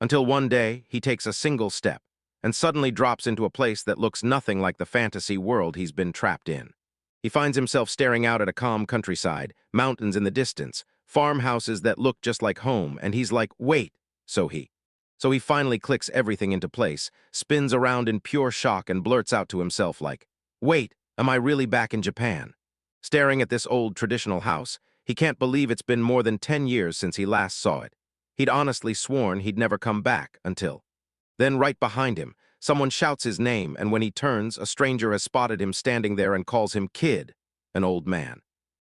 Until one day, he takes a single step and suddenly drops into a place that looks nothing like the fantasy world he's been trapped in. He finds himself staring out at a calm countryside, mountains in the distance, farmhouses that look just like home, and he's like, wait, so he finally clicks everything into place, spins around in pure shock and blurts out to himself like, wait, am I really back in Japan? Staring at this old traditional house, he can't believe it's been more than 10 years since he last saw it. He'd honestly sworn he'd never come back until. Then right behind him, someone shouts his name, and when he turns, a stranger has spotted him standing there and calls him Kid, an old man.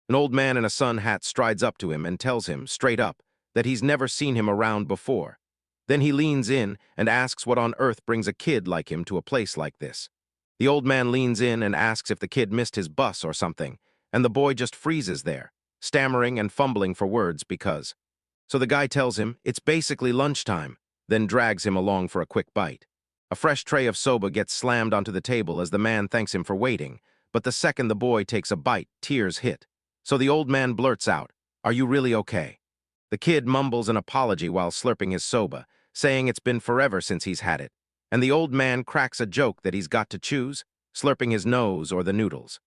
An old man in a sun hat strides up to him and tells him, straight up, that he's never seen him around before. Then he leans in and asks what on earth brings a kid like him to a place like this. The old man leans in and asks if the kid missed his bus or something, and the boy just freezes there, stammering and fumbling for words because. So the guy tells him it's basically lunchtime, then drags him along for a quick bite. A fresh tray of soba gets slammed onto the table as the man thanks him for waiting, but the second the boy takes a bite, tears hit. So the old man blurts out, "Are you really okay?" The kid mumbles an apology while slurping his soba, saying it's been forever since he's had it, and the old man cracks a joke that he's got to choose, slurping his nose or the noodles.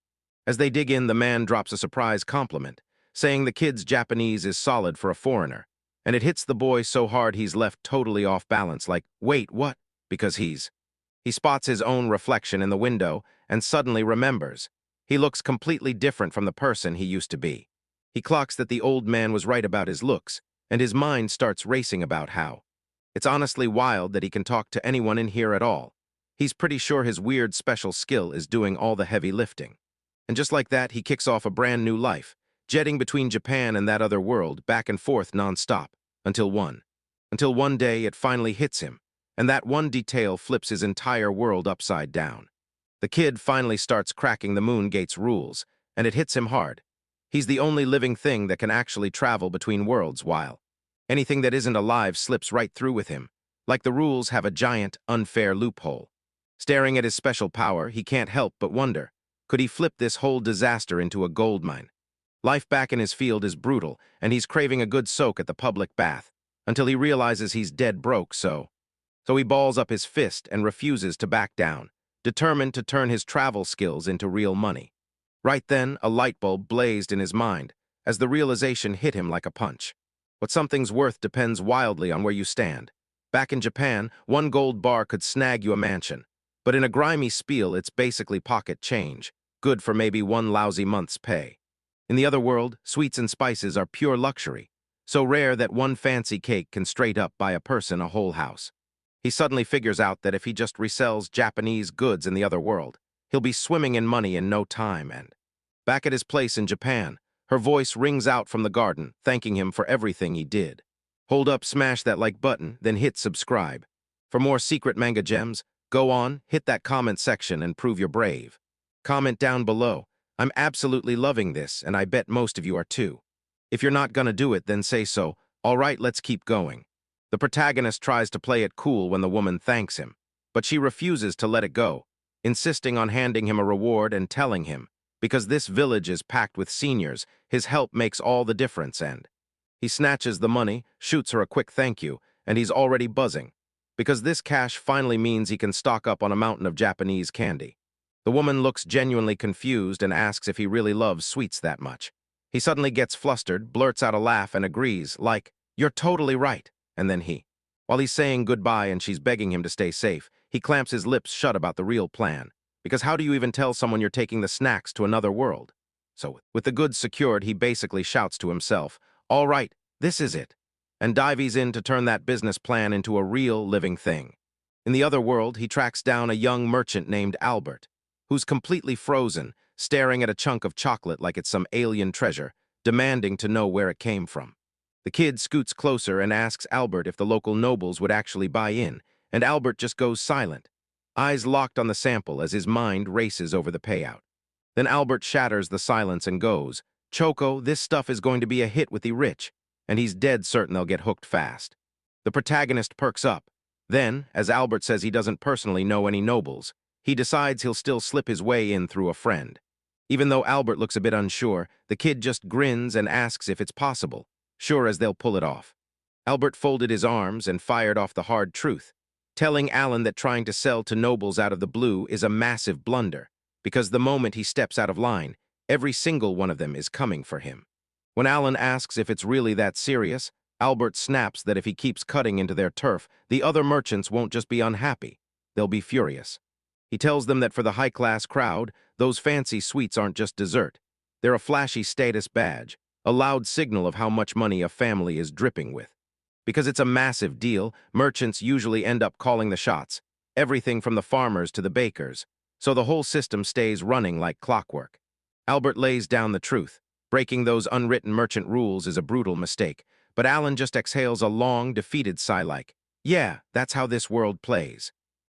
As they dig in, the man drops a surprise compliment, saying the kid's Japanese is solid for a foreigner, and it hits the boy so hard he's left totally off balance, like, wait, what? Because he spots his own reflection in the window and suddenly remembers. He looks completely different from the person he used to be. He clocks that the old man was right about his looks, and his mind starts racing about how. It's honestly wild that he can talk to anyone in here at all. He's pretty sure his weird special skill is doing all the heavy lifting. And just like that, he kicks off a brand new life, jetting between Japan and that other world, back and forth non-stop, until one day it finally hits him, and that one detail flips his entire world upside down. The kid finally starts cracking the moon gate's rules, and it hits him hard. He's the only living thing that can actually travel between worlds while anything that isn't alive slips right through with him, like the rules have a giant, unfair loophole. Staring at his special power, he can't help but wonder, could he flip this whole disaster into a gold mine? Life back in his field is brutal, and he's craving a good soak at the public bath, until he realizes he's dead broke, so he balls up his fist and refuses to back down, determined to turn his travel skills into real money. Right then, a light bulb blazed in his mind, as the realization hit him like a punch. What something's worth depends wildly on where you stand. Back in Japan, one gold bar could snag you a mansion, but in a grimy spiel, it's basically pocket change, good for maybe one lousy month's pay. In the other world, sweets and spices are pure luxury, so rare that one fancy cake can straight up buy a person a whole house. He suddenly figures out that if he just resells Japanese goods in the other world, he'll be swimming in money in no time, and back at his place in Japan, her voice rings out from the garden, thanking him for everything he did. Hold up, smash that like button, then hit subscribe. For more secret manga gems, go on, hit that comment section and prove you're brave. Comment down below. I'm absolutely loving this, and I bet most of you are too. If you're not gonna do it, then say so. All right, let's keep going. The protagonist tries to play it cool when the woman thanks him, but she refuses to let it go, insisting on handing him a reward and telling him, because this village is packed with seniors, his help makes all the difference, and he snatches the money, shoots her a quick thank you, and he's already buzzing, because this cash finally means he can stock up on a mountain of Japanese candy. The woman looks genuinely confused and asks if he really loves sweets that much. He suddenly gets flustered, blurts out a laugh, and agrees, like, "You're totally right." And then while he's saying goodbye and she's begging him to stay safe, he clamps his lips shut about the real plan. Because how do you even tell someone you're taking the snacks to another world? So, with the goods secured, he basically shouts to himself, "All right, this is it," and dives in to turn that business plan into a real, living thing. In the other world, he tracks down a young merchant named Albert, who's completely frozen, staring at a chunk of chocolate like it's some alien treasure, demanding to know where it came from. The kid scoots closer and asks Albert if the local nobles would actually buy in, and Albert just goes silent, eyes locked on the sample as his mind races over the payout. Then Albert shatters the silence and goes, "Choco, this stuff is going to be a hit with the rich," and he's dead certain they'll get hooked fast. The protagonist perks up. Then, as Albert says he doesn't personally know any nobles, he decides he'll still slip his way in through a friend. Even though Albert looks a bit unsure, the kid just grins and asks if it's possible, sure as they'll pull it off. Albert folded his arms and fired off the hard truth, telling Alan that trying to sell to nobles out of the blue is a massive blunder, because the moment he steps out of line, every single one of them is coming for him. When Alan asks if it's really that serious, Albert snaps that if he keeps cutting into their turf, the other merchants won't just be unhappy, they'll be furious. He tells them that for the high-class crowd, those fancy sweets aren't just dessert. They're a flashy status badge, a loud signal of how much money a family is dripping with. Because it's a massive deal, merchants usually end up calling the shots, everything from the farmers to the bakers, so the whole system stays running like clockwork. Albert lays down the truth. Breaking those unwritten merchant rules is a brutal mistake, but Alan just exhales a long, defeated sigh like, "Yeah, that's how this world plays."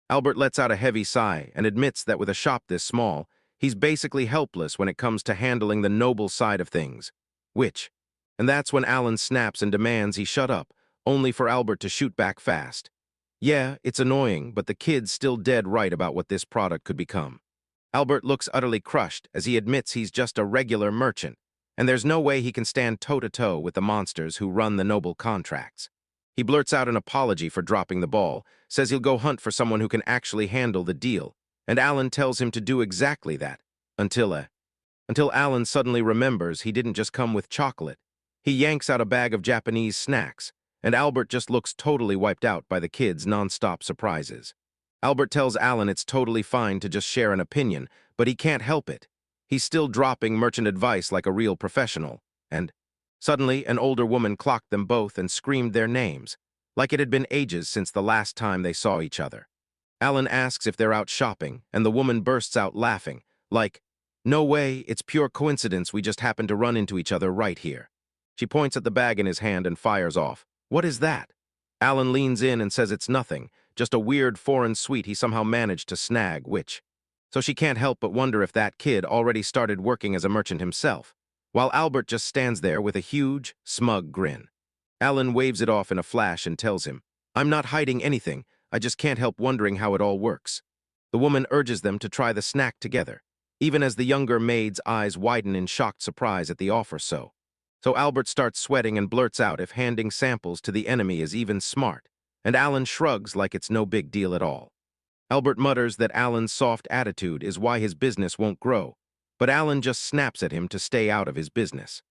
Albert lets out a heavy sigh and admits that with a shop this small, he's basically helpless when it comes to handling the noble side of things. And that's when Alan snaps and demands he shut up, only for Albert to shoot back fast. Yeah, it's annoying, but the kid's still dead right about what this product could become. Albert looks utterly crushed as he admits he's just a regular merchant, and there's no way he can stand toe-to-toe with the monsters who run the noble contracts. He blurts out an apology for dropping the ball, says he'll go hunt for someone who can actually handle the deal, and Alan tells him to do exactly that, until Alan suddenly remembers he didn't just come with chocolate. He yanks out a bag of Japanese snacks, and Albert just looks totally wiped out by the kid's non-stop surprises. Albert tells Alan it's totally fine to just share an opinion, but he can't help it. He's still dropping merchant advice like a real professional, and suddenly an older woman clocked them both and screamed their names, like it had been ages since the last time they saw each other. Alan asks if they're out shopping, and the woman bursts out laughing, like, "No way, it's pure coincidence we just happened to run into each other right here." She points at the bag in his hand and fires off. "What is that?" Alan leans in and says it's nothing, just a weird foreign sweet he somehow managed to snag, so she can't help but wonder if that kid already started working as a merchant himself, while Albert just stands there with a huge, smug grin. Alan waves it off in a flash and tells him, "I'm not hiding anything, I just can't help wondering how it all works." The woman urges them to try the snack together, even as the younger maid's eyes widen in shocked surprise at the offer So Albert starts sweating and blurts out if handing samples to the enemy is even smart, and Alan shrugs like it's no big deal at all. Albert mutters that Alan's soft attitude is why his business won't grow, but Alan just snaps at him to stay out of his business.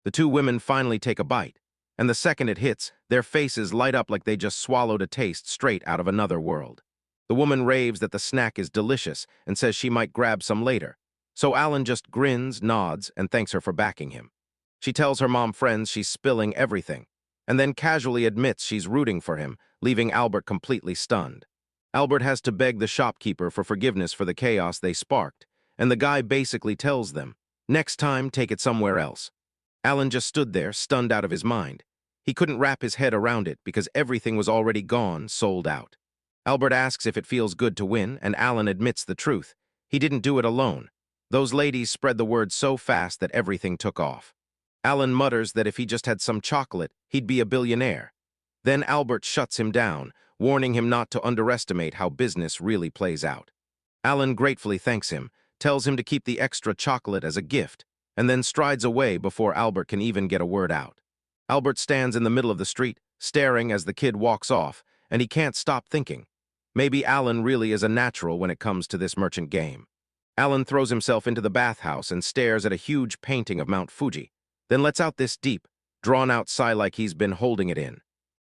The two women finally take a bite, and the second it hits, their faces light up like they just swallowed a taste straight out of another world. The woman raves that the snack is delicious and says she might grab some later, so Alan just grins, nods, and thanks her for backing him. She tells her mom friends she's spilling everything, and then casually admits she's rooting for him, leaving Albert completely stunned. Albert has to beg the shopkeeper for forgiveness for the chaos they sparked, and the guy basically tells them, "Next time, take it somewhere else." Alan just stood there, stunned out of his mind. He couldn't wrap his head around it because everything was already gone, sold out. Albert asks if it feels good to win, and Alan admits the truth. He didn't do it alone. Those ladies spread the word so fast that everything took off. Alan mutters that if he just had some chocolate, he'd be a billionaire. Then Albert shuts him down, warning him not to underestimate how business really plays out. Alan gratefully thanks him, tells him to keep the extra chocolate as a gift, and then strides away before Albert can even get a word out. Albert stands in the middle of the street, staring as the kid walks off, and he can't stop thinking. Maybe Alan really is a natural when it comes to this merchant game. Alan throws himself into the bathhouse and stares at a huge painting of Mount Fuji, then lets out this deep, drawn-out sigh like he's been holding it in.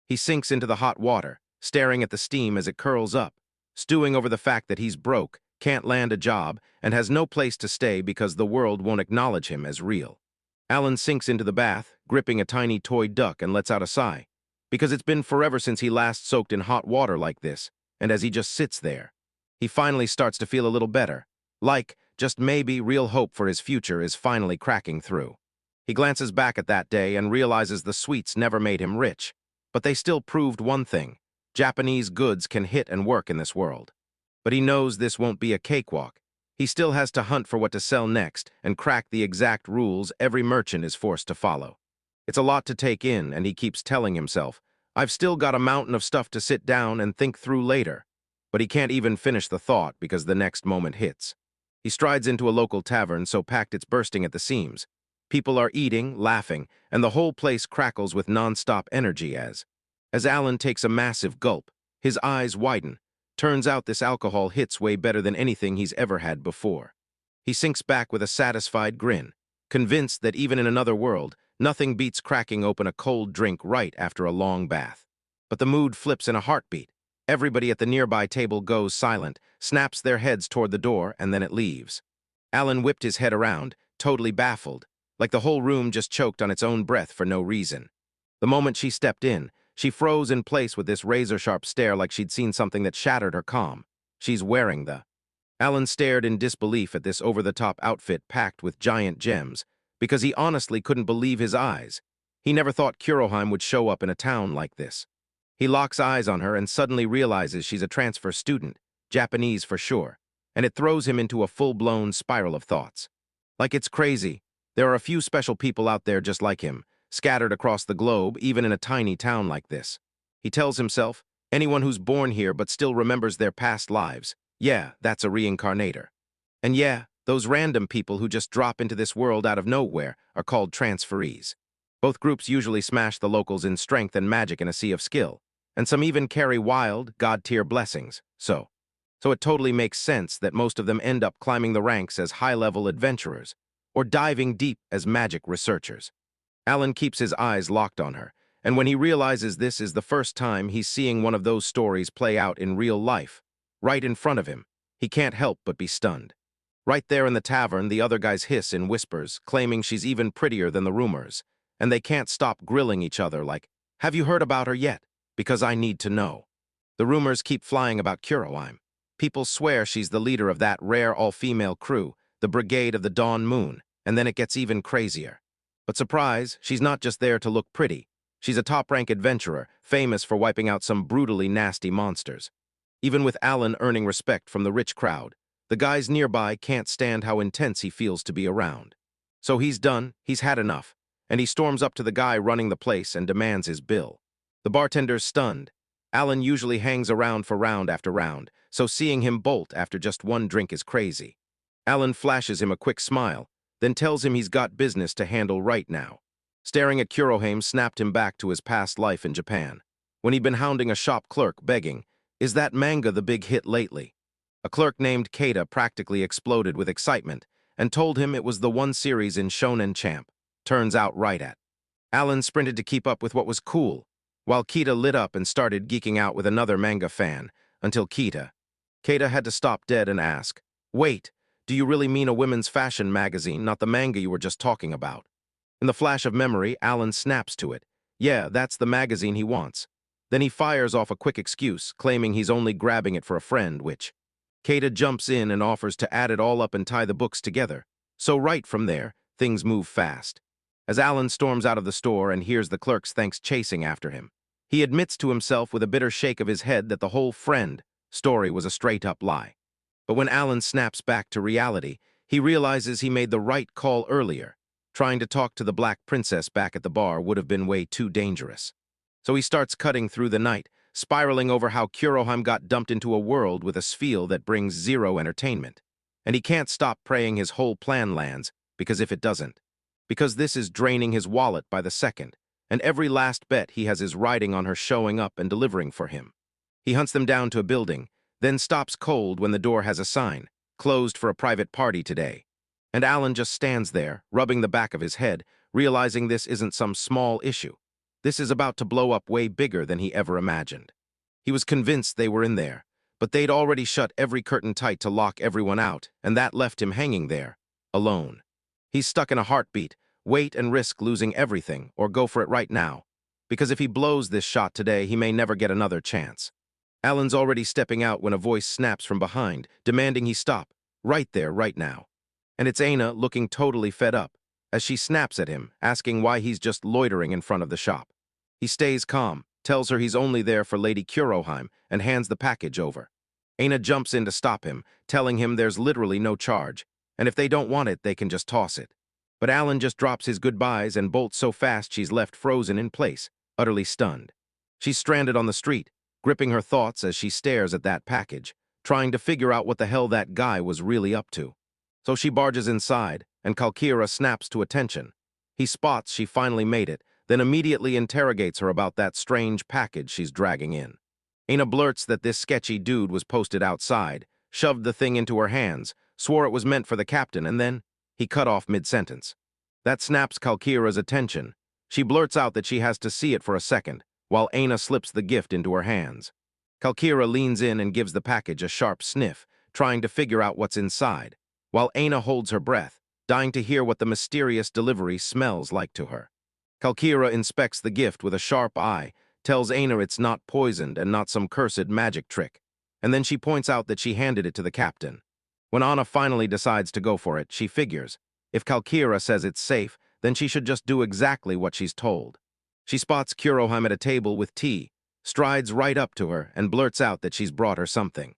He sinks into the hot water, staring at the steam as it curls up, stewing over the fact that he's broke, can't land a job, and has no place to stay because the world won't acknowledge him as real. Alan sinks into the bath, gripping a tiny toy duck, and lets out a sigh, because it's been forever since he last soaked in hot water like this, and as he just sits there, he finally starts to feel a little better, like, just maybe, real hope for his future is finally cracking through. He glances back at that day and realizes the sweets never made him rich, but they still proved one thing: Japanese goods can hit and work in this world. But he knows this won't be a cakewalk. He still has to hunt for what to sell next and crack the exact rules every merchant is forced to follow. It's a lot to take in, and he keeps telling himself, "I've still got a mountain of stuff to sit down and think through later." But he can't even finish the thought because the next moment hits. He strides into a local tavern so packed it's bursting at the seams. People are eating, laughing, and the whole place crackles with non-stop energy as As Alan takes a massive gulp, his eyes widen. Turns out this alcohol hits way better than anything he's ever had before. He sinks back with a satisfied grin, convinced that even in another world, nothing beats cracking open a cold drink right after a long bath. But the mood flips in a heartbeat. Everybody at the nearby table goes silent, snaps their heads toward the door, and then it leaves. Alan whipped his head around, totally baffled, like the whole room just choked on its own breath for no reason. The moment she stepped in, she froze in place with this razor-sharp stare like she'd seen something that shattered her calm. She's wearing the... Alan stared in disbelief at this over-the-top outfit packed with giant gems, because he honestly couldn't believe his eyes. He never thought Kuroheim would show up in a town like this. He locks eyes on her and suddenly realizes she's a transfer student, Japanese for sure, and it throws him into a full-blown spiral of thoughts. Like it's crazy. There are a few special people out there just like him, scattered across the globe, even in a tiny town like this. He tells himself, anyone who's born here but still remembers their past lives, yeah, that's a reincarnator. And yeah, those random people who just drop into this world out of nowhere are called transferees. Both groups usually smash the locals in strength and magic in a sea of skill, and some even carry wild, god-tier blessings, so it totally makes sense that most of them end up climbing the ranks as high-level adventurers, or diving deep as magic researchers. Alan keeps his eyes locked on her, and when he realizes this is the first time he's seeing one of those stories play out in real life, right in front of him, he can't help but be stunned. Right there in the tavern, the other guys hiss in whispers, claiming she's even prettier than the rumors, and they can't stop grilling each other like, have you heard about her yet? Because I need to know. The rumors keep flying about Kuroheim. People swear she's the leader of that rare all-female crew, the Brigade of the Dawn Moon, and then it gets even crazier. But surprise, she's not just there to look pretty. She's a top-rank adventurer, famous for wiping out some brutally nasty monsters. Even with Alan earning respect from the rich crowd, the guys nearby can't stand how intense he feels to be around. So he's done, he's had enough, and he storms up to the guy running the place and demands his bill. The bartender's stunned. Alan usually hangs around for round after round, so seeing him bolt after just one drink is crazy. Alan flashes him a quick smile, then tells him he's got business to handle right now. Staring at Kuroheim snapped him back to his past life in Japan, when he'd been hounding a shop clerk begging, "Is that manga the big hit lately?" A clerk named Keita practically exploded with excitement and told him it was the one series in Shonen Champ. Turns out right at. Alan sprinted to keep up with what was cool, while Keita lit up and started geeking out with another manga fan, until Keita had to stop dead and ask, "Wait, do you really mean a women's fashion magazine, not the manga you were just talking about?" In the flash of memory, Alan snaps to it. Yeah, that's the magazine he wants. Then he fires off a quick excuse, claiming he's only grabbing it for a friend, which Keita jumps in and offers to add it all up and tie the books together. So right from there, things move fast. As Alan storms out of the store and hears the clerk's thanks chasing after him, he admits to himself with a bitter shake of his head that the whole friend story was a straight-up lie. But when Alan snaps back to reality, he realizes he made the right call earlier. Trying to talk to the Black Princess back at the bar would have been way too dangerous. So he starts cutting through the night, spiraling over how Kuroheim got dumped into a world with a spiel that brings zero entertainment. And he can't stop praying his whole plan lands, because if it doesn't. Because this is draining his wallet by the second, and every last bet he has is riding on her showing up and delivering for him. He hunts them down to a building, then stops cold when the door has a sign, "Closed for a private party today." And Alan just stands there, rubbing the back of his head, realizing this isn't some small issue. This is about to blow up way bigger than he ever imagined. He was convinced they were in there, but they'd already shut every curtain tight to lock everyone out, and that left him hanging there, alone. He's stuck in a heartbeat, wait and risk losing everything, or go for it right now. Because if he blows this shot today, he may never get another chance. Alan's already stepping out when a voice snaps from behind, demanding he stop, right there, right now. And it's Aina looking totally fed up, as she snaps at him, asking why he's just loitering in front of the shop. He stays calm, tells her he's only there for Lady Kuroheim, and hands the package over. Aina jumps in to stop him, telling him there's literally no charge, and if they don't want it, they can just toss it. But Alan just drops his goodbyes and bolts so fast she's left frozen in place, utterly stunned. She's stranded on the street, gripping her thoughts as she stares at that package, trying to figure out what the hell that guy was really up to. So she barges inside, and Kalkira snaps to attention. He spots she finally made it, then immediately interrogates her about that strange package she's dragging in. Aina blurts that this sketchy dude was posted outside, shoved the thing into her hands, swore it was meant for the captain, and then he cut off mid-sentence. That snaps Kalkira's attention. She blurts out that she has to see it for a second, while Aina slips the gift into her hands. Kalkira leans in and gives the package a sharp sniff, trying to figure out what's inside, while Aina holds her breath, dying to hear what the mysterious delivery smells like to her. Kalkira inspects the gift with a sharp eye, tells Aina it's not poisoned and not some cursed magic trick, and then she points out that she handed it to the captain. When Anna finally decides to go for it, she figures, if Kalkira says it's safe, then she should just do exactly what she's told. She spots Kuroheim at a table with tea, strides right up to her, and blurts out that she's brought her something.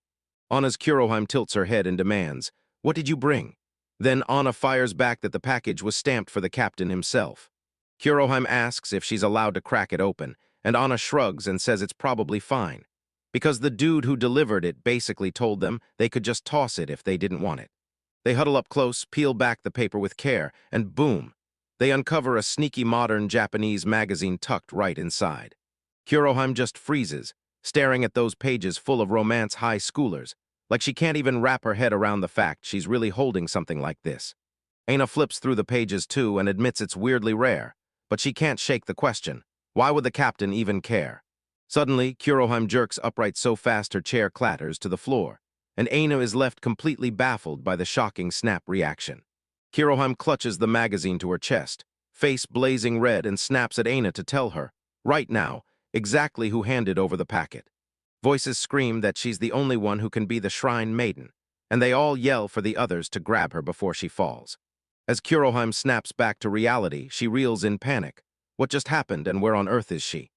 Anna's Kuroheim tilts her head and demands, "What did you bring?" Then Anna fires back that the package was stamped for the captain himself. Kuroheim asks if she's allowed to crack it open, and Anna shrugs and says it's probably fine, because the dude who delivered it basically told them they could just toss it if they didn't want it. They huddle up close, peel back the paper with care, and boom! They uncover a sneaky modern Japanese magazine tucked right inside. Kuroheim just freezes, staring at those pages full of romance high schoolers, like she can't even wrap her head around the fact she's really holding something like this. Aina flips through the pages too and admits it's weirdly rare, but she can't shake the question, why would the captain even care? Suddenly, Kuroheim jerks upright so fast her chair clatters to the floor, and Aina is left completely baffled by the shocking snap reaction. Kuroheim clutches the magazine to her chest, face blazing red, and snaps at Aina to tell her, right now, exactly who handed over the packet. Voices scream that she's the only one who can be the shrine maiden, and they all yell for the others to grab her before she falls. As Kuroheim snaps back to reality, she reels in panic. What just happened, and where on earth is she?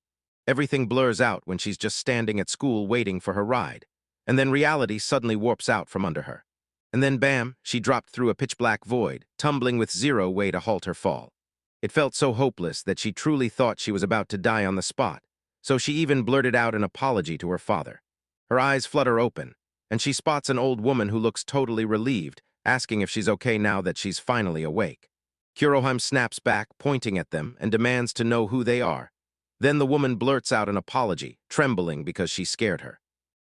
Everything blurs out when she's just standing at school waiting for her ride, and then reality suddenly warps out from under her. And then bam, she dropped through a pitch-black void, tumbling with zero way to halt her fall. It felt so hopeless that she truly thought she was about to die on the spot, so she even blurted out an apology to her father. Her eyes flutter open, and she spots an old woman who looks totally relieved, asking if she's okay now that she's finally awake. Kuroheim snaps back, pointing at them, and demands to know who they are. Then the woman blurts out an apology, trembling because she scared her.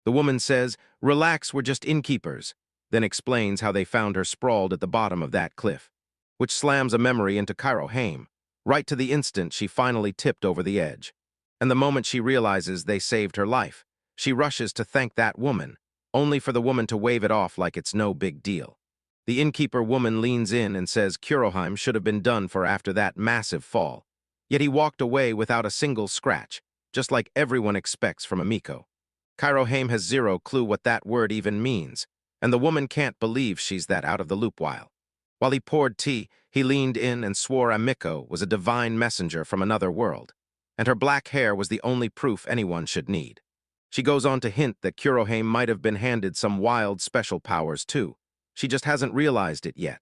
The woman says, "Relax, we're just innkeepers," then explains how they found her sprawled at the bottom of that cliff, which slams a memory into Kuroheim, right to the instant she finally tipped over the edge. And the moment she realizes they saved her life, she rushes to thank that woman, only for the woman to wave it off like it's no big deal. The innkeeper woman leans in and says Kuroheim should have been done for after that massive fall, yet he walked away without a single scratch, just like everyone expects from a Miko. Kuroheim has zero clue what that word even means, and the woman can't believe she's that out of the loop. While he poured tea, he leaned in and swore Amiko was a divine messenger from another world, and her black hair was the only proof anyone should need. She goes on to hint that Kuroheim might have been handed some wild special powers too. She just hasn't realized it yet.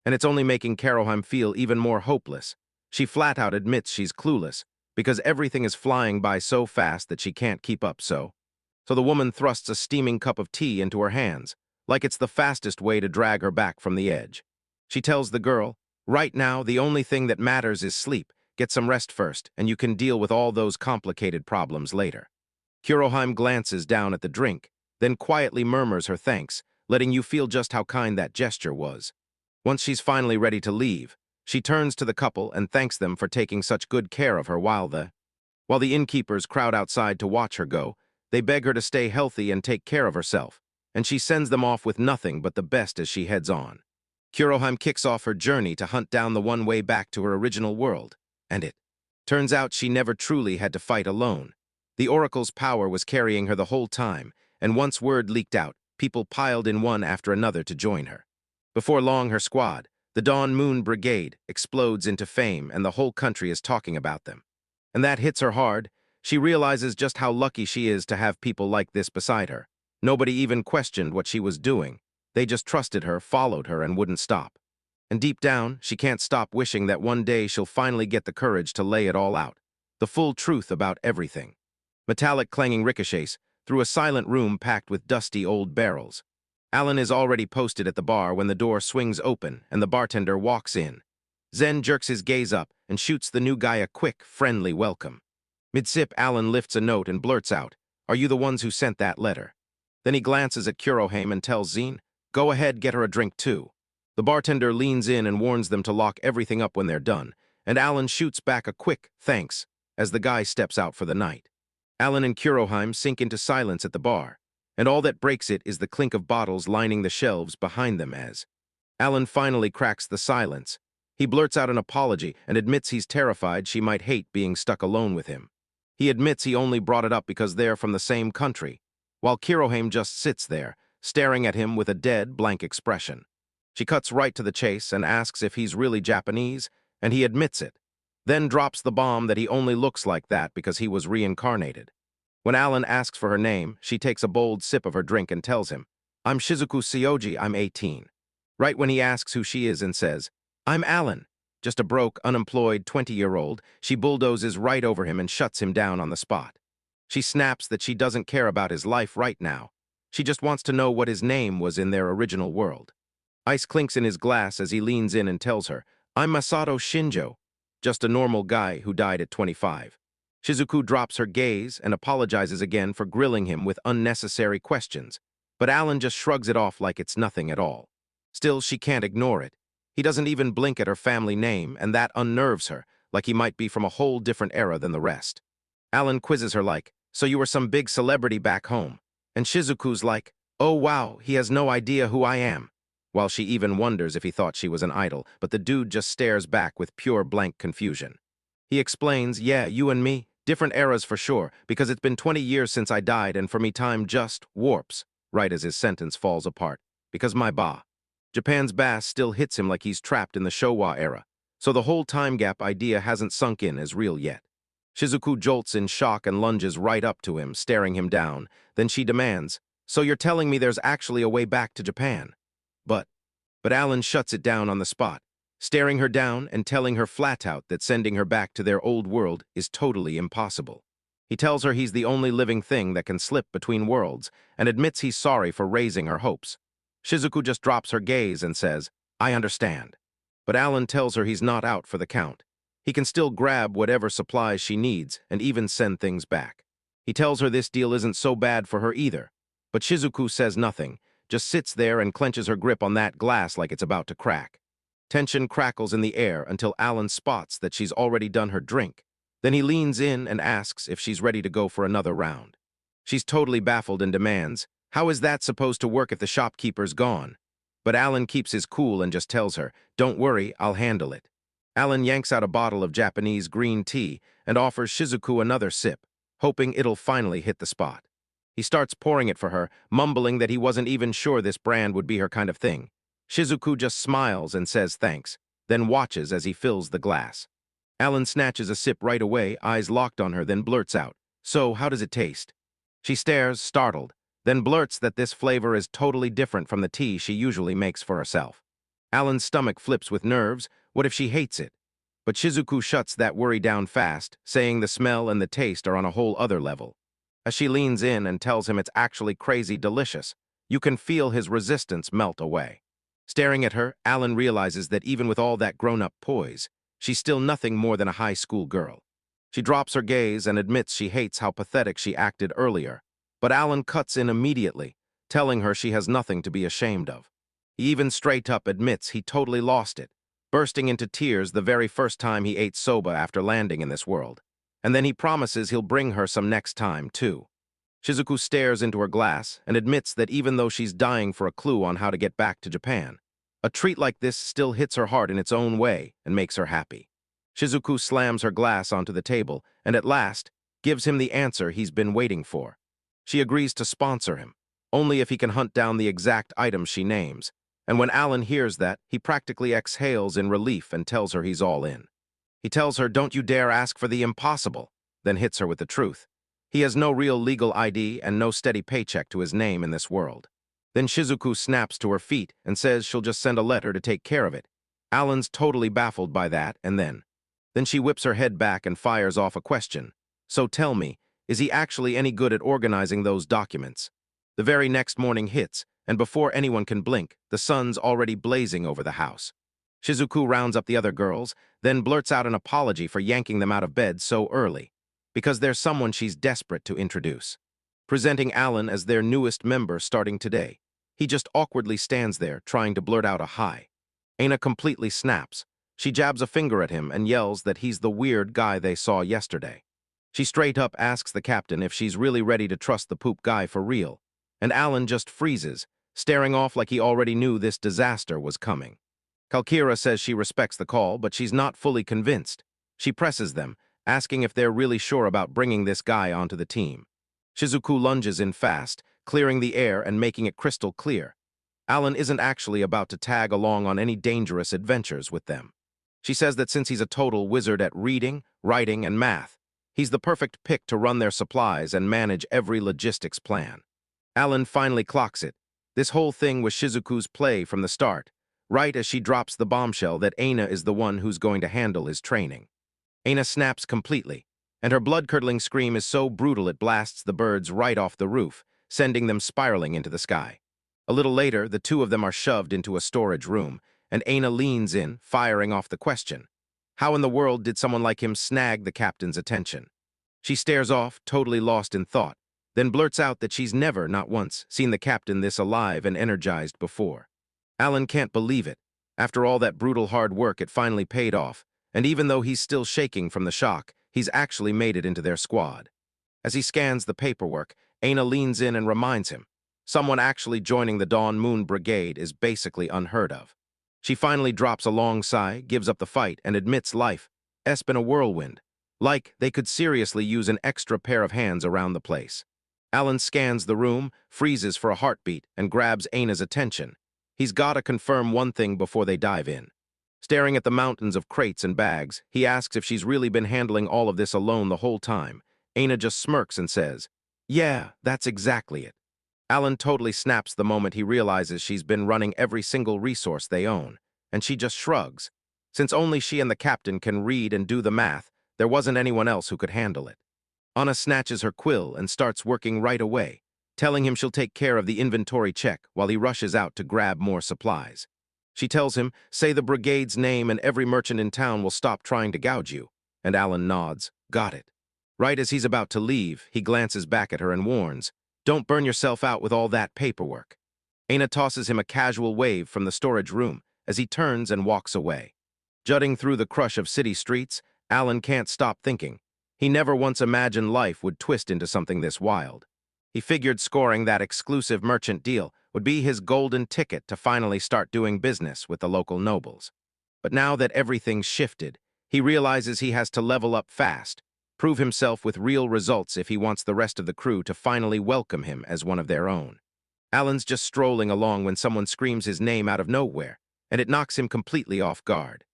And it's only making Kuroheim feel even more hopeless. She flat out admits she's clueless, because everything is flying by so fast that she can't keep up. So the woman thrusts a steaming cup of tea into her hands, like it's the fastest way to drag her back from the edge. She tells the girl, "Right now, the only thing that matters is sleep. Get some rest first, and you can deal with all those complicated problems later." Kuroheim glances down at the drink, then quietly murmurs her thanks, letting you feel just how kind that gesture was. Once she's finally ready to leave, she turns to the couple and thanks them for taking such good care of her while the innkeepers crowd outside to watch her go. They beg her to stay healthy and take care of herself, and she sends them off with nothing but the best as she heads on. Kuroheim kicks off her journey to hunt down the one way back to her original world, and it turns out she never truly had to fight alone. The Oracle's power was carrying her the whole time, and once word leaked out, people piled in one after another to join her. Before long, her squad, the Dawn Moon Brigade, explodes into fame, and the whole country is talking about them. And that hits her hard. She realizes just how lucky she is to have people like this beside her. Nobody even questioned what she was doing. They just trusted her, followed her, and wouldn't stop. And deep down, she can't stop wishing that one day she'll finally get the courage to lay it all out. The full truth about everything. Metallic clanging ricochets through a silent room packed with dusty old barrels. Alan is already posted at the bar when the door swings open and the bartender walks in. Zen jerks his gaze up and shoots the new guy a quick, friendly welcome. Mid-sip, Alan lifts a note and blurts out, "Are you the ones who sent that letter?" Then he glances at Kurohame and tells Zine, "Go ahead, get her a drink too." The bartender leans in and warns them to lock everything up when they're done, and Alan shoots back a quick "thanks" as the guy steps out for the night. Alan and Kurohime sink into silence at the bar, and all that breaks it is the clink of bottles lining the shelves behind them as Alan finally cracks the silence. He blurts out an apology and admits he's terrified she might hate being stuck alone with him. He admits he only brought it up because they're from the same country, while Kurohime just sits there, staring at him with a dead, blank expression. She cuts right to the chase and asks if he's really Japanese, and he admits it, then drops the bomb that he only looks like that because he was reincarnated. When Alan asks for her name, she takes a bold sip of her drink and tells him, "I'm Shizuku Sioji, I'm 18. Right when he asks who she is and says, "I'm Alan," just a broke, unemployed 20-year-old, she bulldozes right over him and shuts him down on the spot. She snaps that she doesn't care about his life right now. She just wants to know what his name was in their original world. Ice clinks in his glass as he leans in and tells her, "I'm Masato Shinjo, just a normal guy who died at 25. Shizuku drops her gaze and apologizes again for grilling him with unnecessary questions, but Alan just shrugs it off like it's nothing at all. Still, she can't ignore it. He doesn't even blink at her family name, and that unnerves her, like he might be from a whole different era than the rest. Alan quizzes her like, "So you were some big celebrity back home?" And Shizuku's like, "Oh wow, he has no idea who I am," while she even wonders if he thought she was an idol, but the dude just stares back with pure blank confusion. He explains, "Yeah, you and me, different eras for sure, because it's been 20 years since I died, and for me time just warps," right as his sentence falls apart, "because my Japan's bass still hits him like he's trapped in the Showa era, so the whole time gap idea hasn't sunk in as real yet." Shizuku jolts in shock and lunges right up to him, staring him down. Then she demands, "So you're telling me there's actually a way back to Japan?" But Alan shuts it down on the spot, staring her down and telling her flat out that sending her back to their old world is totally impossible. He tells her he's the only living thing that can slip between worlds and admits he's sorry for raising her hopes. Shizuku just drops her gaze and says, "I understand." But Alan tells her he's not out for the count. He can still grab whatever supplies she needs and even send things back. He tells her this deal isn't so bad for her either, but Shizuku says nothing, just sits there and clenches her grip on that glass like it's about to crack. Tension crackles in the air until Alan spots that she's already done her drink. Then he leans in and asks if she's ready to go for another round. She's totally baffled and demands, "How is that supposed to work if the shopkeeper's gone?" But Alan keeps his cool and just tells her, "Don't worry, I'll handle it." Alan yanks out a bottle of Japanese green tea and offers Shizuku another sip, hoping it'll finally hit the spot. He starts pouring it for her, mumbling that he wasn't even sure this brand would be her kind of thing. Shizuku just smiles and says thanks, then watches as he fills the glass. Alan snatches a sip right away, eyes locked on her, then blurts out, "So, how does it taste?" She stares, startled, then blurts that this flavor is totally different from the tea she usually makes for herself. Alan's stomach flips with nerves. What if she hates it? But Shizuku shuts that worry down fast, saying the smell and the taste are on a whole other level. As she leans in and tells him it's actually crazy delicious, you can feel his resistance melt away. Staring at her, Alan realizes that even with all that grown-up poise, she's still nothing more than a high school girl. She drops her gaze and admits she hates how pathetic she acted earlier, but Alan cuts in immediately, telling her she has nothing to be ashamed of. He even straight up admits he totally lost it, bursting into tears the very first time he ate soba after landing in this world. And then he promises he'll bring her some next time, too. Shizuku stares into her glass and admits that even though she's dying for a clue on how to get back to Japan, a treat like this still hits her heart in its own way and makes her happy. Shizuku slams her glass onto the table and at last gives him the answer he's been waiting for. She agrees to sponsor him, only if he can hunt down the exact items she names. And when Alan hears that, he practically exhales in relief and tells her he's all in. He tells her, "Don't you dare ask for the impossible," then hits her with the truth. He has no real legal ID and no steady paycheck to his name in this world. Then Shizuku snaps to her feet and says she'll just send a letter to take care of it. Alan's totally baffled by that, and then she whips her head back and fires off a question. "So tell me, is he actually any good at organizing those documents?" The very next morning hits, and before anyone can blink, the sun's already blazing over the house. Shizuku rounds up the other girls, then blurts out an apology for yanking them out of bed so early, because there's someone she's desperate to introduce. Presenting Alan as their newest member starting today. He just awkwardly stands there, trying to blurt out a hi. Aina completely snaps. She jabs a finger at him and yells that he's the weird guy they saw yesterday. She straight up asks the captain if she's really ready to trust the poop guy for real, and Alan just freezes, staring off like he already knew this disaster was coming. Kalkira says she respects the call, but she's not fully convinced. She presses them, asking if they're really sure about bringing this guy onto the team. Shizuku lunges in fast, clearing the air and making it crystal clear. Alan isn't actually about to tag along on any dangerous adventures with them. She says that since he's a total wizard at reading, writing, and math, he's the perfect pick to run their supplies and manage every logistics plan. Alan finally clocks it. This whole thing was Shizuku's play from the start, right as she drops the bombshell that Aina is the one who's going to handle his training. Aina snaps completely, and her blood-curdling scream is so brutal it blasts the birds right off the roof, sending them spiraling into the sky. A little later, the two of them are shoved into a storage room, and Aina leans in, firing off the question. How in the world did someone like him snag the captain's attention? She stares off, totally lost in thought, then blurts out that she's never, not once, seen the captain this alive and energized before. Alan can't believe it. After all that brutal hard work, it finally paid off, and even though he's still shaking from the shock, he's actually made it into their squad. As he scans the paperwork, Aina leans in and reminds him, someone actually joining the Dawn Moon Brigade is basically unheard of. She finally drops a long sigh, gives up the fight, and admits life has been a whirlwind. Like they could seriously use an extra pair of hands around the place. Alan scans the room, freezes for a heartbeat, and grabs Aina's attention. He's gotta confirm one thing before they dive in. Staring at the mountains of crates and bags, he asks if she's really been handling all of this alone the whole time. Aina just smirks and says, "Yeah, that's exactly it." Alan totally snaps the moment he realizes she's been running every single resource they own, and she just shrugs. Since only she and the captain can read and do the math, there wasn't anyone else who could handle it. Anna snatches her quill and starts working right away, telling him she'll take care of the inventory check while he rushes out to grab more supplies. She tells him, say the brigade's name and every merchant in town will stop trying to gouge you, and Alan nods, got it. Right as he's about to leave, he glances back at her and warns, don't burn yourself out with all that paperwork. Aina tosses him a casual wave from the storage room as he turns and walks away. Jutting through the crush of city streets, Alan can't stop thinking. He never once imagined life would twist into something this wild. He figured scoring that exclusive merchant deal would be his golden ticket to finally start doing business with the local nobles. But now that everything's shifted, he realizes he has to level up fast, prove himself with real results if he wants the rest of the crew to finally welcome him as one of their own. Alan's just strolling along when someone screams his name out of nowhere, and it knocks him completely off guard.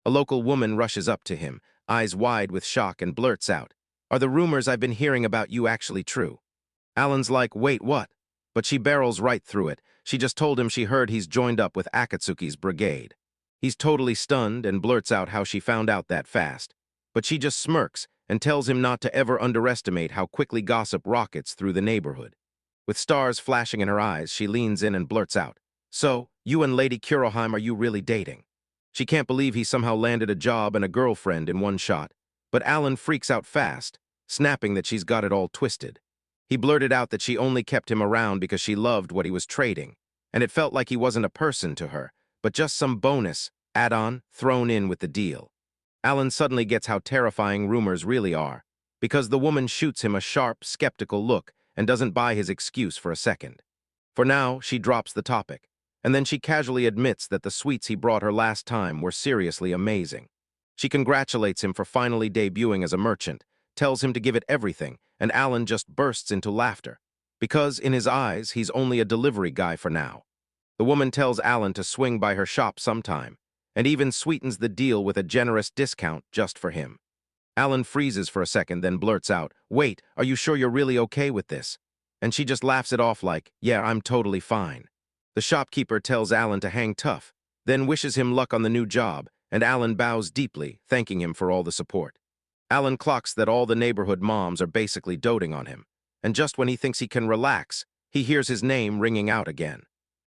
A local woman rushes up to him, eyes wide with shock, and blurts out, "Are the rumors I've been hearing about you actually true?" Alan's like, "Wait, what?" But she barrels right through it. She just told him she heard he's joined up with Akatsuki's brigade. He's totally stunned and blurts out how she found out that fast. But she just smirks and tells him not to ever underestimate how quickly gossip rockets through the neighborhood. With stars flashing in her eyes, she leans in and blurts out, "So, you and Lady Kuroheim, are you really dating?" She can't believe he somehow landed a job and a girlfriend in one shot, but Alan freaks out fast, snapping that she's got it all twisted. He blurted out that she only kept him around because she loved what he was trading, and it felt like he wasn't a person to her, but just some bonus, add-on, thrown in with the deal. Alan suddenly gets how terrifying rumors really are, because the woman shoots him a sharp, skeptical look and doesn't buy his excuse for a second. For now, she drops the topic, and then she casually admits that the sweets he brought her last time were seriously amazing. She congratulates him for finally debuting as a merchant, tells him to give it everything, and Alan just bursts into laughter, because in his eyes, he's only a delivery guy for now. The woman tells Alan to swing by her shop sometime, and even sweetens the deal with a generous discount just for him. Alan freezes for a second, then blurts out, "Wait, are you sure you're really okay with this?" And she just laughs it off like, "Yeah, I'm totally fine." The shopkeeper tells Alan to hang tough, then wishes him luck on the new job, and Alan bows deeply, thanking him for all the support. Alan clocks that all the neighborhood moms are basically doting on him, and just when he thinks he can relax, he hears his name ringing out again.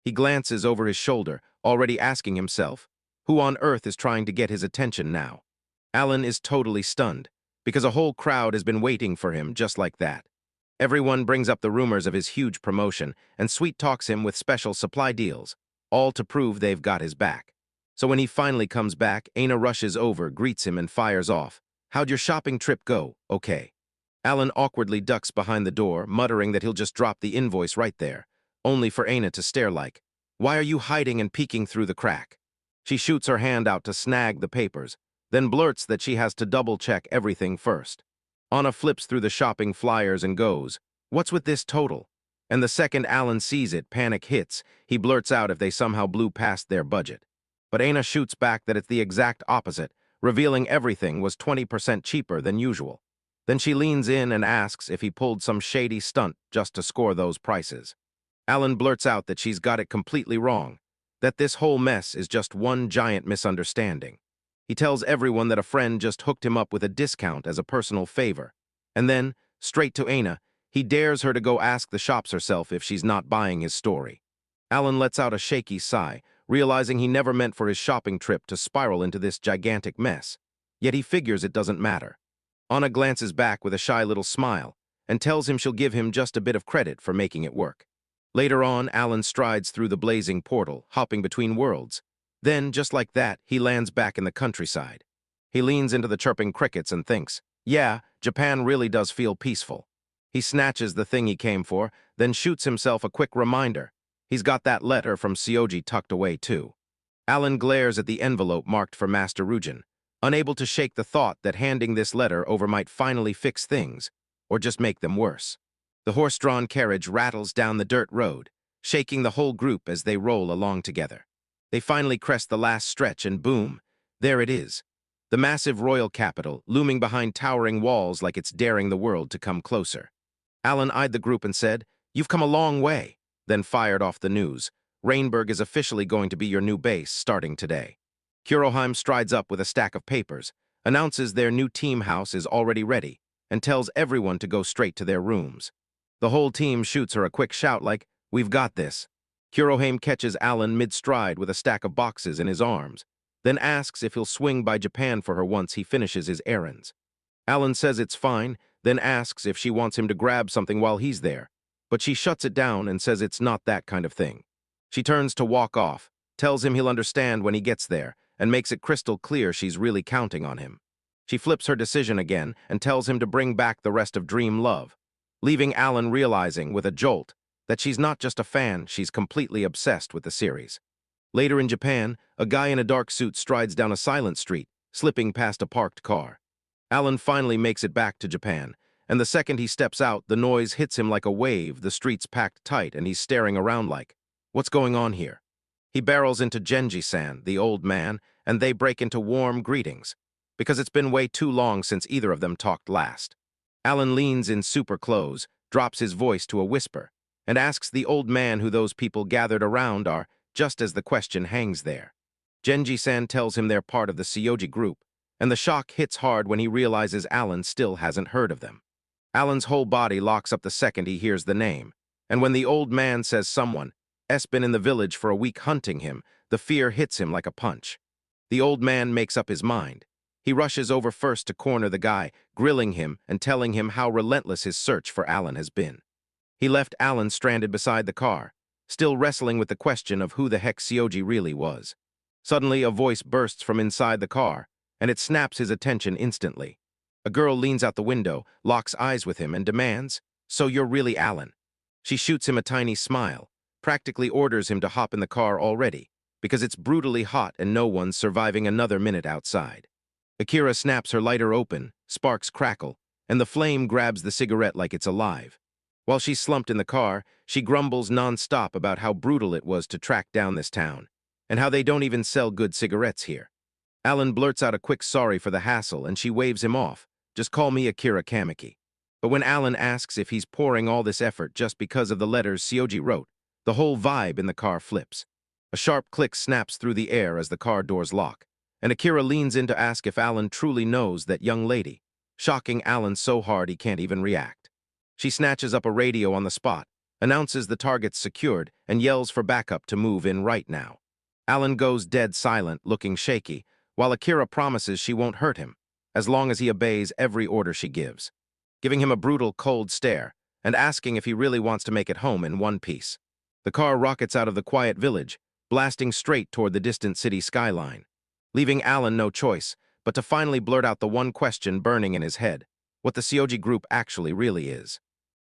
He glances over his shoulder, already asking himself, Who on earth is trying to get his attention now? Alan is totally stunned, because a whole crowd has been waiting for him just like that. Everyone brings up the rumors of his huge promotion and sweet-talks him with special supply deals, all to prove they've got his back. So when he finally comes back, Aina rushes over, greets him, and fires off. "How'd your shopping trip go? Okay." Alan awkwardly ducks behind the door, muttering that he'll just drop the invoice right there, only for Aina to stare like, "Why are you hiding and peeking through the crack?" She shoots her hand out to snag the papers, then blurts that she has to double-check everything first. Anna flips through the shopping flyers and goes, "What's with this total?" And the second Alan sees it, panic hits. He blurts out if they somehow blew past their budget. But Aina shoots back that it's the exact opposite, revealing everything was 20% cheaper than usual. Then she leans in and asks if he pulled some shady stunt just to score those prices. Alan blurts out that she's got it completely wrong, that this whole mess is just one giant misunderstanding. He tells everyone that a friend just hooked him up with a discount as a personal favor. And then, straight to Aina, he dares her to go ask the shops herself if she's not buying his story. Alan lets out a shaky sigh, realizing he never meant for his shopping trip to spiral into this gigantic mess. Yet he figures it doesn't matter. Anna glances back with a shy little smile and tells him she'll give him just a bit of credit for making it work. Later on, Alan strides through the blazing portal, hopping between worlds. Then, just like that, he lands back in the countryside. He leans into the chirping crickets and thinks, yeah, Japan really does feel peaceful. He snatches the thing he came for, then shoots himself a quick reminder. He's got that letter from Sioji tucked away, too. Alan glares at the envelope marked for Master Rujin, unable to shake the thought that handing this letter over might finally fix things, or just make them worse. The horse-drawn carriage rattles down the dirt road, shaking the whole group as they roll along together. They finally crest the last stretch and boom, there it is. The massive royal capital, looming behind towering walls like it's daring the world to come closer. Alan eyed the group and said, "You've come a long way," then fired off the news. "Rainburg is officially going to be your new base starting today." Kuroheim strides up with a stack of papers, announces their new team house is already ready, and tells everyone to go straight to their rooms. The whole team shoots her a quick shout like, "We've got this." Kuroheim catches Alan mid-stride with a stack of boxes in his arms, then asks if he'll swing by Japan for her once he finishes his errands. Alan says it's fine, then asks if she wants him to grab something while he's there, but she shuts it down and says it's not that kind of thing. She turns to walk off, tells him he'll understand when he gets there, and makes it crystal clear she's really counting on him. She flips her decision again and tells him to bring back the rest of Dream Love, leaving Alan realizing, with a jolt, that she's not just a fan, she's completely obsessed with the series. Later in Japan, a guy in a dark suit strides down a silent street, slipping past a parked car. Alan finally makes it back to Japan, and the second he steps out, the noise hits him like a wave, the street's packed tight, and he's staring around like, what's going on here? He barrels into Genji-san, the old man, and they break into warm greetings, because it's been way too long since either of them talked last. Alan leans in super close, drops his voice to a whisper, and asks the old man who those people gathered around are, just as the question hangs there. Genji-san tells him they're part of the Sioji group, and the shock hits hard when he realizes Alan still hasn't heard of them. Alan's whole body locks up the second he hears the name, and when the old man says someone has been in the village for a week hunting him, the fear hits him like a punch. The old man makes up his mind. He rushes over first to corner the guy, grilling him and telling him how relentless his search for Alan has been. He left Alan stranded beside the car, still wrestling with the question of who the heck Sioji really was. Suddenly, a voice bursts from inside the car, and it snaps his attention instantly. A girl leans out the window, locks eyes with him, and demands, "So you're really Alan?" She shoots him a tiny smile, practically orders him to hop in the car already, because it's brutally hot and no one's surviving another minute outside. Akira snaps her lighter open, sparks crackle, and the flame grabs the cigarette like it's alive. While she's slumped in the car, she grumbles non-stop about how brutal it was to track down this town, and how they don't even sell good cigarettes here. Alan blurts out a quick sorry for the hassle, and she waves him off. "Just call me Akira Kamiki." But when Alan asks if he's pouring all this effort just because of the letters Sioji wrote, the whole vibe in the car flips. A sharp click snaps through the air as the car doors lock, and Akira leans in to ask if Alan truly knows that young lady, shocking Alan so hard he can't even react. She snatches up a radio on the spot, announces the target's secured, and yells for backup to move in right now. Alan goes dead silent, looking shaky, while Akira promises she won't hurt him, as long as he obeys every order she gives, giving him a brutal, cold stare and asking if he really wants to make it home in one piece. The car rockets out of the quiet village, blasting straight toward the distant city skyline, leaving Alan no choice but to finally blurt out the one question burning in his head, what the Sioji group actually really is.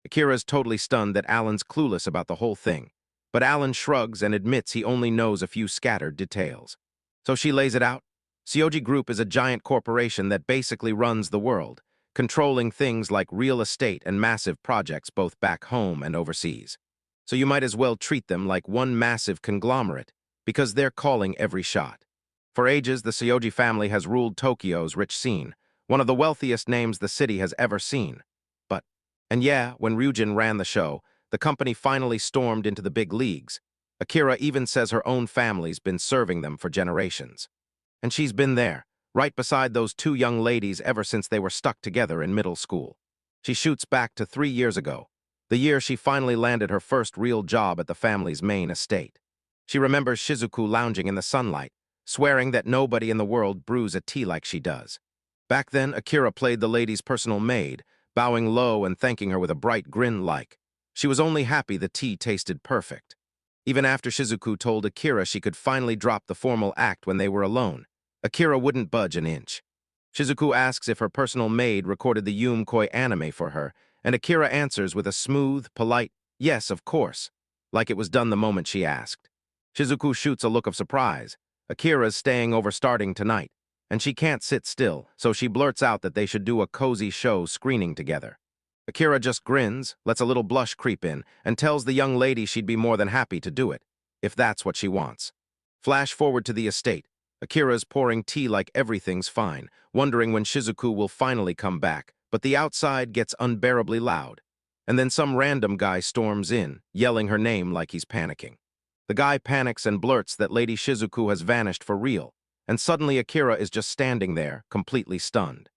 Akira's totally stunned that Alan's clueless about the whole thing, but Alan shrugs and admits he only knows a few scattered details. So she lays it out. Sioji Group is a giant corporation that basically runs the world, controlling things like real estate and massive projects both back home and overseas. So you might as well treat them like one massive conglomerate, because they're calling every shot. For ages, the Sioji family has ruled Tokyo's rich scene, one of the wealthiest names the city has ever seen. And yeah, when Ryujin ran the show, the company finally stormed into the big leagues. Akira even says her own family's been serving them for generations. And she's been there, right beside those two young ladies ever since they were stuck together in middle school. She shoots back to 3 years ago, the year she finally landed her first real job at the family's main estate. She remembers Shizuku lounging in the sunlight, swearing that nobody in the world brews a tea like she does. Back then, Akira played the lady's personal maid, bowing low and thanking her with a bright grin like she was only happy the tea tasted perfect. Even after Shizuku told Akira she could finally drop the formal act when they were alone, Akira wouldn't budge an inch. Shizuku asks if her personal maid recorded the Koi anime for her, and Akira answers with a smooth, polite, yes, of course, like it was done the moment she asked. Shizuku shoots a look of surprise. Akira's staying over starting tonight, and she can't sit still, so she blurts out that they should do a cozy show screening together. Akira just grins, lets a little blush creep in, and tells the young lady she'd be more than happy to do it, if that's what she wants. Flash forward to the estate. Akira's pouring tea like everything's fine, wondering when Shizuku will finally come back, but the outside gets unbearably loud. And then some random guy storms in, yelling her name like he's panicking. The guy panics and blurts that Lady Shizuku has vanished for real, and suddenly Akira is just standing there, completely stunned.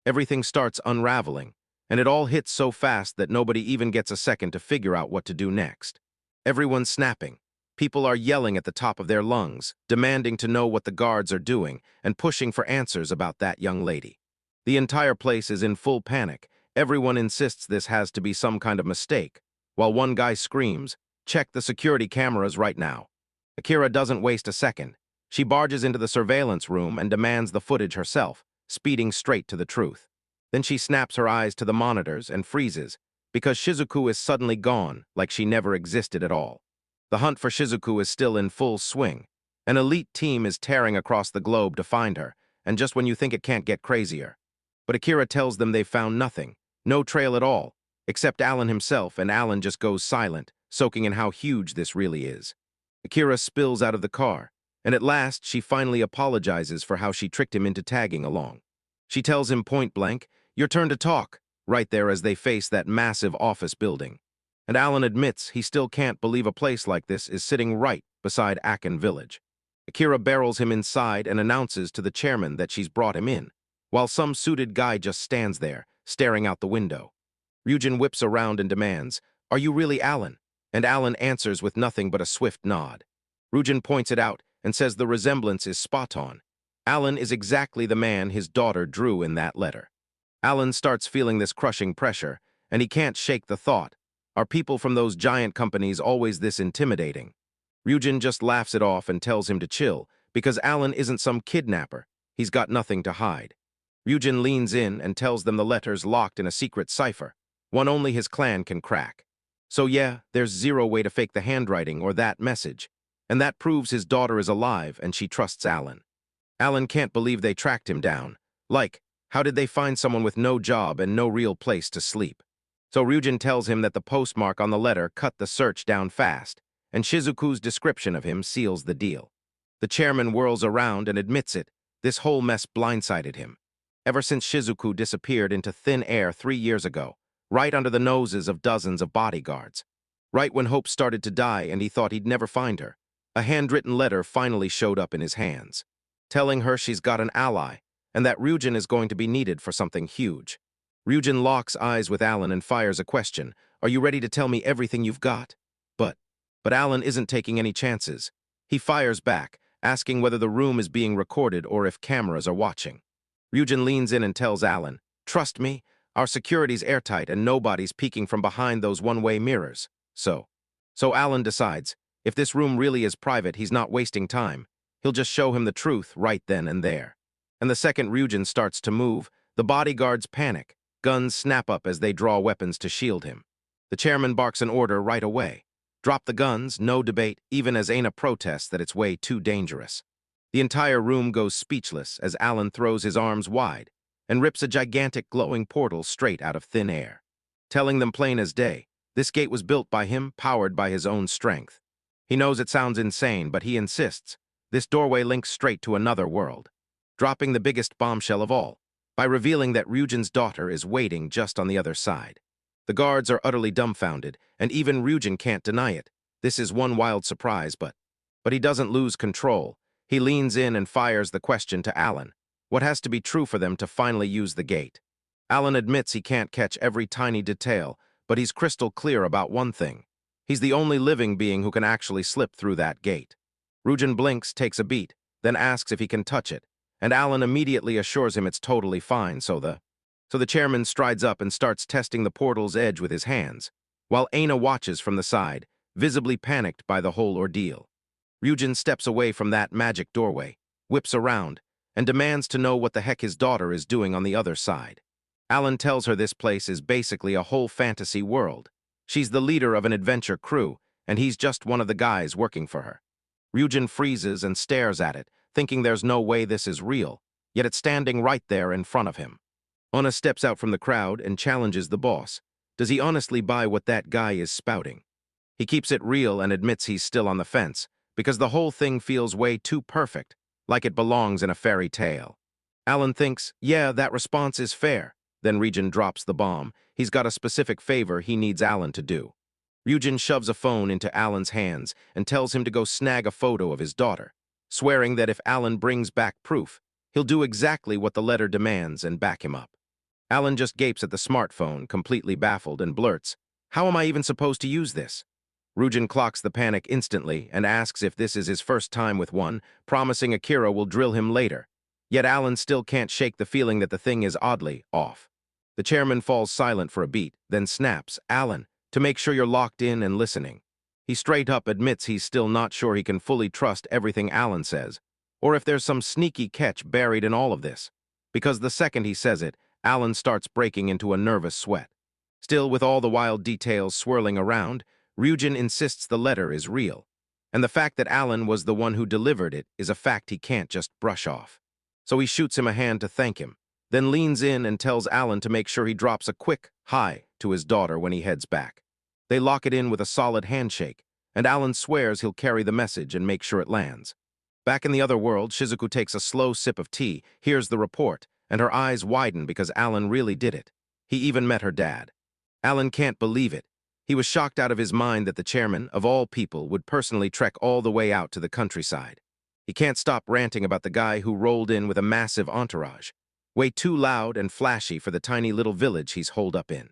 Everything starts unraveling, and it all hits so fast that nobody even gets a second to figure out what to do next. Everyone's snapping. People are yelling at the top of their lungs, demanding to know what the guards are doing, and pushing for answers about that young lady. The entire place is in full panic. Everyone insists this has to be some kind of mistake, while one guy screams, "Check the security cameras right now." Akira doesn't waste a second. She barges into the surveillance room and demands the footage herself, speeding straight to the truth. Then she snaps her eyes to the monitors and freezes, because Shizuku is suddenly gone, like she never existed at all. The hunt for Shizuku is still in full swing. An elite team is tearing across the globe to find her, and just when you think it can't get crazier. But Akira tells them they've found nothing, no trail at all, except Alan himself, and Alan just goes silent, soaking in how huge this really is. Akira spills out of the car, and at last she finally apologizes for how she tricked him into tagging along. She tells him point blank, "Your turn to talk," right there as they face that massive office building. And Alan admits he still can't believe a place like this is sitting right beside Aken Village. Akira barrels him inside and announces to the chairman that she's brought him in, while some suited guy just stands there, staring out the window. Ryujin whips around and demands, "Are you really Alan?" And Alan answers with nothing but a swift nod. Ryujin points it out and says the resemblance is spot on. Alan is exactly the man his daughter drew in that letter. Alan starts feeling this crushing pressure, and he can't shake the thought, are people from those giant companies always this intimidating? Ryujin just laughs it off and tells him to chill, because Alan isn't some kidnapper. He's got nothing to hide. Ryujin leans in and tells them the letter's locked in a secret cipher, one only his clan can crack. So yeah, there's zero way to fake the handwriting or that message, and that proves his daughter is alive and she trusts Alan. Alan can't believe they tracked him down. Like, how did they find someone with no job and no real place to sleep? So Ryujin tells him that the postmark on the letter cut the search down fast, and Shizuku's description of him seals the deal. The chairman whirls around and admits it. This whole mess blindsided him. Ever since Shizuku disappeared into thin air 3 years ago, right under the noses of dozens of bodyguards. Right when hope started to die and he thought he'd never find her, a handwritten letter finally showed up in his hands, telling her she's got an ally, and that Ryujin is going to be needed for something huge. Ryujin locks eyes with Alan and fires a question, "Are you ready to tell me everything you've got?" But Alan isn't taking any chances. He fires back, asking whether the room is being recorded or if cameras are watching. Ryujin leans in and tells Alan, "Trust me, our security's airtight and nobody's peeking from behind those one-way mirrors." So Alan decides, if this room really is private, he's not wasting time. He'll just show him the truth right then and there. And the second Ryujin starts to move, the bodyguards panic. Guns snap up as they draw weapons to shield him. The chairman barks an order right away. Drop the guns, no debate, even as Aina protests that it's way too dangerous. The entire room goes speechless as Alan throws his arms wide and rips a gigantic glowing portal straight out of thin air. Telling them plain as day, this gate was built by him, powered by his own strength. He knows it sounds insane, but he insists. This doorway links straight to another world, dropping the biggest bombshell of all, by revealing that Ryujin's daughter is waiting just on the other side. The guards are utterly dumbfounded, and even Ryujin can't deny it. This is one wild surprise, but he doesn't lose control. He leans in and fires the question to Alan. What has to be true for them to finally use the gate? Alan admits he can't catch every tiny detail, but he's crystal clear about one thing. He's the only living being who can actually slip through that gate. Ryujin blinks, takes a beat, then asks if he can touch it, and Alan immediately assures him it's totally fine, so the chairman strides up and starts testing the portal's edge with his hands, while Aina watches from the side, visibly panicked by the whole ordeal. Ryujin steps away from that magic doorway, whips around, and demands to know what the heck his daughter is doing on the other side. Alan tells her this place is basically a whole fantasy world. She's the leader of an adventure crew, and he's just one of the guys working for her. Ryujin freezes and stares at it, thinking there's no way this is real, yet it's standing right there in front of him. Ona steps out from the crowd and challenges the boss. Does he honestly buy what that guy is spouting? He keeps it real and admits he's still on the fence, because the whole thing feels way too perfect, like it belongs in a fairy tale. Alan thinks, yeah, that response is fair. Then Ryujin drops the bomb. He's got a specific favor he needs Alan to do. Ryujin shoves a phone into Alan's hands and tells him to go snag a photo of his daughter, swearing that if Alan brings back proof, he'll do exactly what the letter demands and back him up. Alan just gapes at the smartphone, completely baffled, and blurts, "How am I even supposed to use this?" Ryujin clocks the panic instantly and asks if this is his first time with one, promising Akira will drill him later. Yet Alan still can't shake the feeling that the thing is oddly off. The chairman falls silent for a beat, then snaps, "Alan, to make sure you're locked in and listening." He straight up admits he's still not sure he can fully trust everything Alan says, or if there's some sneaky catch buried in all of this. Because the second he says it, Alan starts breaking into a nervous sweat. Still, with all the wild details swirling around, Ryujin insists the letter is real, and the fact that Alan was the one who delivered it is a fact he can't just brush off. So he shoots him a hand to thank him, then leans in and tells Alan to make sure he drops a quick hi to his daughter when he heads back. They lock it in with a solid handshake, and Alan swears he'll carry the message and make sure it lands. Back in the other world, Shizuku takes a slow sip of tea, hears the report, and her eyes widen because Alan really did it. He even met her dad. Alan can't believe it. He was shocked out of his mind that the chairman, of all people, would personally trek all the way out to the countryside. He can't stop ranting about the guy who rolled in with a massive entourage, way too loud and flashy for the tiny little village he's holed up in.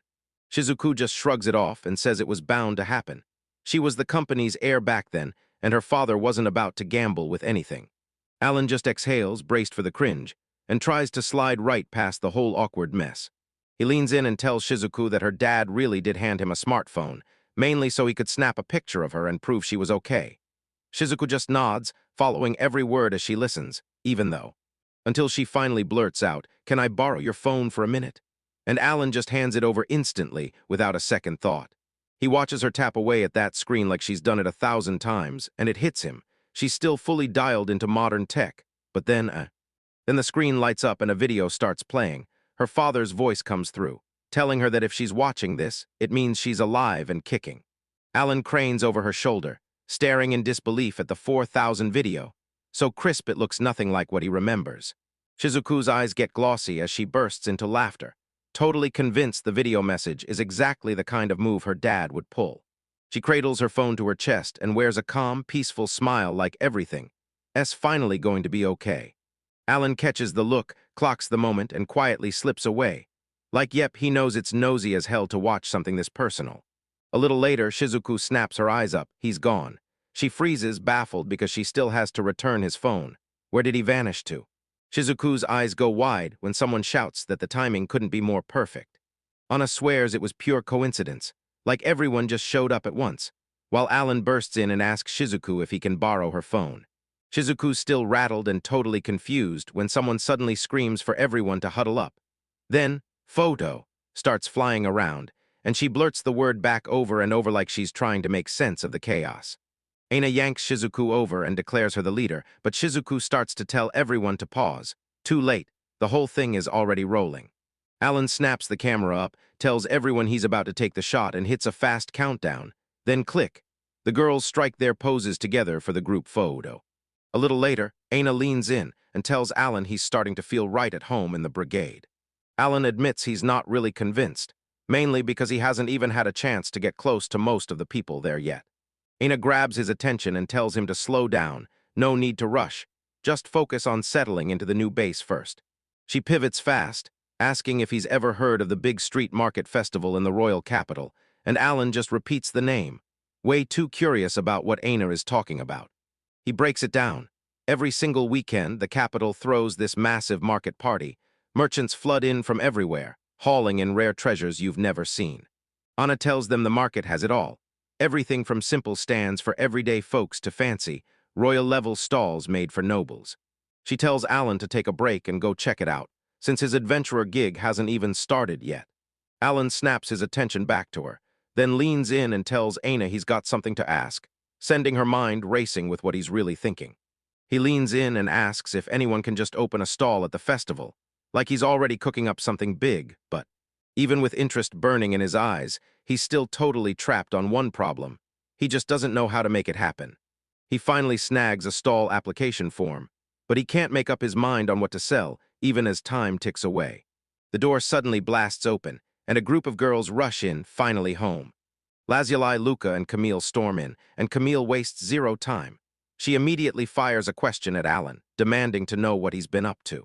Shizuku just shrugs it off and says it was bound to happen. She was the company's heir back then, and her father wasn't about to gamble with anything. Alan just exhales, braced for the cringe, and tries to slide right past the whole awkward mess. He leans in and tells Shizuku that her dad really did hand him a smartphone, mainly so he could snap a picture of her and prove she was okay. Shizuku just nods, following every word as she listens, until she finally blurts out, "Can I borrow your phone for a minute?" And Alan just hands it over instantly, without a second thought. He watches her tap away at that screen like she's done it 1,000 times, and it hits him. She's still fully dialed into modern tech, but then the screen lights up and a video starts playing. Her father's voice comes through, telling her that if she's watching this, it means she's alive and kicking. Alan cranes over her shoulder, staring in disbelief at the 4,000 video, so crisp it looks nothing like what he remembers. Shizuku's eyes get glossy as she bursts into laughter, totally convinced the video message is exactly the kind of move her dad would pull. She cradles her phone to her chest and wears a calm, peaceful smile like everything's finally going to be okay. Alan catches the look, clocks the moment, and quietly slips away. Like, yep, he knows it's nosy as hell to watch something this personal. A little later, Shizuku snaps her eyes up. He's gone. She freezes, baffled because she still has to return his phone. Where did he vanish to? Shizuku's eyes go wide when someone shouts that the timing couldn't be more perfect. Anna swears it was pure coincidence, like everyone just showed up at once, while Alan bursts in and asks Shizuku if he can borrow her phone. Shizuku's still rattled and totally confused when someone suddenly screams for everyone to huddle up. Then, photo starts flying around, and she blurts the word back over and over like she's trying to make sense of the chaos. Aina yanks Shizuku over and declares her the leader, but Shizuku starts to tell everyone to pause. Too late, the whole thing is already rolling. Alan snaps the camera up, tells everyone he's about to take the shot, and hits a fast countdown. Then click. The girls strike their poses together for the group photo. A little later, Aina leans in and tells Alan he's starting to feel right at home in the brigade. Alan admits he's not really convinced, mainly because he hasn't even had a chance to get close to most of the people there yet. Aina grabs his attention and tells him to slow down, no need to rush, just focus on settling into the new base first. She pivots fast, asking if he's ever heard of the big street market festival in the royal capital, and Alan just repeats the name, way too curious about what Aina is talking about. He breaks it down. Every single weekend, the capital throws this massive market party. Merchants flood in from everywhere, hauling in rare treasures you've never seen. Anna tells them the market has it all. Everything from simple stands for everyday folks to fancy, royal-level stalls made for nobles. She tells Alan to take a break and go check it out, since his adventurer gig hasn't even started yet. Alan snaps his attention back to her, then leans in and tells Aina he's got something to ask, sending her mind racing with what he's really thinking. He leans in and asks if anyone can just open a stall at the festival, like he's already cooking up something big, but even with interest burning in his eyes, he's still totally trapped on one problem. He just doesn't know how to make it happen. He finally snags a stall application form, but he can't make up his mind on what to sell, even as time ticks away. The door suddenly blasts open, and a group of girls rush in, finally home. Lazuli, Luca, and Camille storm in, and Camille wastes zero time. She immediately fires a question at Alan, demanding to know what he's been up to.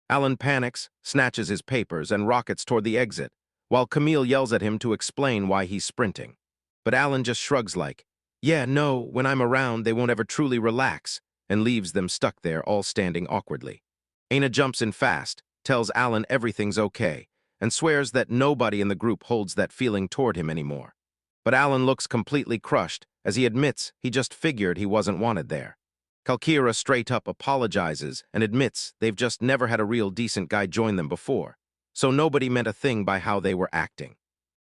Alan panics, snatches his papers, and rockets toward the exit, while Camille yells at him to explain why he's sprinting. But Alan just shrugs like, "Yeah, no, when I'm around, they won't ever truly relax," and leaves them stuck there, all standing awkwardly. Aina jumps in fast, tells Alan everything's okay, and swears that nobody in the group holds that feeling toward him anymore. But Alan looks completely crushed, as he admits he just figured he wasn't wanted there. Kalkira straight up apologizes and admits they've just never had a real decent guy join them before, so nobody meant a thing by how they were acting.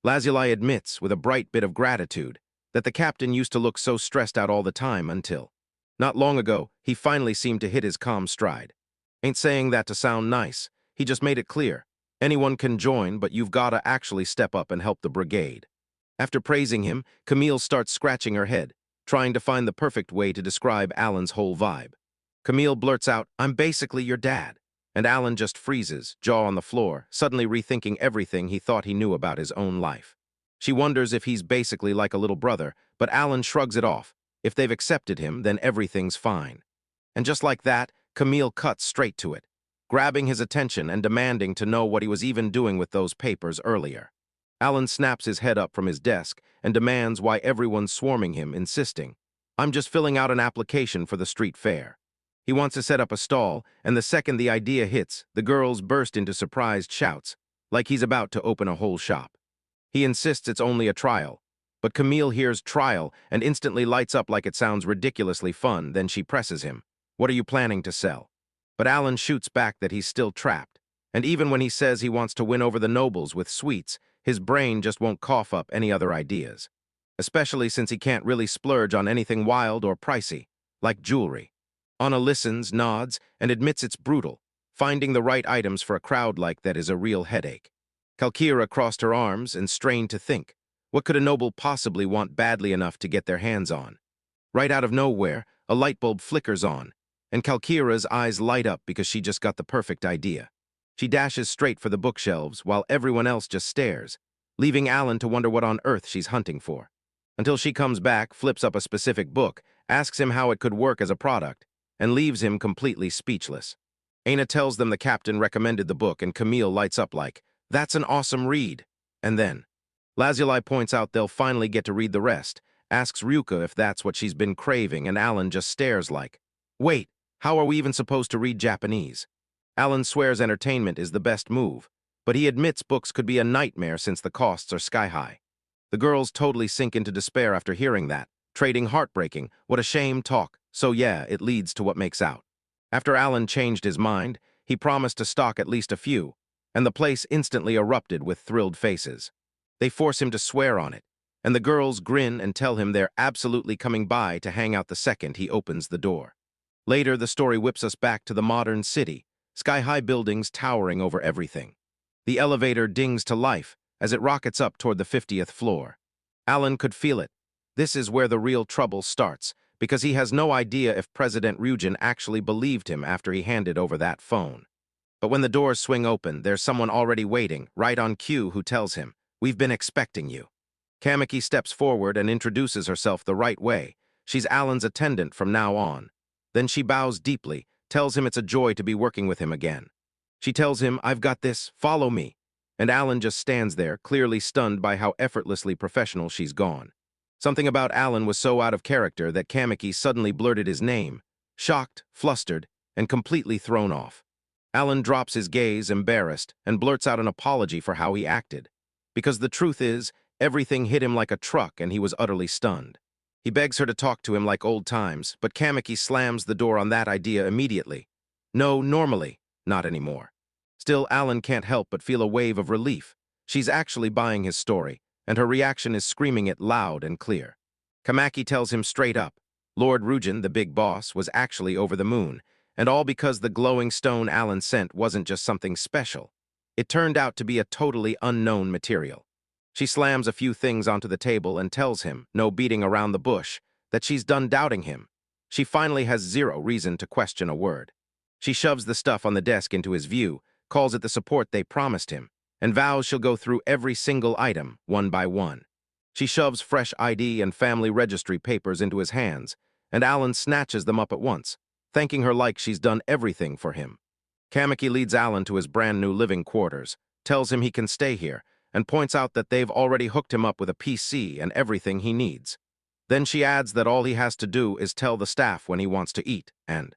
Lazuli admits, with a bright bit of gratitude, that the captain used to look so stressed out all the time until, not long ago, he finally seemed to hit his calm stride. Ain't saying that to sound nice, he just made it clear. Anyone can join, but you've gotta actually step up and help the brigade. After praising him, Camille starts scratching her head, trying to find the perfect way to describe Alan's whole vibe. Camille blurts out, "I'm basically your dad," and Alan just freezes, jaw on the floor, suddenly rethinking everything he thought he knew about his own life. She wonders if he's basically like a little brother, but Alan shrugs it off. If they've accepted him, then everything's fine. And just like that, Camille cuts straight to it, grabbing his attention and demanding to know what he was even doing with those papers earlier. Alan snaps his head up from his desk and demands why everyone's swarming him, insisting, "I'm just filling out an application for the street fair." He wants to set up a stall, and the second the idea hits, the girls burst into surprised shouts, like he's about to open a whole shop. He insists it's only a trial, but Camille hears trial and instantly lights up like it sounds ridiculously fun. Then she presses him, "What are you planning to sell?" But Alan shoots back that he's still trapped, and even when he says he wants to win over the nobles with sweets, his brain just won't cough up any other ideas, especially since he can't really splurge on anything wild or pricey, like jewelry. Anna listens, nods, and admits it's brutal. Finding the right items for a crowd like that is a real headache. Kalkira crossed her arms and strained to think. What could a noble possibly want badly enough to get their hands on? Right out of nowhere, a light bulb flickers on, and Kalkira's eyes light up because she just got the perfect idea. She dashes straight for the bookshelves while everyone else just stares, leaving Alan to wonder what on earth she's hunting for. Until she comes back, flips up a specific book, asks him how it could work as a product, and leaves him completely speechless. Aina tells them the captain recommended the book, and Camille lights up like, "That's an awesome read." And then Lazuli points out they'll finally get to read the rest, asks Ryuka if that's what she's been craving, and Alan just stares like, "Wait, how are we even supposed to read Japanese?" Alan swears entertainment is the best move, but he admits books could be a nightmare since the costs are sky-high. The girls totally sink into despair after hearing that, trading heartbreaking, what a shame talk, so yeah, it leads to what makes out. After Alan changed his mind, he promised to stock at least a few, and the place instantly erupted with thrilled faces. They force him to swear on it, and the girls grin and tell him they're absolutely coming by to hang out the second he opens the door. Later, the story whips us back to the modern city, sky-high buildings towering over everything. The elevator dings to life as it rockets up toward the 50th floor. Alan could feel it. This is where the real trouble starts, because he has no idea if President Ryujin actually believed him after he handed over that phone. But when the doors swing open, there's someone already waiting, right on cue, who tells him, "We've been expecting you." Kamiki steps forward and introduces herself the right way. She's Alan's attendant from now on. Then she bows deeply, tells him it's a joy to be working with him again. She tells him, "I've got this, follow me." And Alan just stands there, clearly stunned by how effortlessly professional she's gone. Something about Alan was so out of character that Kamiki suddenly blurted his name, shocked, flustered, and completely thrown off. Alan drops his gaze, embarrassed, and blurts out an apology for how he acted. Because the truth is, everything hit him like a truck and he was utterly stunned. He begs her to talk to him like old times, but Kamiki slams the door on that idea immediately. No, normally, not anymore. Still, Alan can't help but feel a wave of relief. She's actually buying his story, and her reaction is screaming it loud and clear. Kamaki tells him straight up, Lord Ryujin, the big boss, was actually over the moon, and all because the glowing stone Alan sent wasn't just something special. It turned out to be a totally unknown material. She slams a few things onto the table and tells him, no beating around the bush, that she's done doubting him. She finally has zero reason to question a word. She shoves the stuff on the desk into his view, calls it the support they promised him, and vows she'll go through every single item, one by one. She shoves fresh ID and family registry papers into his hands, and Alan snatches them up at once, thanking her like she's done everything for him. Kamiki leads Alan to his brand-new living quarters, tells him he can stay here, and points out that they've already hooked him up with a PC and everything he needs. Then she adds that all he has to do is tell the staff when he wants to eat, and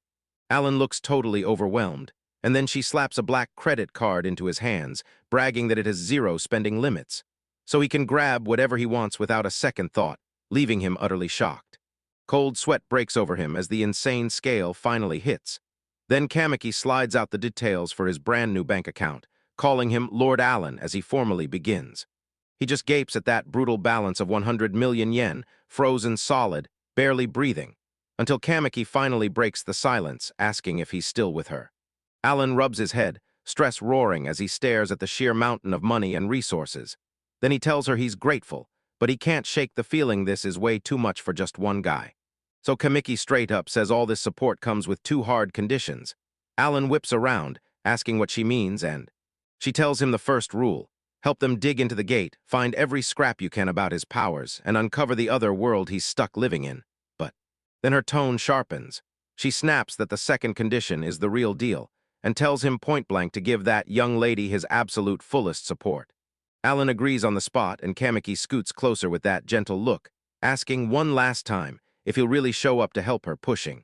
Alan looks totally overwhelmed, and then she slaps a black credit card into his hands, bragging that it has 0 spending limits, so he can grab whatever he wants without a second thought, leaving him utterly shocked. Cold sweat breaks over him as the insane scale finally hits. Then Kamiki slides out the details for his brand-new bank account, calling him Lord Alan as he formally begins. He just gapes at that brutal balance of 100 million yen, frozen solid, barely breathing, until Kamiki finally breaks the silence, asking if he's still with her. Alan rubs his head, stress roaring as he stares at the sheer mountain of money and resources. Then he tells her he's grateful, but he can't shake the feeling this is way too much for just one guy. So Kamiki straight up says all this support comes with 2 hard conditions. Alan whips around, asking what she means, and she tells him the first rule: help them dig into the gate, find every scrap you can about his powers, and uncover the other world he's stuck living in. But then her tone sharpens. She snaps that the second condition is the real deal, and tells him point-blank to give that young lady his absolute fullest support. Alan agrees on the spot, and Kamiki scoots closer with that gentle look, asking one last time if he'll really show up to help her, pushing.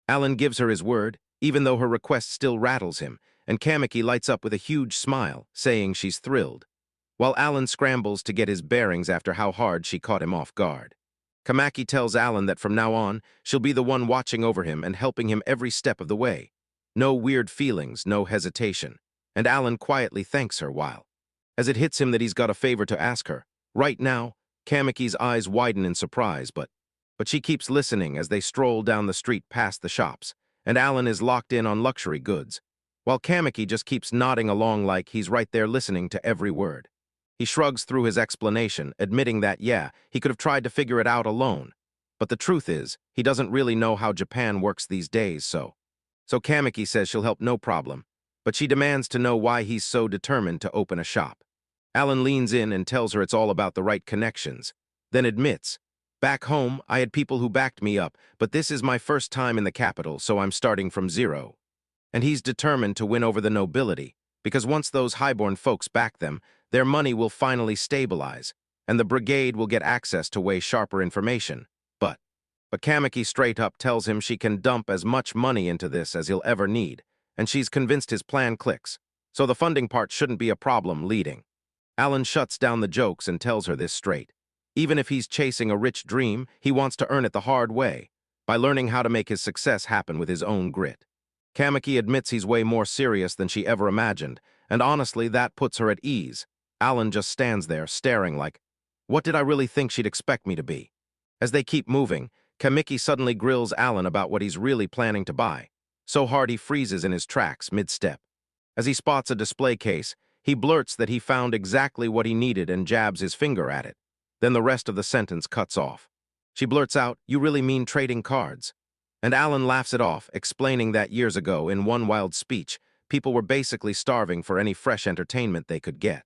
Alan gives her his word, even though her request still rattles him, and Kamiki lights up with a huge smile, saying she's thrilled, while Alan scrambles to get his bearings after how hard she caught him off guard. Kamaki tells Alan that from now on, she'll be the one watching over him and helping him every step of the way. No weird feelings, no hesitation, and Alan quietly thanks her while, as it hits him that he's got a favor to ask her. Right now, Kamiki's eyes widen in surprise, but she keeps listening as they stroll down the street past the shops, and Alan is locked in on luxury goods, while Kamiki just keeps nodding along like he's right there listening to every word. He shrugs through his explanation, admitting that, yeah, he could have tried to figure it out alone. But the truth is, he doesn't really know how Japan works these days, so Kamiki says she'll help no problem, but she demands to know why he's so determined to open a shop. Alan leans in and tells her it's all about the right connections, then admits, back home, I had people who backed me up, but this is my first time in the capital, so I'm starting from zero. And he's determined to win over the nobility, because once those highborn folks back them, their money will finally stabilize, and the brigade will get access to way sharper information. But Kamiki straight up tells him she can dump as much money into this as he'll ever need, and she's convinced his plan clicks, so the funding part shouldn't be a problem leading. Alan shuts down the jokes and tells her this straight. Even if he's chasing a rich dream, he wants to earn it the hard way, by learning how to make his success happen with his own grit. Kamiki admits he's way more serious than she ever imagined, and honestly, that puts her at ease. Alan just stands there, staring like, what did I really think she'd expect me to be? As they keep moving, Kamiki suddenly grills Alan about what he's really planning to buy, so hard he freezes in his tracks mid-step. As he spots a display case, he blurts that he found exactly what he needed and jabs his finger at it. Then the rest of the sentence cuts off. She blurts out, "You really mean trading cards?" And Alan laughs it off, explaining that years ago, in one wild speech, people were basically starving for any fresh entertainment they could get.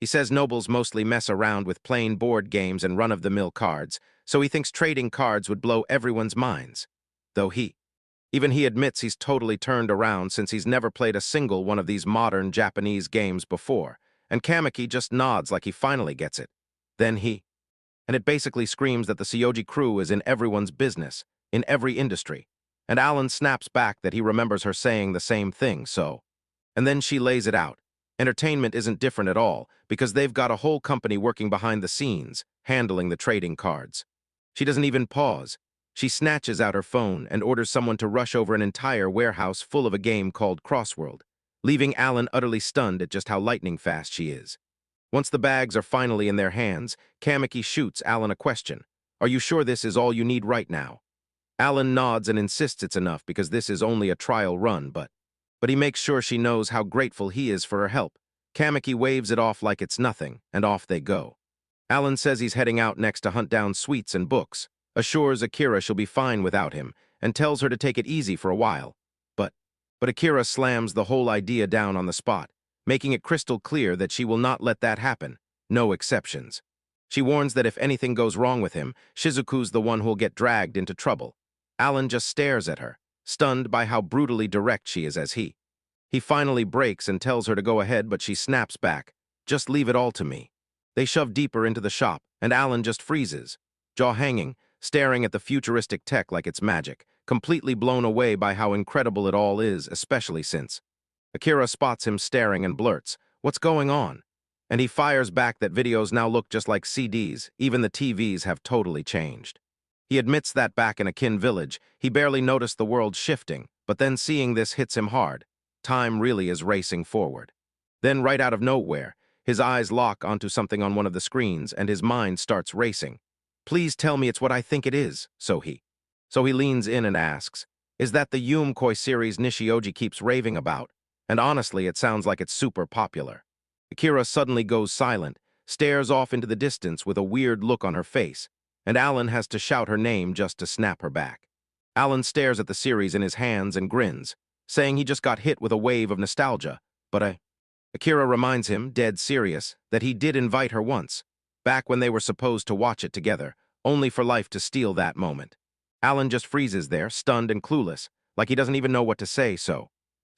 He says nobles mostly mess around with plain board games and run-of-the-mill cards, so he thinks trading cards would blow everyone's minds. Though even he admits he's totally turned around since he's never played a single one of these modern Japanese games before, and Kamiki just nods like he finally gets it. Then and it basically screams that the Syoji crew is in everyone's business, in every industry, and Alan snaps back that he remembers her saying the same thing, so. And then she lays it out. Entertainment isn't different at all, because they've got a whole company working behind the scenes, handling the trading cards. She doesn't even pause. She snatches out her phone and orders someone to rush over an entire warehouse full of a game called Crossworld, leaving Alan utterly stunned at just how lightning fast she is. Once the bags are finally in their hands, Kamiki shoots Alan a question. Are you sure this is all you need right now? Alan nods and insists it's enough because this is only a trial run, but he makes sure she knows how grateful he is for her help. Kamiki waves it off like it's nothing, and off they go. Alan says he's heading out next to hunt down sweets and books, assures Akira she'll be fine without him, and tells her to take it easy for a while. But Akira slams the whole idea down on the spot, making it crystal clear that she will not let that happen, no exceptions. She warns that if anything goes wrong with him, Shizuku's the one who'll get dragged into trouble. Alan just stares at her, stunned by how brutally direct she is as he finally breaks and tells her to go ahead, but she snaps back. Just leave it all to me. They shove deeper into the shop, and Alan just freezes, jaw hanging, staring at the futuristic tech like it's magic, completely blown away by how incredible it all is, especially since Akira spots him staring and blurts, "What's going on?" And he fires back that videos now look just like CDs, even the TVs have totally changed. He admits that back in Akin Village, he barely noticed the world shifting, but then seeing this hits him hard. Time really is racing forward. Then, right out of nowhere, his eyes lock onto something on one of the screens, and his mind starts racing. Please tell me it's what I think it is, so he leans in and asks, is that the Koi series Nishioji keeps raving about? And honestly, it sounds like it's super popular. Akira suddenly goes silent, stares off into the distance with a weird look on her face, and Alan has to shout her name just to snap her back. Alan stares at the series in his hands and grins, saying he just got hit with a wave of nostalgia, but Akira reminds him, dead serious, that he did invite her once, back when they were supposed to watch it together, only for life to steal that moment. Alan just freezes there, stunned and clueless, like he doesn't even know what to say, so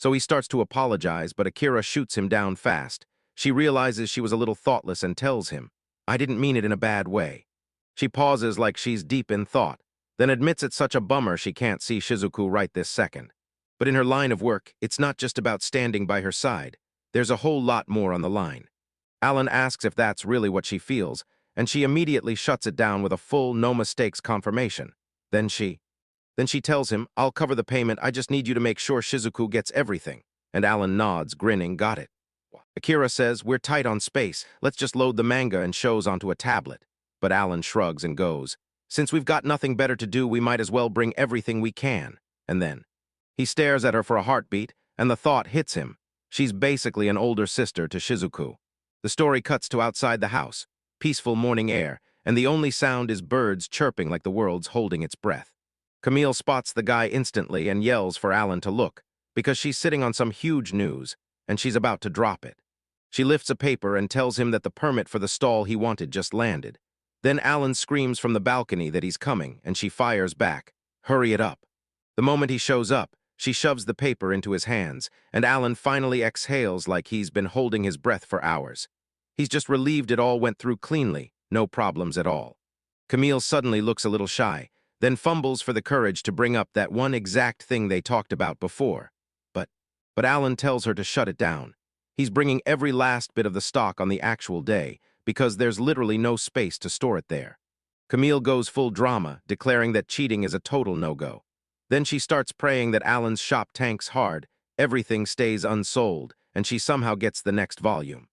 he starts to apologize, but Akira shoots him down fast. She realizes she was a little thoughtless and tells him, I didn't mean it in a bad way. She pauses like she's deep in thought, then admits it's such a bummer she can't see Shizuku right this second. But in her line of work, it's not just about standing by her side. There's a whole lot more on the line. Alan asks if that's really what she feels, and she immediately shuts it down with a full, no-mistakes confirmation. Then she tells him, I'll cover the payment, I just need you to make sure Shizuku gets everything. And Alan nods, grinning, got it. Akira says, we're tight on space, let's just load the manga and shows onto a tablet. But Alan shrugs and goes, since we've got nothing better to do, we might as well bring everything we can. And then he stares at her for a heartbeat, and the thought hits him. She's basically an older sister to Shizuku. The story cuts to outside the house, peaceful morning air, and the only sound is birds chirping like the world's holding its breath. Camille spots the guy instantly and yells for Alan to look, because she's sitting on some huge news, and she's about to drop it. She lifts a paper and tells him that the permit for the stall he wanted just landed. Then Alan screams from the balcony that he's coming, and she fires back, hurry it up. The moment he shows up, she shoves the paper into his hands, and Alan finally exhales like he's been holding his breath for hours. He's just relieved it all went through cleanly, no problems at all. Camille suddenly looks a little shy, then fumbles for the courage to bring up that one exact thing they talked about before. But, but Alan tells her to shut it down. He's bringing every last bit of the stock on the actual day, because there's literally no space to store it there. Camille goes full drama, declaring that cheating is a total no-go. Then she starts praying that Alan's shop tanks hard, everything stays unsold, and she somehow gets the next volume.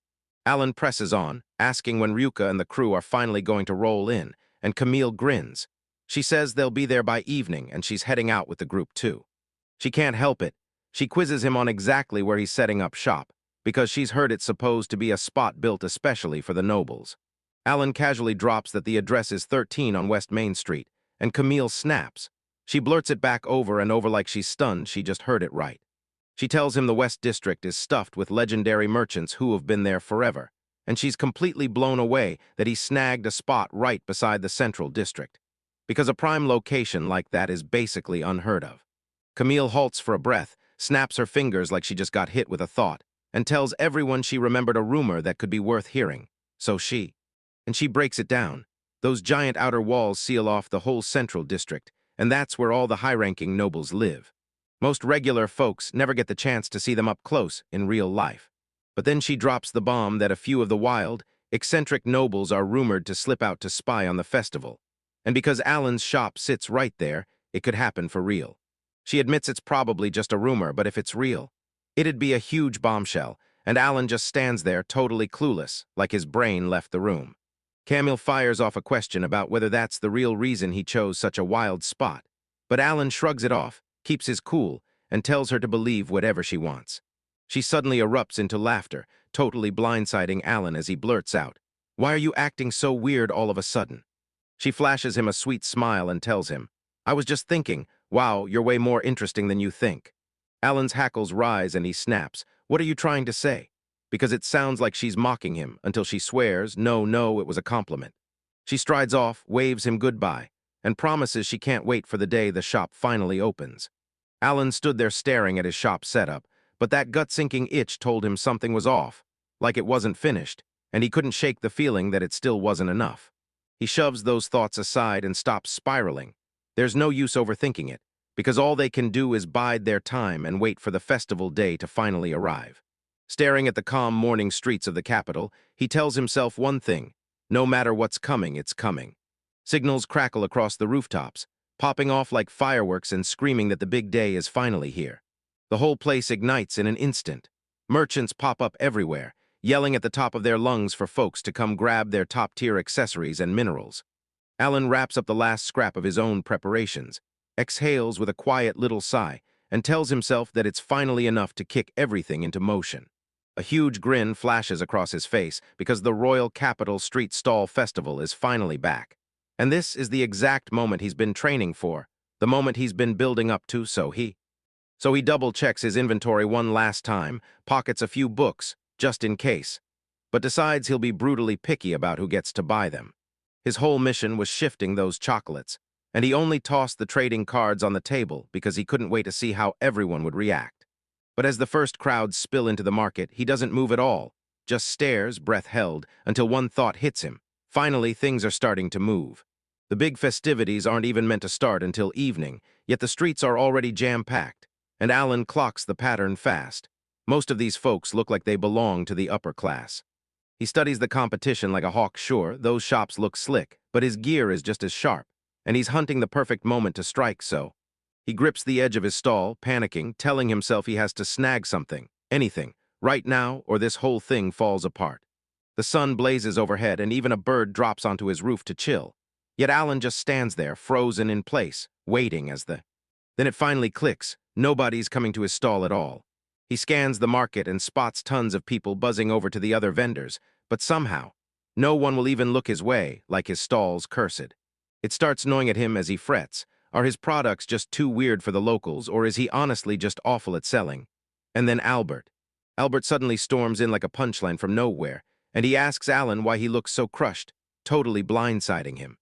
Alan presses on, asking when Ryuka and the crew are finally going to roll in, and Camille grins. She says they'll be there by evening, and she's heading out with the group too. She can't help it. She quizzes him on exactly where he's setting up shop, because she's heard it's supposed to be a spot built especially for the nobles. Alan casually drops that the address is 13 on West Main Street, and Camille snaps. She blurts it back over and over like she's stunned she just heard it right. She tells him the West District is stuffed with legendary merchants who have been there forever, and she's completely blown away that he snagged a spot right beside the Central District, because a prime location like that is basically unheard of. Camille halts for a breath, snaps her fingers like she just got hit with a thought, and tells everyone she remembered a rumor that could be worth hearing. And she breaks it down. Those giant outer walls seal off the whole Central District, and that's where all the high-ranking nobles live. Most regular folks never get the chance to see them up close in real life. But then she drops the bomb that a few of the wild, eccentric nobles are rumored to slip out to spy on the festival. And because Alan's shop sits right there, it could happen for real. She admits it's probably just a rumor, but if it's real, it'd be a huge bombshell, and Alan just stands there totally clueless, like his brain left the room. Camille fires off a question about whether that's the real reason he chose such a wild spot, but Alan shrugs it off, keeps his cool, and tells her to believe whatever she wants. She suddenly erupts into laughter, totally blindsiding Alan as he blurts out, "Why are you acting so weird all of a sudden?" She flashes him a sweet smile and tells him, "I was just thinking, wow, you're way more interesting than you think." Alan's hackles rise and he snaps, "What are you trying to say?" Because it sounds like she's mocking him until she swears, no, it was a compliment. She strides off, waves him goodbye, and promises she can't wait for the day the shop finally opens. Alan stood there staring at his shop setup, but that gut-sinking itch told him something was off, like it wasn't finished, and he couldn't shake the feeling that it still wasn't enough. He shoves those thoughts aside and stops spiraling. There's no use overthinking it, because all they can do is bide their time and wait for the festival day to finally arrive. Staring at the calm morning streets of the capital, he tells himself one thing: no matter what's coming, it's coming. Signals crackle across the rooftops, popping off like fireworks and screaming that the big day is finally here. The whole place ignites in an instant. Merchants pop up everywhere, yelling at the top of their lungs for folks to come grab their top-tier accessories and minerals. Alan wraps up the last scrap of his own preparations, exhales with a quiet little sigh, and tells himself that it's finally enough to kick everything into motion. A huge grin flashes across his face because the Royal Capital Street Stall Festival is finally back. And this is the exact moment he's been training for, the moment he's been building up to, so he double-checks his inventory one last time, pockets a few books, just in case, but decides he'll be brutally picky about who gets to buy them. His whole mission was shifting those chocolates, and he only tossed the trading cards on the table because he couldn't wait to see how everyone would react. But as the first crowds spill into the market, he doesn't move at all, just stares, breath held, until one thought hits him. Finally, things are starting to move. The big festivities aren't even meant to start until evening, yet the streets are already jam-packed, and Alan clocks the pattern fast. Most of these folks look like they belong to the upper class. He studies the competition like a hawk. Sure, those shops look slick, but his gear is just as sharp, and he's hunting the perfect moment to strike, so he grips the edge of his stall, panicking, telling himself he has to snag something, anything, right now, or this whole thing falls apart. The sun blazes overhead, and even a bird drops onto his roof to chill. Yet Alan just stands there, frozen in place, waiting Then it finally clicks. Nobody's coming to his stall at all. He scans the market and spots tons of people buzzing over to the other vendors, but somehow, no one will even look his way, like his stall's cursed. It starts gnawing at him as he frets. Are his products just too weird for the locals, or is he honestly just awful at selling? And then Albert. Albert suddenly storms in like a punchline from nowhere, and he asks Alan why he looks so crushed, totally blindsiding him.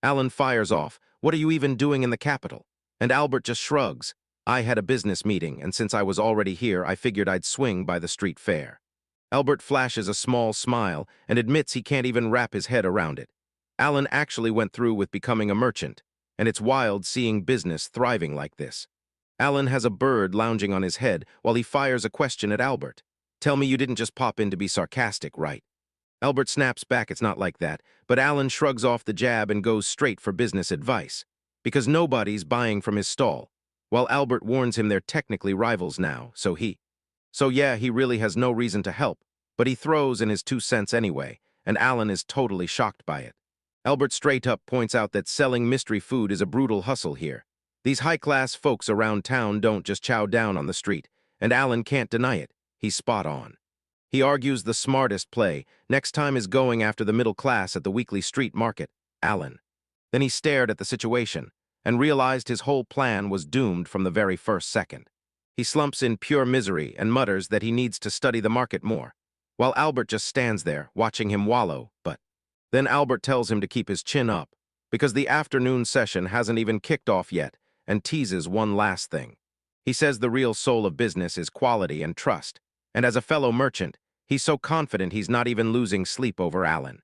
Alan fires off, "What are you even doing in the capital?" And Albert just shrugs. "I had a business meeting, and since I was already here, I figured I'd swing by the street fair." Albert flashes a small smile and admits he can't even wrap his head around it. Alan actually went through with becoming a merchant, and it's wild seeing business thriving like this. Alan has a bird lounging on his head while he fires a question at Albert. Tell me you didn't just pop in to be sarcastic, right? Albert snaps back it's not like that, but Alan shrugs off the jab and goes straight for business advice. Because nobody's buying from his stall, while Albert warns him they're technically rivals now, So yeah, he really has no reason to help, but he throws in his 2 cents anyway, and Alan is totally shocked by it. Albert straight up points out that selling mystery food is a brutal hustle here. These high-class folks around town don't just chow down on the street, and Alan can't deny it. He's spot on. He argues the smartest play next time is going after the middle class at the weekly street market, Alan. Then he stared at the situation and realized his whole plan was doomed from the very first second. He slumps in pure misery and mutters that he needs to study the market more, while Albert just stands there, watching him wallow, but then Albert tells him to keep his chin up, because the afternoon session hasn't even kicked off yet, and teases one last thing. He says the real soul of business is quality and trust, and as a fellow merchant, he's so confident he's not even losing sleep over Alan.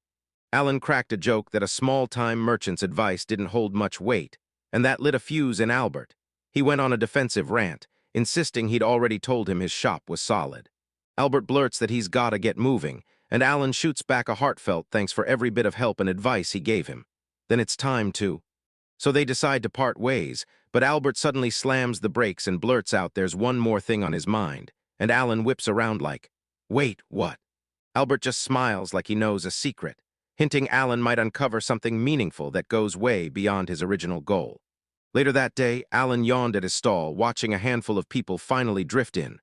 Alan cracked a joke that a small-time merchant's advice didn't hold much weight, and that lit a fuse in Albert. He went on a defensive rant, insisting he'd already told him his shop was solid. Albert blurts that he's gotta get moving, and Alan shoots back a heartfelt thanks for every bit of help and advice he gave him. Then it's time to. So they decide to part ways, but Albert suddenly slams the brakes and blurts out there's one more thing on his mind, and Alan whips around like, wait, what? Albert just smiles like he knows a secret, hinting Alan might uncover something meaningful that goes way beyond his original goal. Later that day, Alan yawned at his stall, watching a handful of people finally drift in.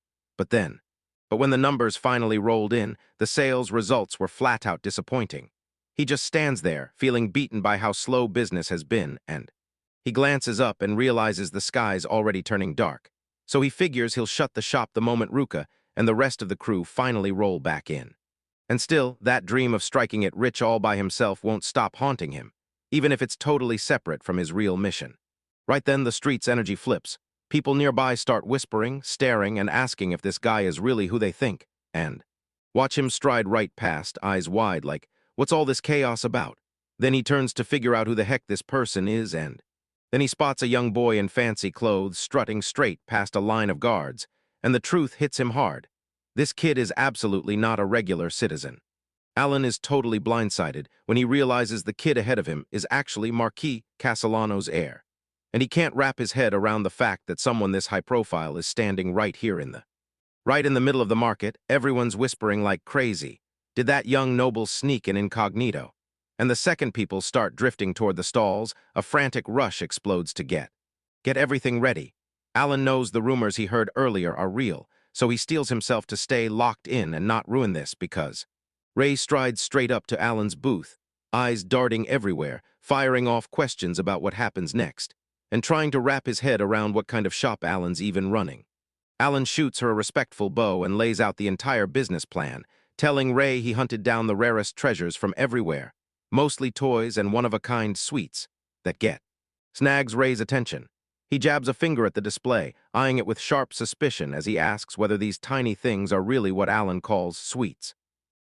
But when the numbers finally rolled in, the sales results were flat-out disappointing. He just stands there, feeling beaten by how slow business has been, and he glances up and realizes the sky's already turning dark. So he figures he'll shut the shop the moment Ruka and the rest of the crew finally roll back in. And still, that dream of striking it rich all by himself won't stop haunting him, even if it's totally separate from his real mission. Right then, the street's energy flips. People nearby start whispering, staring, and asking if this guy is really who they think, and watch him stride right past, eyes wide like, what's all this chaos about? Then he turns to figure out who the heck this person is, and then he spots a young boy in fancy clothes strutting straight past a line of guards, and the truth hits him hard. This kid is absolutely not a regular citizen. Alan is totally blindsided when he realizes the kid ahead of him is actually Marquis Castellano's heir. And he can't wrap his head around the fact that someone this high-profile is standing right in the middle of the market. Everyone's whispering like crazy. Did that young noble sneak in incognito? And the second people start drifting toward the stalls, a frantic rush explodes to get everything ready. Alan knows the rumors he heard earlier are real, so he steels himself to stay locked in and not ruin this because Ray strides straight up to Alan's booth, eyes darting everywhere, firing off questions about what happens next, and trying to wrap his head around what kind of shop Alan's even running. Alan shoots her a respectful bow and lays out the entire business plan, telling Ray he hunted down the rarest treasures from everywhere, mostly toys and one-of-a-kind sweets that snags Ray's attention. He jabs a finger at the display, eyeing it with sharp suspicion as he asks whether these tiny things are really what Alan calls sweets.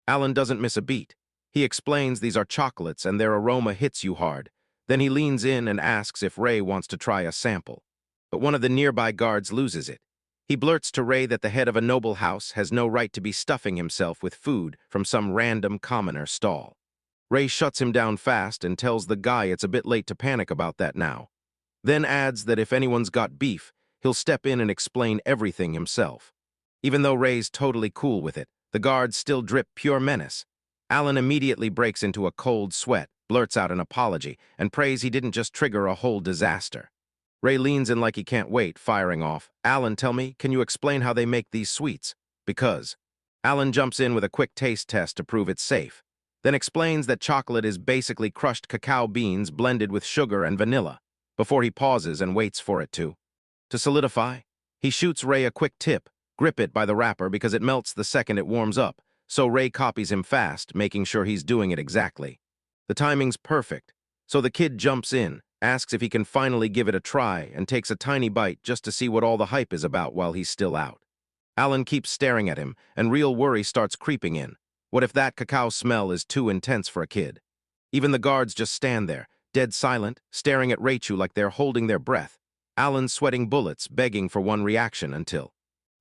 Alan doesn't miss a beat. He explains these are chocolates and their aroma hits you hard. Then he leans in and asks if Ray wants to try a sample. But one of the nearby guards loses it. He blurts to Ray that the head of a noble house has no right to be stuffing himself with food from some random commoner stall. Ray shuts him down fast and tells the guy it's a bit late to panic about that now. Then adds that if anyone's got beef, he'll step in and explain everything himself. Even though Ray's totally cool with it, the guards still drip pure menace. Alan immediately breaks into a cold sweat, blurts out an apology, and prays he didn't just trigger a whole disaster. Ray leans in like he can't wait, firing off, Alan, tell me, can you explain how they make these sweets? Because Alan jumps in with a quick taste test to prove it's safe, then explains that chocolate is basically crushed cacao beans blended with sugar and vanilla, before he pauses and waits for it to solidify. He shoots Ray a quick tip, grip it by the wrapper because it melts the second it warms up, so Ray copies him fast, making sure he's doing it exactly. The timing's perfect, so the kid jumps in, asks if he can finally give it a try, and takes a tiny bite just to see what all the hype is about while he's still out. Alan keeps staring at him, and real worry starts creeping in. What if that cacao smell is too intense for a kid? Even the guards just stand there, dead silent, staring at Raichu like they're holding their breath. Alan's sweating bullets, begging for one reaction until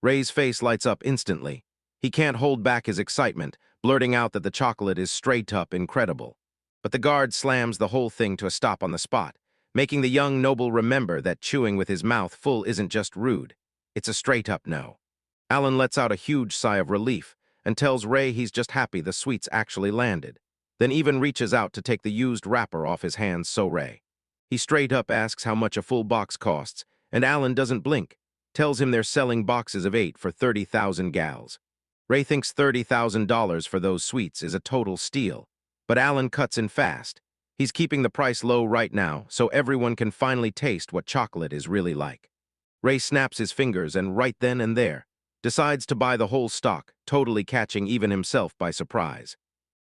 Ray's face lights up instantly. He can't hold back his excitement, blurting out that the chocolate is straight up incredible. But the guard slams the whole thing to a stop on the spot, making the young noble remember that chewing with his mouth full isn't just rude. It's a straight-up no. Alan lets out a huge sigh of relief and tells Ray he's just happy the sweets actually landed, then even reaches out to take the used wrapper off his hands so Ray. He straight up asks how much a full box costs, and Alan doesn't blink, tells him they're selling boxes of 8 for 30,000 gals. Ray thinks $30,000 for those sweets is a total steal, but Alan cuts in fast. He's keeping the price low right now so everyone can finally taste what chocolate is really like. Ray snaps his fingers and right then and there, decides to buy the whole stock, totally catching even himself by surprise.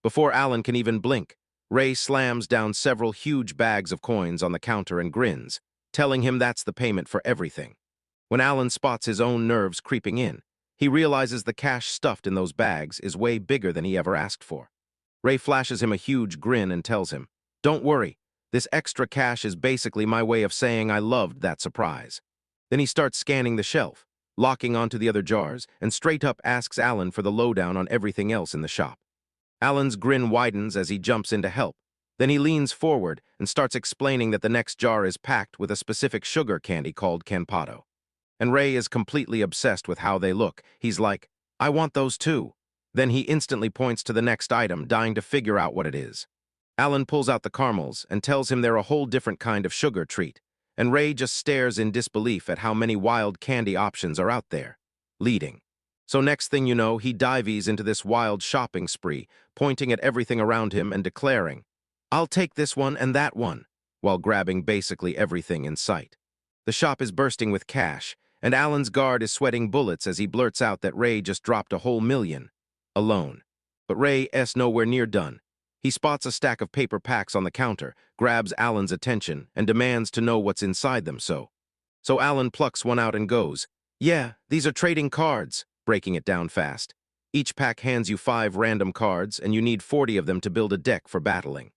Before Alan can even blink, Ray slams down several huge bags of coins on the counter and grins, telling him that's the payment for everything. When Alan spots his own nerves creeping in, he realizes the cash stuffed in those bags is way bigger than he ever asked for. Ray flashes him a huge grin and tells him, "Don't worry, this extra cash is basically my way of saying I loved that surprise." Then he starts scanning the shelf, locking onto the other jars, and straight up asks Alan for the lowdown on everything else in the shop. Alan's grin widens as he jumps in to help. Then he leans forward and starts explaining that the next jar is packed with a specific sugar candy called Kanpato. And Ray is completely obsessed with how they look. He's like, "I want those too." Then he instantly points to the next item, dying to figure out what it is. Alan pulls out the caramels and tells him they're a whole different kind of sugar treat, and Ray just stares in disbelief at how many wild candy options are out there, leading. So next thing you know, he dives into this wild shopping spree, pointing at everything around him and declaring, "I'll take this one and that one," while grabbing basically everything in sight. The shop is bursting with cash, and Alan's guard is sweating bullets as he blurts out that Ray just dropped a whole million, alone. But Ray's nowhere near done. He spots a stack of paper packs on the counter, grabs Alan's attention, and demands to know what's inside them so Alan plucks one out and goes, "Yeah, these are trading cards," breaking it down fast. Each pack hands you 5 random cards, and you need 40 of them to build a deck for battling.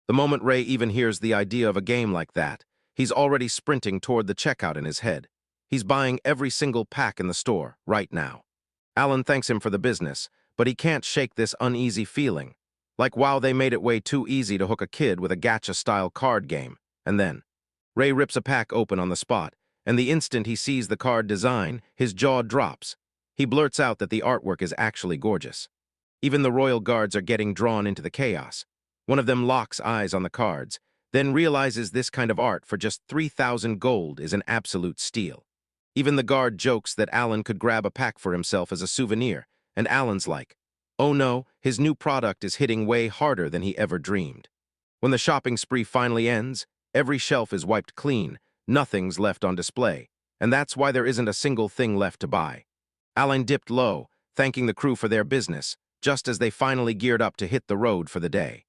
The moment Ray even hears the idea of a game like that, he's already sprinting toward the checkout in his head. He's buying every single pack in the store, right now. Alan thanks him for the business, but he can't shake this uneasy feeling. Like, wow, they made it way too easy to hook a kid with a gacha-style card game. And then, Ray rips a pack open on the spot, and the instant he sees the card design, his jaw drops. He blurts out that the artwork is actually gorgeous. Even the royal guards are getting drawn into the chaos. One of them locks eyes on the cards, then realizes this kind of art for just 3,000 gold is an absolute steal. Even the guard jokes that Alan could grab a pack for himself as a souvenir, and Alan's like, oh no, his new product is hitting way harder than he ever dreamed. When the shopping spree finally ends, every shelf is wiped clean, nothing's left on display, and that's why there isn't a single thing left to buy. Alan dipped low, thanking the crew for their business, just as they finally geared up to hit the road for the day.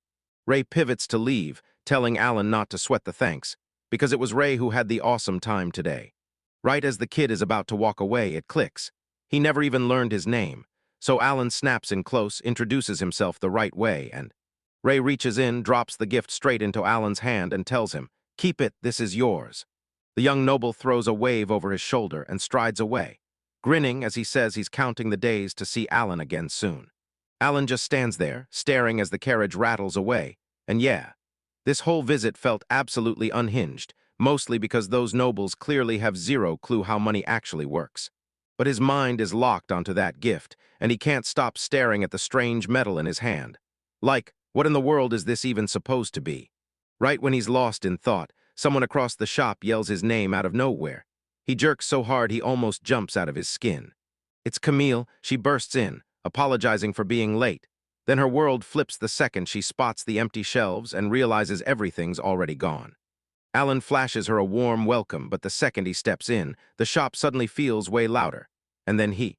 Ray pivots to leave, telling Alan not to sweat the thanks, because it was Ray who had the awesome time today. Right as the kid is about to walk away, it clicks. He never even learned his name, so Alan snaps in close, introduces himself the right way, and Ray reaches in, drops the gift straight into Alan's hand and tells him, "Keep it, this is yours." The young noble throws a wave over his shoulder and strides away, grinning as he says he's counting the days to see Alan again soon. Alan just stands there, staring as the carriage rattles away, and yeah, this whole visit felt absolutely unhinged, mostly because those nobles clearly have zero clue how money actually works. But his mind is locked onto that gift, and he can't stop staring at the strange metal in his hand. Like, what in the world is this even supposed to be? Right when he's lost in thought, someone across the shop yells his name out of nowhere. He jerks so hard he almost jumps out of his skin. It's Camille. She bursts in, apologizing for being late. Then her world flips the second she spots the empty shelves and realizes everything's already gone. Alan flashes her a warm welcome, but the second he steps in, the shop suddenly feels way louder. And then he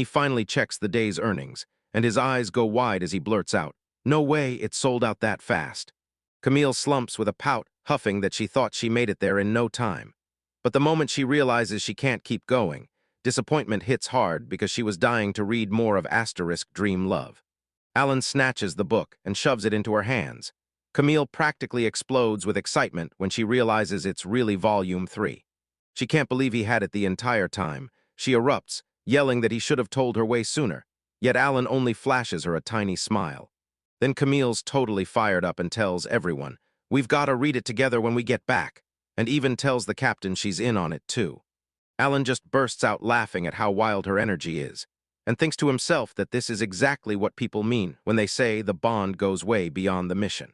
finally checks the day's earnings, and his eyes go wide as he blurts out, "No way, it sold out that fast." Camille slumps with a pout, huffing that she thought she made it there in no time. But the moment she realizes she can't keep going, disappointment hits hard because she was dying to read more of Asterisk Dream Love. Alan snatches the book and shoves it into her hands. Camille practically explodes with excitement when she realizes it's really Volume 3. She can't believe he had it the entire time. She erupts, yelling that he should have told her way sooner, yet Alan only flashes her a tiny smile. Then Camille's totally fired up and tells everyone, "We've got to read it together when we get back," and even tells the captain she's in on it too. Alan just bursts out laughing at how wild her energy is, and thinks to himself that this is exactly what people mean when they say the bond goes way beyond the mission.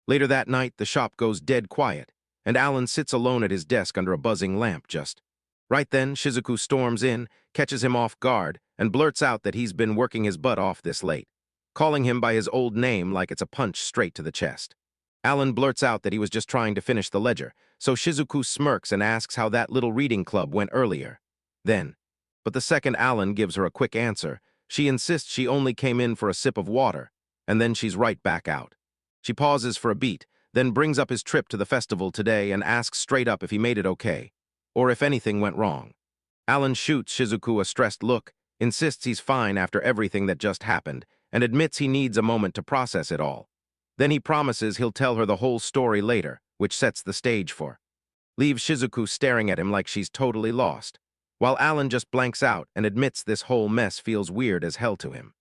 Later that night, the shop goes dead quiet, and Alan sits alone at his desk under a buzzing lamp just. Right then, Shizuku storms in, catches him off guard, and blurts out that he's been working his butt off this late, calling him by his old name like it's a punch straight to the chest. Alan blurts out that he was just trying to finish the ledger, so Shizuku smirks and asks how that little reading club went earlier. But the second Alan gives her a quick answer, she insists she only came in for a sip of water, and then she's right back out. She pauses for a beat, then brings up his trip to the festival today and asks straight up if he made it okay, or if anything went wrong. Alan shoots Shizuku a stressed look, insists he's fine after everything that just happened, and admits he needs a moment to process it all. Then he promises he'll tell her the whole story later, which sets the stage for. Leaves Shizuku staring at him like she's totally lost, while Alan just blanks out and admits this whole mess feels weird as hell to him.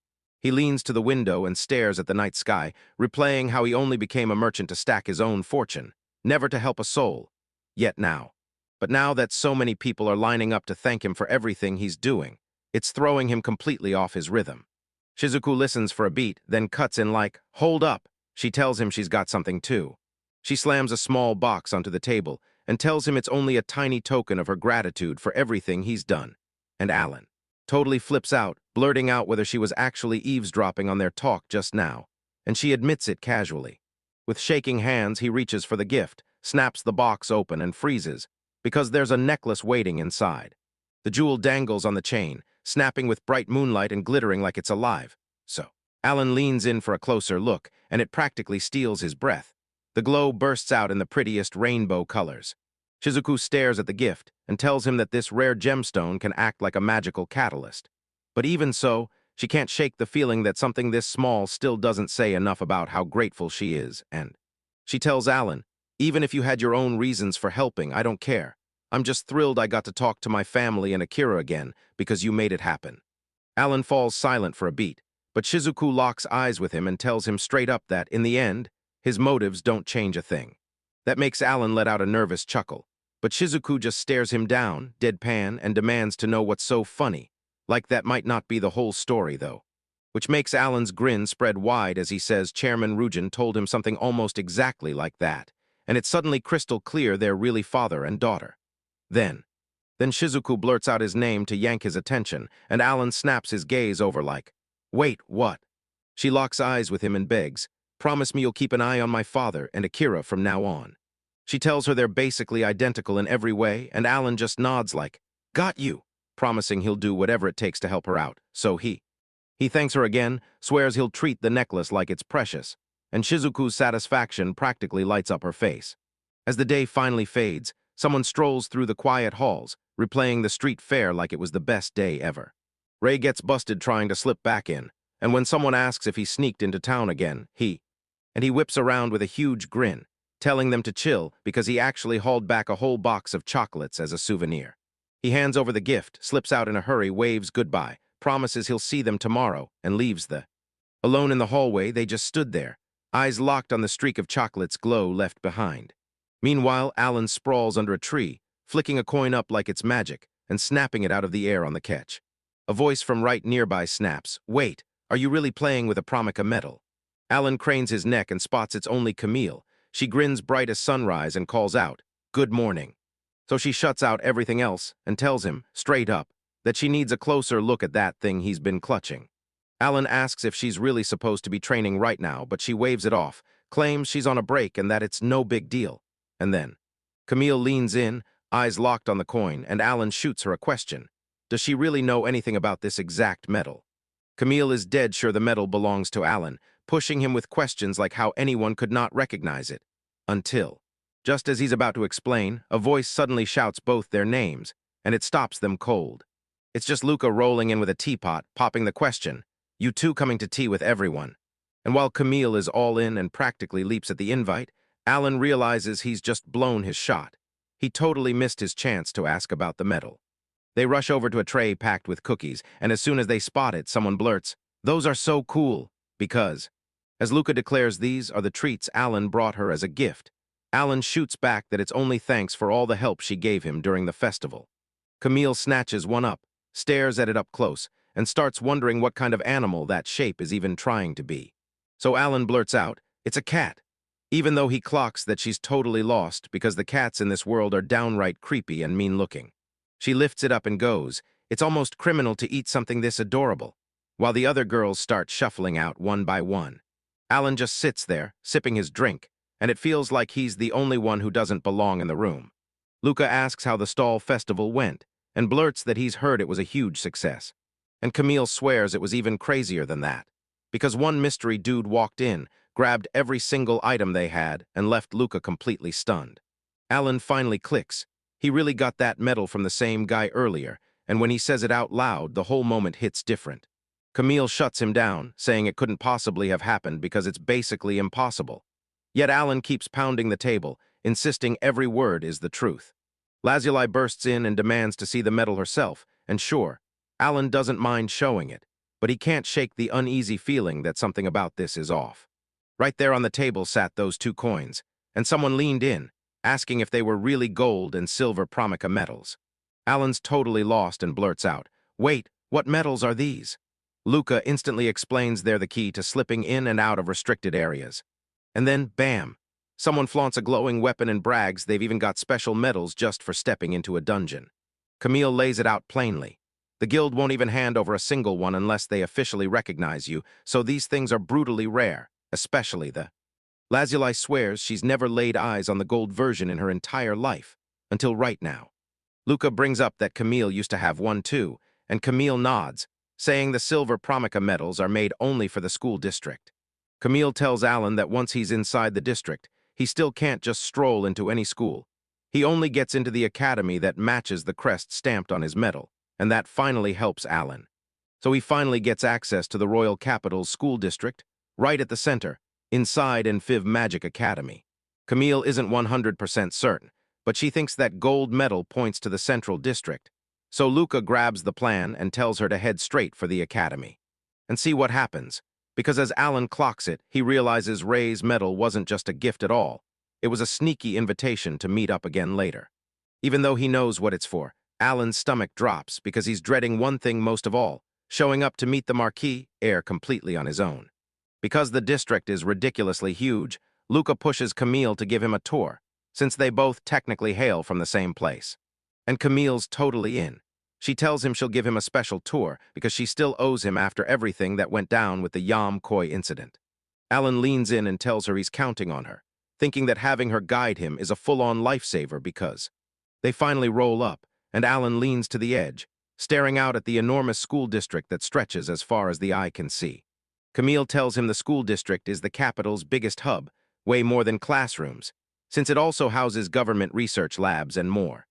He leans to the window and stares at the night sky, replaying how he only became a merchant to stack his own fortune, never to help a soul. Yet now. But now that so many people are lining up to thank him for everything he's doing, it's throwing him completely off his rhythm. Shizuku listens for a beat, then cuts in like, "Hold up." She tells him she's got something too. She slams a small box onto the table and tells him it's only a tiny token of her gratitude for everything he's done. And Alan totally flips out, blurting out whether she was actually eavesdropping on their talk just now, and she admits it casually. With shaking hands, he reaches for the gift, snaps the box open and freezes, because there's a necklace waiting inside. The jewel dangles on the chain, snapping with bright moonlight and glittering like it's alive. So, Alan leans in for a closer look, and it practically steals his breath. The glow bursts out in the prettiest rainbow colors. Shizuku stares at the gift and tells him that this rare gemstone can act like a magical catalyst. But even so, she can't shake the feeling that something this small still doesn't say enough about how grateful she is, and she tells Alan, "Even if you had your own reasons for helping, I don't care. I'm just thrilled I got to talk to my family and Akira again because you made it happen." Alan falls silent for a beat, but Shizuku locks eyes with him and tells him straight up that, in the end, his motives don't change a thing. That makes Alan let out a nervous chuckle, but Shizuku just stares him down, deadpan, and demands to know what's so funny. Like that might not be the whole story, though. Which makes Alan's grin spread wide as he says Chairman Rujin told him something almost exactly like that, and it's suddenly crystal clear they're really father and daughter. Then Shizuku blurts out his name to yank his attention, and Alan snaps his gaze over like, "Wait, what?" She locks eyes with him and begs, "Promise me you'll keep an eye on my father and Akira from now on." She tells her they're basically identical in every way, and Alan just nods like, "Got you," promising he'll do whatever it takes to help her out. So he thanks her again, swears he'll treat the necklace like it's precious, and Shizuku's satisfaction practically lights up her face. As the day finally fades, someone strolls through the quiet halls, replaying the street fair like it was the best day ever. Ray gets busted trying to slip back in, and when someone asks if he sneaked into town again, he whips around with a huge grin, telling them to chill because he actually hauled back a whole box of chocolates as a souvenir. He hands over the gift, slips out in a hurry, waves goodbye, promises he'll see them tomorrow, and leaves the. Alone in the hallway, they just stood there, eyes locked on the streak of chocolate's glow left behind. Meanwhile, Alan sprawls under a tree, flicking a coin up like it's magic, and snapping it out of the air on the catch. A voice from right nearby snaps, "Wait, are you really playing with a Pramica medal?" Alan cranes his neck and spots it's only Camille. She grins bright as sunrise and calls out, "Good morning." So she shuts out everything else and tells him, straight up, that she needs a closer look at that thing he's been clutching. Alan asks if she's really supposed to be training right now, but she waves it off, claims she's on a break and that it's no big deal. And then Camille leans in, eyes locked on the coin, and Alan shoots her a question. Does she really know anything about this exact medal? Camille is dead sure the medal belongs to Alan, pushing him with questions like how anyone could not recognize it. Until, just as he's about to explain, a voice suddenly shouts both their names, and it stops them cold. It's just Luca rolling in with a teapot, popping the question, "You two coming to tea with everyone?" And while Camille is all in and practically leaps at the invite, Alan realizes he's just blown his shot. He totally missed his chance to ask about the medal. They rush over to a tray packed with cookies, and as soon as they spot it, someone blurts, "Those are so cool," because, as Luca declares these are the treats Alan brought her as a gift, Alan shoots back that it's only thanks for all the help she gave him during the festival. Camille snatches one up, stares at it up close, and starts wondering what kind of animal that shape is even trying to be. So Alan blurts out, "It's a cat," even though he clocks that she's totally lost because the cats in this world are downright creepy and mean-looking. She lifts it up and goes, "It's almost criminal to eat something this adorable," while the other girls start shuffling out one by one. Alan just sits there, sipping his drink, and it feels like he's the only one who doesn't belong in the room. Luca asks how the stall festival went, and blurts that he's heard it was a huge success. And Camille swears it was even crazier than that, because one mystery dude walked in, grabbed every single item they had, and left Luca completely stunned. Alan finally clicks. He really got that medal from the same guy earlier, and when he says it out loud, the whole moment hits different. Camille shuts him down, saying it couldn't possibly have happened because it's basically impossible. Yet Alan keeps pounding the table, insisting every word is the truth. Lazuli bursts in and demands to see the medal herself, and sure, Alan doesn't mind showing it, but he can't shake the uneasy feeling that something about this is off. Right there on the table sat those 2 coins, and someone leaned in, asking if they were really gold and silver Pramica medals. Alan's totally lost and blurts out, "Wait, what medals are these?" Luca instantly explains they're the key to slipping in and out of restricted areas. And then, bam! Someone flaunts a glowing weapon and brags they've even got special medals just for stepping into a dungeon. Camille lays it out plainly. The guild won't even hand over a single one unless they officially recognize you, so these things are brutally rare, especially the... Lazuli swears she's never laid eyes on the gold version in her entire life, until right now. Luca brings up that Camille used to have one too, and Camille nods, saying the silver Pramica medals are made only for the school district. Camille tells Alan that once he's inside the district, he still can't just stroll into any school. He only gets into the academy that matches the crest stamped on his medal, and that finally helps Alan. So he finally gets access to the Royal Capital's school district, right at the center, inside Enfiv Magic Academy. Camille isn't 100% certain, but she thinks that gold medal points to the central district. So Luca grabs the plan and tells her to head straight for the academy. And see what happens, because as Alan clocks it, he realizes Ray's medal wasn't just a gift at all. It was a sneaky invitation to meet up again later. Even though he knows what it's for, Alan's stomach drops because he's dreading one thing most of all, showing up to meet the Marquis heir completely on his own. Because the district is ridiculously huge, Luca pushes Camille to give him a tour, since they both technically hail from the same place. And Camille's totally in. She tells him she'll give him a special tour because she still owes him after everything that went down with the Yam Koi incident. Alan leans in and tells her he's counting on her, thinking that having her guide him is a full-on lifesaver because... They finally roll up, and Alan leans to the edge, staring out at the enormous school district that stretches as far as the eye can see. Camille tells him the school district is the capital's biggest hub, way more than classrooms, since it also houses government research labs and more.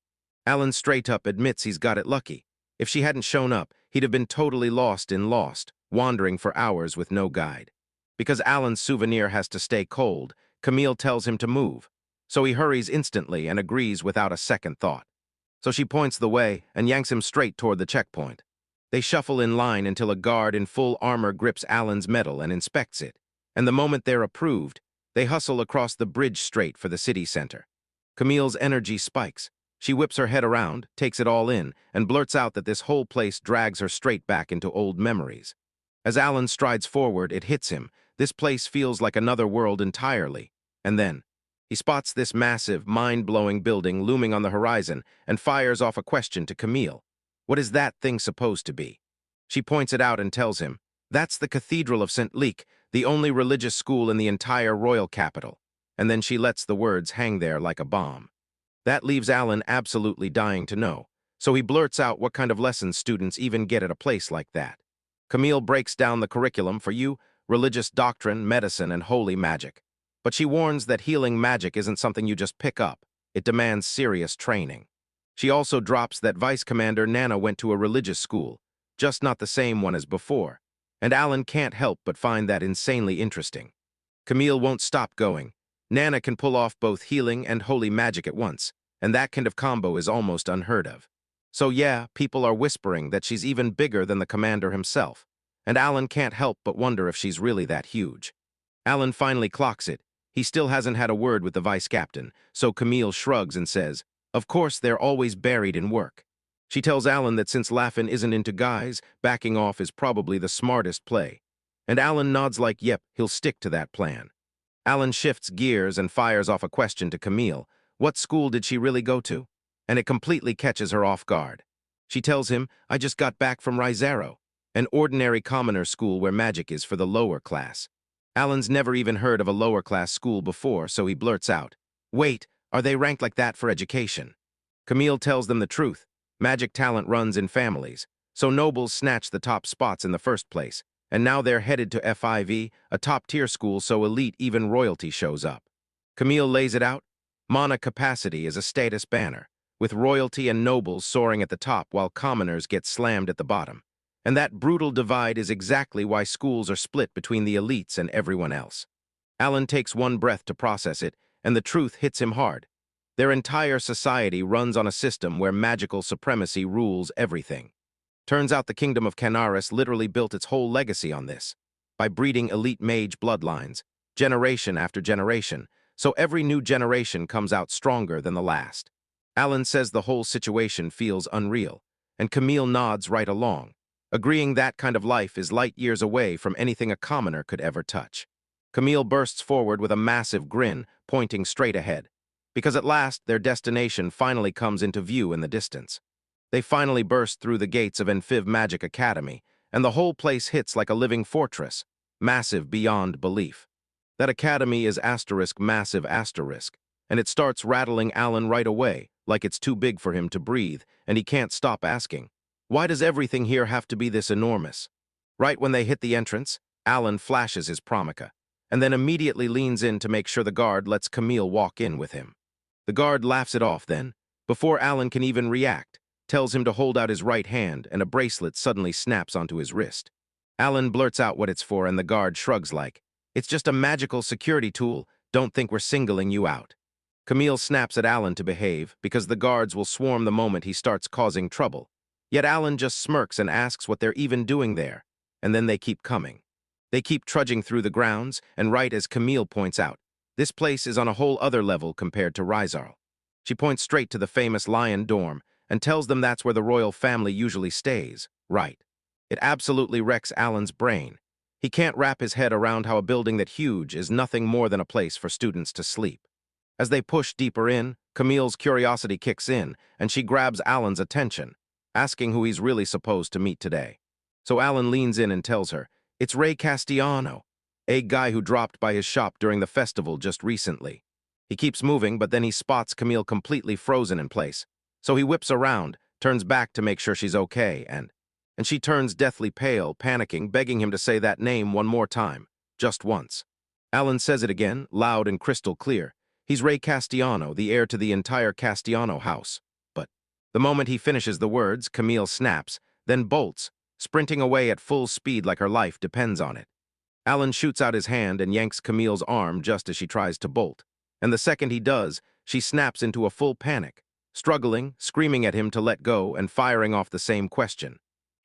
Alan straight up admits he's got it lucky. If she hadn't shown up, he'd have been totally lost in Lost, wandering for hours with no guide. Because Alan's souvenir has to stay cold, Camille tells him to move, so he hurries instantly and agrees without a second thought. So she points the way and yanks him straight toward the checkpoint. They shuffle in line until a guard in full armor grips Alan's medal and inspects it, and the moment they're approved, they hustle across the bridge straight for the city center. Camille's energy spikes. She whips her head around, takes it all in, and blurts out that this whole place drags her straight back into old memories. As Alan strides forward, it hits him. This place feels like another world entirely. And then, he spots this massive, mind-blowing building looming on the horizon and fires off a question to Camille. What is that thing supposed to be? She points it out and tells him, that's the Cathedral of St. Leek, the only religious school in the entire royal capital. And then she lets the words hang there like a bomb. That leaves Alan absolutely dying to know, so he blurts out what kind of lessons students even get at a place like that. Camille breaks down the curriculum for you, religious doctrine, medicine, and holy magic. But she warns that healing magic isn't something you just pick up. It demands serious training. She also drops that Vice Commander Nana went to a religious school, just not the same one as before. and Alan can't help but find that insanely interesting. Camille won't stop going. Nana can pull off both healing and holy magic at once, and that kind of combo is almost unheard of. So yeah, people are whispering that she's even bigger than the commander himself, and Alan can't help but wonder if she's really that huge. Alan finally clocks it. He still hasn't had a word with the vice captain, so Camille shrugs and says, "Of course, they're always buried in work." She tells Alan that since Laffin isn't into guys, backing off is probably the smartest play. And Alan nods like, yep, he'll stick to that plan. Alan shifts gears and fires off a question to Camille. What school did she really go to? And it completely catches her off guard. She tells him, "I just got back from Rizero, an ordinary commoner school where magic is for the lower class." Alan's never even heard of a lower-class school before, so he blurts out, "Wait, are they ranked like that for education?" Camille tells them the truth. Magic talent runs in families, so nobles snatch the top spots in the first place, and now they're headed to FIV, a top-tier school so elite even royalty shows up. Camille lays it out. Mana capacity is a status banner, with royalty and nobles soaring at the top while commoners get slammed at the bottom. And that brutal divide is exactly why schools are split between the elites and everyone else. Alan takes one breath to process it, and the truth hits him hard. Their entire society runs on a system where magical supremacy rules everything. Turns out the kingdom of Canaris literally built its whole legacy on this, by breeding elite mage bloodlines, generation after generation, so every new generation comes out stronger than the last. Alan says the whole situation feels unreal, and Camille nods right along, agreeing that kind of life is light years away from anything a commoner could ever touch. Camille bursts forward with a massive grin, pointing straight ahead, because at last their destination finally comes into view in the distance. They finally burst through the gates of Enfiv Magic Academy, and the whole place hits like a living fortress, massive beyond belief. That academy is massive, and it starts rattling Alan right away, like it's too big for him to breathe, and he can't stop asking, why does everything here have to be this enormous? Right when they hit the entrance, Alan flashes his promica, and then immediately leans in to make sure the guard lets Camille walk in with him. The guard laughs it off then, before Alan can even react, tells him to hold out his right hand, and a bracelet suddenly snaps onto his wrist. Alan blurts out what it's for, and the guard shrugs like, "It's just a magical security tool, don't think we're singling you out." Camille snaps at Alan to behave, because the guards will swarm the moment he starts causing trouble. Yet Alan just smirks and asks what they're even doing there, and then they keep coming. They keep trudging through the grounds, and right as Camille points out, this place is on a whole other level compared to Rizal. She points straight to the famous lion dorm, and tells them that's where the royal family usually stays, right. It absolutely wrecks Alan's brain. He can't wrap his head around how a building that huge is nothing more than a place for students to sleep. As they push deeper in, Camille's curiosity kicks in, and she grabs Alan's attention, asking who he's really supposed to meet today. So Alan leans in and tells her, it's Ray Castellano, a guy who dropped by his shop during the festival just recently. He keeps moving, but then he spots Camille completely frozen in place. So he whips around, turns back to make sure she's okay, and she turns deathly pale, panicking, begging him to say that name one more time, just once. Alan says it again, loud and crystal clear. He's Ray Castellano, the heir to the entire Castellano house. But the moment he finishes the words, Camille snaps, then bolts, sprinting away at full speed like her life depends on it. Alan shoots out his hand and yanks Camille's arm just as she tries to bolt. And the second he does, she snaps into a full panic, struggling, screaming at him to let go, and firing off the same question.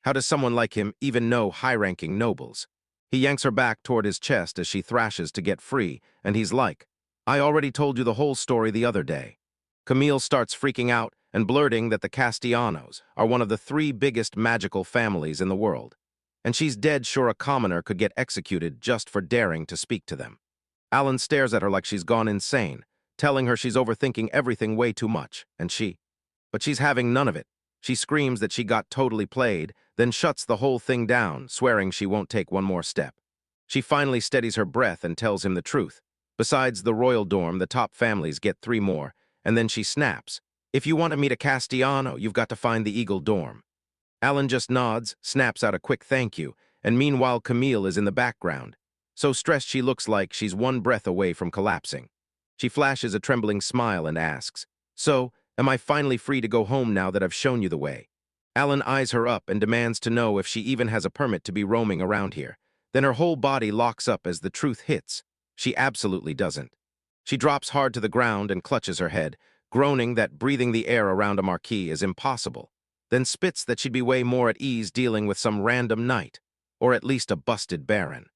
How does someone like him even know high-ranking nobles? He yanks her back toward his chest as she thrashes to get free, and he's like, I already told you the whole story the other day. Camille starts freaking out and blurting that the Castellanos are one of the 3 biggest magical families in the world, and she's dead sure a commoner could get executed just for daring to speak to them. Alan stares at her like she's gone insane, telling her she's overthinking everything way too much, but she's having none of it. She screams that she got totally played, then shuts the whole thing down, swearing she won't take one more step. She finally steadies her breath and tells him the truth. Besides the royal dorm, the top families get 3 more, and then she snaps. If you want to meet a Castellano, you've got to find the Eagle dorm. Alan just nods, snaps out a quick thank you, and meanwhile Camille is in the background, so stressed she looks like she's one breath away from collapsing. She flashes a trembling smile and asks, so, am I finally free to go home now that I've shown you the way? Alan eyes her up and demands to know if she even has a permit to be roaming around here. Then her whole body locks up as the truth hits. She absolutely doesn't. She drops hard to the ground and clutches her head, groaning that breathing the air around a marquee is impossible, then spits that she'd be way more at ease dealing with some random knight, or at least a busted baron.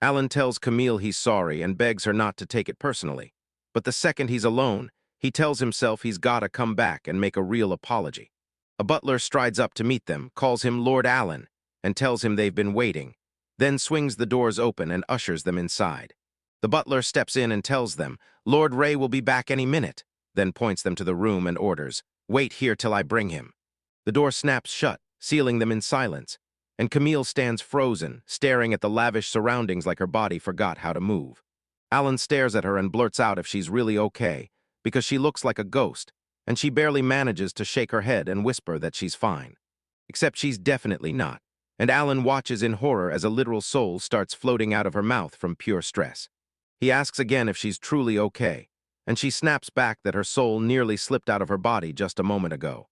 Alan tells Camille he's sorry and begs her not to take it personally. But the second he's alone, he tells himself he's gotta come back and make a real apology. A butler strides up to meet them, calls him Lord Alan, and tells him they've been waiting, then swings the doors open and ushers them inside. The butler steps in and tells them, Lord Ray will be back any minute, then points them to the room and orders, wait here till I bring him. The door snaps shut, sealing them in silence, and Camille stands frozen, staring at the lavish surroundings like her body forgot how to move. Alan stares at her and blurts out if she's really okay, because she looks like a ghost, and she barely manages to shake her head and whisper that she's fine. Except she's definitely not, and Alan watches in horror as a literal soul starts floating out of her mouth from pure stress. He asks again if she's truly okay, and she snaps back that her soul nearly slipped out of her body just a moment ago.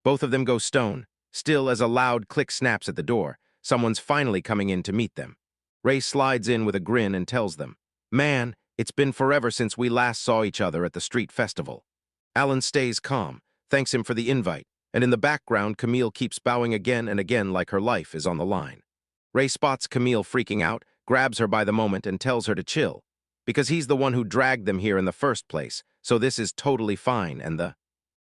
Both of them go stone, still as a loud click snaps at the door. Someone's finally coming in to meet them. Ray slides in with a grin and tells them, Man, it's been forever since we last saw each other at the street festival. Alan stays calm, thanks him for the invite, and in the background Camille keeps bowing again and again like her life is on the line. Ray spots Camille freaking out, grabs her by the moment and tells her to chill, because he's the one who dragged them here in the first place, so this is totally fine, and the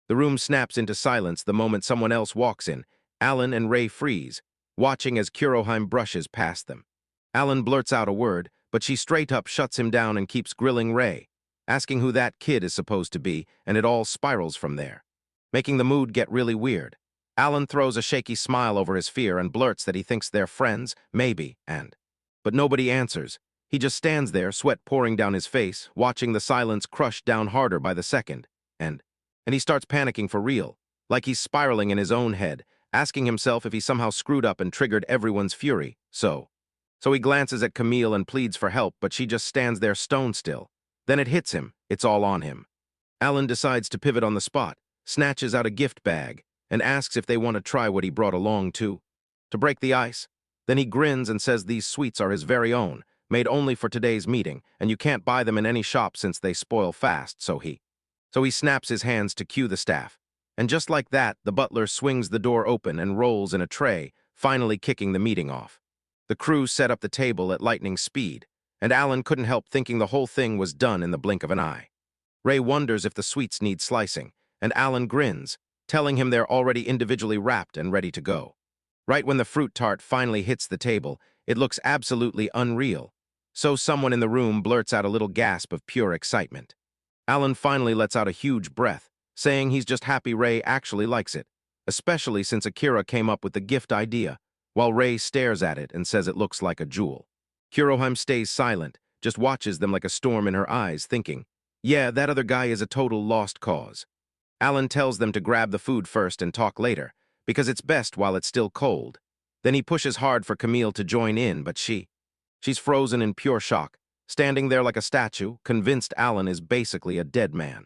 room snaps into silence the moment someone else walks in. Alan and Ray freeze, watching as Kuroheim brushes past them. Alan blurts out a word, but she straight up shuts him down and keeps grilling Ray, asking who that kid is supposed to be, and it all spirals from there, making the mood get really weird. Alan throws a shaky smile over his fear and blurts that he thinks they're friends, maybe, but nobody answers. He just stands there, sweat pouring down his face, watching the silence crush down harder by the second, and he starts panicking for real, like he's spiraling in his own head, asking himself if he somehow screwed up and triggered everyone's fury. So he glances at Camille and pleads for help, but she just stands there stone still. Then it hits him, it's all on him. Alan decides to pivot on the spot, snatches out a gift bag, and asks if they want to try what he brought along to break the ice. Then he grins and says these sweets are his very own, made only for today's meeting, and you can't buy them in any shop since they spoil fast, so he snaps his hands to cue the staff. And just like that, the butler swings the door open and rolls in a tray, finally kicking the meeting off. The crew set up the table at lightning speed, and Alan couldn't help thinking the whole thing was done in the blink of an eye. Ray wonders if the sweets need slicing, and Alan grins, telling him they're already individually wrapped and ready to go. Right when the fruit tart finally hits the table, it looks absolutely unreal, so someone in the room blurts out a little gasp of pure excitement. Alan finally lets out a huge breath, saying he's just happy Ray actually likes it, especially since Akira came up with the gift idea, while Ray stares at it and says it looks like a jewel. Kuroheim stays silent, just watches them like a storm in her eyes, thinking, yeah, that other guy is a total lost cause. Alan tells them to grab the food first and talk later, because it's best while it's still cold. Then he pushes hard for Camille to join in, but she's frozen in pure shock, standing there like a statue, convinced Alan is basically a dead man.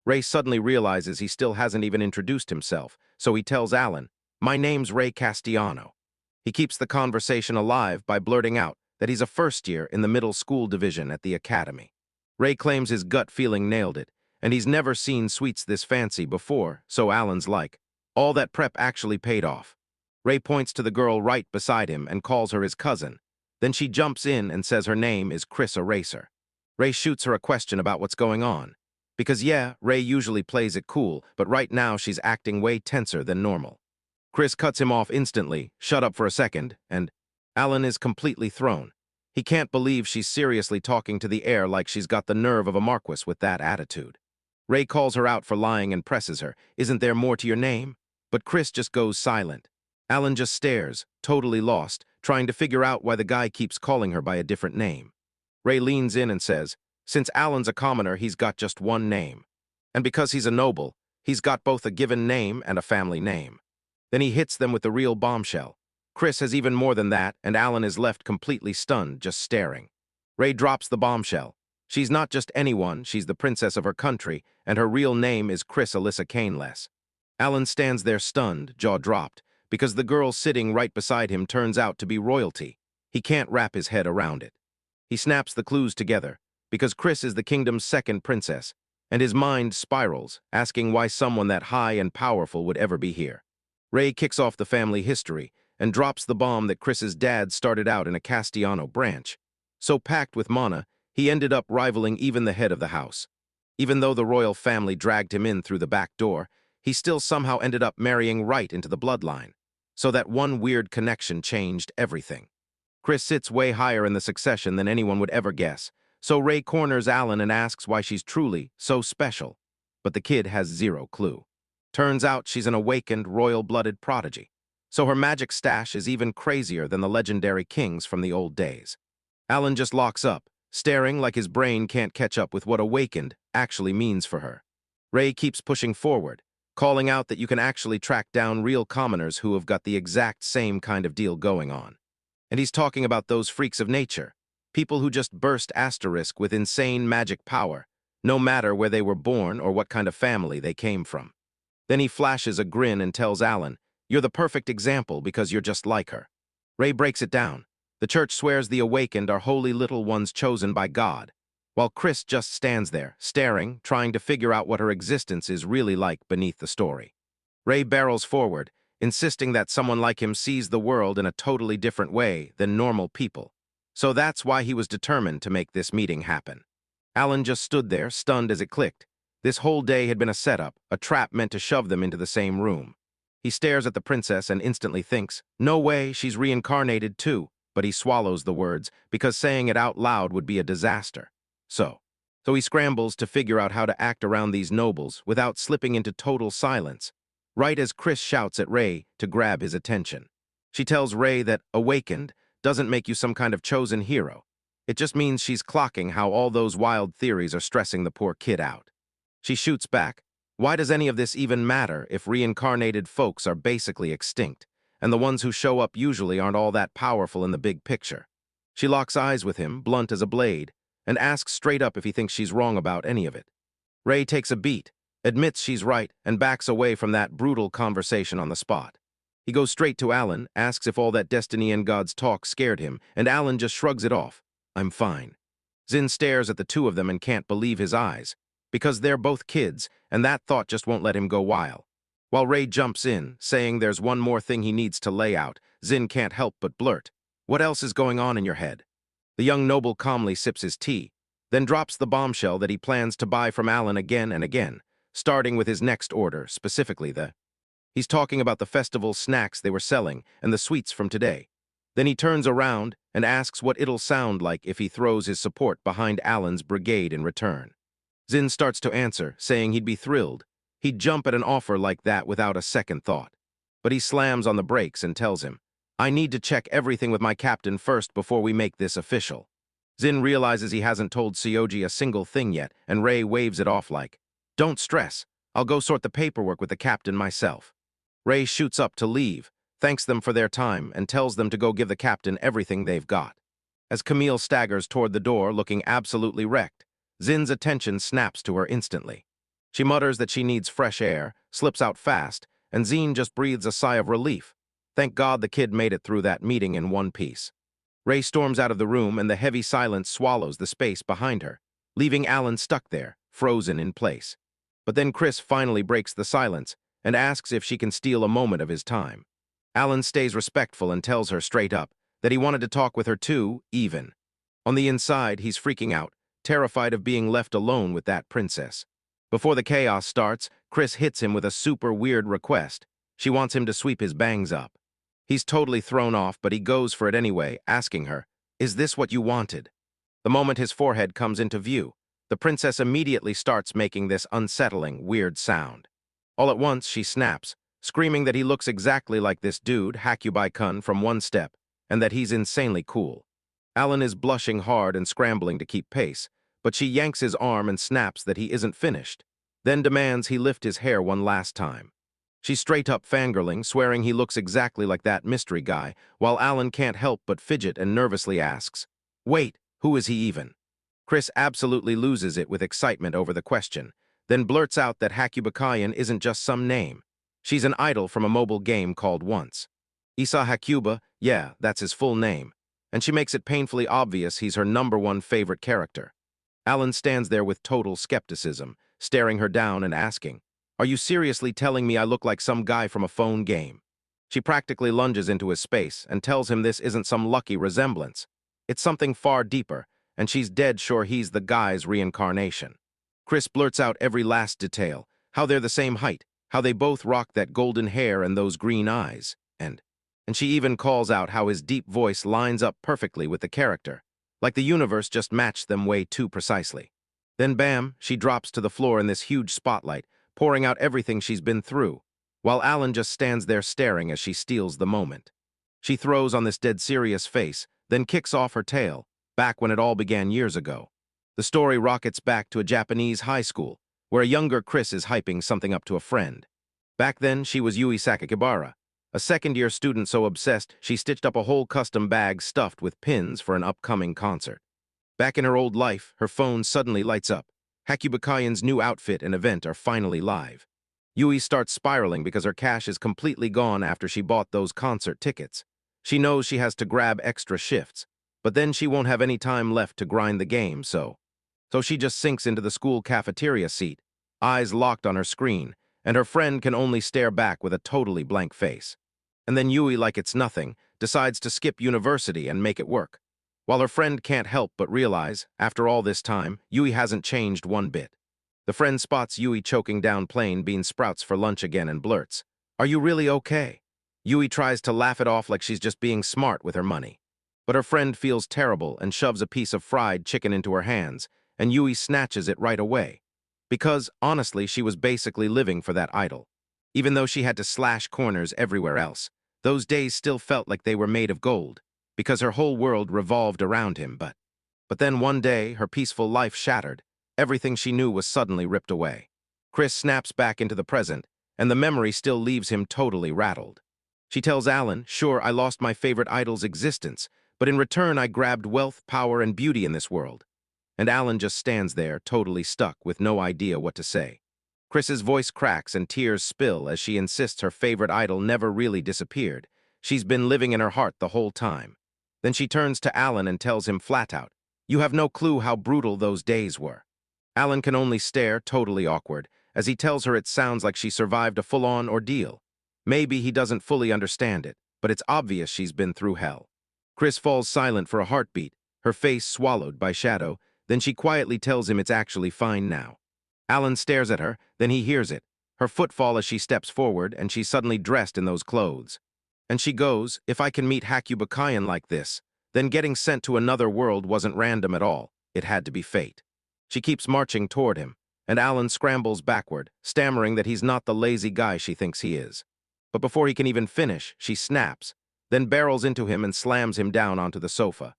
Ray suddenly realizes he still hasn't even introduced himself, so he tells Alan, my name's Ray Castellano. He keeps the conversation alive by blurting out that he's a first year in the middle school division at the academy. Ray claims his gut feeling nailed it, and he's never seen sweets this fancy before, so Alan's like, all that prep actually paid off. Ray points to the girl right beside him and calls her his cousin. Then she jumps in and says her name is Chris Eraser. Ray shoots her a question about what's going on. Because yeah, Ray usually plays it cool, but right now she's acting way tenser than normal. Chris cuts him off instantly, shut up for a second, and Alan is completely thrown. He can't believe she's seriously talking to the air like she's got the nerve of a marquis with that attitude. Ray calls her out for lying and presses her, isn't there more to your name? But Chris just goes silent. Alan just stares, totally lost, trying to figure out why the guy keeps calling her by a different name. Ray leans in and says, since Alan's a commoner, he's got just one name. And because he's a noble, he's got both a given name and a family name. Then he hits them with the real bombshell. Chris has even more than that, and Alan is left completely stunned, just staring. Ray drops the bombshell. She's not just anyone, she's the princess of her country, and her real name is Chris Alyssa Caneless. Alan stands there stunned, jaw dropped, because the girl sitting right beside him turns out to be royalty. He can't wrap his head around it. He snaps the clues together, because Chris is the kingdom's second princess, and his mind spirals, asking why someone that high and powerful would ever be here. Ray kicks off the family history and drops the bomb that Chris's dad started out in a Castellano branch. So packed with mana, he ended up rivaling even the head of the house. Even though the royal family dragged him in through the back door, he still somehow ended up marrying right into the bloodline. So that one weird connection changed everything. Chris sits way higher in the succession than anyone would ever guess, so Ray corners Alan and asks why she's truly so special. But the kid has zero clue. Turns out she's an awakened, royal-blooded prodigy. So her magic stash is even crazier than the legendary kings from the old days. Alan just locks up, staring like his brain can't catch up with what awakened actually means for her. Ray keeps pushing forward, calling out that you can actually track down real commoners who have got the exact same kind of deal going on. And he's talking about those freaks of nature, people who just burst asterisk with insane magic power, no matter where they were born or what kind of family they came from. Then he flashes a grin and tells Alan, "You're the perfect example because you're just like her." Ray breaks it down. The church swears the awakened are holy little ones chosen by God, while Chris just stands there, staring, trying to figure out what her existence is really like beneath the story. Ray barrels forward, insisting that someone like him sees the world in a totally different way than normal people. So that's why he was determined to make this meeting happen. Alan just stood there, stunned as it clicked. This whole day had been a setup, a trap meant to shove them into the same room. He stares at the princess and instantly thinks, no way, she's reincarnated too, but he swallows the words because saying it out loud would be a disaster. So he scrambles to figure out how to act around these nobles without slipping into total silence, right as Chris shouts at Ray to grab his attention. She tells Ray that awakened doesn't make you some kind of chosen hero. It just means she's clocking how all those wild theories are stressing the poor kid out. She shoots back, why does any of this even matter if reincarnated folks are basically extinct, and the ones who show up usually aren't all that powerful in the big picture? She locks eyes with him, blunt as a blade, and asks straight up if he thinks she's wrong about any of it. Ray takes a beat, admits she's right, and backs away from that brutal conversation on the spot. He goes straight to Alan, asks if all that destiny and God's talk scared him, and Alan just shrugs it off. I'm fine. Zin stares at the two of them and can't believe his eyes, because they're both kids, and that thought just won't let him go wild. While Ray jumps in, saying there's one more thing he needs to lay out, Zin can't help but blurt, "What else is going on in your head?" The young noble calmly sips his tea, then drops the bombshell that he plans to buy from Alan again and again, starting with his next order, specifically He's talking about the festival snacks they were selling and the sweets from today. Then he turns around and asks what it'll sound like if he throws his support behind Alan's brigade in return. Zin starts to answer, saying he'd be thrilled. He'd jump at an offer like that without a second thought. But he slams on the brakes and tells him, I need to check everything with my captain first before we make this official. Zin realizes he hasn't told Sioji a single thing yet, and Ray waves it off like, don't stress, I'll go sort the paperwork with the captain myself. Ray shoots up to leave, thanks them for their time, and tells them to go give the captain everything they've got. As Camille staggers toward the door, looking absolutely wrecked, Zin's attention snaps to her instantly. She mutters that she needs fresh air, slips out fast, and Zin just breathes a sigh of relief. Thank God the kid made it through that meeting in one piece. Ray storms out of the room, and the heavy silence swallows the space behind her, leaving Alan stuck there, frozen in place. But then Chris finally breaks the silence and asks if she can steal a moment of his time. Alan stays respectful and tells her straight up that he wanted to talk with her too, even. On the inside, he's freaking out, terrified of being left alone with that princess. Before the chaos starts, Chris hits him with a super weird request. She wants him to sweep his bangs up. He's totally thrown off, but he goes for it anyway, asking her, is this what you wanted? The moment his forehead comes into view, the princess immediately starts making this unsettling, weird sound. All at once, she snaps, screaming that he looks exactly like this dude, Hakubai-kun, from One Step, and that he's insanely cool. Alan is blushing hard and scrambling to keep pace, but she yanks his arm and snaps that he isn't finished, then demands he lift his hair one last time. She's straight up fangirling, swearing he looks exactly like that mystery guy, while Alan can't help but fidget and nervously asks, wait, who is he even? Chris absolutely loses it with excitement over the question, then blurts out that Hakubai-kun isn't just some name. She's an idol from a mobile game called Once. Isa Hakuba, yeah, that's his full name, and she makes it painfully obvious he's her #1 favorite character. Alan stands there with total skepticism, staring her down and asking, "Are you seriously telling me I look like some guy from a phone game?" She practically lunges into his space and tells him this isn't some lucky resemblance. It's something far deeper, and she's dead sure he's the guy's reincarnation. Chris blurts out every last detail, how they're the same height, how they both rock that golden hair and those green eyes, and she even calls out how his deep voice lines up perfectly with the character, like the universe just matched them way too precisely. Then bam, she drops to the floor in this huge spotlight, pouring out everything she's been through, while Alan just stands there staring as she steals the moment. She throws on this dead serious face, then kicks off her tail, back when it all began years ago. The story rockets back to a Japanese high school, where a younger Chris is hyping something up to a friend. Back then, she was Yui Sakakibara, a second-year student so obsessed she stitched up a whole custom bag stuffed with pins for an upcoming concert. Back in her old life, her phone suddenly lights up. Hakubakayan's new outfit and event are finally live. Yui starts spiraling because her cash is completely gone after she bought those concert tickets. She knows she has to grab extra shifts, but then she won't have any time left to grind the game, so she just sinks into the school cafeteria seat, eyes locked on her screen, and her friend can only stare back with a totally blank face. And then Yui, like it's nothing, decides to skip university and make it work. While her friend can't help but realize, after all this time, Yui hasn't changed one bit. The friend spots Yui choking down plain bean sprouts for lunch again and blurts, "Are you really okay?" Yui tries to laugh it off like she's just being smart with her money. But her friend feels terrible and shoves a piece of fried chicken into her hands, and Yui snatches it right away. Because, honestly, she was basically living for that idol. Even though she had to slash corners everywhere else, those days still felt like they were made of gold, because her whole world revolved around him, but then one day, her peaceful life shattered. Everything she knew was suddenly ripped away. Chris snaps back into the present, and the memory still leaves him totally rattled. She tells Alan, "Sure, I lost my favorite idol's existence, but in return I grabbed wealth, power, and beauty in this world." And Alan just stands there, totally stuck, with no idea what to say. Chris's voice cracks and tears spill as she insists her favorite idol never really disappeared. She's been living in her heart the whole time. Then she turns to Alan and tells him flat out, "You have no clue how brutal those days were." Alan can only stare, totally awkward, as he tells her it sounds like she survived a full-on ordeal. Maybe he doesn't fully understand it, but it's obvious she's been through hell. Chris falls silent for a heartbeat, her face swallowed by shadow. Then she quietly tells him it's actually fine now. Alan stares at her, then he hears it, her footfall as she steps forward, and she's suddenly dressed in those clothes. And she goes, "If I can meet Hakubakayan like this, then getting sent to another world wasn't random at all. It had to be fate." She keeps marching toward him, and Alan scrambles backward, stammering that he's not the lazy guy she thinks he is. But before he can even finish, she snaps, then barrels into him and slams him down onto the sofa.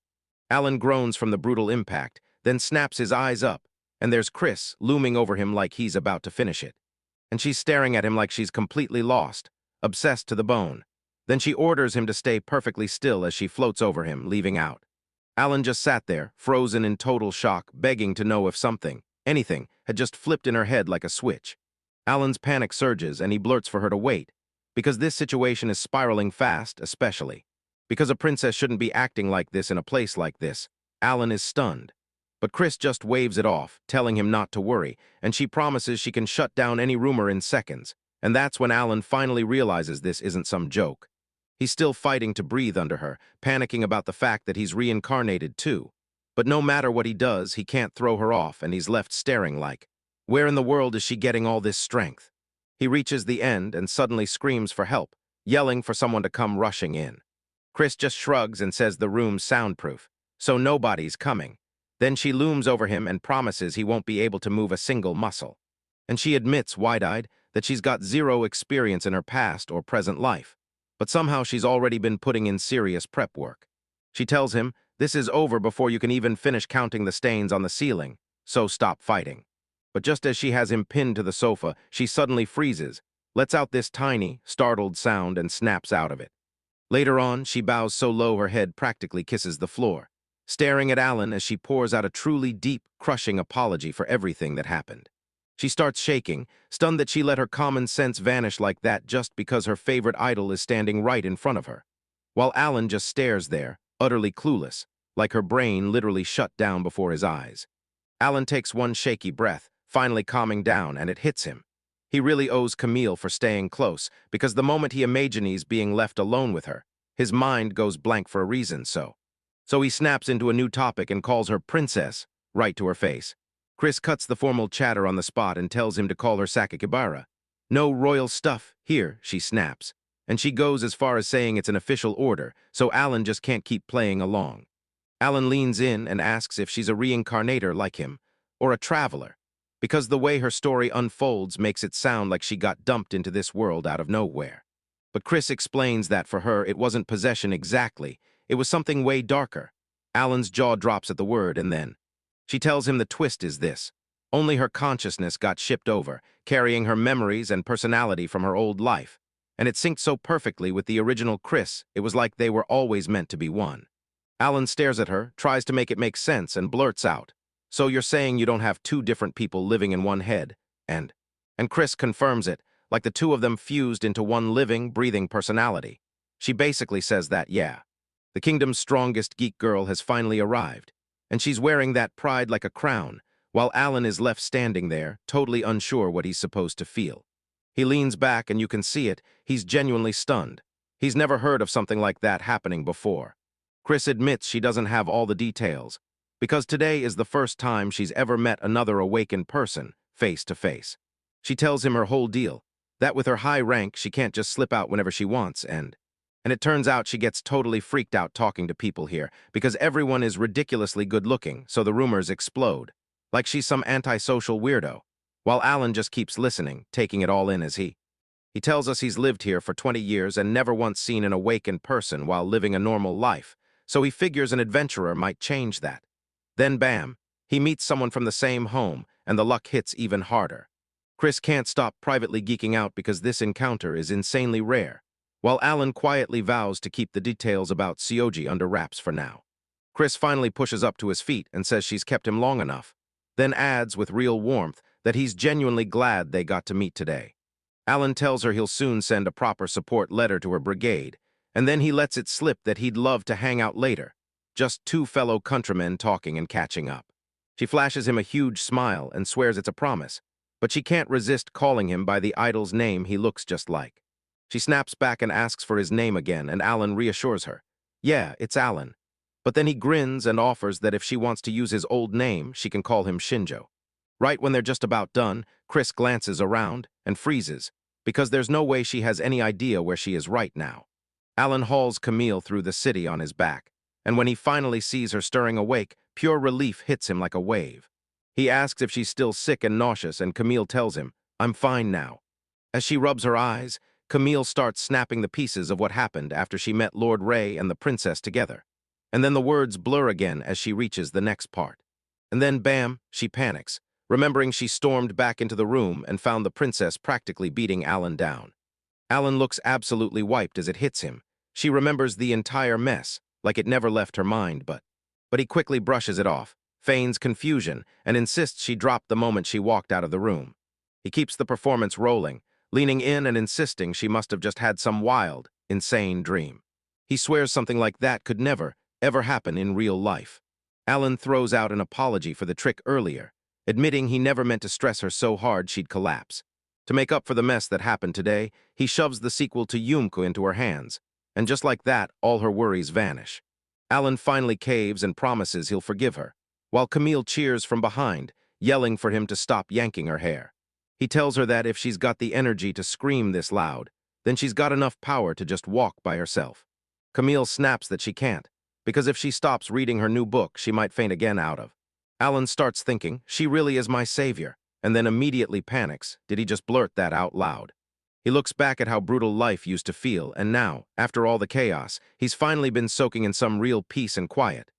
Alan groans from the brutal impact, then snaps his eyes up, and there's Chris looming over him like he's about to finish it. And she's staring at him like she's completely lost, obsessed to the bone. Then she orders him to stay perfectly still as she floats over him, leaving out. Alan just sat there, frozen in total shock, begging to know if something, anything, had just flipped in her head like a switch. Alan's panic surges, and he blurts for her to wait, because this situation is spiraling fast, especially. Because a princess shouldn't be acting like this in a place like this. Alan is stunned. But Chris just waves it off, telling him not to worry, and she promises she can shut down any rumor in seconds. And that's when Alan finally realizes this isn't some joke. He's still fighting to breathe under her, panicking about the fact that he's reincarnated too. But no matter what he does, he can't throw her off, and he's left staring like, where in the world is she getting all this strength? He reaches the end and suddenly screams for help, yelling for someone to come rushing in. Chris just shrugs and says the room's soundproof, so nobody's coming. Then she looms over him and promises he won't be able to move a single muscle. And she admits, wide-eyed, that she's got zero experience in her past or present life, but somehow she's already been putting in serious prep work. She tells him, "This is over before you can even finish counting the stains on the ceiling, so stop fighting." But just as she has him pinned to the sofa, she suddenly freezes, lets out this tiny, startled sound, and snaps out of it. Later on, she bows so low her head practically kisses the floor, staring at Alan as she pours out a truly deep, crushing apology for everything that happened. She starts shaking, stunned that she let her common sense vanish like that just because her favorite idol is standing right in front of her. While Alan just stares there, utterly clueless, like her brain literally shut down before his eyes. Alan takes one shaky breath, finally calming down, and it hits him. He really owes Camille for staying close, because the moment he imagines being left alone with her, his mind goes blank for a reason, So he snaps into a new topic and calls her princess, right to her face. Chris cuts the formal chatter on the spot and tells him to call her Sakakibara. No royal stuff here, she snaps. And she goes as far as saying it's an official order, so Alan just can't keep playing along. Alan leans in and asks if she's a reincarnator like him, or a traveler, because the way her story unfolds makes it sound like she got dumped into this world out of nowhere. But Chris explains that for her it wasn't possession exactly, it was something way darker. Alan's jaw drops at the word, and then she tells him the twist is this. Only her consciousness got shipped over, carrying her memories and personality from her old life. And it synced so perfectly with the original Chris, it was like they were always meant to be one. Alan stares at her, tries to make it make sense, and blurts out, "So you're saying you don't have two different people living in one head?" And Chris confirms it, like the two of them fused into one living, breathing personality. She basically says that, yeah. The kingdom's strongest geek girl has finally arrived, and she's wearing that pride like a crown, while Alan is left standing there, totally unsure what he's supposed to feel. He leans back and you can see it, he's genuinely stunned. He's never heard of something like that happening before. Chris admits she doesn't have all the details, because today is the first time she's ever met another awakened person, face to face. She tells him her whole deal, that with her high rank she can't just slip out whenever she wants, and it turns out she gets totally freaked out talking to people here, because everyone is ridiculously good-looking, so the rumors explode, like she's some antisocial weirdo, while Alan just keeps listening, taking it all in as he tells us he's lived here for 20 years and never once seen an awakened person while living a normal life, so he figures an adventurer might change that. Then bam, he meets someone from the same home, and the luck hits even harder. Chris can't stop privately geeking out because this encounter is insanely rare, while Alan quietly vows to keep the details about Sioji under wraps for now. Chris finally pushes up to his feet and says she's kept him long enough, then adds with real warmth that he's genuinely glad they got to meet today. Alan tells her he'll soon send a proper support letter to her brigade, and then he lets it slip that he'd love to hang out later, just two fellow countrymen talking and catching up. She flashes him a huge smile and swears it's a promise, but she can't resist calling him by the idol's name he looks just like. She snaps back and asks for his name again, and Alan reassures her. Yeah, it's Alan. But then he grins and offers that if she wants to use his old name, she can call him Shinjo. Right when they're just about done, Chris glances around and freezes, because there's no way she has any idea where she is right now. Alan hauls Camille through the city on his back, and when he finally sees her stirring awake, pure relief hits him like a wave. He asks if she's still sick and nauseous, and Camille tells him, "I'm fine now." As she rubs her eyes, Camille starts snapping the pieces of what happened after she met Lord Ray and the princess together. And then the words blur again as she reaches the next part. And then, bam, she panics, remembering she stormed back into the room and found the princess practically beating Alan down. Alan looks absolutely wiped as it hits him. She remembers the entire mess, like it never left her mind, but he quickly brushes it off, feigns confusion, and insists she dropped the moment she walked out of the room. He keeps the performance rolling, leaning in and insisting she must have just had some wild, insane dream. He swears something like that could never, ever happen in real life. Alan throws out an apology for the trick earlier, admitting he never meant to stress her so hard she'd collapse. To make up for the mess that happened today, he shoves the sequel to Yumko into her hands, and just like that, all her worries vanish. Alan finally caves and promises he'll forgive her, while Camille cheers from behind, yelling for him to stop yanking her hair. He tells her that if she's got the energy to scream this loud, then she's got enough power to just walk by herself. Camille snaps that she can't, because if she stops reading her new book, she might faint again out of. Alan starts thinking, she really is my savior, and then immediately panics. Did he just blurt that out loud? He looks back at how brutal life used to feel, and now, after all the chaos, he's finally been soaking in some real peace and quiet.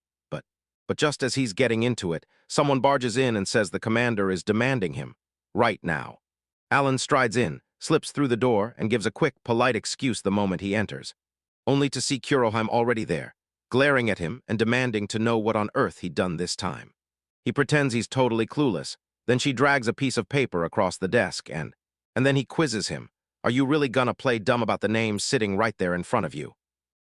But just as he's getting into it, someone barges in and says the commander is demanding him, right now. Alan strides in, slips through the door, and gives a quick, polite excuse the moment he enters, only to see Kuroheim already there, glaring at him and demanding to know what on earth he'd done this time. He pretends he's totally clueless, Then she drags a piece of paper across the desk and then he quizzes him. Are you really gonna play dumb about the name sitting right there in front of you?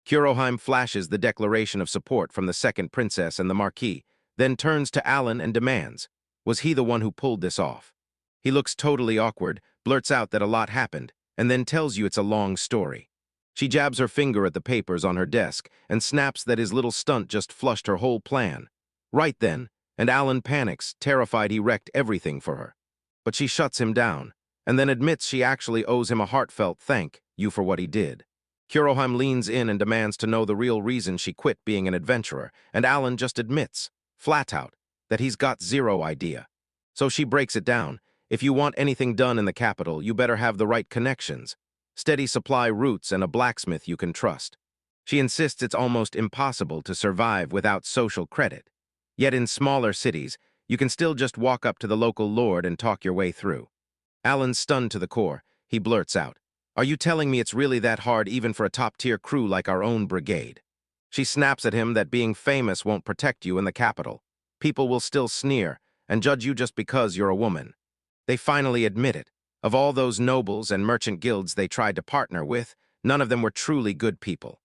Kuroheim flashes the declaration of support from the second princess and the Marquis, then turns to Alan and demands, was he the one who pulled this off? He looks totally awkward, blurts out that a lot happened, and then tells you it's a long story. She jabs her finger at the papers on her desk and snaps that his little stunt just flushed her whole plan. Right then, and Alan panics, terrified he wrecked everything for her. But she shuts him down, and then admits she actually owes him a heartfelt thank you for what he did. Kuroheim leans in and demands to know the real reason she quit being an adventurer, and Alan just admits, flat out, that he's got zero idea. So she breaks it down. If you want anything done in the capital, you better have the right connections, steady supply routes, and a blacksmith you can trust. She insists it's almost impossible to survive without social credit. Yet in smaller cities, you can still just walk up to the local lord and talk your way through. Alan's stunned to the core. He blurts out, are you telling me it's really that hard even for a top-tier crew like our own brigade? She snaps at him that being famous won't protect you in the capital. People will still sneer and judge you just because you're a woman. They finally admit it. Of all those nobles and merchant guilds they tried to partner with, none of them were truly good people.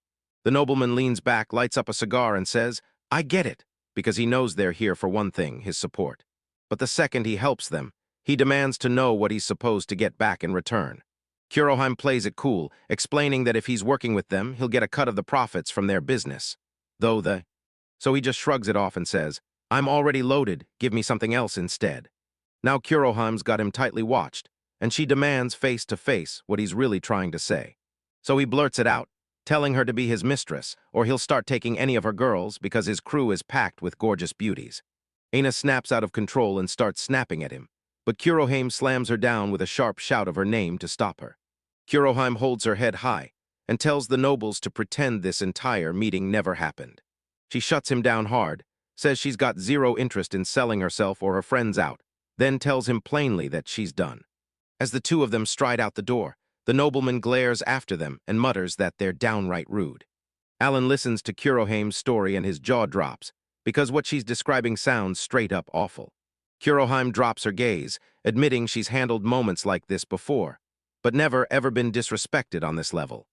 The nobleman leans back, lights up a cigar, and says, I get it, because he knows they're here for one thing, his support. But the second he helps them, he demands to know what he's supposed to get back in return. Kuroheim plays it cool, explaining that if he's working with them, he'll get a cut of the profits from their business. So he just shrugs it off and says, I'm already loaded, give me something else instead. Now Kuroheim's got him tightly watched, and she demands face to face what he's really trying to say. So he blurts it out, telling her to be his mistress, or he'll start taking any of her girls because his crew is packed with gorgeous beauties. Aina snaps out of control and starts snapping at him, but Kuroheim slams her down with a sharp shout of her name to stop her. Kuroheim holds her head high and tells the nobles to pretend this entire meeting never happened. She shuts him down hard, says she's got zero interest in selling herself or her friends out, then tells him plainly that she's done. As the two of them stride out the door, the nobleman glares after them and mutters that they're downright rude. Alan listens to Kuroheim's story and his jaw drops, because what she's describing sounds straight up awful. Kuroheim drops her gaze, admitting she's handled moments like this before, but never ever been disrespected on this level.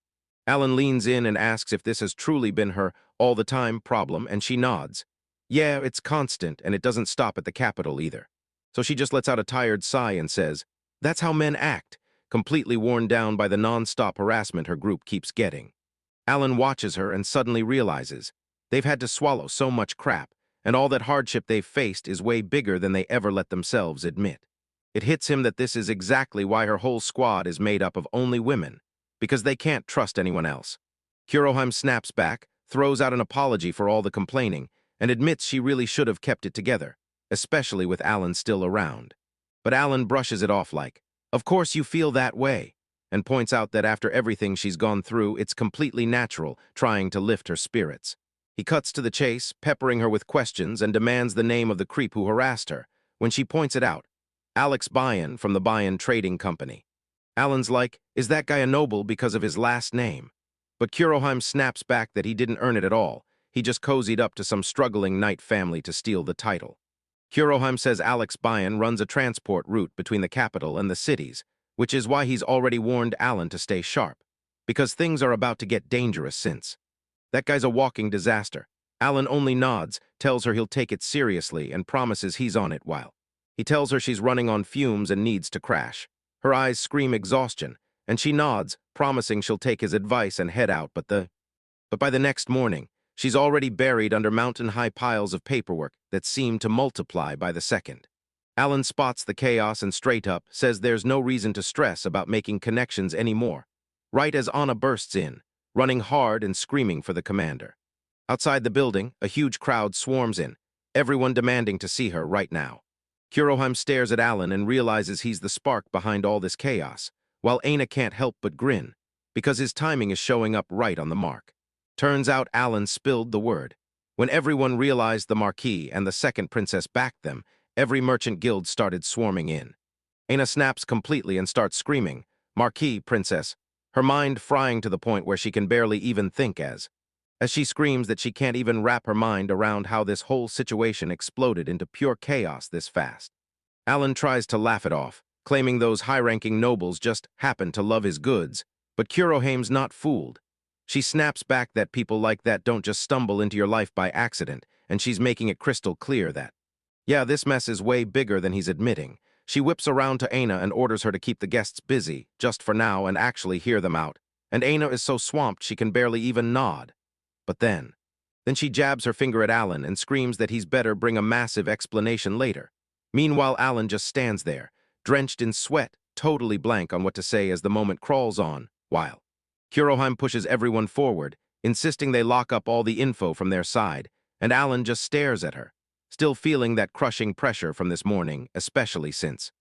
Alan leans in and asks if this has truly been her all-the-time problem, and she nods. Yeah, it's constant, and it doesn't stop at the capital either. So she just lets out a tired sigh and says, that's how men act, completely worn down by the non-stop harassment her group keeps getting. Alan watches her and suddenly realizes they've had to swallow so much crap, and all that hardship they've faced is way bigger than they ever let themselves admit. It hits him that this is exactly why her whole squad is made up of only women, because they can't trust anyone else. Kuroheim snaps back, throws out an apology for all the complaining, and admits she really should have kept it together, especially with Alan still around. But Alan brushes it off like, of course you feel that way, and points out that after everything she's gone through, it's completely natural, trying to lift her spirits. He cuts to the chase, peppering her with questions, and demands the name of the creep who harassed her, when she points it out. Alex Bayan from the Bayan Trading Company. Alan's like, is that guy a noble because of his last name? But Kuroheim snaps back that he didn't earn it at all. He just cozied up to some struggling knight family to steal the title. Kuroheim says Alex Bayan runs a transport route between the capital and the cities, which is why he's already warned Alan to stay sharp, because things are about to get dangerous since. That guy's a walking disaster. Alan only nods, tells her he'll take it seriously, and promises he's on it while. He tells her she's running on fumes and needs to crash. Her eyes scream exhaustion, and she nods, promising she'll take his advice and head out, but by the next morning, she's already buried under mountain-high piles of paperwork that seem to multiply by the second. Alan spots the chaos and straight up says there's no reason to stress about making connections anymore, right as Anna bursts in, running hard and screaming for the commander. Outside the building, a huge crowd swarms in, everyone demanding to see her right now. Kuroheim stares at Alan and realizes he's the spark behind all this chaos, while Aina can't help but grin, because his timing is showing up right on the mark. Turns out Alan spilled the word. When everyone realized the Marquis and the second princess backed them, every merchant guild started swarming in. Aina snaps completely and starts screaming, Marquis, princess, her mind frying to the point where she can barely even think as she screams that she can't even wrap her mind around how this whole situation exploded into pure chaos this fast. Alan tries to laugh it off, claiming those high-ranking nobles just happen to love his goods, but Kurohame's not fooled. She snaps back that people like that don't just stumble into your life by accident, and she's making it crystal clear that, yeah, this mess is way bigger than he's admitting. She whips around to Aina and orders her to keep the guests busy, just for now, and actually hear them out. And Aina is so swamped she can barely even nod. But then she jabs her finger at Alan and screams that he's better bring a massive explanation later. Meanwhile, Alan just stands there, drenched in sweat, totally blank on what to say as the moment crawls on, while Kurohime pushes everyone forward, insisting they lock up all the info from their side, and Alan just stares at her, still feeling that crushing pressure from this morning, especially since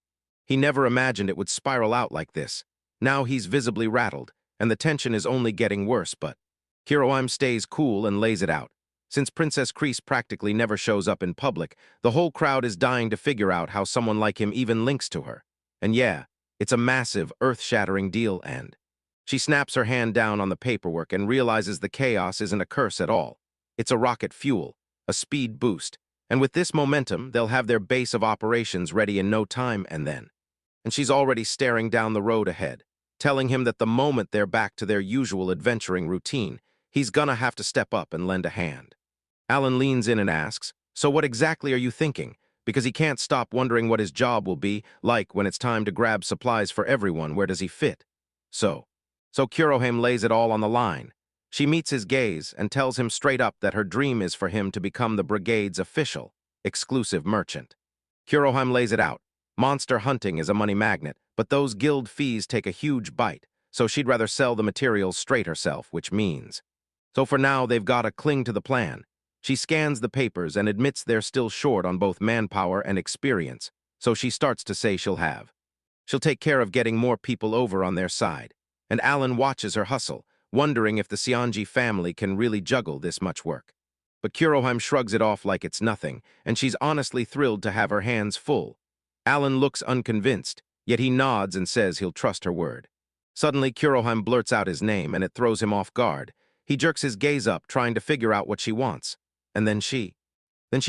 he never imagined it would spiral out like this. Now he's visibly rattled, and the tension is only getting worse, but Kurohime stays cool and lays it out. Since Princess Kreese practically never shows up in public, the whole crowd is dying to figure out how someone like him even links to her. And yeah, it's a massive, earth-shattering deal, and she snaps her hand down on the paperwork and realizes the chaos isn't a curse at all. It's a rocket fuel, a speed boost, and with this momentum, they'll have their base of operations ready in no time, and she's already staring down the road ahead, telling him that the moment they're back to their usual adventuring routine, he's gonna have to step up and lend a hand. Alan leans in and asks, "So what exactly are you thinking?" Because he can't stop wondering what his job will be like when it's time to grab supplies for everyone. Where does he fit? So Kurohime lays it all on the line. She meets his gaze and tells him straight up that her dream is for him to become the brigade's official, exclusive merchant. Kurohime lays it out. Monster hunting is a money magnet, but those guild fees take a huge bite, so she'd rather sell the materials straight herself, which means. So for now, they've got to cling to the plan. She scans the papers and admits they're still short on both manpower and experience, so she starts to say she'll take care of getting more people over on their side. And Alan watches her hustle, wondering if the Sionji family can really juggle this much work. But Kurohime shrugs it off like it's nothing, and she's honestly thrilled to have her hands full. Alan looks unconvinced, yet he nods and says he'll trust her word. Suddenly, Kurohime blurts out his name, and it throws him off guard. He jerks his gaze up, trying to figure out what she wants. And then she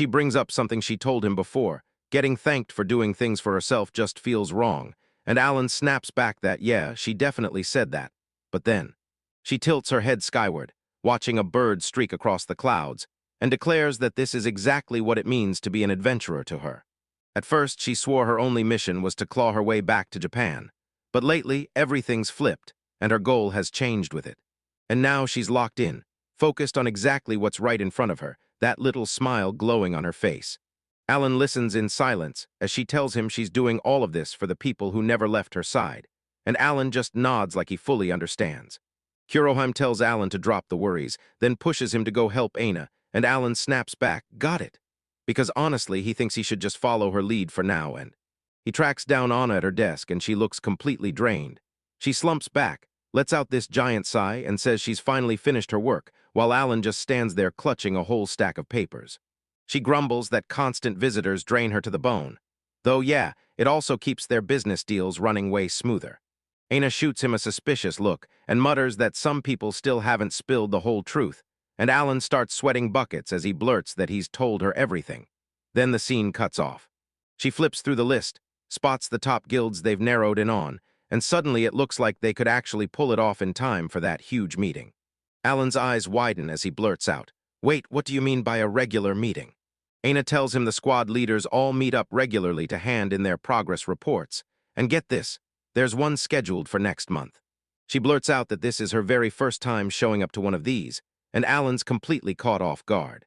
brings up something she told him before. Getting thanked for doing things for herself just feels wrong. And Alan snaps back that, yeah, she definitely said that. But then she tilts her head skyward, watching a bird streak across the clouds, and declares that this is exactly what it means to be an adventurer to her. At first, she swore her only mission was to claw her way back to Japan. But lately, everything's flipped, and her goal has changed with it. And now she's locked in, focused on exactly what's right in front of her, that little smile glowing on her face. Alan listens in silence as she tells him she's doing all of this for the people who never left her side, and Alan just nods like he fully understands. Kurohime tells Alan to drop the worries, then pushes him to go help Aina, and Alan snaps back, "Got it." Because honestly, he thinks he should just follow her lead for now, and he tracks down Anna at her desk, and she looks completely drained. She slumps back, lets out this giant sigh, and says she's finally finished her work, while Alan just stands there clutching a whole stack of papers. She grumbles that constant visitors drain her to the bone. Though yeah, it also keeps their business deals running way smoother. Aina shoots him a suspicious look and mutters that some people still haven't spilled the whole truth, and Alan starts sweating buckets as he blurts that he's told her everything. Then the scene cuts off. She flips through the list, spots the top guilds they've narrowed in on, and suddenly it looks like they could actually pull it off in time for that huge meeting. Alan's eyes widen as he blurts out, "Wait, what do you mean by a regular meeting?" Aina tells him the squad leaders all meet up regularly to hand in their progress reports. And get this, there's one scheduled for next month. She blurts out that this is her very first time showing up to one of these, and Alan's completely caught off guard.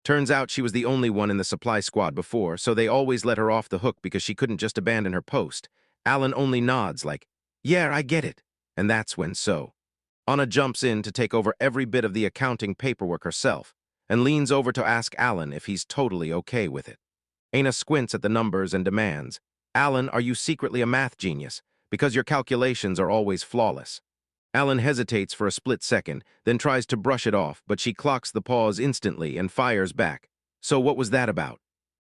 Turns out she was the only one in the supply squad before, so they always let her off the hook because she couldn't just abandon her post. Alan only nods like, "Yeah, I get it." And that's when Anna jumps in to take over every bit of the accounting paperwork herself, and leans over to ask Alan if he's totally okay with it. Aina squints at the numbers and demands, "Alan, are you secretly a math genius? Because your calculations are always flawless." Alan hesitates for a split second, then tries to brush it off, but she clocks the pause instantly and fires back. "So what was that about?"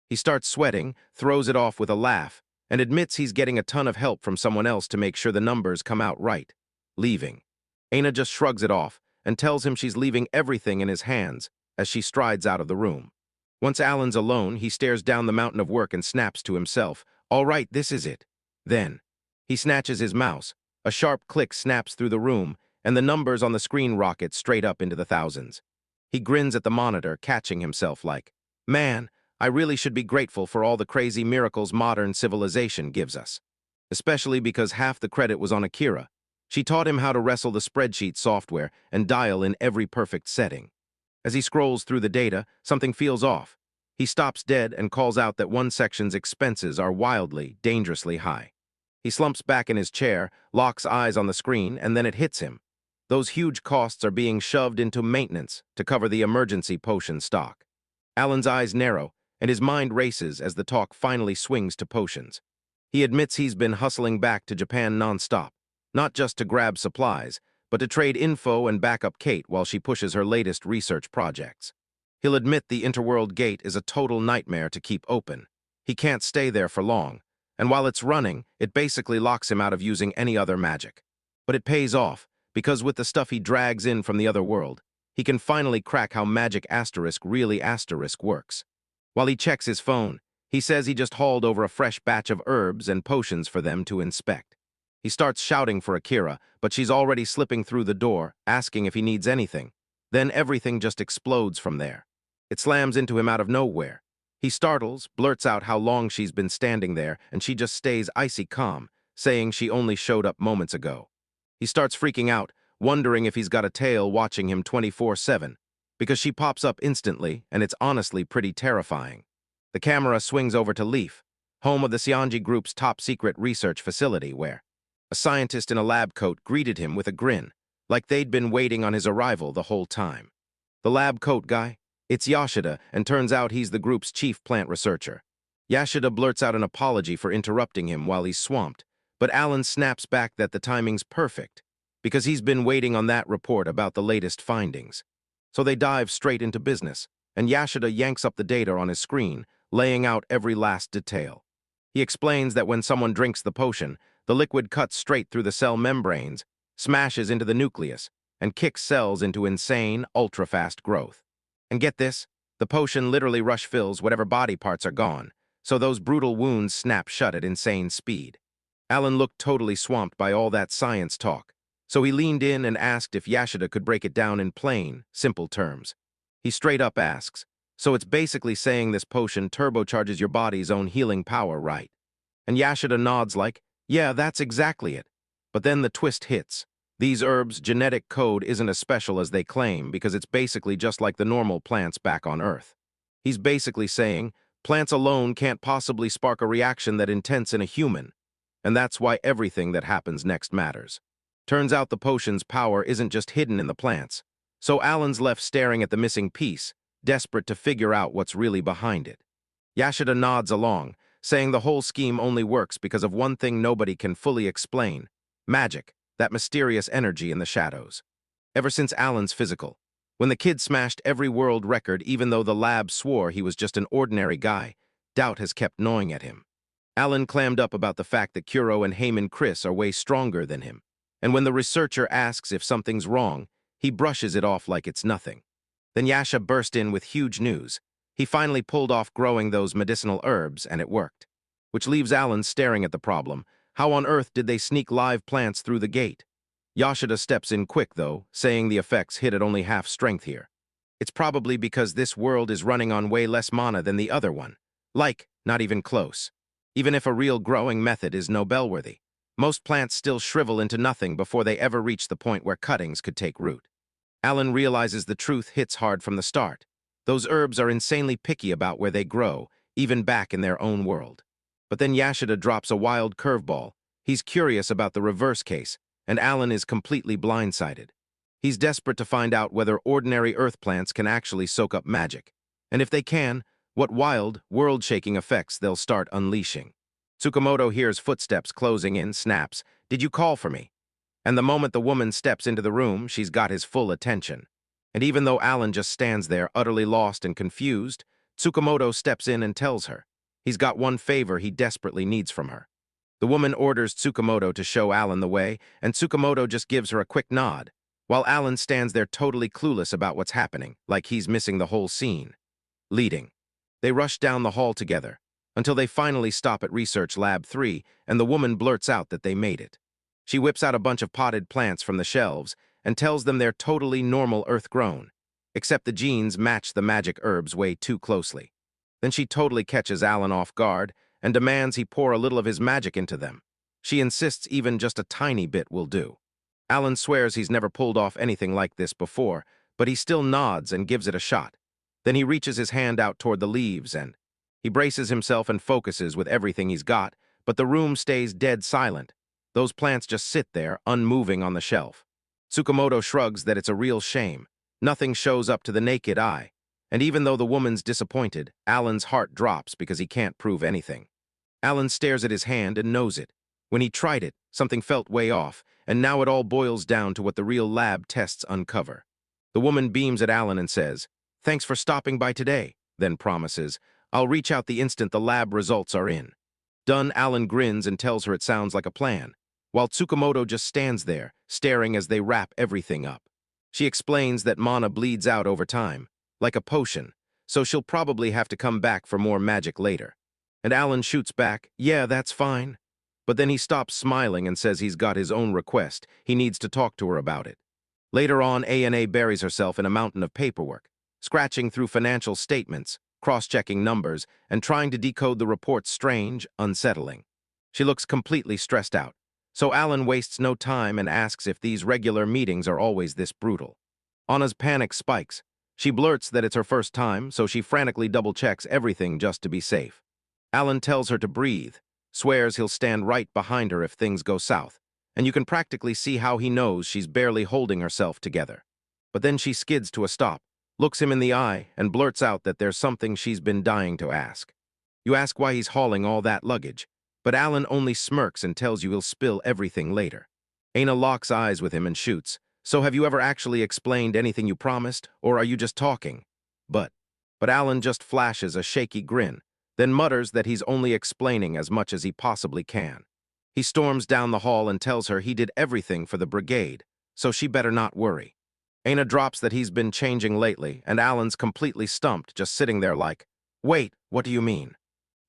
He starts sweating, throws it off with a laugh, and admits he's getting a ton of help from someone else to make sure the numbers come out right. Leaving. Aina just shrugs it off and tells him she's leaving everything in his hands as she strides out of the room. Once Alan's alone, he stares down the mountain of work and snaps to himself, All right, this is it. Then, he snatches his mouse. A sharp click snaps through the room, and the numbers on the screen rocket straight up into the thousands. He grins at the monitor, catching himself like, man, I really should be grateful for all the crazy miracles modern civilization gives us. Especially because half the credit was on Akira. She taught him how to wrestle the spreadsheet software and dial in every perfect setting. As he scrolls through the data, something feels off. He stops dead and calls out that one section's expenses are wildly, dangerously high. He slumps back in his chair, locks eyes on the screen, and then it hits him. Those huge costs are being shoved into maintenance to cover the emergency potion stock. Alan's eyes narrow, and his mind races as the talk finally swings to potions. He admits he's been hustling back to Japan non-stop, not just to grab supplies, but to trade info and back up Kate while she pushes her latest research projects. He'll admit the Interworld Gate is a total nightmare to keep open. He can't stay there for long, and while it's running, it basically locks him out of using any other magic. But it pays off, because with the stuff he drags in from the other world, he can finally crack how magic asterisk really asterisk works. While he checks his phone, he says he just hauled over a fresh batch of herbs and potions for them to inspect. He starts shouting for Akira, but she's already slipping through the door, asking if he needs anything. Then everything just explodes from there. It slams into him out of nowhere. He startles, blurts out how long she's been standing there, and she just stays icy calm, saying she only showed up moments ago. He starts freaking out, wondering if he's got a tail watching him 24/7, because she pops up instantly, and it's honestly pretty terrifying. The camera swings over to Leaf, home of the Seonji Group's top-secret research facility, where a scientist in a lab coat greeted him with a grin, like they'd been waiting on his arrival the whole time. The lab coat guy? It's Yashida, and turns out he's the group's chief plant researcher. Yashida blurts out an apology for interrupting him while he's swamped, but Alan snaps back that the timing's perfect, because he's been waiting on that report about the latest findings. So they dive straight into business, and Yashida yanks up the data on his screen, laying out every last detail. He explains that when someone drinks the potion, the liquid cuts straight through the cell membranes, smashes into the nucleus, and kicks cells into insane, ultra-fast growth. And get this, the potion literally rush-fills whatever body parts are gone, so those brutal wounds snap shut at insane speed. Alan looked totally swamped by all that science talk, so he leaned in and asked if Yashida could break it down in plain, simple terms. He straight up asks, so it's basically saying this potion turbocharges your body's own healing power, right? And Yashida nods like, yeah, that's exactly it. But then the twist hits. These herbs' genetic code isn't as special as they claim because it's basically just like the normal plants back on Earth. He's basically saying, plants alone can't possibly spark a reaction that intense in a human, and that's why everything that happens next matters. Turns out the potion's power isn't just hidden in the plants, so Alan's left staring at the missing piece, desperate to figure out what's really behind it. Yashida nods along, saying the whole scheme only works because of one thing nobody can fully explain: magic, that mysterious energy in the shadows. Ever since Alan's physical, when the kid smashed every world record even though the lab swore he was just an ordinary guy, doubt has kept gnawing at him. Alan clammed up about the fact that Kuro and Heyman Chris are way stronger than him, and when the researcher asks if something's wrong, he brushes it off like it's nothing. Then Yasha burst in with huge news. He finally pulled off growing those medicinal herbs, and it worked. Which leaves Alan staring at the problem. How on earth did they sneak live plants through the gate? Yashida steps in quick, though, saying the effects hit at only half strength here. It's probably because this world is running on way less mana than the other one. Like, not even close. Even if a real growing method is Nobel-worthy, most plants still shrivel into nothing before they ever reach the point where cuttings could take root. Alan realizes the truth hits hard from the start. Those herbs are insanely picky about where they grow, even back in their own world. But then Yashida drops a wild curveball. He's curious about the reverse case, and Alan is completely blindsided. He's desperate to find out whether ordinary earth plants can actually soak up magic. And if they can, what wild, world-shaking effects they'll start unleashing. Tsukamoto hears footsteps closing in, snaps, "Did you call for me?" And the moment the woman steps into the room, she's got his full attention. And even though Alan just stands there, utterly lost and confused, Tsukamoto steps in and tells her he's got one favor he desperately needs from her. The woman orders Tsukamoto to show Alan the way, and Tsukamoto just gives her a quick nod, while Alan stands there totally clueless about what's happening, like he's missing the whole scene. Leading. They rush down the hall together. until they finally stop at Research Lab 3 and the woman blurts out that they made it. She whips out a bunch of potted plants from the shelves and tells them they're totally normal earth-grown, except the genes match the magic herbs way too closely. Then she totally catches Alan off guard and demands he pour a little of his magic into them. She insists even just a tiny bit will do. Alan swears he's never pulled off anything like this before, but he still nods and gives it a shot. Then he reaches his hand out toward the leaves and he braces himself and focuses with everything he's got, but the room stays dead silent. Those plants just sit there, unmoving on the shelf. Tsukamoto shrugs that it's a real shame. Nothing shows up to the naked eye. And even though the woman's disappointed, Alan's heart drops because he can't prove anything. Alan stares at his hand and knows it. When he tried it, something felt way off, and now it all boils down to what the real lab tests uncover. The woman beams at Alan and says, "Thanks for stopping by today," then promises, "I'll reach out the instant the lab results are in." Done, Alan grins and tells her it sounds like a plan, while Tsukamoto just stands there, staring as they wrap everything up. She explains that mana bleeds out over time, like a potion, so she'll probably have to come back for more magic later. And Alan shoots back, "Yeah, that's fine." But then he stops smiling and says he's got his own request. He needs to talk to her about it. Later on, A&A buries herself in a mountain of paperwork, scratching through financial statements, cross-checking numbers, and trying to decode the report's strange, unsettling. She looks completely stressed out, so Alan wastes no time and asks if these regular meetings are always this brutal. Anna's panic spikes. She blurts that it's her first time, so she frantically double-checks everything just to be safe. Alan tells her to breathe, swears he'll stand right behind her if things go south, and you can practically see how he knows she's barely holding herself together. But then she skids to a stop, looks him in the eye, and blurts out that there's something she's been dying to ask. You ask why he's hauling all that luggage, but Alan only smirks and tells you he'll spill everything later. Aina locks eyes with him and shoots, "So have you ever actually explained anything you promised, or are you just talking?" But Alan just flashes a shaky grin, then mutters that he's only explaining as much as he possibly can. He storms down the hall and tells her he did everything for the brigade, so she better not worry. Aina drops that he's been changing lately, and Alan's completely stumped, just sitting there like, "Wait, what do you mean?"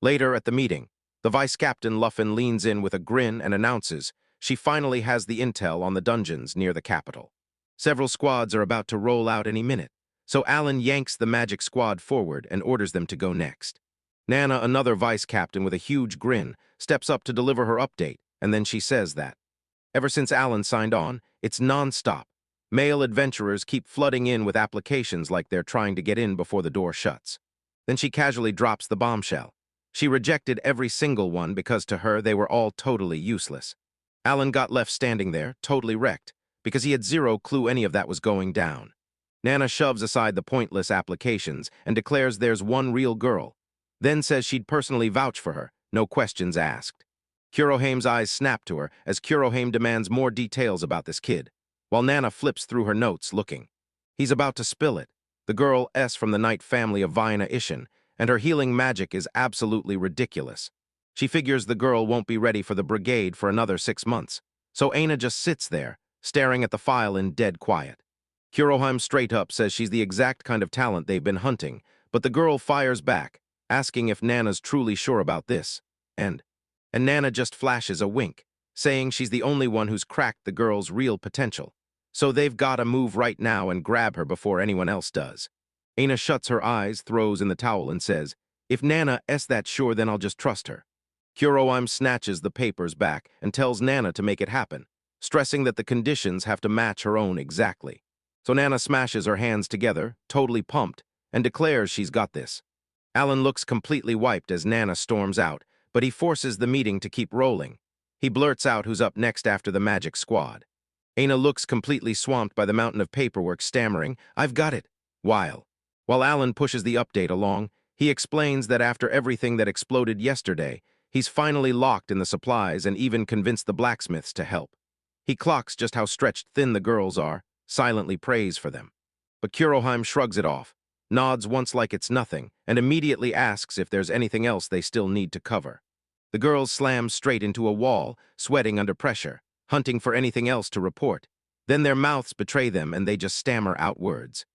Later at the meeting, the vice captain Luffin leans in with a grin and announces she finally has the intel on the dungeons near the capital. Several squads are about to roll out any minute, so Alan yanks the magic squad forward and orders them to go next. Nana, another vice captain with a huge grin, steps up to deliver her update, and then she says that ever since Alan signed on, it's non-stop. Male adventurers keep flooding in with applications like they're trying to get in before the door shuts. Then she casually drops the bombshell. She rejected every single one because to her they were all totally useless. Alan got left standing there, totally wrecked, because he had zero clue any of that was going down. Nana shoves aside the pointless applications and declares there's one real girl, then says she'd personally vouch for her, no questions asked. Kurohame's eyes snap to her as Kurohame demands more details about this kid, while Nana flips through her notes looking. He's about to spill it. The girl S from the Knight family of Vaina Ishin, and her healing magic is absolutely ridiculous. She figures the girl won't be ready for the brigade for another 6 months, so Aina just sits there, staring at the file in dead quiet. Kurohime straight up says she's the exact kind of talent they've been hunting, but the girl fires back, asking if Nana's truly sure about this, and Nana just flashes a wink, saying she's the only one who's cracked the girl's real potential, so they've gotta move right now and grab her before anyone else does. Aina shuts her eyes, throws in the towel, and says, "If Nana's that sure, then I'll just trust her." Kurohime snatches the papers back and tells Nana to make it happen, stressing that the conditions have to match her own exactly. So Nana smashes her hands together, totally pumped, and declares she's got this. Alan looks completely wiped as Nana storms out, but he forces the meeting to keep rolling. He blurts out who's up next after the magic squad. Aina looks completely swamped by the mountain of paperwork, stammering, "I've got it." While Alan pushes the update along, he explains that after everything that exploded yesterday, he's finally locked in the supplies and even convinced the blacksmiths to help. He clocks just how stretched thin the girls are, silently prays for them. But Kurohime shrugs it off, nods once like it's nothing, and immediately asks if there's anything else they still need to cover. The girls slam straight into a wall, sweating under pressure, hunting for anything else to report. Then their mouths betray them and they just stammer out words.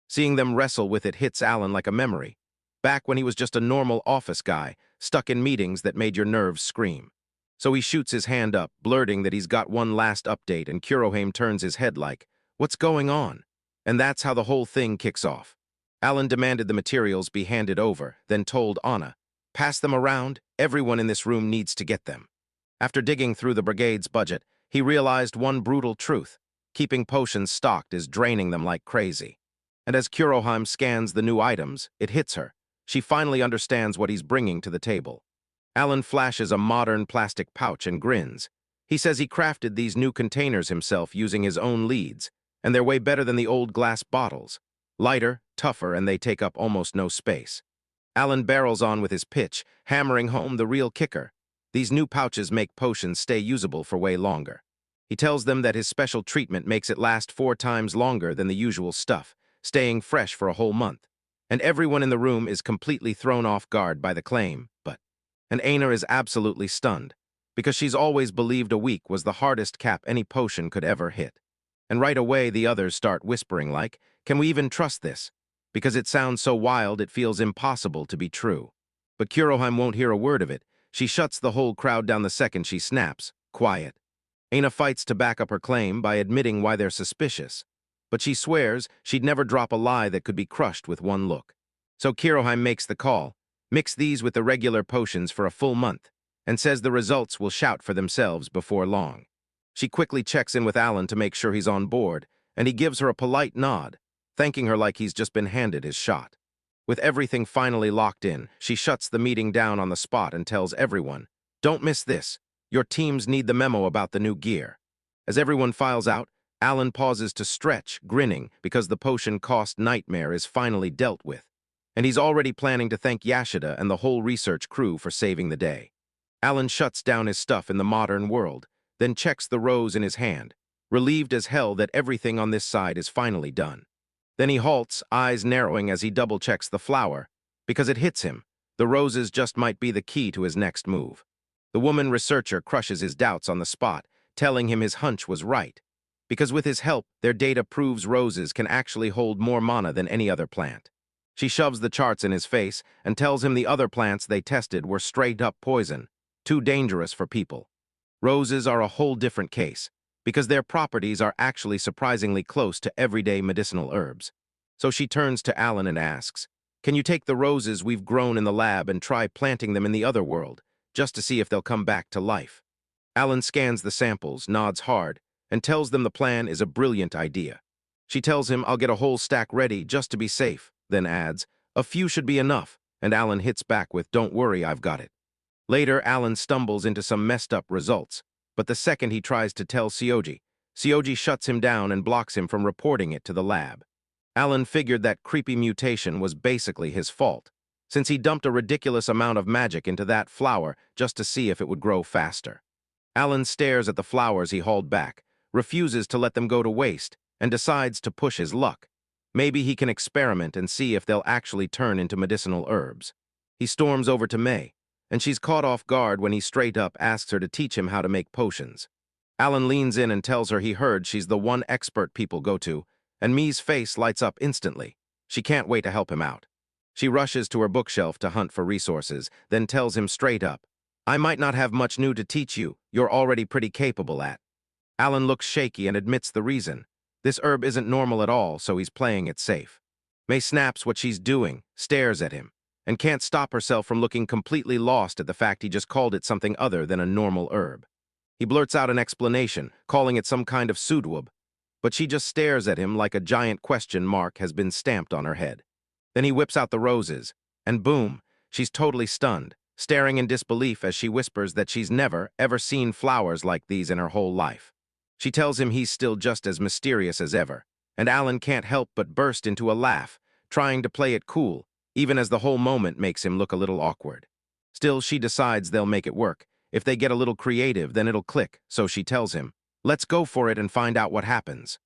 Seeing them wrestle with it hits Alan like a memory. back when he was just a normal office guy, stuck in meetings that made your nerves scream. So he shoots his hand up, blurting that he's got one last update, and Kurohime turns his head like, "What's going on?" And that's how the whole thing kicks off. Alan demanded the materials be handed over, then told Anna, "Pass them around, everyone in this room needs to get them." After digging through the brigade's budget, he realized one brutal truth. Keeping potions stocked is draining them like crazy. And as Kurohime scans the new items, it hits her. She finally understands what he's bringing to the table. Alan flashes a modern plastic pouch and grins. He says he crafted these new containers himself using his own leads, and they're way better than the old glass bottles. Lighter, tougher, and they take up almost no space. Alan barrels on with his pitch, hammering home the real kicker. These new pouches make potions stay usable for way longer. He tells them that his special treatment makes it last 4 times longer than the usual stuff, staying fresh for a whole month. And everyone in the room is completely thrown off guard by the claim, and Aina is absolutely stunned, because she's always believed a week was the hardest cap any potion could ever hit. And right away the others start whispering like, "Can we even trust this?" Because it sounds so wild it feels impossible to be true. But Kurohime won't hear a word of it. She shuts the whole crowd down the second she snaps, "Quiet." Aina fights to back up her claim by admitting why they're suspicious. But she swears she'd never drop a lie that could be crushed with one look. So Kurohime makes the call, "Mix these with the regular potions for a full month," and says the results will shout for themselves before long. She quickly checks in with Alan to make sure he's on board, and he gives her a polite nod, thanking her like he's just been handed his shot. With everything finally locked in, she shuts the meeting down on the spot and tells everyone, "Don't miss this. Your teams need the memo about the new gear." As everyone files out, Alan pauses to stretch, grinning, because the potion cost nightmare is finally dealt with. And he's already planning to thank Yashida and the whole research crew for saving the day. Alan shuts down his stuff in the modern world, then checks the rose in his hand, relieved as hell that everything on this side is finally done. Then he halts, eyes narrowing as he double-checks the flower, because it hits him. The roses just might be the key to his next move. The woman researcher crushes his doubts on the spot, telling him his hunch was right. Because with his help, their data proves roses can actually hold more mana than any other plant. She shoves the charts in his face and tells him the other plants they tested were straight-up poison, too dangerous for people. Roses are a whole different case, because their properties are actually surprisingly close to everyday medicinal herbs. So she turns to Alan and asks, "Can you take the roses we've grown in the lab and try planting them in the other world, just to see if they'll come back to life?" Alan scans the samples, nods hard, and tells them the plan is a brilliant idea. She tells him, "I'll get a whole stack ready just to be safe," then adds, "A few should be enough," and Alan hits back with, "Don't worry, I've got it." Later, Alan stumbles into some messed up results, but the second he tries to tell Sioji shuts him down and blocks him from reporting it to the lab. Alan figured that creepy mutation was basically his fault, since he dumped a ridiculous amount of magic into that flower just to see if it would grow faster. Alan stares at the flowers he hauled back, refuses to let them go to waste, and decides to push his luck. Maybe he can experiment and see if they'll actually turn into medicinal herbs. He storms over to May, and she's caught off guard when he straight up asks her to teach him how to make potions. Alan leans in and tells her he heard she's the one expert people go to, and May's face lights up instantly. She can't wait to help him out. She rushes to her bookshelf to hunt for resources, then tells him straight up, "I might not have much new to teach you, you're already pretty capable at." Alan looks shaky and admits the reason. This herb isn't normal at all, so he's playing it safe. May snaps what she's doing, stares at him, and can't stop herself from looking completely lost at the fact he just called it something other than a normal herb. He blurts out an explanation, calling it some kind of sudwab, but she just stares at him like a giant question mark has been stamped on her head. Then he whips out the roses, and boom, she's totally stunned, staring in disbelief as she whispers that she's never, ever seen flowers like these in her whole life. She tells him he's still just as mysterious as ever, and Alan can't help but burst into a laugh, trying to play it cool, even as the whole moment makes him look a little awkward. Still, she decides they'll make it work. If they get a little creative, then it'll click, so she tells him, "Let's go for it and find out what happens."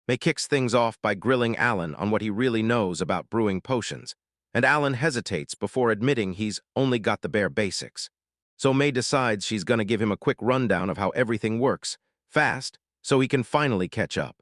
May kicks things off by grilling Alan on what he really knows about brewing potions, and Alan hesitates before admitting he's only got the bare basics. So May decides she's gonna give him a quick rundown of how everything works, fast, so he can finally catch up.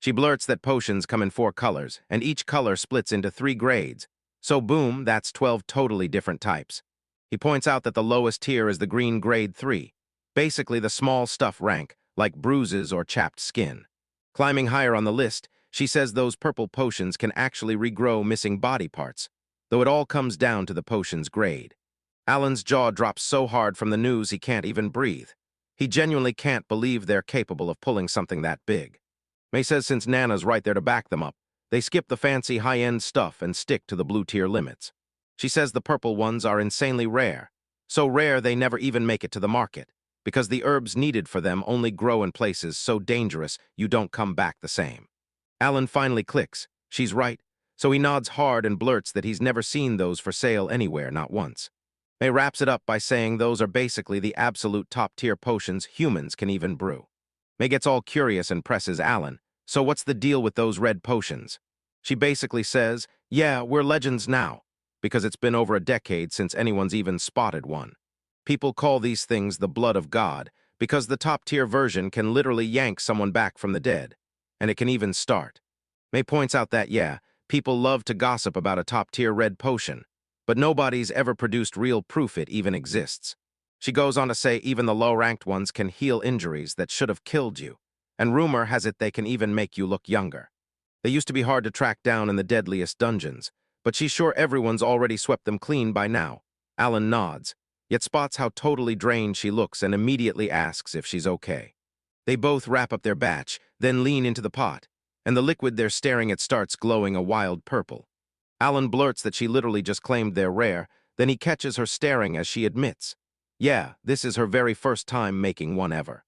She blurts that potions come in 4 colors, and each color splits into 3 grades, So boom, that's 12 totally different types. He points out that the lowest tier is the green grade 3, basically the small stuff rank, like bruises or chapped skin. Climbing higher on the list, she says those purple potions can actually regrow missing body parts, though it all comes down to the potion's grade. Alan's jaw drops so hard from the news he can't even breathe. He genuinely can't believe they're capable of pulling something that big. May says since Nana's right there to back them up, they skip the fancy high-end stuff and stick to the blue-tier limits. She says the purple ones are insanely rare, so rare they never even make it to the market, because the herbs needed for them only grow in places so dangerous you don't come back the same. Alan finally clicks. She's right, so he nods hard and blurts that he's never seen those for sale anywhere, not once. May wraps it up by saying those are basically the absolute top-tier potions humans can even brew. May gets all curious and presses Alan, so what's the deal with those red potions? She basically says, yeah, we're legends now, because it's been over a decade since anyone's even spotted one. People call these things the blood of God, because the top-tier version can literally yank someone back from the dead, and it can even start. May points out that, yeah, people love to gossip about a top-tier red potion, but nobody's ever produced real proof it even exists. She goes on to say even the low-ranked ones can heal injuries that should have killed you, and rumor has it they can even make you look younger. They used to be hard to track down in the deadliest dungeons, but she's sure everyone's already swept them clean by now. Alan nods, yet spots how totally drained she looks and immediately asks if she's okay. They both wrap up their batch, then lean into the pot, and the liquid they're staring at starts glowing a wild purple. Alan blurts that she literally just claimed they're rare, then he catches her staring as she admits, yeah, this is her very first time making one ever.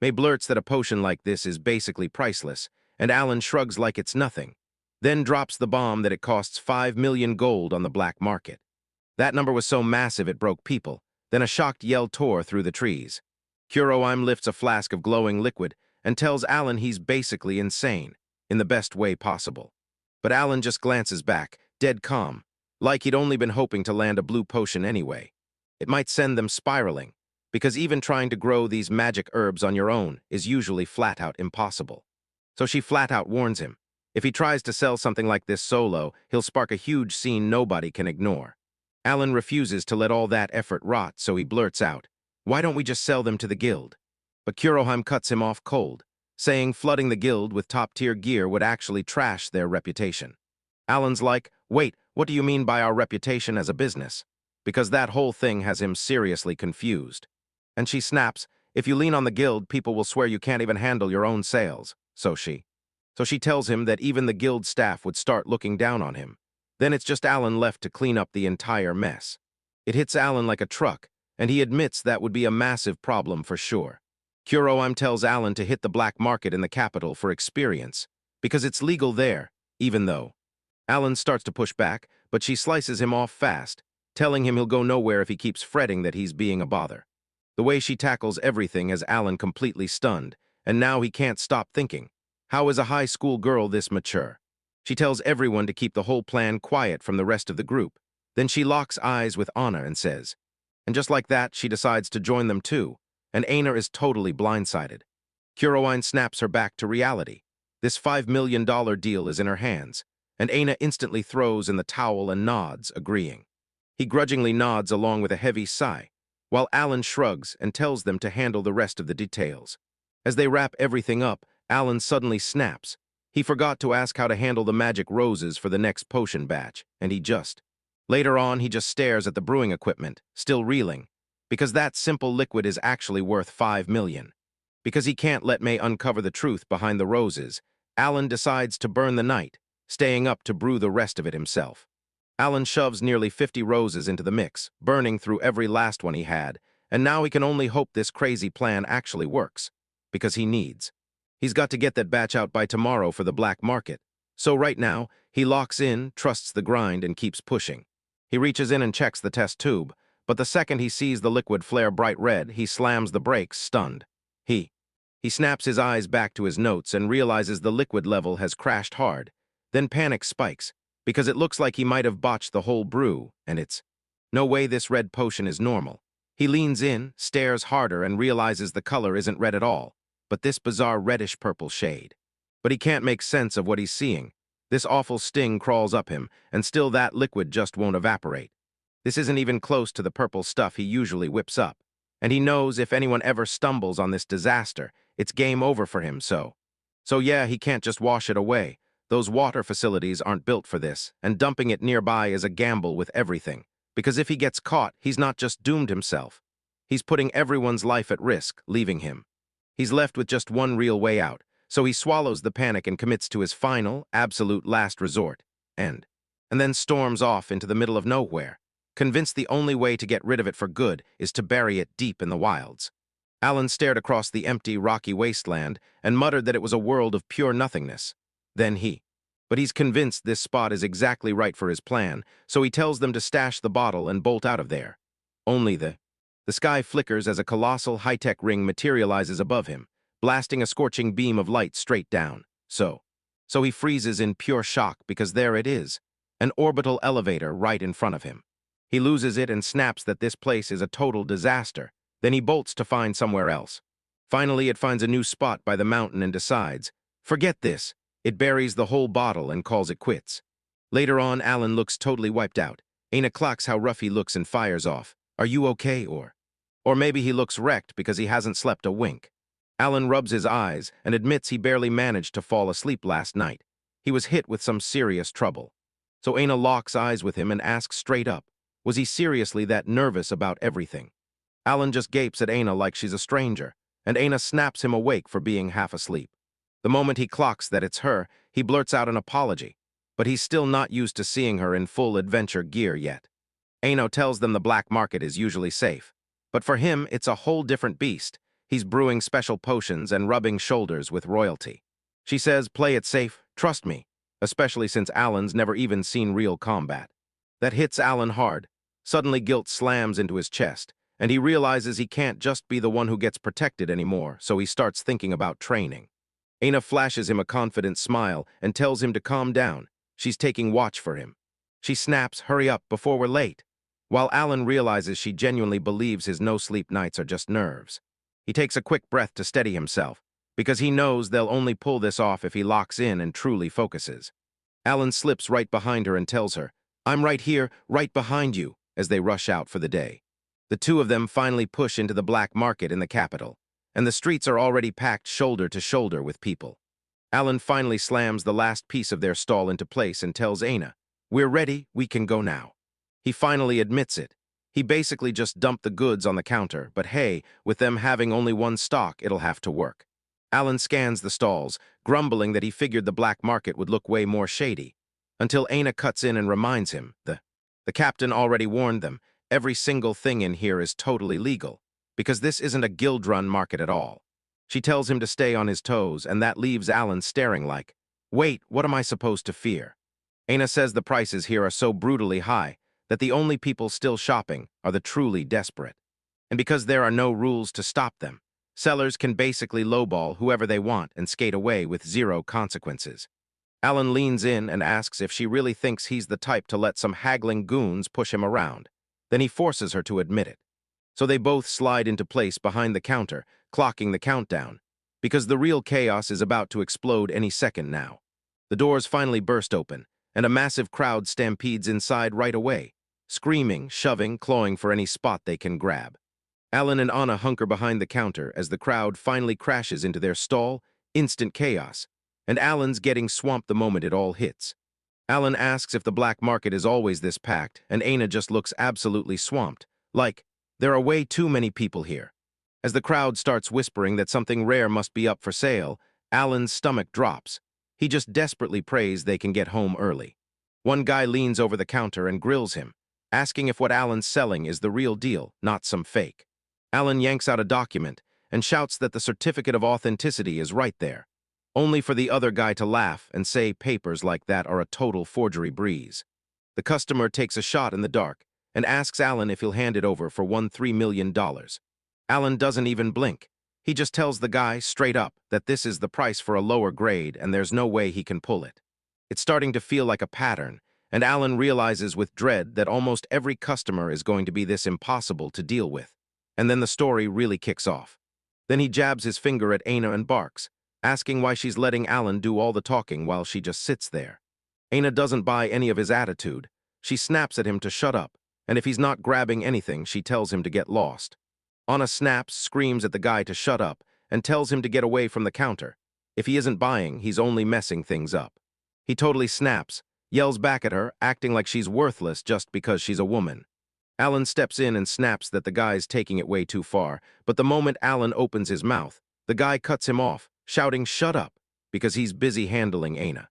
May blurts that a potion like this is basically priceless, and Alan shrugs like it's nothing, then drops the bomb that it costs 5 million gold on the black market. That number was so massive it broke people, then a shocked yell tore through the trees. Kuroime lifts a flask of glowing liquid and tells Alan he's basically insane, in the best way possible. But Alan just glances back, dead calm, like he'd only been hoping to land a blue potion anyway. It might send them spiraling, because even trying to grow these magic herbs on your own is usually flat-out impossible. So she flat-out warns him, if he tries to sell something like this solo, he'll spark a huge scene nobody can ignore. Alan refuses to let all that effort rot, so he blurts out, why don't we just sell them to the guild? But Kuroime cuts him off cold, saying flooding the guild with top-tier gear would actually trash their reputation. Alan's like, wait, what do you mean by our reputation as a business? Because that whole thing has him seriously confused. And she snaps, if you lean on the guild, people will swear you can't even handle your own sales, so she tells him that even the guild staff would start looking down on him. Then it's just Alan left to clean up the entire mess. It hits Alan like a truck, and he admits that would be a massive problem for sure. Kuroime tells Alan to hit the black market in the capital for experience, because it's legal there, even though. Alan starts to push back, but she slices him off fast, telling him he'll go nowhere if he keeps fretting that he's being a bother. The way she tackles everything has Alan completely stunned, and now he can't stop thinking, how is a high school girl this mature? She tells everyone to keep the whole plan quiet from the rest of the group. Then she locks eyes with Anna and says, and just like that, she decides to join them too, and Aina is totally blindsided. Kuroime snaps her back to reality. This $5 million deal is in her hands, and Aina instantly throws in the towel and nods, agreeing. He grudgingly nods along with a heavy sigh, while Alan shrugs and tells them to handle the rest of the details. As they wrap everything up, Alan suddenly snaps. He forgot to ask how to handle the magic roses for the next potion batch, and Later on, he just stares at the brewing equipment, still reeling, because that simple liquid is actually worth 5 million. Because he can't let May uncover the truth behind the roses, Alan decides to burn the night, staying up to brew the rest of it himself. Alan shoves nearly 50 roses into the mix, burning through every last one he had, and now he can only hope this crazy plan actually works, because he's got to get that batch out by tomorrow for the black market. So right now, he locks in, trusts the grind, and keeps pushing. He reaches in and checks the test tube, but the second he sees the liquid flare bright red, he slams the brakes, stunned. He snaps his eyes back to his notes and realizes the liquid level has crashed hard. Then panic spikes, because it looks like he might have botched the whole brew, and it's no way this red potion is normal. He leans in, stares harder, and realizes the color isn't red at all, but this bizarre reddish-purple shade. But he can't make sense of what he's seeing, This awful sting crawls up him, and still that liquid just won't evaporate. This isn't even close to the purple stuff he usually whips up. And he knows if anyone ever stumbles on this disaster, it's game over for him, So yeah, he can't just wash it away. Those water facilities aren't built for this, and dumping it nearby is a gamble with everything. Because if he gets caught, he's not just doomed himself. He's putting everyone's life at risk, leaving him. He's left with just one real way out, so he swallows the panic and commits to his final, absolute last resort, and then storms off into the middle of nowhere, convinced the only way to get rid of it for good is to bury it deep in the wilds. Alan stared across the empty, rocky wasteland and muttered that it was a world of pure nothingness. But he's convinced this spot is exactly right for his plan, so he tells them to stash the bottle and bolt out of there. Only the sky flickers as a colossal high-tech ring materializes above him, blasting a scorching beam of light straight down. So he freezes in pure shock because there it is, an orbital elevator right in front of him. He loses it and snaps that this place is a total disaster. Then he bolts to find somewhere else. Finally, it finds a new spot by the mountain and decides, forget this. It buries the whole bottle and calls it quits. Later on, Alan looks totally wiped out. Aina clocks how rough he looks and fires off. Are you okay, or maybe he looks wrecked because he hasn't slept a wink. Alan rubs his eyes and admits he barely managed to fall asleep last night. He was hit with some serious trouble. So Aina locks eyes with him and asks straight up, was he seriously that nervous about everything? Alan just gapes at Aina like she's a stranger, and Aina snaps him awake for being half asleep. The moment he clocks that it's her, he blurts out an apology, but he's still not used to seeing her in full adventure gear yet. Aina tells them the black market is usually safe, but for him it's a whole different beast. He's brewing special potions and rubbing shoulders with royalty. She says, play it safe, trust me, especially since Alan's never even seen real combat. That hits Alan hard. Suddenly guilt slams into his chest, and he realizes he can't just be the one who gets protected anymore, so he starts thinking about training. Aina flashes him a confident smile and tells him to calm down. She's taking watch for him. She snaps, hurry up before we're late, while Alan realizes she genuinely believes his no-sleep nights are just nerves. He takes a quick breath to steady himself, because he knows they'll only pull this off if he locks in and truly focuses. Alan slips right behind her and tells her, I'm right here, right behind you, as they rush out for the day. The two of them finally push into the black market in the capital, and the streets are already packed shoulder to shoulder with people. Alan finally slams the last piece of their stall into place and tells Aina, we're ready, we can go now. He finally admits it. He basically just dumped the goods on the counter, but hey, with them having only one stock, it'll have to work. Alan scans the stalls, grumbling that he figured the black market would look way more shady, until Aina cuts in and reminds him, the captain already warned them, every single thing in here is totally legal, because this isn't a guild-run market at all. She tells him to stay on his toes, and that leaves Alan staring like, wait, what am I supposed to fear? Aina says the prices here are so brutally high that the only people still shopping are the truly desperate. And because there are no rules to stop them, sellers can basically lowball whoever they want and skate away with zero consequences. Alan leans in and asks if she really thinks he's the type to let some haggling goons push him around. Then he forces her to admit it. So they both slide into place behind the counter, clocking the countdown, because the real chaos is about to explode any second now. The doors finally burst open, and a massive crowd stampedes inside right away, screaming, shoving, clawing for any spot they can grab. Alan and Anna hunker behind the counter as the crowd finally crashes into their stall, instant chaos, and Alan's getting swamped the moment it all hits. Alan asks if the black market is always this packed, and Aina just looks absolutely swamped, like, there are way too many people here. As the crowd starts whispering that something rare must be up for sale, Alan's stomach drops. He just desperately prays they can get home early. One guy leans over the counter and grills him, asking if what Alan's selling is the real deal, not some fake. Alan yanks out a document and shouts that the certificate of authenticity is right there, only for the other guy to laugh and say papers like that are a total forgery breeze. The customer takes a shot in the dark and asks Alan if he'll hand it over for $3 million. Alan doesn't even blink. He just tells the guy straight up that this is the price for a lower grade and there's no way he can pull it. It's starting to feel like a pattern, and Alan realizes with dread that almost every customer is going to be this impossible to deal with. And then the story really kicks off. Then he jabs his finger at Aina and barks, asking why she's letting Alan do all the talking while she just sits there. Aina doesn't buy any of his attitude. She snaps at him to shut up, and if he's not grabbing anything, she tells him to get lost. Anna snaps, screams at the guy to shut up, and tells him to get away from the counter. If he isn't buying, he's only messing things up. He totally snaps, yells back at her, acting like she's worthless just because she's a woman. Alan steps in and snaps that the guy's taking it way too far, but the moment Alan opens his mouth, the guy cuts him off, shouting "shut up," because he's busy handling Aina.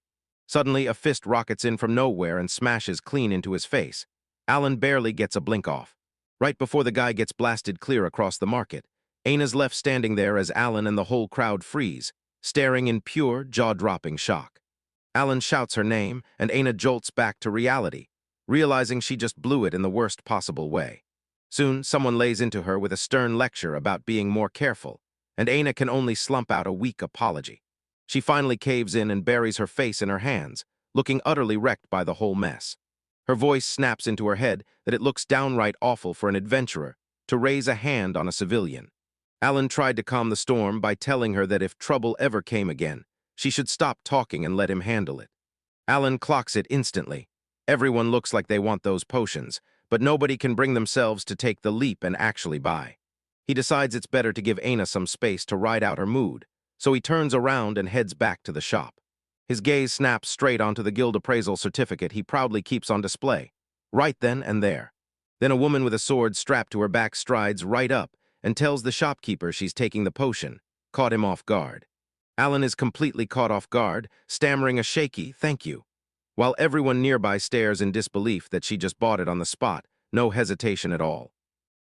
Suddenly, a fist rockets in from nowhere and smashes clean into his face. Alan barely gets a blink off. Right before the guy gets blasted clear across the market, Aina's left standing there as Alan and the whole crowd freeze, staring in pure, jaw-dropping shock. Alan shouts her name, and Aina jolts back to reality, realizing she just blew it in the worst possible way. Soon, someone lays into her with a stern lecture about being more careful, and Aina can only slump out a weak apology. She finally caves in and buries her face in her hands, looking utterly wrecked by the whole mess. Her voice snaps into her head that it looks downright awful for an adventurer to raise a hand on a civilian. Alan tried to calm the storm by telling her that if trouble ever came again, she should stop talking and let him handle it. Alan clocks it instantly. Everyone looks like they want those potions, but nobody can bring themselves to take the leap and actually buy. He decides it's better to give Aina some space to ride out her mood, so he turns around and heads back to the shop. His gaze snaps straight onto the guild appraisal certificate he proudly keeps on display, right then and there. Then a woman with a sword strapped to her back strides right up and tells the shopkeeper she's taking the potion, caught him off guard. Alan is completely caught off guard, stammering a shaky "thank you," while everyone nearby stares in disbelief that she just bought it on the spot, no hesitation at all.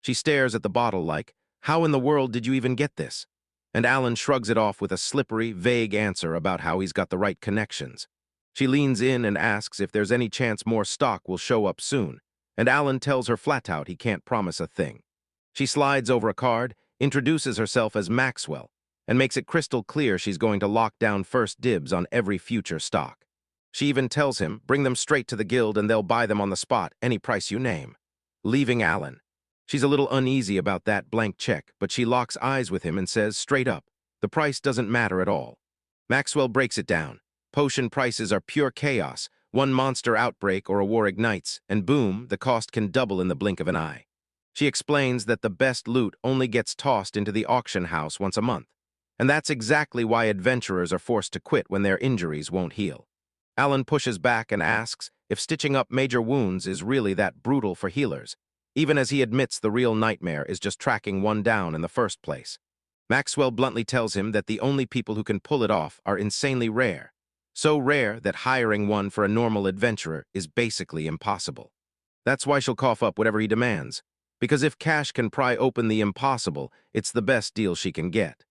She stares at the bottle like, "How in the world did you even get this?" And Alan shrugs it off with a slippery, vague answer about how he's got the right connections. She leans in and asks if there's any chance more stock will show up soon, and Alan tells her flat out he can't promise a thing. She slides over a card, introduces herself as Maxwell, and makes it crystal clear she's going to lock down first dibs on every future stock. She even tells him, bring them straight to the guild and they'll buy them on the spot, any price you name. Leaving Alan. She's a little uneasy about that blank check, but she locks eyes with him and says straight up, the price doesn't matter at all. Maxwell breaks it down. Potion prices are pure chaos. One monster outbreak or a war ignites, and boom, the cost can double in the blink of an eye. She explains that the best loot only gets tossed into the auction house once a month, and that's exactly why adventurers are forced to quit when their injuries won't heal. Alan pushes back and asks if stitching up major wounds is really that brutal for healers, even as he admits the real nightmare is just tracking one down in the first place. Maxwell bluntly tells him that the only people who can pull it off are insanely rare, so rare that hiring one for a normal adventurer is basically impossible. That's why she'll cough up whatever he demands, because if cash can pry open the impossible, it's the best deal she can get.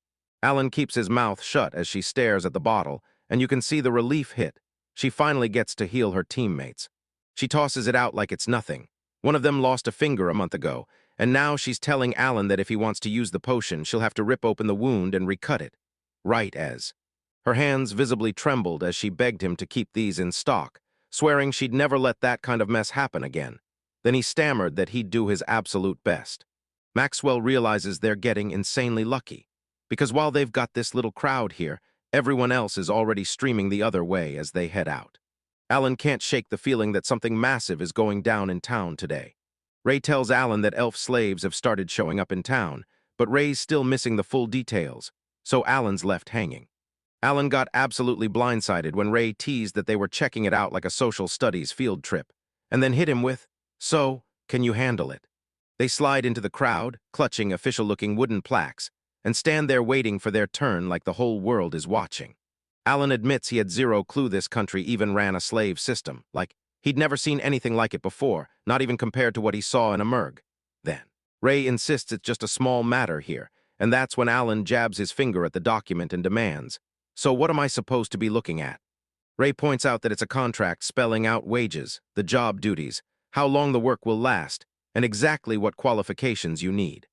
Alan keeps his mouth shut as she stares at the bottle, and you can see the relief hit. She finally gets to heal her teammates. She tosses it out like it's nothing. One of them lost a finger a month ago, and now she's telling Alan that if he wants to use the potion, she'll have to rip open the wound and recut it. Right as. Her hands visibly trembled as she begged him to keep these in stock, swearing she'd never let that kind of mess happen again. Then he stammered that he'd do his absolute best. Maxwell realizes they're getting insanely lucky, because while they've got this little crowd here, everyone else is already streaming the other way as they head out. Alan can't shake the feeling that something massive is going down in town today. Ray tells Alan that elf slaves have started showing up in town, but Ray's still missing the full details, so Alan's left hanging. Alan got absolutely blindsided when Ray teased that they were checking it out like a social studies field trip, and then hit him with, "So, can you handle it?" They slide into the crowd, clutching official-looking wooden plaques, and stand there waiting for their turn like the whole world is watching. Alan admits he had zero clue this country even ran a slave system, like he'd never seen anything like it before, not even compared to what he saw in a merg. Then, Ray insists it's just a small matter here, and that's when Alan jabs his finger at the document and demands, "So what am I supposed to be looking at?" Ray points out that it's a contract spelling out wages, the job duties, how long the work will last, and exactly what qualifications you need.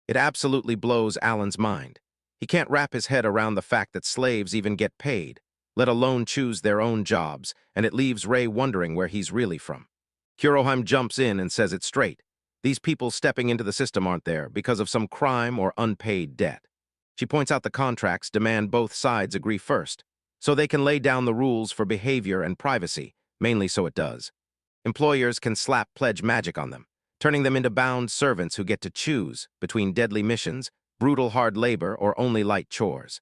It absolutely blows Alan's mind. He can't wrap his head around the fact that slaves even get paid, let alone choose their own jobs, and it leaves Ray wondering where he's really from. Kuroheim jumps in and says it straight. These people stepping into the system aren't there because of some crime or unpaid debt. She points out the contracts demand both sides agree first, so they can lay down the rules for behavior and privacy, mainly so it does. Employers can slap pledge magic on them, turning them into bound servants who get to choose between deadly missions, brutal hard labor, or only light chores.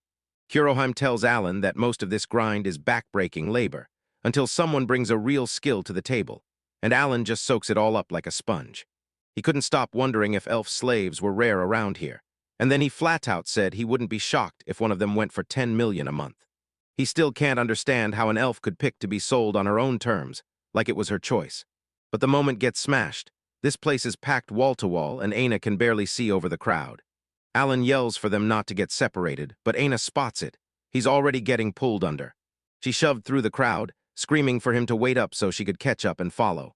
Kuroheim tells Alan that most of this grind is backbreaking labor, until someone brings a real skill to the table, and Alan just soaks it all up like a sponge. He couldn't stop wondering if elf slaves were rare around here, and then he flat out said he wouldn't be shocked if one of them went for 10 million a month. He still can't understand how an elf could pick to be sold on her own terms, like it was her choice. But the moment gets smashed. This place is packed wall-to-wall, and Aina can barely see over the crowd. Alan yells for them not to get separated, but Aina spots it. He's already getting pulled under. She shoved through the crowd, screaming for him to wait up so she could catch up and follow.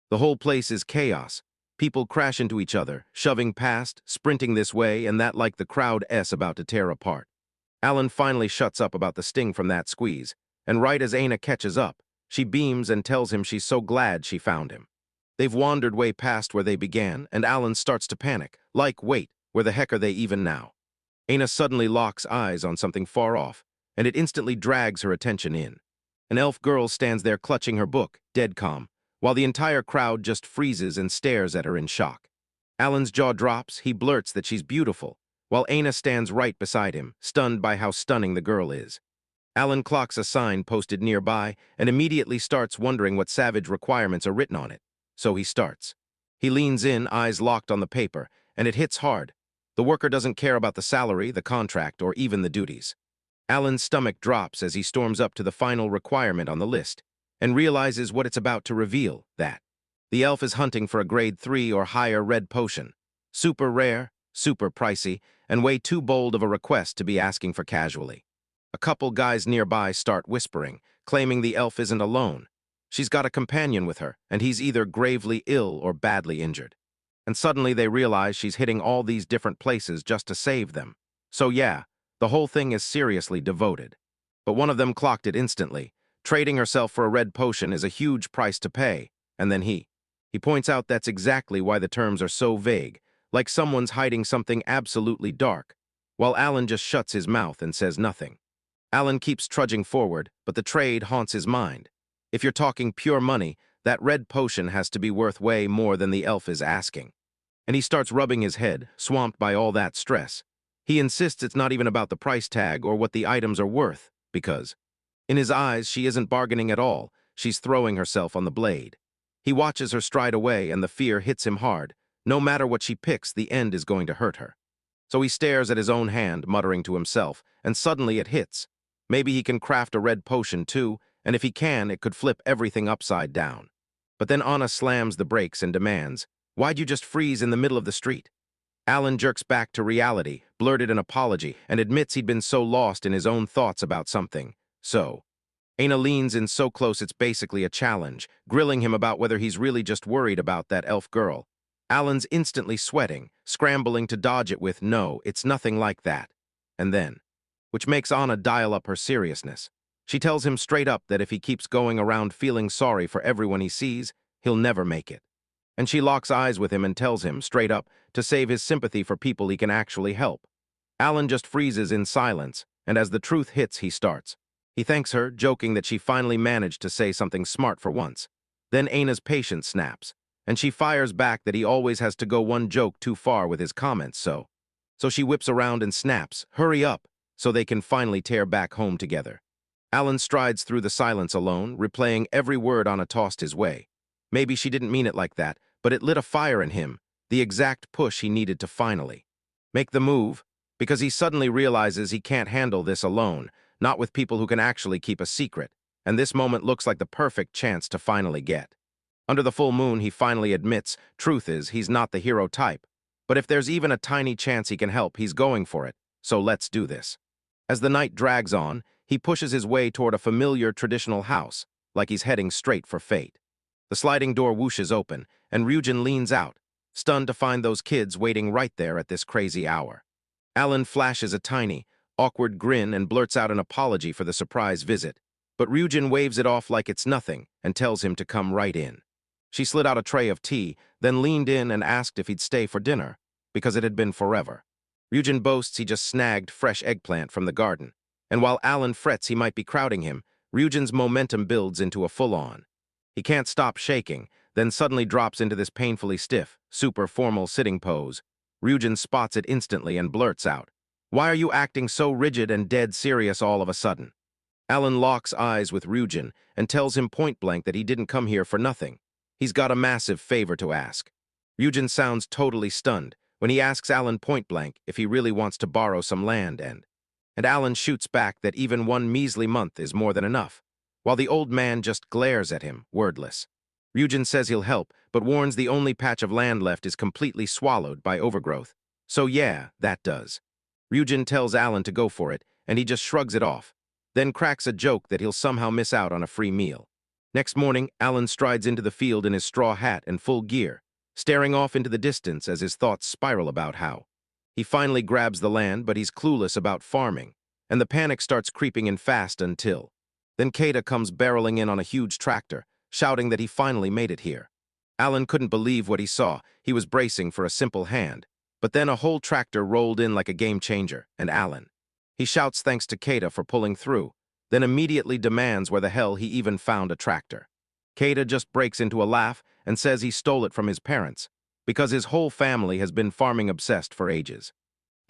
The whole place is chaos. People crash into each other, shoving past, sprinting this way and that like the crowd S about to tear apart. Alan finally shuts up about the sting from that squeeze, and right as Aina catches up, she beams and tells him she's so glad she found him. They've wandered way past where they began, and Alan starts to panic, like, wait, where the heck are they even now? Aina suddenly locks eyes on something far off, and it instantly drags her attention in. An elf girl stands there clutching her book, dead calm, while the entire crowd just freezes and stares at her in shock. Alan's jaw drops, he blurts that she's beautiful, while Aina stands right beside him, stunned by how stunning the girl is. Alan clocks a sign posted nearby and immediately starts wondering what savage requirements are written on it. So he starts. He leans in, eyes locked on the paper, and it hits hard. The worker doesn't care about the salary, the contract, or even the duties. Alan's stomach drops as he storms up to the final requirement on the list and realizes what it's about to reveal, that the elf is hunting for a grade 3 or higher red potion. Super rare, super pricey, and way too bold of a request to be asking for casually. A couple guys nearby start whispering, claiming the elf isn't alone. She's got a companion with her, and he's either gravely ill or badly injured. And suddenly they realize she's hitting all these different places just to save them. So yeah, the whole thing is seriously devoted. But one of them clocked it instantly. Trading herself for a red potion is a huge price to pay. And then he points out that's exactly why the terms are so vague, like someone's hiding something absolutely dark, while Alan just shuts his mouth and says nothing. Alan keeps trudging forward, but the trade haunts his mind. If you're talking pure money, that red potion has to be worth way more than the elf is asking. And he starts rubbing his head, swamped by all that stress. He insists it's not even about the price tag or what the items are worth, because, in his eyes, she isn't bargaining at all. She's throwing herself on the blade. He watches her stride away, and the fear hits him hard. No matter what she picks, the end is going to hurt her. So he stares at his own hand, muttering to himself, and suddenly it hits. Maybe he can craft a red potion too, and if he can, it could flip everything upside down. But then Anna slams the brakes and demands, "Why'd you just freeze in the middle of the street?" Alan jerks back to reality, blurted an apology, and admits he'd been so lost in his own thoughts about something. So Aina leans in so close it's basically a challenge, grilling him about whether he's really just worried about that elf girl. Alan's instantly sweating, scrambling to dodge it with, "No, it's nothing like that." And then, which makes Anna dial up her seriousness. She tells him straight up that if he keeps going around feeling sorry for everyone he sees, he'll never make it. And she locks eyes with him and tells him, straight up, to save his sympathy for people he can actually help. Alan just freezes in silence, and as the truth hits, he starts. He thanks her, joking that she finally managed to say something smart for once. Then Aina's patience snaps, and she fires back that he always has to go one joke too far with his comments, so she whips around and snaps, "Hurry up," so they can finally tear back home together. Alan strides through the silence alone, replaying every word Anna tossed his way. Maybe she didn't mean it like that, but it lit a fire in him, the exact push he needed to finally make the move, because he suddenly realizes he can't handle this alone, not with people who can actually keep a secret, and this moment looks like the perfect chance to finally get. Under the full moon, he finally admits, truth is, he's not the hero type, but if there's even a tiny chance he can help, he's going for it, so let's do this. As the night drags on, he pushes his way toward a familiar traditional house, like he's heading straight for fate. The sliding door whooshes open, and Ryujin leans out, stunned to find those kids waiting right there at this crazy hour. Alan flashes a tiny, awkward grin and blurts out an apology for the surprise visit, but Ryujin waves it off like it's nothing and tells him to come right in. She slid out a tray of tea, then leaned in and asked if he'd stay for dinner, because it had been forever. Ryujin boasts he just snagged fresh eggplant from the garden, and while Alan frets he might be crowding him, Ryujin's momentum builds into a full-on. He can't stop shaking, then suddenly drops into this painfully stiff, super formal sitting pose. Ryujin spots it instantly and blurts out, "Why are you acting so rigid and dead serious all of a sudden?" Alan locks eyes with Ryujin and tells him point-blank that he didn't come here for nothing. He's got a massive favor to ask. Ryujin sounds totally stunned when he asks Alan point-blank if he really wants to borrow some land and Alan shoots back that even one measly month is more than enough, while the old man just glares at him, wordless. Ryujin says he'll help, but warns the only patch of land left is completely swallowed by overgrowth. So yeah, that does. Ryujin tells Alan to go for it, and he just shrugs it off, then cracks a joke that he'll somehow miss out on a free meal. Next morning, Alan strides into the field in his straw hat and full gear, staring off into the distance as his thoughts spiral about how. He finally grabs the land, but he's clueless about farming, and the panic starts creeping in fast until. Then Keita comes barreling in on a huge tractor, shouting that he finally made it here. Alan couldn't believe what he saw. He was bracing for a simple hand, but then a whole tractor rolled in like a game changer, and Alan. He shouts thanks to Keita for pulling through, then immediately demands where the hell he even found a tractor. Keita just breaks into a laugh and says he stole it from his parents, because his whole family has been farming obsessed for ages.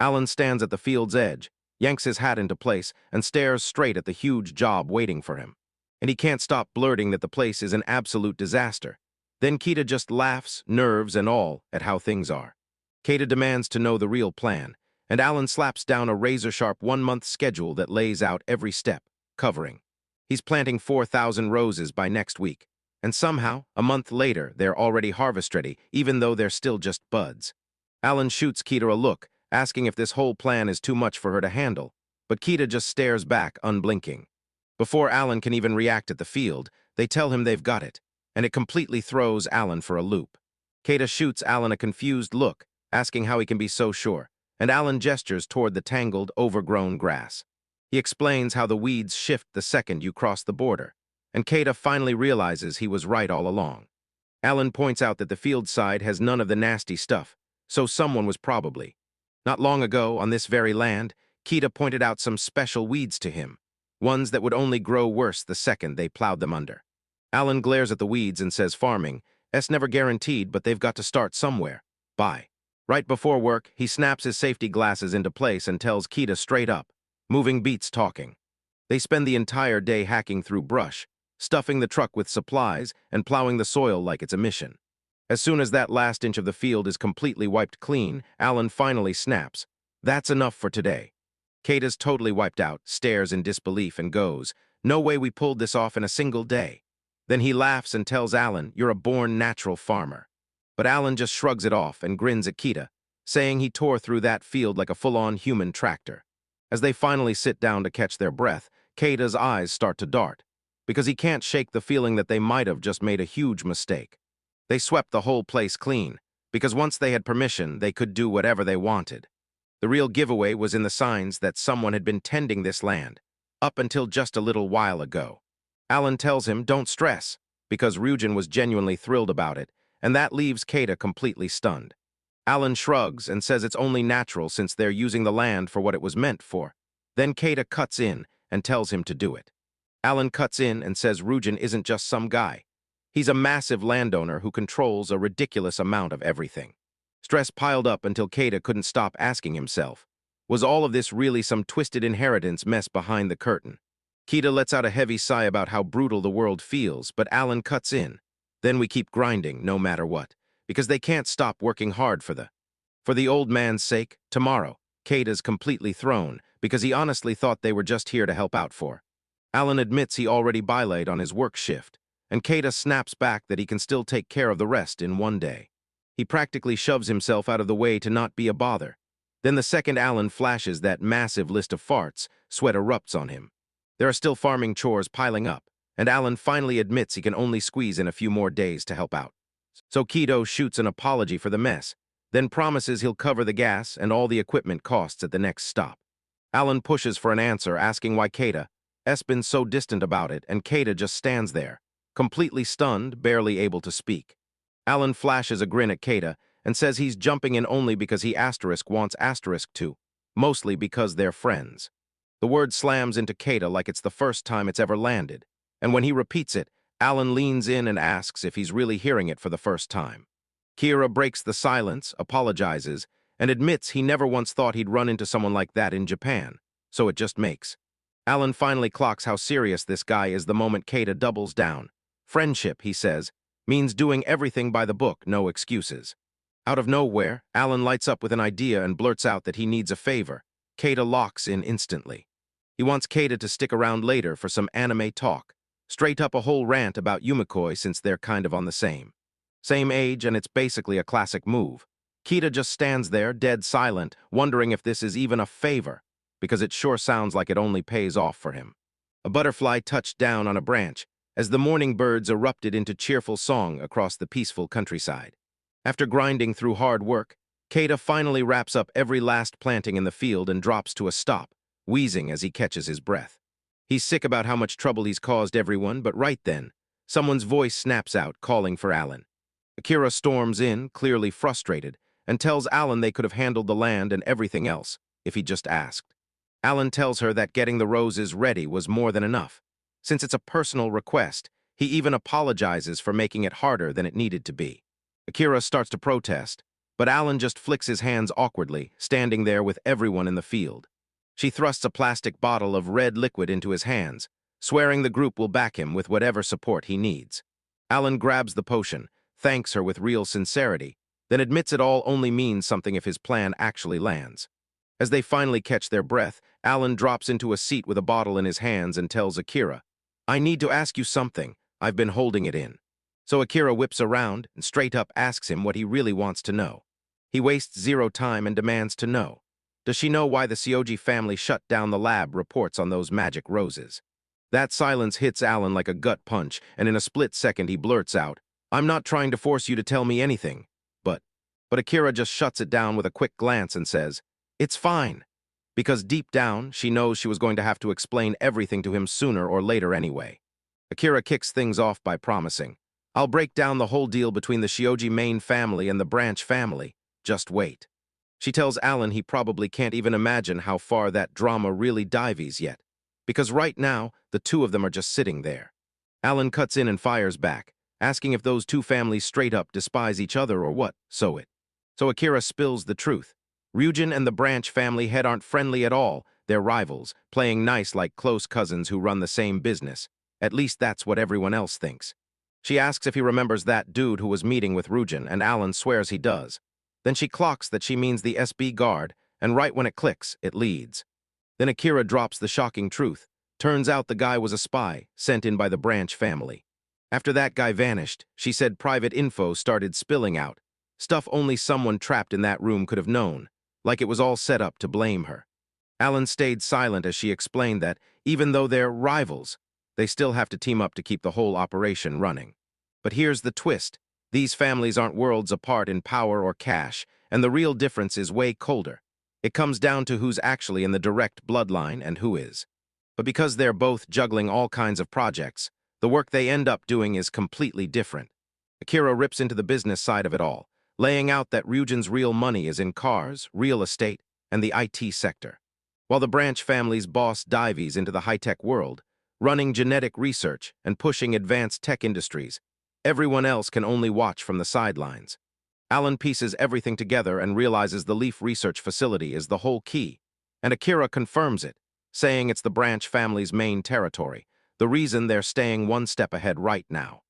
Alan stands at the field's edge, yanks his hat into place, and stares straight at the huge job waiting for him. And he can't stop blurting that the place is an absolute disaster. Then Keita just laughs, nerves and all, at how things are. Keita demands to know the real plan, and Alan slaps down a razor-sharp one-month schedule that lays out every step, covering. He's planting 4,000 roses by next week, and somehow, a month later, they're already harvest-ready, even though they're still just buds. Alan shoots Keita a look, asking if this whole plan is too much for her to handle, but Keita just stares back, unblinking. Before Alan can even react at the field, they tell him they've got it, and it completely throws Alan for a loop. Keita shoots Alan a confused look, asking how he can be so sure, and Alan gestures toward the tangled, overgrown grass. He explains how the weeds shift the second you cross the border, and Keita finally realizes he was right all along. Alan points out that the field side has none of the nasty stuff, so someone was probably. Not long ago, on this very land, Keita pointed out some special weeds to him, ones that would only grow worse the second they plowed them under. Alan glares at the weeds and says farming, never guaranteed, but they've got to start somewhere. Bye. Right before work, he snaps his safety glasses into place and tells Keita straight up, moving beats talking. They spend the entire day hacking through brush, stuffing the truck with supplies, and plowing the soil like it's a mission. As soon as that last inch of the field is completely wiped clean, Alan finally snaps. That's enough for today. Keita's totally wiped out, stares in disbelief and goes, "No way we pulled this off in a single day." Then he laughs and tells Alan, "You're a born natural farmer." But Alan just shrugs it off and grins at Keita, saying he tore through that field like a full-on human tractor. As they finally sit down to catch their breath, Keita's eyes start to dart, because he can't shake the feeling that they might have just made a huge mistake. They swept the whole place clean, because once they had permission, they could do whatever they wanted. The real giveaway was in the signs that someone had been tending this land, up until just a little while ago. Alan tells him, don't stress, because Ryujin was genuinely thrilled about it, and that leaves Keita completely stunned. Alan shrugs and says it's only natural since they're using the land for what it was meant for. Then Keita cuts in and tells him to do it. Alan cuts in and says Ryujin isn't just some guy. He's a massive landowner who controls a ridiculous amount of everything. Stress piled up until Keita couldn't stop asking himself, was all of this really some twisted inheritance mess behind the curtain? Keita lets out a heavy sigh about how brutal the world feels, but Alan cuts in. Then we keep grinding, no matter what, because they can't stop working hard for the old man's sake, tomorrow. Keita's completely thrown, because he honestly thought they were just here to help out for. Alan admits he already bilayed on his work shift, and Keita snaps back that he can still take care of the rest in one day. He practically shoves himself out of the way to not be a bother. Then the second Alan flashes that massive list of farts, sweat erupts on him. There are still farming chores piling up, and Alan finally admits he can only squeeze in a few more days to help out. So Keita shoots an apology for the mess, then promises he'll cover the gas and all the equipment costs at the next stop. Alan pushes for an answer, asking why Keita's been so distant about it, and Keita just stands there, completely stunned, barely able to speak. Alan flashes a grin at Keita and says he's jumping in only because he wants to, mostly because they're friends. The word slams into Keita like it's the first time it's ever landed, and when he repeats it, Alan leans in and asks if he's really hearing it for the first time. Kira breaks the silence, apologizes, and admits he never once thought he'd run into someone like that in Japan, so it just makes. Alan finally clocks how serious this guy is the moment Keita doubles down. Friendship, he says, means doing everything by the book, no excuses. Out of nowhere, Alan lights up with an idea and blurts out that he needs a favor. Keita locks in instantly. He wants Keita to stick around later for some anime talk. Straight up a whole rant about Yumikoi since they're kind of on the same age, and it's basically a classic move. Keita just stands there, dead silent, wondering if this is even a favor, because it sure sounds like it only pays off for him. A butterfly touched down on a branch as the morning birds erupted into cheerful song across the peaceful countryside. After grinding through hard work, Keita finally wraps up every last planting in the field and drops to a stop, wheezing as he catches his breath. He's sick about how much trouble he's caused everyone, but right then, someone's voice snaps out, calling for Alan. Akira storms in, clearly frustrated, and tells Alan they could have handled the land and everything else, if he'd just asked. Alan tells her that getting the roses ready was more than enough. Since it's a personal request, he even apologizes for making it harder than it needed to be. Akira starts to protest, but Alan just flicks his hands awkwardly, standing there with everyone in the field. She thrusts a plastic bottle of red liquid into his hands, swearing the group will back him with whatever support he needs. Alan grabs the potion, thanks her with real sincerity, then admits it all only means something if his plan actually lands. As they finally catch their breath, Alan drops into a seat with a bottle in his hands and tells Akira, "I need to ask you something. I've been holding it in." So Akira whips around and straight up asks him what he really wants to know. He wastes zero time and demands to know. Does she know why the Sioji family shut down the lab reports on those magic roses? That silence hits Alan like a gut punch, and in a split second he blurts out, "I'm not trying to force you to tell me anything." But Akira just shuts it down with a quick glance and says, "It's fine." Because deep down, she knows she was going to have to explain everything to him sooner or later anyway. Akira kicks things off by promising, "I'll break down the whole deal between the Shioji main family and the branch family. Just wait." She tells Alan he probably can't even imagine how far that drama really dives yet, because right now, the two of them are just sitting there. Alan cuts in and fires back, asking if those two families straight up despise each other or what, So Akira spills the truth. Ryujin and the branch family head aren't friendly at all. They're rivals, playing nice like close cousins who run the same business. At least that's what everyone else thinks. She asks if he remembers that dude who was meeting with Ryujin, and Alan swears he does. Then she clocks that she means the SB guard, and right when it clicks, it leads. Then Akira drops the shocking truth. Turns out the guy was a spy, sent in by the branch family. After that guy vanished, she said private info started spilling out. Stuff only someone trapped in that room could have known, like it was all set up to blame her. Alan stayed silent as she explained that, even though they're rivals, they still have to team up to keep the whole operation running. But here's the twist. These families aren't worlds apart in power or cash, and the real difference is way colder. It comes down to who's actually in the direct bloodline and who is. But because they're both juggling all kinds of projects, the work they end up doing is completely different. Akira rips into the business side of it all, laying out that Ryujin's real money is in cars, real estate, and the IT sector, while the branch family's boss dives into the high-tech world, running genetic research and pushing advanced tech industries. Everyone else can only watch from the sidelines. Alan pieces everything together and realizes the Leaf Research Facility is the whole key, and Akira confirms it, saying it's the branch family's main territory, the reason they're staying one step ahead right now.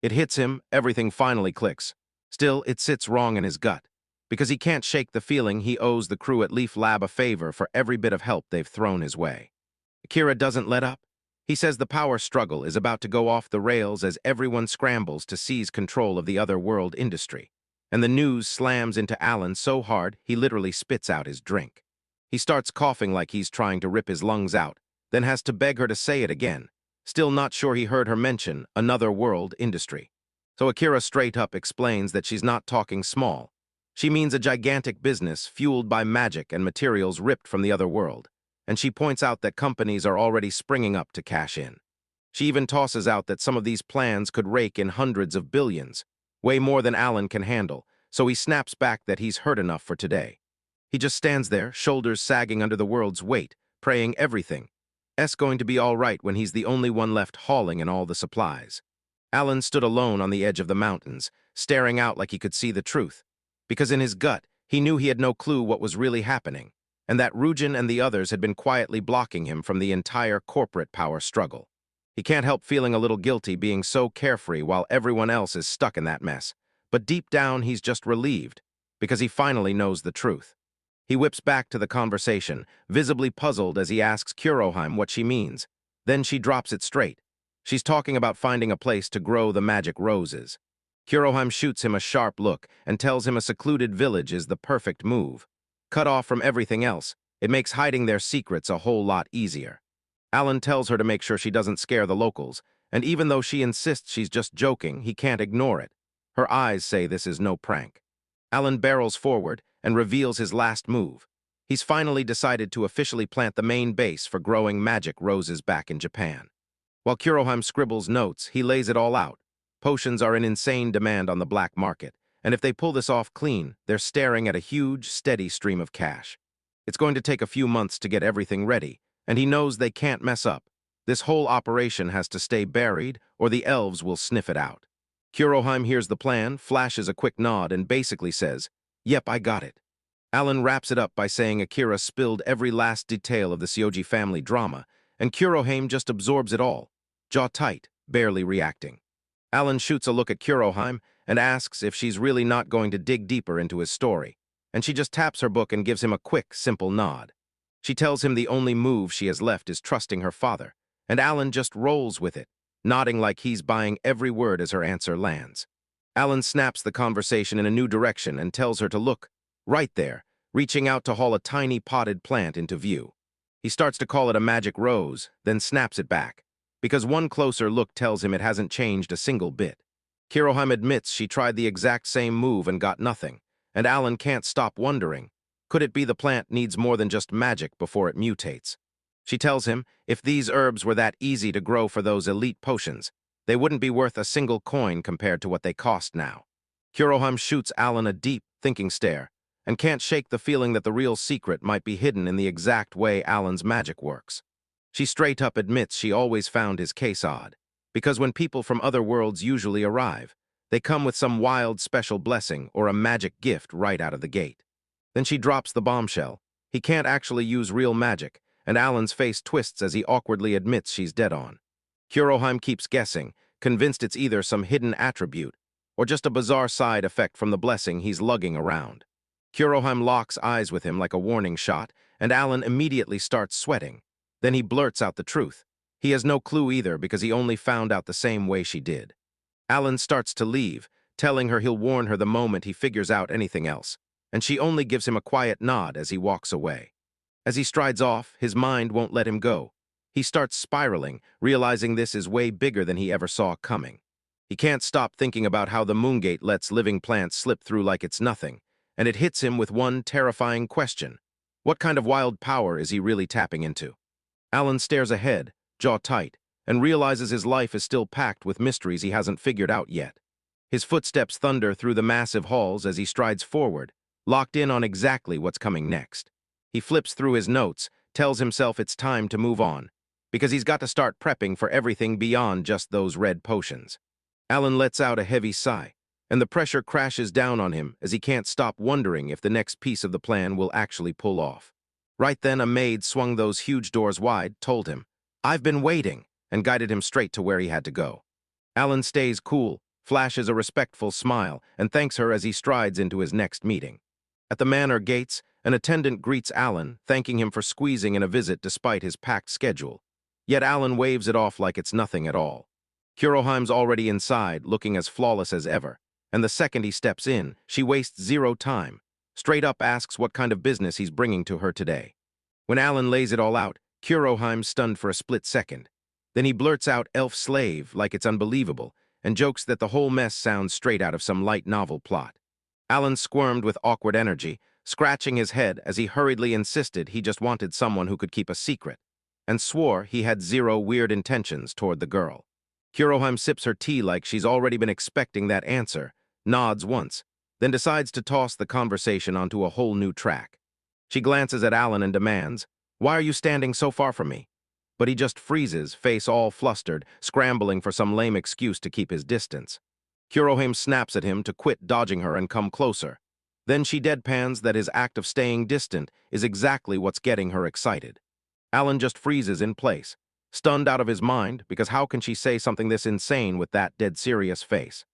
It hits him, everything finally clicks. Still, it sits wrong in his gut, because he can't shake the feeling he owes the crew at Leaf Lab a favor for every bit of help they've thrown his way. Akira doesn't let up. He says the power struggle is about to go off the rails as everyone scrambles to seize control of the other world industry, and the news slams into Alan so hard he literally spits out his drink. He starts coughing like he's trying to rip his lungs out, then has to beg her to say it again, still not sure he heard her mention another world industry. So Akira straight up explains that she's not talking small. She means a gigantic business fueled by magic and materials ripped from the other world, and she points out that companies are already springing up to cash in. She even tosses out that some of these plans could rake in hundreds of billions, way more than Alan can handle, so he snaps back that he's heard enough for today. He just stands there, shoulders sagging under the world's weight, praying everything's going to be all right when he's the only one left hauling in all the supplies. Alan stood alone on the edge of the mountains, staring out like he could see the truth. Because in his gut, he knew he had no clue what was really happening, and that Rujin and the others had been quietly blocking him from the entire corporate power struggle. He can't help feeling a little guilty being so carefree while everyone else is stuck in that mess. But deep down, he's just relieved, because he finally knows the truth. He whips back to the conversation, visibly puzzled as he asks Kuroheim what she means. Then she drops it straight. She's talking about finding a place to grow the magic roses. Kuroheim shoots him a sharp look and tells him a secluded village is the perfect move. Cut off from everything else, it makes hiding their secrets a whole lot easier. Alan tells her to make sure she doesn't scare the locals, and even though she insists she's just joking, he can't ignore it. Her eyes say this is no prank. Alan barrels forward and reveals his last move. He's finally decided to officially plant the main base for growing magic roses back in Japan. While Kuroheim scribbles notes, he lays it all out. Potions are in insane demand on the black market, and if they pull this off clean, they're staring at a huge, steady stream of cash. It's going to take a few months to get everything ready, and he knows they can't mess up. This whole operation has to stay buried, or the elves will sniff it out. Kuroheim hears the plan, flashes a quick nod, and basically says, "Yep, I got it." Alan wraps it up by saying Akira spilled every last detail of the Sioji family drama, and Kuroheim just absorbs it all, jaw tight, barely reacting. Alan shoots a look at Kuroheim and asks if she's really not going to dig deeper into his story, and she just taps her book and gives him a quick, simple nod. She tells him the only move she has left is trusting her father, and Alan just rolls with it, nodding like he's buying every word as her answer lands. Alan snaps the conversation in a new direction and tells her to look, right there, reaching out to haul a tiny potted plant into view. He starts to call it a magic rose, then snaps it back, because one closer look tells him it hasn't changed a single bit. Kuroheim admits she tried the exact same move and got nothing, and Alan can't stop wondering, could it be the plant needs more than just magic before it mutates? She tells him if these herbs were that easy to grow for those elite potions, they wouldn't be worth a single coin compared to what they cost now. Kuroheim shoots Alan a deep, thinking stare, and can't shake the feeling that the real secret might be hidden in the exact way Alan's magic works. She straight up admits she always found his case odd, because when people from other worlds usually arrive, they come with some wild special blessing or a magic gift right out of the gate. Then she drops the bombshell. He can't actually use real magic, and Alan's face twists as he awkwardly admits she's dead on. Kuroheim keeps guessing, convinced it's either some hidden attribute or just a bizarre side effect from the blessing he's lugging around. Kuroheim locks eyes with him like a warning shot, and Alan immediately starts sweating. Then he blurts out the truth. He has no clue either because he only found out the same way she did. Alan starts to leave, telling her he'll warn her the moment he figures out anything else, and she only gives him a quiet nod as he walks away. As he strides off, his mind won't let him go. He starts spiraling, realizing this is way bigger than he ever saw coming. He can't stop thinking about how the Moongate lets living plants slip through like it's nothing, and it hits him with one terrifying question. What kind of wild power is he really tapping into? Alan stares ahead, jaw tight, and realizes his life is still packed with mysteries he hasn't figured out yet. His footsteps thunder through the massive halls as he strides forward, locked in on exactly what's coming next. He flips through his notes, tells himself it's time to move on, because he's got to start prepping for everything beyond just those red potions. Alan lets out a heavy sigh, and the pressure crashes down on him as he can't stop wondering if the next piece of the plan will actually pull off. Right then, a maid swung those huge doors wide, told him, "I've been waiting," and guided him straight to where he had to go. Alan stays cool, flashes a respectful smile, and thanks her as he strides into his next meeting. At the manor gates, an attendant greets Alan, thanking him for squeezing in a visit despite his packed schedule. Yet Alan waves it off like it's nothing at all. Kuroheim's already inside, looking as flawless as ever, and the second he steps in, she wastes zero time, straight up asks what kind of business he's bringing to her today. When Alan lays it all out, Kuroheim's stunned for a split second. Then he blurts out elf slave like it's unbelievable, and jokes that the whole mess sounds straight out of some light novel plot. Alan squirmed with awkward energy, scratching his head as he hurriedly insisted he just wanted someone who could keep a secret, and swore he had zero weird intentions toward the girl. Kuroheim sips her tea like she's already been expecting that answer, nods once, then decides to toss the conversation onto a whole new track. She glances at Alan and demands, "Why are you standing so far from me?" But he just freezes, face all flustered, scrambling for some lame excuse to keep his distance. Kurohime snaps at him to quit dodging her and come closer. Then she deadpans that his act of staying distant is exactly what's getting her excited. Alan just freezes in place, stunned out of his mind, because how can she say something this insane with that dead serious face?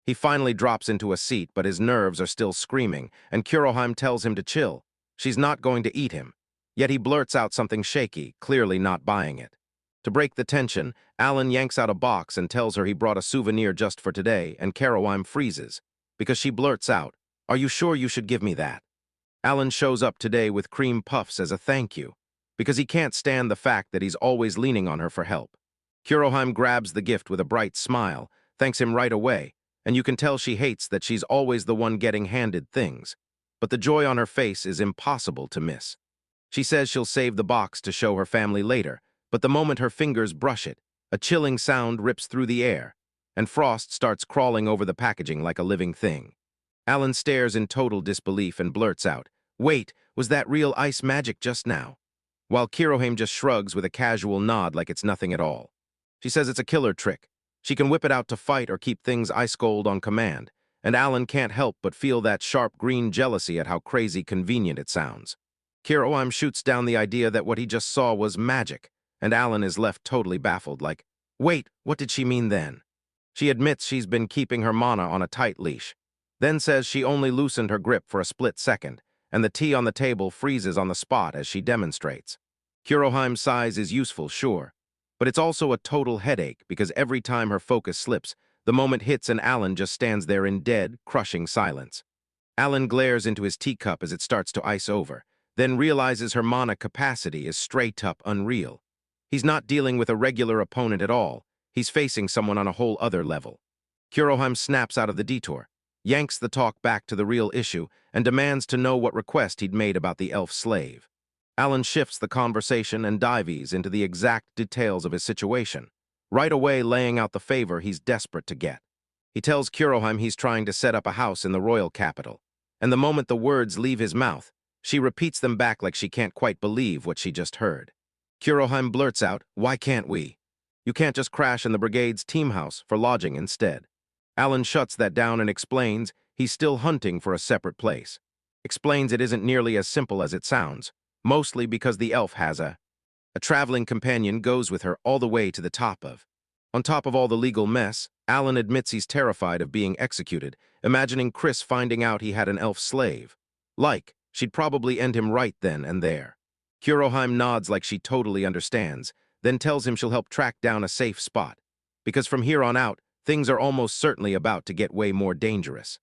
He finally drops into a seat, but his nerves are still screaming, and Kurohime tells him to chill. She's not going to eat him. Yet he blurts out something shaky, clearly not buying it. To break the tension, Alan yanks out a box and tells her he brought a souvenir just for today, and Kurohime freezes, because she blurts out, "Are you sure you should give me that?" Alan shows up today with cream puffs as a thank you, because he can't stand the fact that he's always leaning on her for help. Kurohime grabs the gift with a bright smile, thanks him right away, and you can tell she hates that she's always the one getting handed things. But the joy on her face is impossible to miss. She says she'll save the box to show her family later, but the moment her fingers brush it, a chilling sound rips through the air, and frost starts crawling over the packaging like a living thing. Alan stares in total disbelief and blurts out, "Wait, was that real ice magic just now?" While Kurohime just shrugs with a casual nod like it's nothing at all. She says it's a killer trick. She can whip it out to fight or keep things ice cold on command, and Alan can't help but feel that sharp green jealousy at how crazy convenient it sounds. Kurohime shoots down the idea that what he just saw was magic, and Alan is left totally baffled, like, wait, what did she mean then? She admits she's been keeping her mana on a tight leash, then says she only loosened her grip for a split second, and the tea on the table freezes on the spot as she demonstrates. Kurohime's size is useful, sure, but it's also a total headache because every time her focus slips, the moment hits and Alan just stands there in dead, crushing silence. Alan glares into his teacup as it starts to ice over, then realizes her mana capacity is straight-up unreal. He's not dealing with a regular opponent at all. He's facing someone on a whole other level. Kurohime snaps out of the detour, yanks the talk back to the real issue, and demands to know what request he'd made about the elf slave. Alan shifts the conversation and dives into the exact details of his situation, right away laying out the favor he's desperate to get. He tells Kurohime he's trying to set up a house in the royal capital, and the moment the words leave his mouth, she repeats them back like she can't quite believe what she just heard. Kurohime blurts out, "Why can't we? You can't just crash in the brigade's team house for lodging instead." Alan shuts that down and explains he's still hunting for a separate place. Explains it isn't nearly as simple as it sounds, mostly because the elf has a traveling companion goes with her all the way to the top of. On top of all the legal mess, Alan admits he's terrified of being executed, imagining Chris finding out he had an elf slave. She'd probably end him right then and there. Kurohime nods like she totally understands, then tells him she'll help track down a safe spot, because from here on out, things are almost certainly about to get way more dangerous.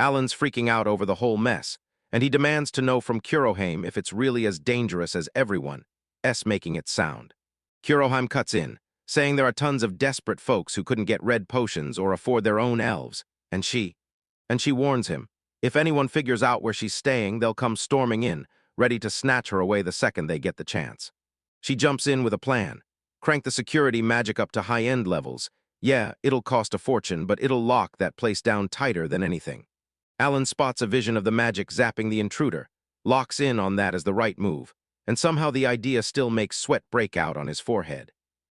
Alan's freaking out over the whole mess, and he demands to know from Kurohime if it's really as dangerous as everyone's making it sound. Kurohime cuts in, saying there are tons of desperate folks who couldn't get red potions or afford their own elves, and she warns him, if anyone figures out where she's staying, they'll come storming in, ready to snatch her away the second they get the chance. She jumps in with a plan. Crank the security magic up to high-end levels. Yeah, it'll cost a fortune, but it'll lock that place down tighter than anything. Alan spots a vision of the magic zapping the intruder, locks in on that as the right move, and somehow the idea still makes sweat break out on his forehead.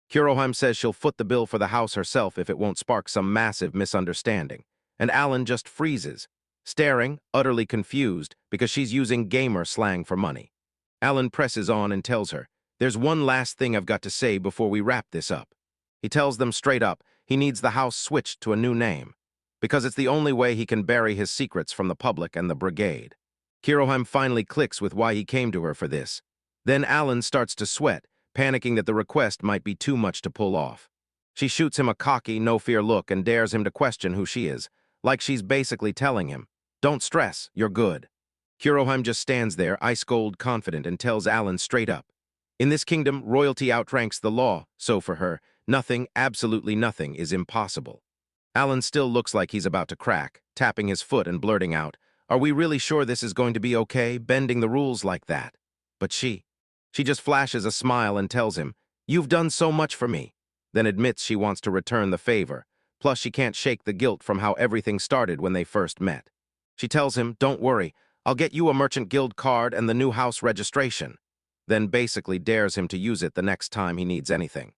Kurohime says she'll foot the bill for the house herself if it won't spark some massive misunderstanding, and Alan just freezes, staring, utterly confused, because she's using gamer slang for money. Alan presses on and tells her, "There's one last thing I've got to say before we wrap this up." He tells them straight up he needs the house switched to a new name, because it's the only way he can bury his secrets from the public and the brigade. Kurohime finally clicks with why he came to her for this. Then Alan starts to sweat, panicking that the request might be too much to pull off. She shoots him a cocky, no-fear look and dares him to question who she is, like she's basically telling him, "Don't stress, you're good." Kurohime just stands there, ice-cold confident, and tells Alan straight up, in this kingdom, royalty outranks the law, so for her, nothing, absolutely nothing, is impossible. Alan still looks like he's about to crack, tapping his foot and blurting out, "Are we really sure this is going to be okay, bending the rules like that?" But she just flashes a smile and tells him, "You've done so much for me," then admits she wants to return the favor, plus she can't shake the guilt from how everything started when they first met. She tells him, "Don't worry, I'll get you a Merchant Guild card and the new house registration." then basically dares him to use it the next time he needs anything.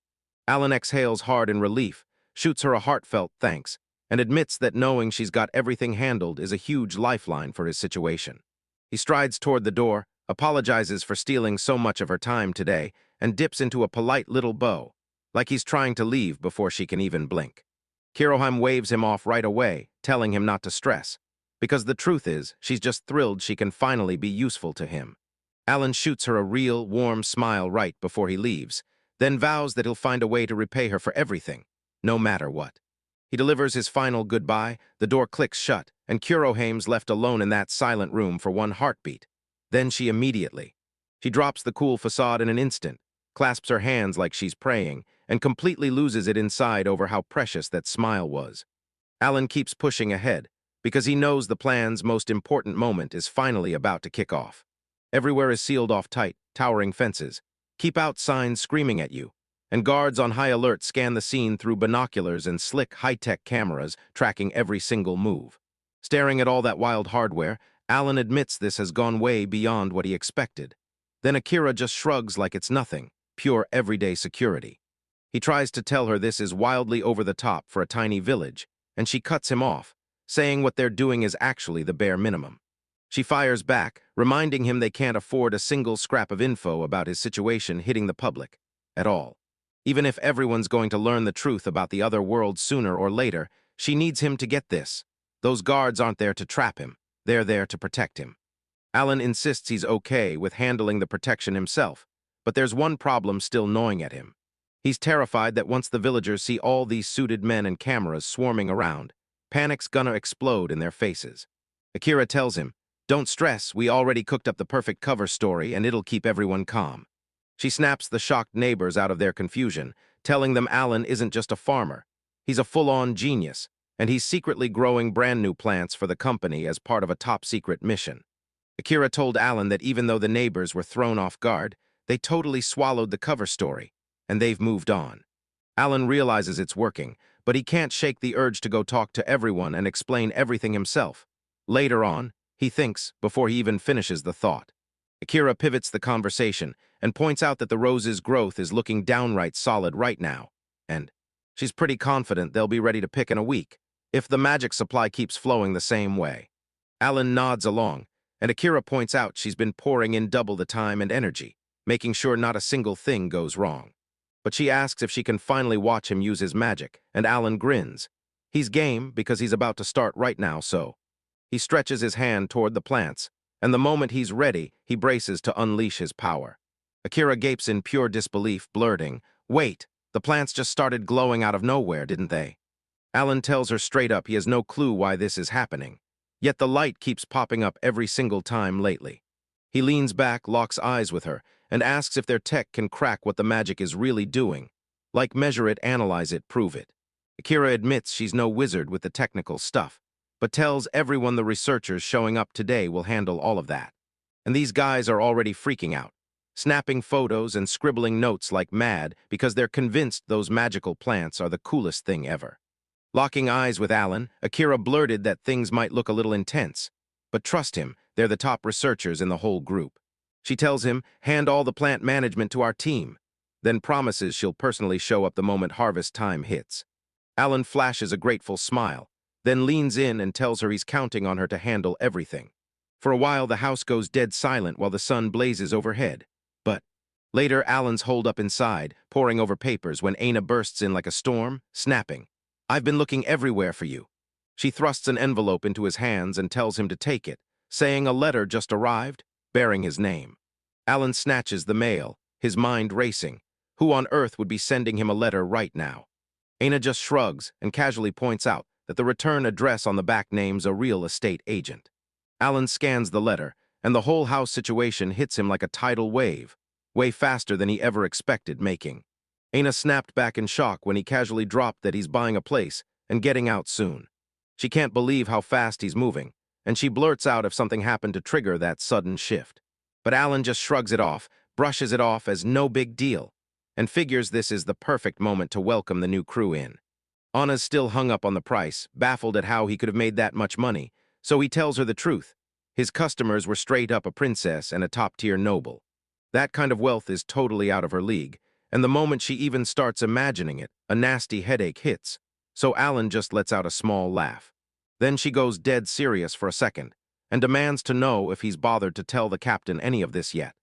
Alan exhales hard in relief, shoots her a heartfelt thanks, and admits that knowing she's got everything handled is a huge lifeline for his situation. He strides toward the door, apologizes for stealing so much of her time today, and dips into a polite little bow, like he's trying to leave before she can even blink. Kiroheim waves him off right away, telling him not to stress, because the truth is, she's just thrilled she can finally be useful to him. Alan shoots her a real, warm smile right before he leaves, then vows that he'll find a way to repay her for everything, no matter what. He delivers his final goodbye, the door clicks shut, and Kiroheim's left alone in that silent room for one heartbeat. Then she drops the cool facade in an instant, clasps her hands like she's praying, and completely loses it inside over how precious that smile was. Alan keeps pushing ahead, because he knows the plan's most important moment is finally about to kick off. Everywhere is sealed off tight, towering fences, keep out signs screaming at you, and guards on high alert scan the scene through binoculars and slick, high-tech cameras tracking every single move. Staring at all that wild hardware, Alan admits this has gone way beyond what he expected. Then Akira just shrugs like it's nothing, pure everyday security. He tries to tell her this is wildly over the top for a tiny village, and she cuts him off, saying what they're doing is actually the bare minimum. She fires back, reminding him they can't afford a single scrap of info about his situation hitting the public, at all. Even if everyone's going to learn the truth about the other world sooner or later, she needs him to get this. Those guards aren't there to trap him, they're there to protect him. Alan insists he's okay with handling the protection himself, but there's one problem still gnawing at him. He's terrified that once the villagers see all these suited men and cameras swarming around, panic's gonna explode in their faces. Akira tells him, "Don't stress, we already cooked up the perfect cover story and it'll keep everyone calm." She snaps the shocked neighbors out of their confusion, telling them Alan isn't just a farmer. He's a full-on genius, and he's secretly growing brand new plants for the company as part of a top-secret mission. Akira told Alan that even though the neighbors were thrown off guard, they totally swallowed the cover story, and they've moved on. Alan realizes it's working, but he can't shake the urge to go talk to everyone and explain everything himself. Later on, he thinks, before he even finishes the thought. Akira pivots the conversation and points out that the rose's growth is looking downright solid right now, and she's pretty confident they'll be ready to pick in a week, if the magic supply keeps flowing the same way. Alan nods along, and Akira points out she's been pouring in double the time and energy, making sure not a single thing goes wrong. But she asks if she can finally watch him use his magic, and Alan grins. He's game because he's about to start right now, so. He stretches his hand toward the plants, and the moment he's ready, he braces to unleash his power. Akira gapes in pure disbelief, blurting, "Wait, the plants just started glowing out of nowhere, didn't they?" Alan tells her straight up he has no clue why this is happening, yet the light keeps popping up every single time lately. He leans back, locks eyes with her, and asks if their tech can crack what the magic is really doing. Like measure it, analyze it, prove it. Akira admits she's no wizard with the technical stuff, but tells everyone the researchers showing up today will handle all of that. And these guys are already freaking out, snapping photos and scribbling notes like mad because they're convinced those magical plants are the coolest thing ever. Locking eyes with Alan, Akira blurted that things might look a little intense, but trust him, they're the top researchers in the whole group. She tells him, hand all the plant management to our team, then promises she'll personally show up the moment harvest time hits. Alan flashes a grateful smile, then leans in and tells her he's counting on her to handle everything. For a while, the house goes dead silent while the sun blazes overhead. But later, Alan's holed up inside, poring over papers when Aina bursts in like a storm, snapping, "I've been looking everywhere for you." She thrusts an envelope into his hands and tells him to take it, saying a letter just arrived, bearing his name. Alan snatches the mail, his mind racing. Who on earth would be sending him a letter right now? Aina just shrugs and casually points out that the return address on the back name's a real estate agent. Alan scans the letter, and the whole house situation hits him like a tidal wave, way faster than he ever expected making. Aina snapped back in shock when he casually dropped that he's buying a place and getting out soon. She can't believe how fast he's moving, and she blurts out if something happened to trigger that sudden shift. But Alan just shrugs it off, brushes it off as no big deal, and figures this is the perfect moment to welcome the new crew in. Anna's still hung up on the price, baffled at how he could have made that much money, so he tells her the truth. His customers were straight up a princess and a top-tier noble. That kind of wealth is totally out of her league, and the moment she even starts imagining it, a nasty headache hits. So Alan just lets out a small laugh. Then she goes dead serious for a second, and demands to know if he's bothered to tell the captain any of this yet.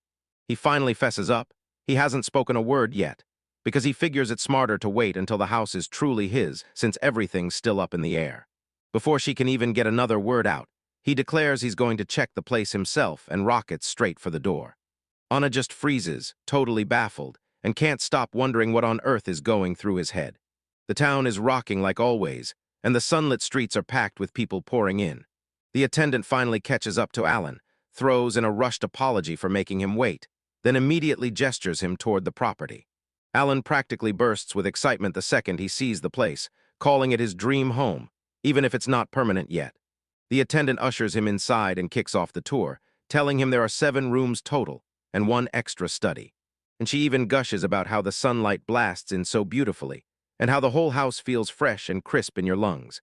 He finally fesses up. He hasn't spoken a word yet, because he figures it's smarter to wait until the house is truly his, since everything's still up in the air. Before she can even get another word out, he declares he's going to check the place himself and rockets straight for the door. Anna just freezes, totally baffled, and can't stop wondering what on earth is going through his head. The town is rocking like always, and the sunlit streets are packed with people pouring in. The attendant finally catches up to Alan, throws in a rushed apology for making him wait, then immediately gestures him toward the property. Alan practically bursts with excitement the second he sees the place, calling it his dream home, even if it's not permanent yet. The attendant ushers him inside and kicks off the tour, telling him there are 7 rooms total and 1 extra study. And she even gushes about how the sunlight blasts in so beautifully, and how the whole house feels fresh and crisp in your lungs.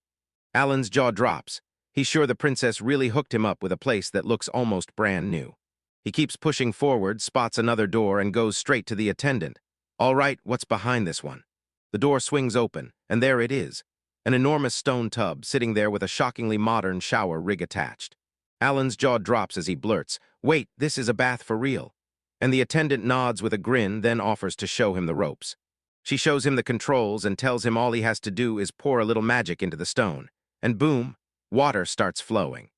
Alan's jaw drops. He's sure the princess really hooked him up with a place that looks almost brand new. He keeps pushing forward, spots another door, and goes straight to the attendant. "All right, what's behind this one?" The door swings open, and there it is, an enormous stone tub sitting there with a shockingly modern shower rig attached. Alan's jaw drops as he blurts, "Wait, this is a bath for real." And the attendant nods with a grin, then offers to show him the ropes. She shows him the controls and tells him all he has to do is pour a little magic into the stone. And boom, water starts flowing.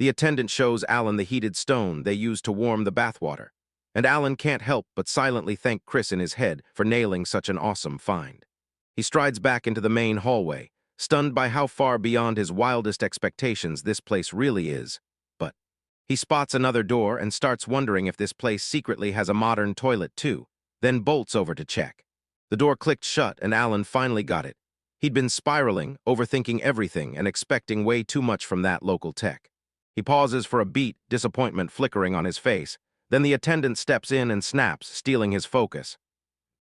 The attendant shows Alan the heated stone they use to warm the bathwater. And Alan can't help but silently thank Chris in his head for nailing such an awesome find. He strides back into the main hallway, stunned by how far beyond his wildest expectations this place really is. But he spots another door and starts wondering if this place secretly has a modern toilet too, then bolts over to check. The door clicked shut and Alan finally got it. He'd been spiraling, overthinking everything and expecting way too much from that local tech. He pauses for a beat, disappointment flickering on his face. Then the attendant steps in and snaps, stealing his focus.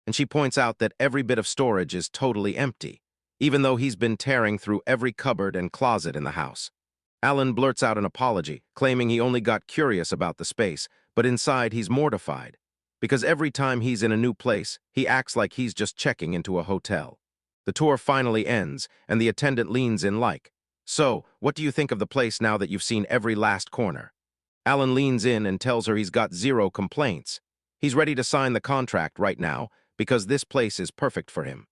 And she points out that every bit of storage is totally empty, even though he's been tearing through every cupboard and closet in the house. Alan blurts out an apology, claiming he only got curious about the space, but inside he's mortified, because every time he's in a new place, he acts like he's just checking into a hotel. The tour finally ends, and the attendant leans in like, "So, what do you think of the place now that you've seen every last corner?" Alan leans in and tells her he's got 0 complaints. He's ready to sign the contract right now, because this place is perfect for him.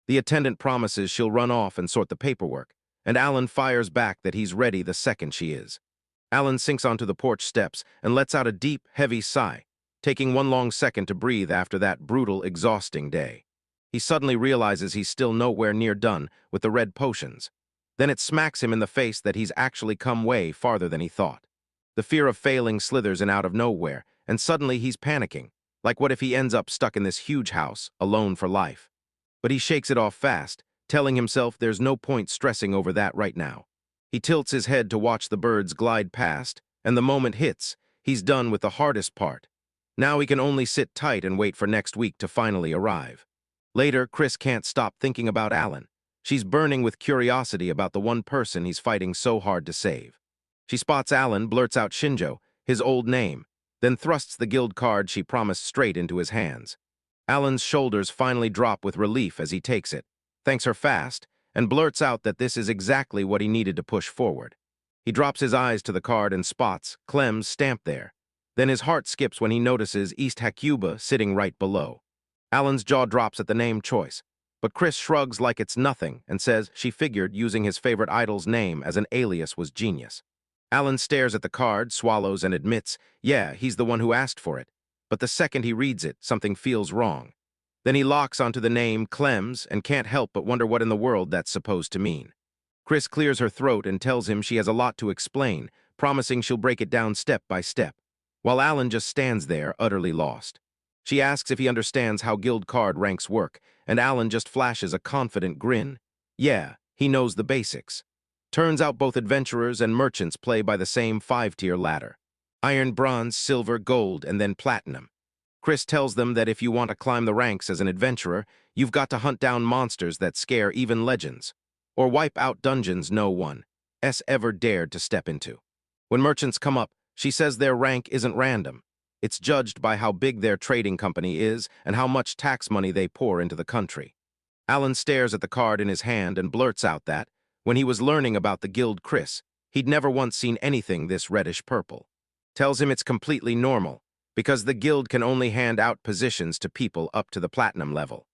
The attendant promises she'll run off and sort the paperwork, and Alan fires back that he's ready the second she is. Alan sinks onto the porch steps and lets out a deep, heavy sigh, taking one long second to breathe after that brutal, exhausting day. He suddenly realizes he's still nowhere near done with the red potions. Then it smacks him in the face that he's actually come way farther than he thought. The fear of failing slithers in out of nowhere, and suddenly he's panicking, like what if he ends up stuck in this huge house, alone for life. But he shakes it off fast, telling himself there's no point stressing over that right now. He tilts his head to watch the birds glide past, and the moment hits, he's done with the hardest part. Now he can only sit tight and wait for next week to finally arrive. Later, Chris can't stop thinking about Alan. She's burning with curiosity about the one person he's fighting so hard to save. She spots Alan, blurts out Shinjo, his old name, then thrusts the guild card she promised straight into his hands. Alan's shoulders finally drop with relief as he takes it, thanks her fast, and blurts out that this is exactly what he needed to push forward. He drops his eyes to the card and spots Clem's stamp there. Then his heart skips when he notices East Hakuba sitting right below. Alan's jaw drops at the name choice, but Chris shrugs like it's nothing and says she figured using his favorite idol's name as an alias was genius. Alan stares at the card, swallows, and admits, yeah, he's the one who asked for it. But the second he reads it, something feels wrong. Then he locks onto the name Clem's and can't help but wonder what in the world that's supposed to mean. Chris clears her throat and tells him she has a lot to explain, promising she'll break it down step by step, while Alan just stands there, utterly lost. She asks if he understands how guild card ranks work, and Alan just flashes a confident grin. Yeah, he knows the basics. Turns out both adventurers and merchants play by the same 5-tier ladder. Iron, bronze, silver, gold, and then platinum. Chris tells them that if you want to climb the ranks as an adventurer, you've got to hunt down monsters that scare even legends, or wipe out dungeons no one ever dared to step into. When merchants come up, she says their rank isn't random. It's judged by how big their trading company is and how much tax money they pour into the country. Alan stares at the card in his hand and blurts out that, when he was learning about the guild Chris, he'd never once seen anything this reddish-purple. Tells him it's completely normal, because the guild can only hand out positions to people up to the platinum level.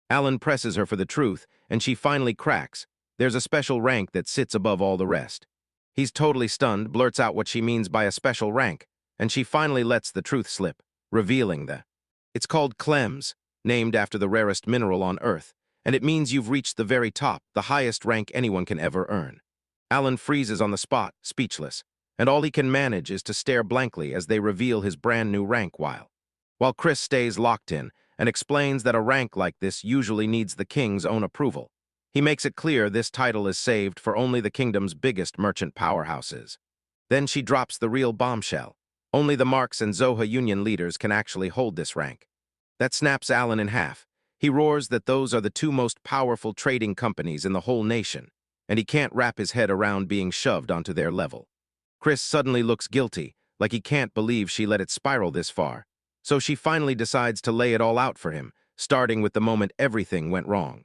Alan presses her for the truth, and she finally cracks. There's a special rank that sits above all the rest. He's totally stunned, blurts out what she means by a special rank, and she finally lets the truth slip, revealing it's called clems, named after the rarest mineral on Earth, and it means you've reached the very top, the highest rank anyone can ever earn. Alan freezes on the spot, speechless, and all he can manage is to stare blankly as they reveal his brand new rank while Chris stays locked in and explains that a rank like this usually needs the king's own approval. He makes it clear this title is saved for only the kingdom's biggest merchant powerhouses. Then she drops the real bombshell. Only the Marx and Zoha union leaders can actually hold this rank. That snaps Alan in half. He roars that those are the two most powerful trading companies in the whole nation, and he can't wrap his head around being shoved onto their level. Chris suddenly looks guilty, like he can't believe she let it spiral this far. So she finally decides to lay it all out for him, starting with the moment everything went wrong.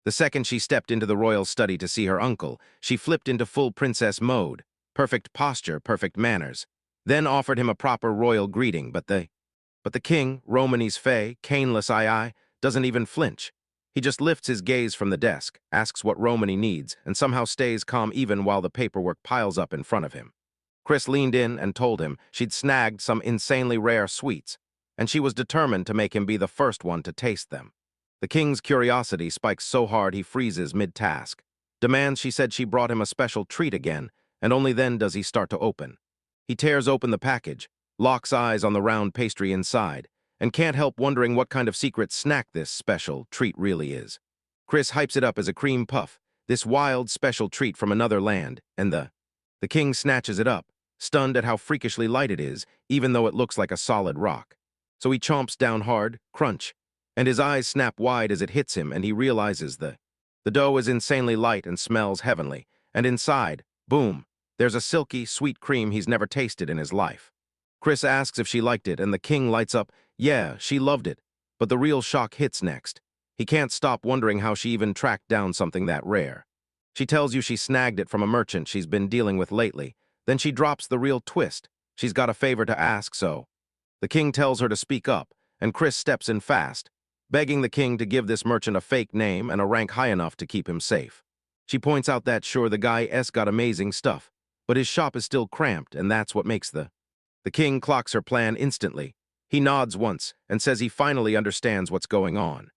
The second she stepped into the royal study to see her uncle, she flipped into full princess mode, perfect posture, perfect manners, then offered him a proper royal greeting, but the king, Romany's Fey, caneless eye, doesn't even flinch. He just lifts his gaze from the desk, asks what Romany needs, and somehow stays calm even while the paperwork piles up in front of him. Chris leaned in and told him she'd snagged some insanely rare sweets, and she was determined to make him be the first one to taste them. The king's curiosity spikes so hard he freezes mid-task, demands she said she brought him a special treat again, and only then does he start to open. He tears open the package, locks eyes on the round pastry inside, and can't help wondering what kind of secret snack this special treat really is. Chris hypes it up as a cream puff, this wild special treat from another land, and the king snatches it up, stunned at how freakishly light it is, even though it looks like a solid rock. So he chomps down hard, crunch, and his eyes snap wide as it hits him, and he realizes the dough is insanely light and smells heavenly, and inside, boom, there's a silky, sweet cream he's never tasted in his life. Chris asks if she liked it, and the king lights up, yeah, she loved it, but the real shock hits next. He can't stop wondering how she even tracked down something that rare. She tells you she snagged it from a merchant she's been dealing with lately, then she drops the real twist. She's got a favor to ask, so. The king tells her to speak up, and Chris steps in fast, begging the king to give this merchant a fake name and a rank high enough to keep him safe. She points out that sure, the guy's got amazing stuff, but his shop is still cramped, and that's what makes the king clocks her plan instantly. He nods once and says he finally understands what's going on.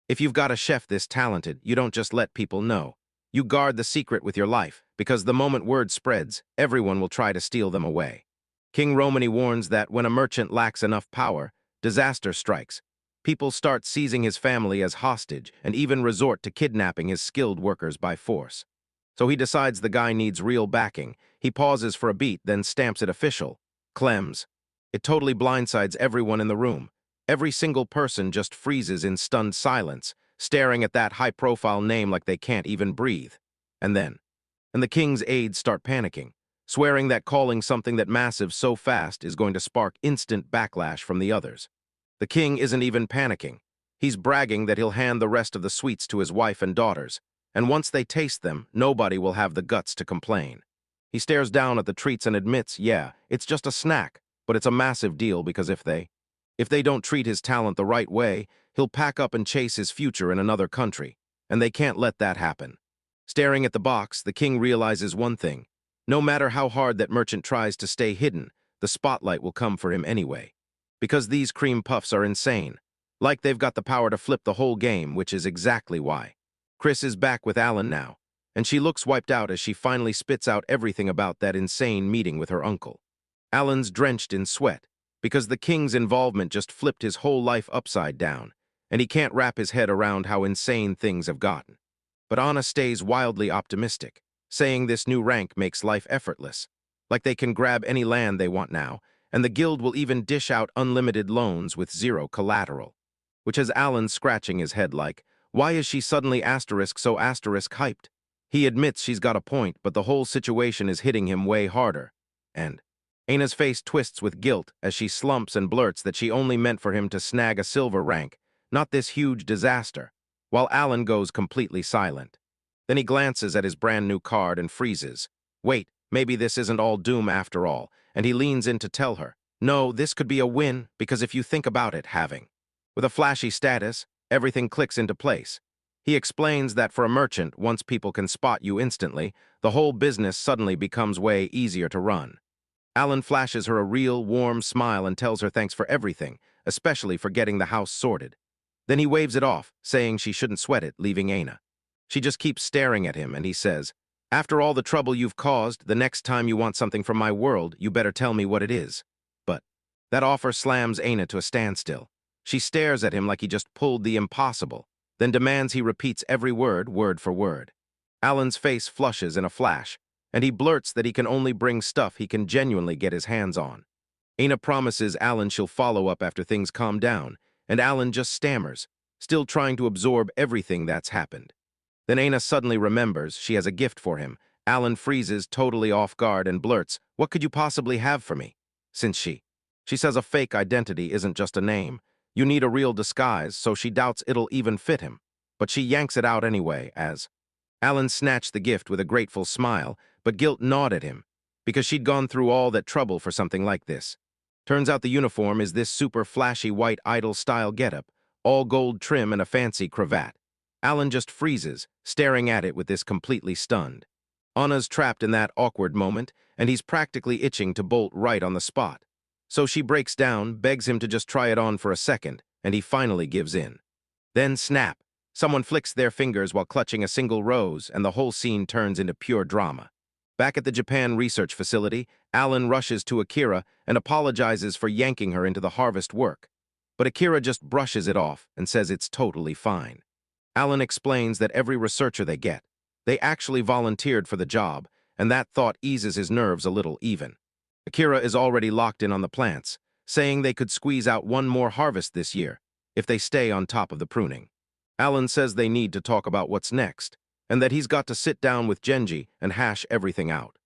If you've got a chef this talented, you don't just let people know. You guard the secret with your life, because the moment word spreads, everyone will try to steal them away. King Romany warns that when a merchant lacks enough power, disaster strikes. People start seizing his family as hostage and even resort to kidnapping his skilled workers by force. So he decides the guy needs real backing. He pauses for a beat, then stamps it official. Clems. It totally blindsides everyone in the room. Every single person just freezes in stunned silence, staring at that high-profile name like they can't even breathe. And the king's aides start panicking, swearing that calling something that massive so fast is going to spark instant backlash from the others. The king isn't even panicking. He's bragging that he'll hand the rest of the sweets to his wife and daughters, and once they taste them, nobody will have the guts to complain. He stares down at the treats and admits, yeah, it's just a snack, but it's a massive deal because if they don't treat his talent the right way, he'll pack up and chase his future in another country, and they can't let that happen. Staring at the box, the king realizes one thing. No matter how hard that merchant tries to stay hidden, the spotlight will come for him anyway. Because these cream puffs are insane. Like they've got the power to flip the whole game, which is exactly why. Chris is back with Alan now, and she looks wiped out as she finally spits out everything about that insane meeting with her uncle. Alan's drenched in sweat, because the king's involvement just flipped his whole life upside down, and he can't wrap his head around how insane things have gotten. But Anna stays wildly optimistic, saying this new rank makes life effortless, like they can grab any land they want now, and the guild will even dish out unlimited loans with zero collateral. Which has Alan scratching his head like, why is she suddenly so hyped? He admits she's got a point, but the whole situation is hitting him way harder. And Aina's face twists with guilt as she slumps and blurts that she only meant for him to snag a silver rank, not this huge disaster, while Alan goes completely silent. Then he glances at his brand new card and freezes. Wait, maybe this isn't all doom after all, and he leans in to tell her, no, this could be a win, because if you think about it, having. With a flashy status, everything clicks into place. He explains that for a merchant, once people can spot you instantly, the whole business suddenly becomes way easier to run. Alan flashes her a real, warm smile and tells her thanks for everything, especially for getting the house sorted. Then he waves it off, saying she shouldn't sweat it, leaving Aina. She just keeps staring at him, and he says, after all the trouble you've caused, the next time you want something from my world, you better tell me what it is. But that offer slams Aina to a standstill. She stares at him like he just pulled the impossible, then demands he repeats every word, word for word. Alan's face flushes in a flash, and he blurts that he can only bring stuff he can genuinely get his hands on. Aina promises Alan she'll follow up after things calm down, and Alan just stammers, still trying to absorb everything that's happened. Then Aina suddenly remembers she has a gift for him. Alan freezes, totally off guard, and blurts, what could you possibly have for me? Since she says a fake identity isn't just a name. You need a real disguise, so she doubts it'll even fit him. But she yanks it out anyway, as Alan snatched the gift with a grateful smile, but guilt gnawed at him, because she'd gone through all that trouble for something like this. Turns out the uniform is this super flashy white idol-style getup, all gold trim and a fancy cravat. Alan just freezes, staring at it with this completely stunned. Anna's trapped in that awkward moment, and he's practically itching to bolt right on the spot. So she breaks down, begs him to just try it on for a second, and he finally gives in. Then snap! Someone flicks their fingers while clutching a single rose, and the whole scene turns into pure drama. Back at the Japan research facility, Alan rushes to Akira and apologizes for yanking her into the harvest work. But Akira just brushes it off and says it's totally fine. Alan explains that every researcher they actually volunteered for the job, and that thought eases his nerves a little even. Akira is already locked in on the plants, saying they could squeeze out one more harvest this year, if they stay on top of the pruning. Alan says they need to talk about what's next, and that he's got to sit down with Genji and hash everything out.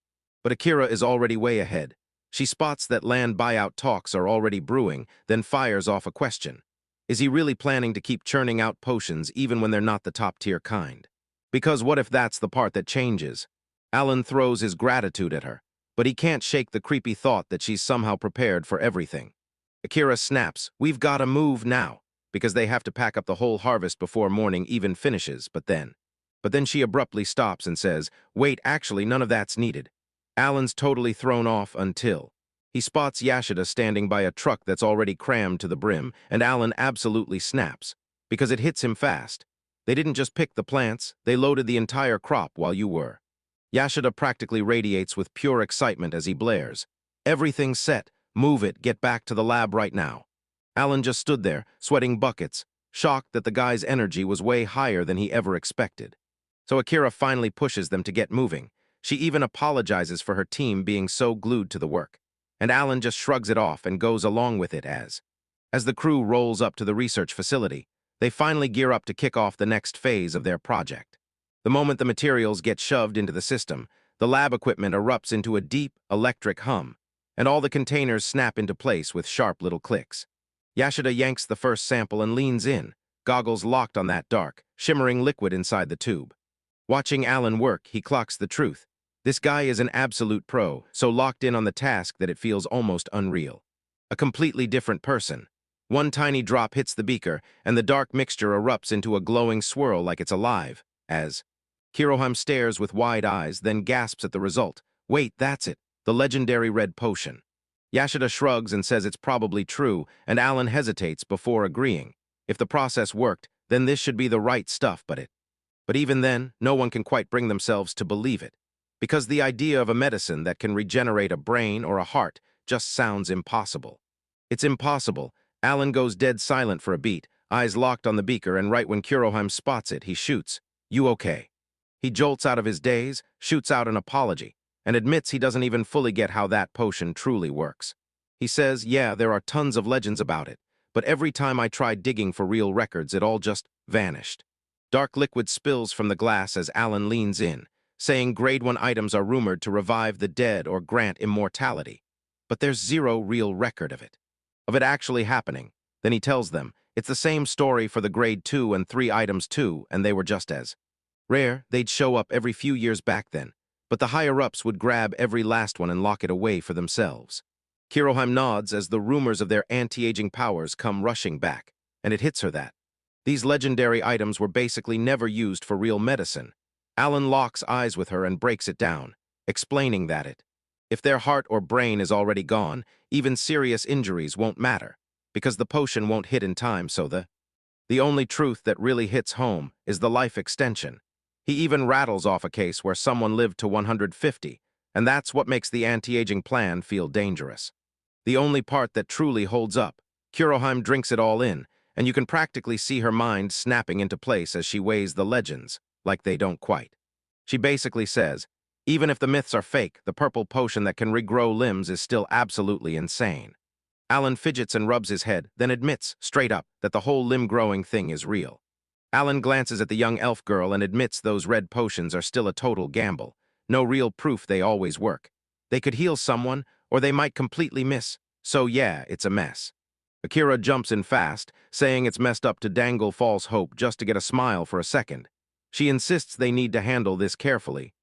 But Akira is already way ahead. She spots that land buyout talks are already brewing, then fires off a question. Is he really planning to keep churning out potions even when they're not the top-tier kind? Because what if that's the part that changes? Alan throws his gratitude at her, but he can't shake the creepy thought that she's somehow prepared for everything. Akira snaps, we've got to move now, because they have to pack up the whole harvest before morning even finishes, but then she abruptly stops and says, wait, actually, none of that's needed. Alan's totally thrown off until he spots Yashida standing by a truck that's already crammed to the brim, and Alan absolutely snaps, because it hits him fast. They didn't just pick the plants, they loaded the entire crop while you were. Yashida practically radiates with pure excitement as he blares. Everything's set, move it, get back to the lab right now. Alan just stood there, sweating buckets, shocked that the guy's energy was way higher than he ever expected. So Akira finally pushes them to get moving. She even apologizes for her team being so glued to the work. And Alan just shrugs it off and goes along with it as the crew rolls up to the research facility, they finally gear up to kick off the next phase of their project. The moment the materials get shoved into the system, the lab equipment erupts into a deep, electric hum, and all the containers snap into place with sharp little clicks. Yashida yanks the first sample and leans in, goggles locked on that dark, shimmering liquid inside the tube. Watching Alan work, he clocks the truth. This guy is an absolute pro, so locked in on the task that it feels almost unreal. A completely different person. One tiny drop hits the beaker, and the dark mixture erupts into a glowing swirl like it's alive, as Kirohime stares with wide eyes, then gasps at the result. Wait, that's it, the legendary red potion. Yashida shrugs and says it's probably true, and Alan hesitates before agreeing. If the process worked, then this should be the right stuff, but even then, no one can quite bring themselves to believe it. Because the idea of a medicine that can regenerate a brain or a heart just sounds impossible. It's impossible. Alan goes dead silent for a beat, eyes locked on the beaker, and right when Kurohime spots it, he shoots. You okay? He jolts out of his daze, shoots out an apology, and admits he doesn't even fully get how that potion truly works. He says, yeah, there are tons of legends about it, but every time I tried digging for real records, it all just vanished. Dark liquid spills from the glass as Alan leans in, saying grade 1 items are rumored to revive the dead or grant immortality. but there's zero real record of it actually happening. Then he tells them, it's the same story for the grade 2 and 3 items too, and they were just as rare. They'd show up every few years back then, but the higher-ups would grab every last one and lock it away for themselves. Kiroheim nods as the rumors of their anti-aging powers come rushing back, and it hits her that these legendary items were basically never used for real medicine. Alan locks eyes with her and breaks it down, explaining that if their heart or brain is already gone, even serious injuries won't matter, because the potion won't hit in time, so the only truth that really hits home is the life extension. He even rattles off a case where someone lived to 150, and that's what makes the anti-aging plan feel dangerous. The only part that truly holds up. Kiroheim drinks it all in, and you can practically see her mind snapping into place as she weighs the legends, like they don't quite. She basically says, even if the myths are fake, the purple potion that can regrow limbs is still absolutely insane. Alan fidgets and rubs his head, then admits, straight up, that the whole limb-growing thing is real. Alan glances at the young elf girl and admits those red potions are still a total gamble. No real proof they always work. They could heal someone, or they might completely miss. So yeah, it's a mess. Akira jumps in fast, saying it's messed up to dangle false hope just to get a smile for a second. She insists they need to handle this carefully,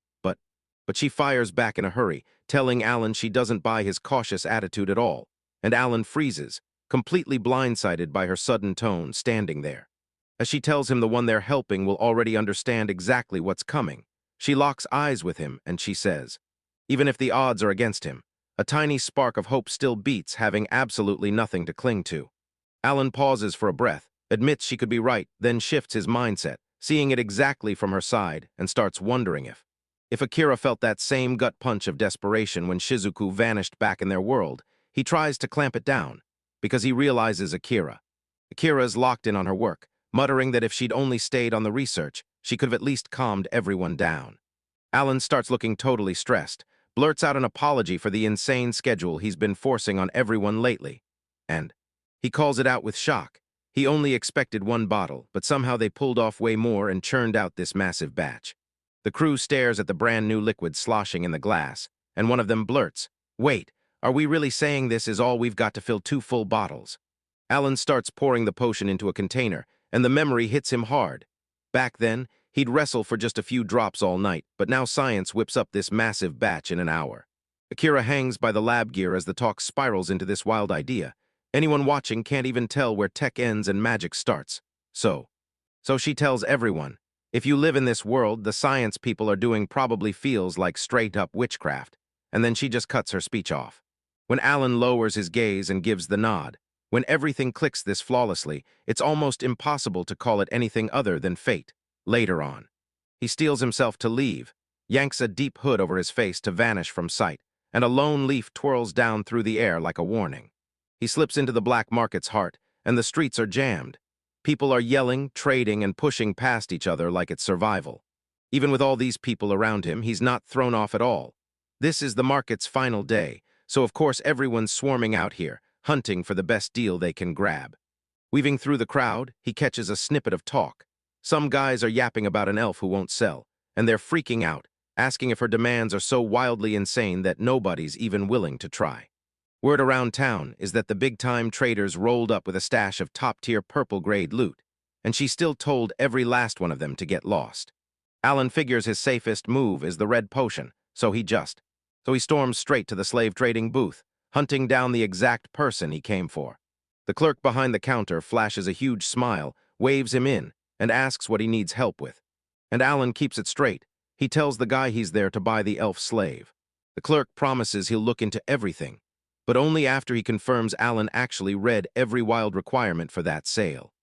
but she fires back in a hurry, telling Alan she doesn't buy his cautious attitude at all, and Alan freezes, completely blindsided by her sudden tone, standing there. As she tells him the one they're helping will already understand exactly what's coming, she locks eyes with him and she says, even if the odds are against him, a tiny spark of hope still beats having absolutely nothing to cling to. Alan pauses for a breath, admits she could be right, then shifts his mindset, seeing it exactly from her side, and starts wondering if Akira felt that same gut punch of desperation when Shizuku vanished back in their world. He tries to clamp it down, because he realizes Akira's locked in on her work, muttering that if she'd only stayed on the research, she could have at least calmed everyone down. Alan starts looking totally stressed, blurts out an apology for the insane schedule he's been forcing on everyone lately, and he calls it out with shock. He only expected one bottle, but somehow they pulled off way more and churned out this massive batch. The crew stares at the brand-new liquid sloshing in the glass, and one of them blurts, wait, are we really saying this is all we've got to fill 2 full bottles? Alan starts pouring the potion into a container, and the memory hits him hard. Back then, he'd wrestle for just a few drops all night, but now science whips up this massive batch in an hour. Akira hangs by the lab gear as the talk spirals into this wild idea. Anyone watching can't even tell where tech ends and magic starts. So she tells everyone, if you live in this world, the science people are doing probably feels like straight-up witchcraft, and then she just cuts her speech off. When Alan lowers his gaze and gives the nod, when everything clicks this flawlessly, it's almost impossible to call it anything other than fate. Later on, he steels himself to leave, yanks a deep hood over his face to vanish from sight, and a lone leaf twirls down through the air like a warning. He slips into the black market's heart, and the streets are jammed. People are yelling, trading, and pushing past each other like it's survival. Even with all these people around him, he's not thrown off at all. This is the market's final day, so of course everyone's swarming out here, hunting for the best deal they can grab. Weaving through the crowd, he catches a snippet of talk. Some guys are yapping about an elf who won't sell, and they're freaking out, asking if her demands are so wildly insane that nobody's even willing to try. Word around town is that the big-time traders rolled up with a stash of top-tier purple-grade loot, and she still told every last one of them to get lost. Alan figures his safest move is the red potion, so he storms straight to the slave-trading booth, hunting down the exact person he came for. The clerk behind the counter flashes a huge smile, waves him in, and asks what he needs help with. And Alan keeps it straight. He tells the guy he's there to buy the elf slave. The clerk promises he'll look into everything, but only after he confirms Alan actually read every wild requirement for that sale.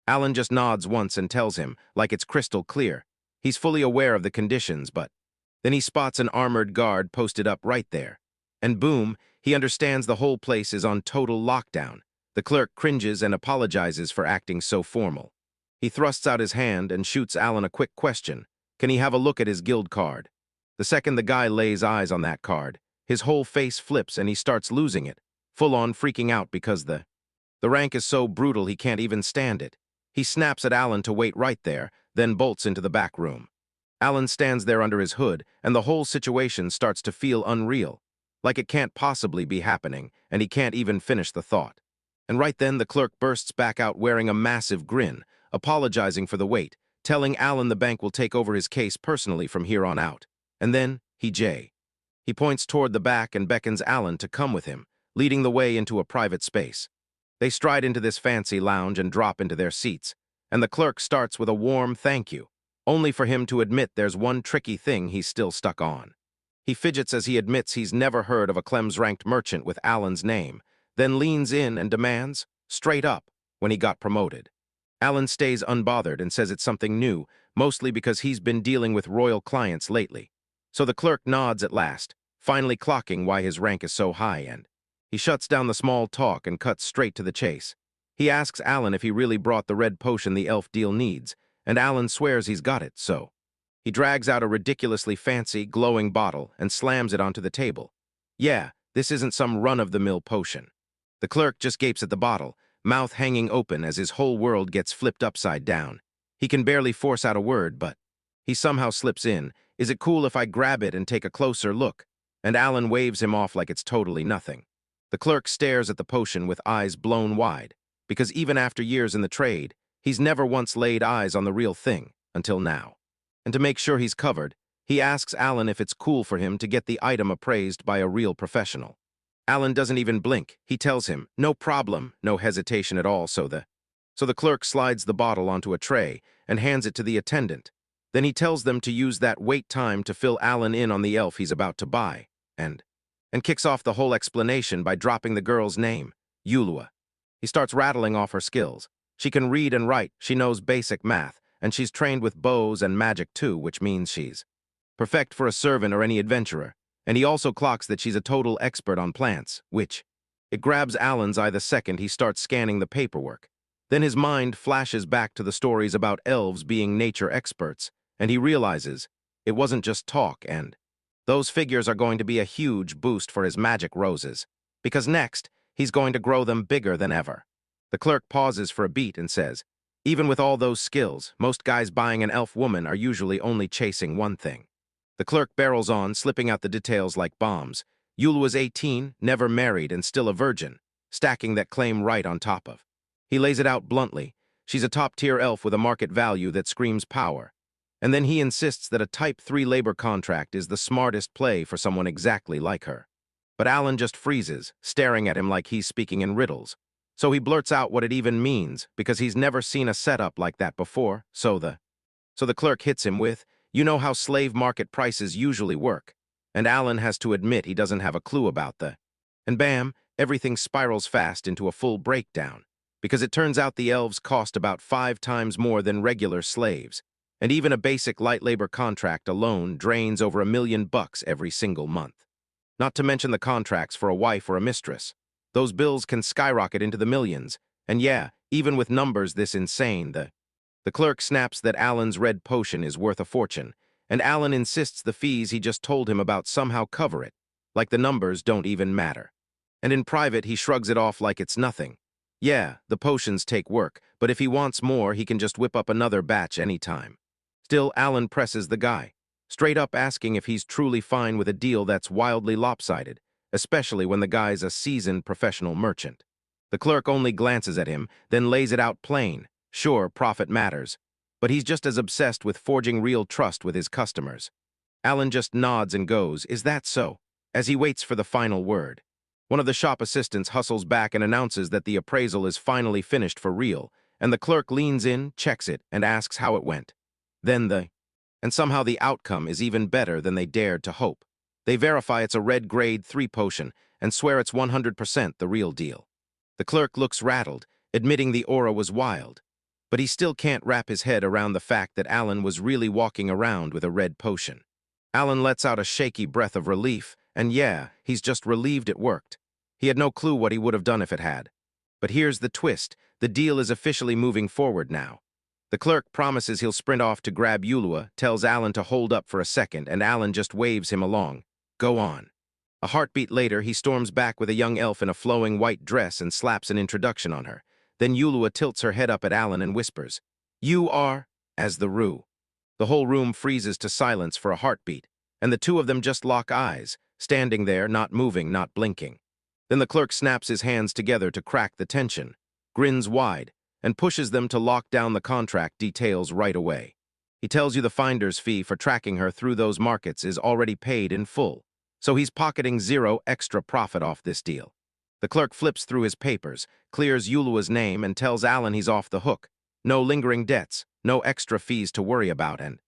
Alan just nods once and tells him, like it's crystal clear, he's fully aware of the conditions, but then he spots an armored guard posted up right there. And boom, he understands the whole place is on total lockdown. The clerk cringes and apologizes for acting so formal. He thrusts out his hand and shoots Alan a quick question. Can he have a look at his guild card? The second the guy lays eyes on that card, his whole face flips and he starts losing it, full-on freaking out because the rank is so brutal he can't even stand it. He snaps at Alan to wait right there, then bolts into the back room. Alan stands there under his hood, and the whole situation starts to feel unreal. like it can't possibly be happening, and he can't even finish the thought. And right then the clerk bursts back out wearing a massive grin, apologizing for the wait, telling Alan the bank will take over his case personally from here on out. And then, he points toward the back and beckons Alan to come with him, leading the way into a private space. They stride into this fancy lounge and drop into their seats, and the clerk starts with a warm thank you, only for him to admit there's one tricky thing he's still stuck on. He fidgets as he admits he's never heard of a Clems-ranked merchant with Alan's name, then leans in and demands, straight up, when he got promoted. Alan stays unbothered and says it's something new, mostly because he's been dealing with royal clients lately. So the clerk nods at last, finally clocking why his rank is so high, and he shuts down the small talk and cuts straight to the chase. He asks Alan if he really brought the red potion the elf deal needs, and Alan swears he's got it, so he drags out a ridiculously fancy, glowing bottle and slams it onto the table. Yeah, this isn't some run-of-the-mill potion. The clerk just gapes at the bottle, mouth hanging open as his whole world gets flipped upside down. He can barely force out a word, but he somehow slips in, "Is it cool if I grab it and take a closer look?" And Alan waves him off like it's totally nothing. The clerk stares at the potion with eyes blown wide, because even after years in the trade, he's never once laid eyes on the real thing, until now. And to make sure he's covered, he asks Alan if it's cool for him to get the item appraised by a real professional. Alan doesn't even blink. He tells him, no problem, no hesitation at all, so the clerk slides the bottle onto a tray and hands it to the attendant. Then he tells them to use that wait time to fill Alan in on the elf he's about to buy, and kicks off the whole explanation by dropping the girl's name, Yulua. He starts rattling off her skills. She can read and write, she knows basic math, and she's trained with bows and magic too, which means she's perfect for a servant or any adventurer. And he also clocks that she's a total expert on plants, which it grabs Alan's eye the second he starts scanning the paperwork. Then his mind flashes back to the stories about elves being nature experts, and he realizes it wasn't just talk, and those figures are going to be a huge boost for his magic roses, because next, he's going to grow them bigger than ever. The clerk pauses for a beat and says, even with all those skills, most guys buying an elf woman are usually only chasing one thing. The clerk barrels on, slipping out the details like bombs. Yul was 18, never married, and still a virgin, stacking that claim right on top of. He lays it out bluntly. She's a top-tier elf with a market value that screams power. And then he insists that a Type 3 labor contract is the smartest play for someone exactly like her. But Alan just freezes, staring at him like he's speaking in riddles. So he blurts out what it even means, because he's never seen a setup like that before, so the clerk hits him with, you know how slave market prices usually work. And Alan has to admit he doesn't have a clue about and bam, everything spirals fast into a full breakdown, because it turns out the elves cost about 5 times more than regular slaves, and even a basic light labor contract alone drains over $1 million every single month. Not to mention the contracts for a wife or a mistress. Those bills can skyrocket into the millions, and yeah, even with numbers this insane, the clerk snaps that Alan's red potion is worth a fortune, and Alan insists the fees he just told him about somehow cover it, like the numbers don't even matter. And in private, he shrugs it off like it's nothing. Yeah, the potions take work, but if he wants more, he can just whip up another batch anytime. Still, Alan presses the guy, straight up asking if he's truly fine with a deal that's wildly lopsided, especially when the guy's a seasoned professional merchant. The clerk only glances at him, then lays it out plain. Sure, profit matters, but he's just as obsessed with forging real trust with his customers. Alan just nods and goes, is that so? As he waits for the final word. One of the shop assistants hustles back and announces that the appraisal is finally finished for real, and the clerk leans in, checks it, and asks how it went. Then and somehow the outcome is even better than they dared to hope. They verify it's a red grade 3 potion and swear it's 100% the real deal. The clerk looks rattled, admitting the aura was wild. But he still can't wrap his head around the fact that Alan was really walking around with a red potion. Alan lets out a shaky breath of relief, and yeah, he's just relieved it worked. He had no clue what he would have done if it had. But here's the twist. The deal is officially moving forward now. The clerk promises he'll sprint off to grab Yulua, tells Alan to hold up for a second, and Alan just waves him along. Go on. A heartbeat later, he storms back with a young elf in a flowing white dress and slaps an introduction on her. Then Yulua tilts her head up at Alan and whispers, you are, as the Rue. The whole room freezes to silence for a heartbeat, and the two of them just lock eyes, standing there, not moving, not blinking. Then the clerk snaps his hands together to crack the tension, grins wide, and pushes them to lock down the contract details right away. He tells you the finder's fee for tracking her through those markets is already paid in full, so he's pocketing zero extra profit off this deal. The clerk flips through his papers, clears Yulua's name, and tells Alan he's off the hook. No lingering debts, no extra fees to worry about, and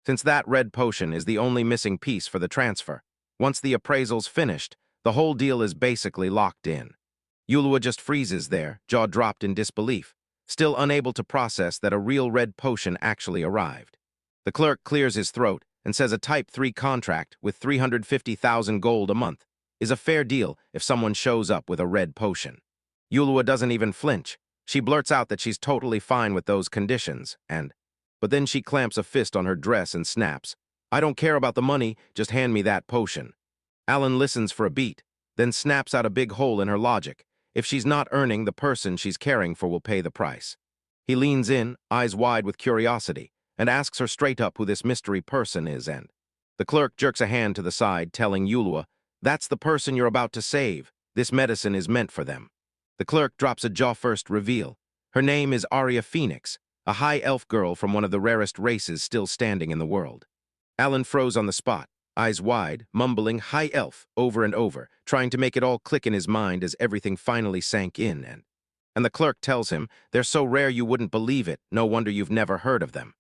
since that red potion is the only missing piece for the transfer, once the appraisal's finished, the whole deal is basically locked in. Yulua just freezes there, jaw dropped in disbelief, still unable to process that a real red potion actually arrived. The clerk clears his throat and says a Type 3 contract with 350,000 gold a month is a fair deal if someone shows up with a red potion. Yulua doesn't even flinch. She blurts out that she's totally fine with those conditions, but then she clamps a fist on her dress and snaps, "I don't care about the money, just hand me that potion." Alan listens for a beat, then snaps out a big hole in her logic. If she's not earning, the person she's caring for will pay the price. He leans in, eyes wide with curiosity, and asks her straight up who this mystery person is, and the clerk jerks a hand to the side, telling Yulua, "That's the person you're about to save. This medicine is meant for them." The clerk drops a jaw-first reveal. Her name is Arya Phoenix, a high elf girl from one of the rarest races still standing in the world. Alan froze on the spot, eyes wide, mumbling "high elf" over and over, trying to make it all click in his mind as everything finally sank in, and the clerk tells him, "They're so rare you wouldn't believe it, no wonder you've never heard of them."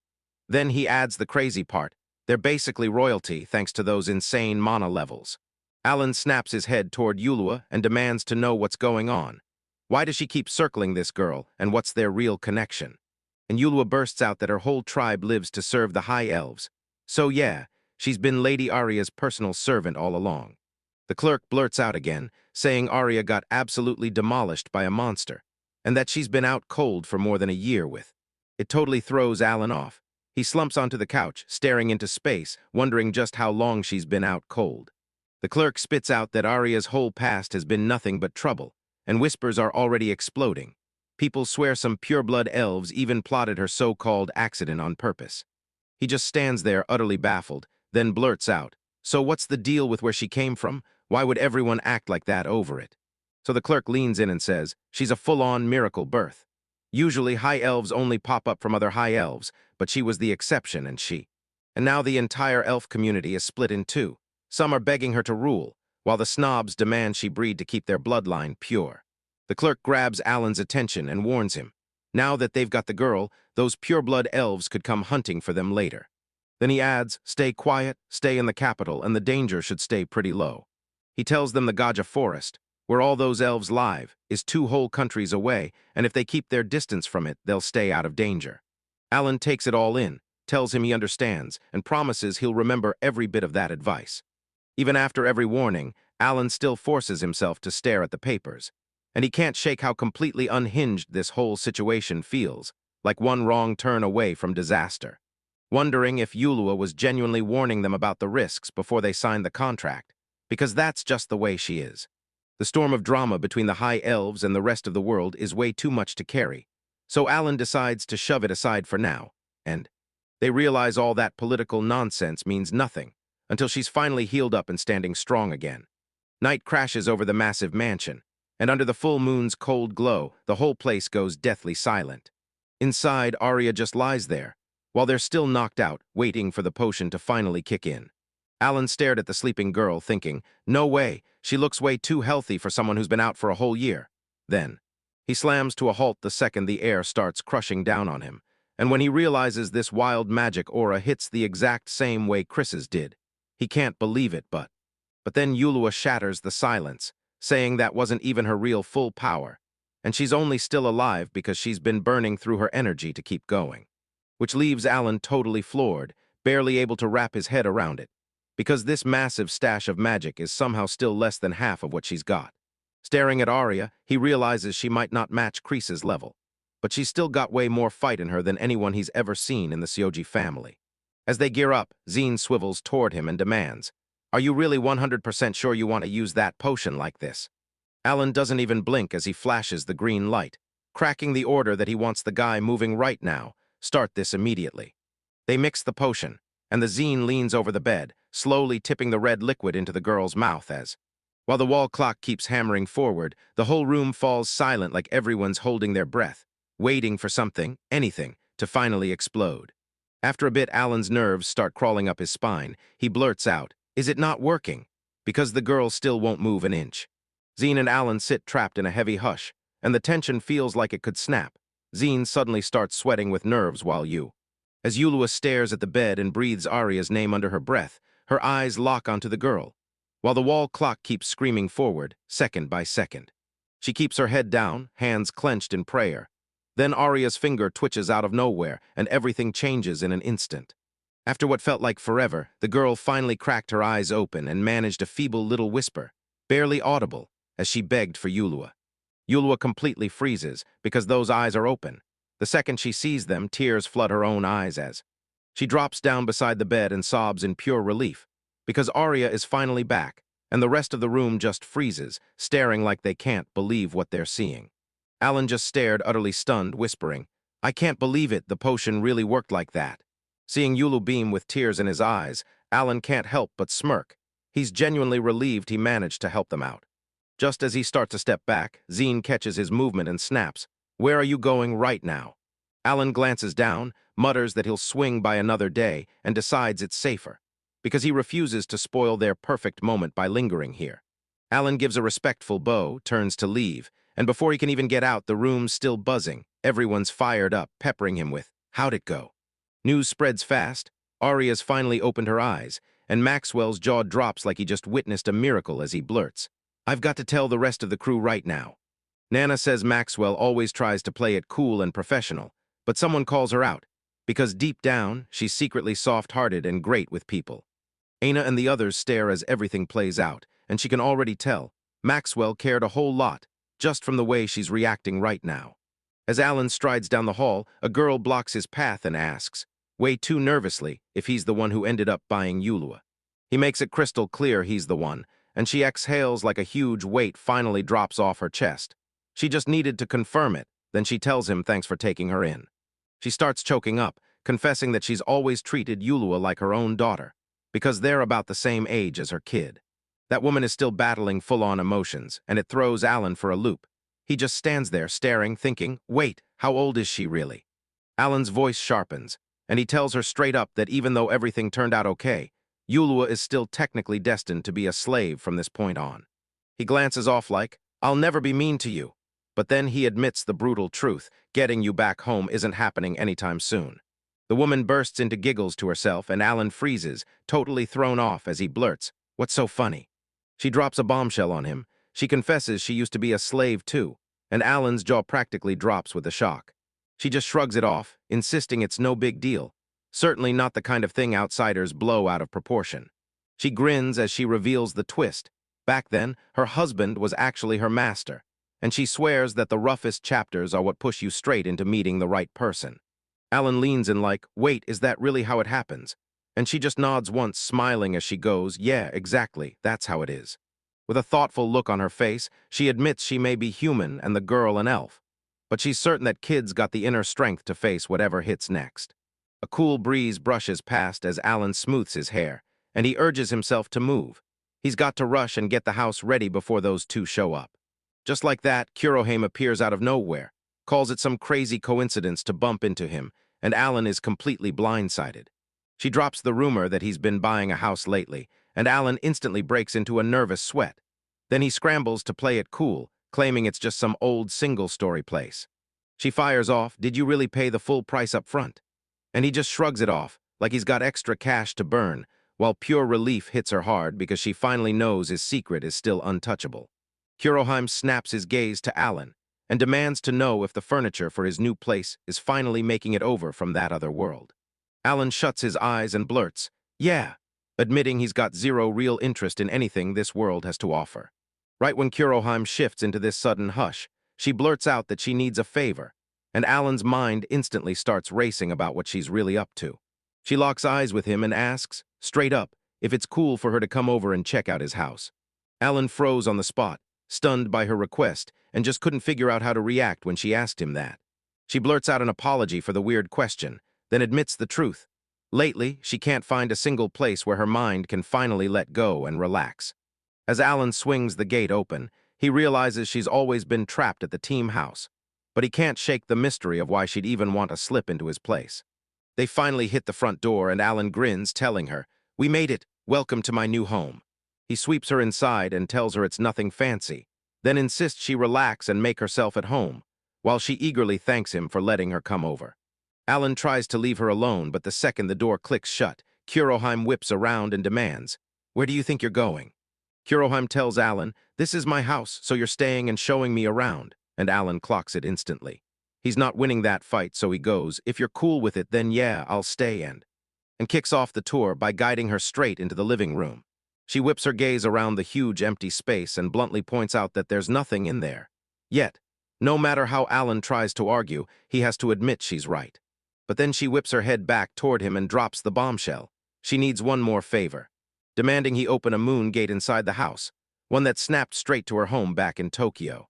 Then he adds the crazy part, they're basically royalty thanks to those insane mana levels. Alan snaps his head toward Yulua and demands to know what's going on. Why does she keep circling this girl, and what's their real connection? And Yulua bursts out that her whole tribe lives to serve the High Elves. So yeah, she's been Lady Arya's personal servant all along. The clerk blurts out again, saying Arya got absolutely demolished by a monster, and that she's been out cold for more than a year with. It totally throws Alan off. He slumps onto the couch, staring into space, wondering just how long she's been out cold. The clerk spits out that Arya's whole past has been nothing but trouble, and whispers are already exploding. People swear some pureblood elves even plotted her so-called accident on purpose. He just stands there utterly baffled, then blurts out, "So what's the deal with where she came from? Why would everyone act like that over it?" So the clerk leans in and says, "She's a full-on miracle birth. Usually high elves only pop up from other high elves, but she was the exception, and now the entire elf community is split in two. Some are begging her to rule, while the snobs demand she breed to keep their bloodline pure." The clerk grabs Alan's attention and warns him, now that they've got the girl, those pureblood elves could come hunting for them later. Then he adds, "Stay quiet, stay in the capital, and the danger should stay pretty low." He tells them the Gaja Forest, where all those elves live, is 2 whole countries away, and if they keep their distance from it, they'll stay out of danger. Alan takes it all in, tells him he understands, and promises he'll remember every bit of that advice. Even after every warning, Alan still forces himself to stare at the papers, and he can't shake how completely unhinged this whole situation feels, like one wrong turn away from disaster. Wondering if Yulua was genuinely warning them about the risks before they signed the contract, because that's just the way she is. The storm of drama between the High Elves and the rest of the world is way too much to carry, so Alan decides to shove it aside for now, and they realize all that political nonsense means nothing until she's finally healed up and standing strong again. Night crashes over the massive mansion, and under the full moon's cold glow, the whole place goes deathly silent. Inside, Arya just lies there, while they're still knocked out, waiting for the potion to finally kick in. Alan stared at the sleeping girl, thinking, "No way, she looks way too healthy for someone who's been out for a whole year." Then, he slams to a halt the second the air starts crushing down on him, and when he realizes this wild magic aura hits the exact same way Chris's did, he can't believe it, but then Yulua shatters the silence, saying that wasn't even her real full power, and she's only still alive because she's been burning through her energy to keep going. Which leaves Alan totally floored, barely able to wrap his head around it, because this massive stash of magic is somehow still less than half of what she's got. Staring at Arya, he realizes she might not match Chris's level, but she's still got way more fight in her than anyone he's ever seen in the Sioji family. As they gear up, Zine swivels toward him and demands, "Are you really 100% sure you want to use that potion like this?" Alan doesn't even blink as he flashes the green light, cracking the order that he wants the guy moving right now. Start this immediately. They mix the potion, and the Zine leans over the bed, slowly tipping the red liquid into the girl's mouth as... While the wall clock keeps hammering forward, the whole room falls silent like everyone's holding their breath, waiting for something, anything, to finally explode. After a bit, Alan's nerves start crawling up his spine. He blurts out, "Is it not working?" Because the girl still won't move an inch. Zine and Alan sit trapped in a heavy hush, and the tension feels like it could snap. Zine suddenly starts sweating with nerves while As Yulua stares at the bed and breathes Arya's name under her breath, her eyes lock onto the girl, while the wall clock keeps screaming forward, second by second. She keeps her head down, hands clenched in prayer. Then Arya's finger twitches out of nowhere, and everything changes in an instant. After what felt like forever, the girl finally cracked her eyes open and managed a feeble little whisper, barely audible, as she begged for Yulua. Yulua completely freezes, because those eyes are open. The second she sees them, tears flood her own eyes as... She drops down beside the bed and sobs in pure relief, because Arya is finally back, and the rest of the room just freezes, staring like they can't believe what they're seeing. Alan just stared, utterly stunned, whispering, "I can't believe it, the potion really worked like that." Seeing Yulu beam with tears in his eyes, Alan can't help but smirk. He's genuinely relieved he managed to help them out. Just as he starts to step back, Zine catches his movement and snaps, "Where are you going right now?" Alan glances down, mutters that he'll swing by another day, and decides it's safer, because he refuses to spoil their perfect moment by lingering here. Alan gives a respectful bow, turns to leave, and before he can even get out, the room's still buzzing. Everyone's fired up, peppering him with, "How'd it go?" News spreads fast. Arya's finally opened her eyes, and Maxwell's jaw drops like he just witnessed a miracle as he blurts, "I've got to tell the rest of the crew right now." Nana says Maxwell always tries to play it cool and professional, but someone calls her out, because deep down, she's secretly soft-hearted and great with people. Aina and the others stare as everything plays out, and she can already tell Maxwell cared a whole lot, just from the way she's reacting right now. As Alan strides down the hall, a girl blocks his path and asks, way too nervously, if he's the one who ended up buying Yulua. He makes it crystal clear he's the one, and she exhales like a huge weight finally drops off her chest. She just needed to confirm it, then she tells him thanks for taking her in. She starts choking up, confessing that she's always treated Yulua like her own daughter, because they're about the same age as her kid. That woman is still battling full-on emotions, and it throws Alan for a loop. He just stands there staring, thinking, wait, how old is she really? Alan's voice sharpens, and he tells her straight up that even though everything turned out okay, Yulua is still technically destined to be a slave from this point on. He glances off like, "I'll never be mean to you." But then he admits the brutal truth, getting you back home isn't happening anytime soon. The woman bursts into giggles to herself, and Alan freezes, totally thrown off as he blurts, "What's so funny?" She drops a bombshell on him. She confesses she used to be a slave too, and Alan's jaw practically drops with the shock. She just shrugs it off, insisting it's no big deal. Certainly not the kind of thing outsiders blow out of proportion. She grins as she reveals the twist. Back then, her husband was actually her master, and she swears that the roughest chapters are what push you straight into meeting the right person. Alan leans in like, "Wait, is that really how it happens?" And she just nods once, smiling as she goes, "Yeah, exactly, that's how it is." With a thoughtful look on her face, she admits she may be human and the girl an elf, but she's certain that kids got the inner strength to face whatever hits next. A cool breeze brushes past as Alan smooths his hair, and he urges himself to move. He's got to rush and get the house ready before those two show up. Just like that, Kurohame appears out of nowhere, calls it some crazy coincidence to bump into him, and Alan is completely blindsided. She drops the rumor that he's been buying a house lately, and Alan instantly breaks into a nervous sweat. Then he scrambles to play it cool, claiming it's just some old single-story place. She fires off, "Did you really pay the full price up front?" And he just shrugs it off, like he's got extra cash to burn, while pure relief hits her hard because she finally knows his secret is still untouchable. Kurohime snaps his gaze to Alan and demands to know if the furniture for his new place is finally making it over from that other world. Alan shuts his eyes and blurts, "Yeah," admitting he's got zero real interest in anything this world has to offer. Right when Kurohime shifts into this sudden hush, she blurts out that she needs a favor, and Alan's mind instantly starts racing about what she's really up to. She locks eyes with him and asks, straight up, if it's cool for her to come over and check out his house. Alan froze on the spot, stunned by her request, and just couldn't figure out how to react when she asked him that. She blurts out an apology for the weird question, then admits the truth. Lately, she can't find a single place where her mind can finally let go and relax. As Alan swings the gate open, he realizes she's always been trapped at the team house, but he can't shake the mystery of why she'd even want to slip into his place. They finally hit the front door and Alan grins, telling her, "We made it. Welcome to my new home." He sweeps her inside and tells her it's nothing fancy, then insists she relax and make herself at home, while she eagerly thanks him for letting her come over. Alan tries to leave her alone, but the second the door clicks shut, Kuroheim whips around and demands, "Where do you think you're going?" Kuroheim tells Alan, "This is my house, so you're staying and showing me around," and Alan clocks it instantly. He's not winning that fight, so he goes, "If you're cool with it, then yeah, I'll stay," and kicks off the tour by guiding her straight into the living room. She whips her gaze around the huge empty space and bluntly points out that there's nothing in there. Yet, no matter how Alan tries to argue, he has to admit she's right. But then she whips her head back toward him and drops the bombshell. She needs one more favor, demanding he open a moon gate inside the house, one that snapped straight to her home back in Tokyo.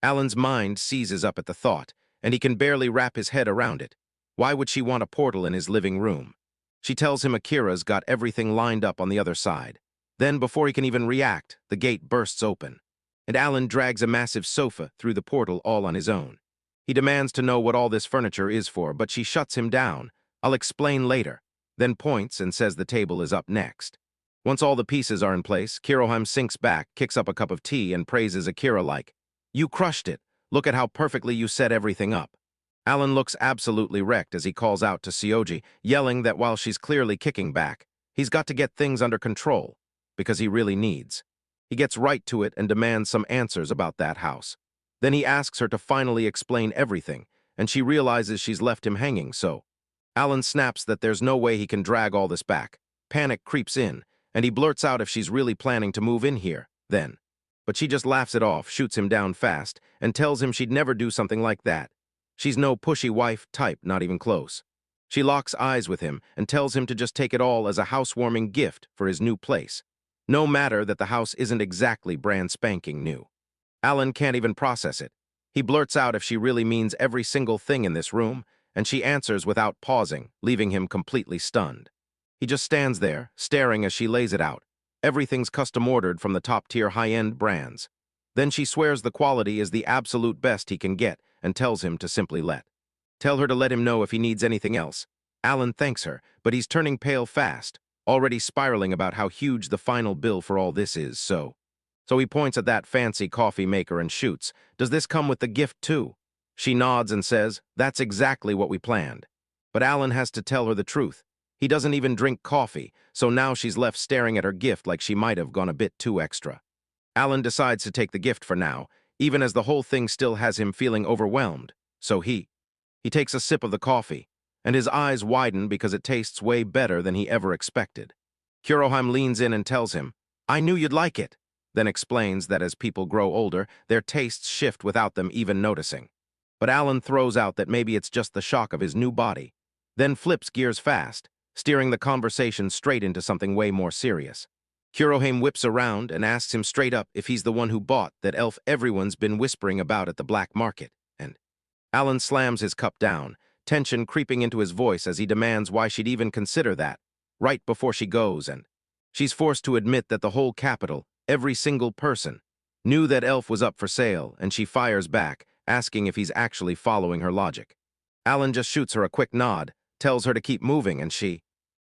Alan's mind seizes up at the thought, and he can barely wrap his head around it. Why would she want a portal in his living room? She tells him Akira's got everything lined up on the other side. Then, before he can even react, the gate bursts open, and Alan drags a massive sofa through the portal all on his own. He demands to know what all this furniture is for, but she shuts him down. "I'll explain later," then points and says the table is up next. Once all the pieces are in place, Kuroheim sinks back, kicks up a cup of tea, and praises Akira like, "You crushed it. Look at how perfectly you set everything up." Alan looks absolutely wrecked as he calls out to Sioji, yelling that while she's clearly kicking back, he's got to get things under control, because he really needs. He gets right to it and demands some answers about that house. Then he asks her to finally explain everything, and she realizes she's left him hanging, so Alan snaps that there's no way he can drag all this back. Panic creeps in, and he blurts out if she's really planning to move in here, then. But she just laughs it off, shoots him down fast, and tells him she'd never do something like that. She's no pushy wife type, not even close. She locks eyes with him and tells him to just take it all as a housewarming gift for his new place. No matter that the house isn't exactly brand spanking new. Alan can't even process it. He blurts out if she really means every single thing in this room, and she answers without pausing, leaving him completely stunned. He just stands there, staring as she lays it out. Everything's custom-ordered from the top-tier high-end brands. Then she swears the quality is the absolute best he can get and tells him to simply tell her to let him know if he needs anything else. Alan thanks her, but he's turning pale fast, already spiraling about how huge the final bill for all this is, so he points at that fancy coffee maker and shoots. "Does this come with the gift too?" She nods and says, "That's exactly what we planned." But Alan has to tell her the truth. He doesn't even drink coffee, so now she's left staring at her gift like she might have gone a bit too extra. Alan decides to take the gift for now, even as the whole thing still has him feeling overwhelmed, so he takes a sip of the coffee, and his eyes widen because it tastes way better than he ever expected. Kuroheim leans in and tells him, "I knew you'd like it," then explains that as people grow older, their tastes shift without them even noticing. But Alan throws out that maybe it's just the shock of his new body, then flips gears fast, steering the conversation straight into something way more serious. Kuroheim whips around and asks him straight up if he's the one who bought that elf everyone's been whispering about at the black market, and Alan slams his cup down, tension creeping into his voice as he demands why she'd even consider that, right before she goes, and she's forced to admit that the whole capital, every single person, knew that elf was up for sale, and she fires back, asking if he's actually following her logic. Alan just shoots her a quick nod, tells her to keep moving, and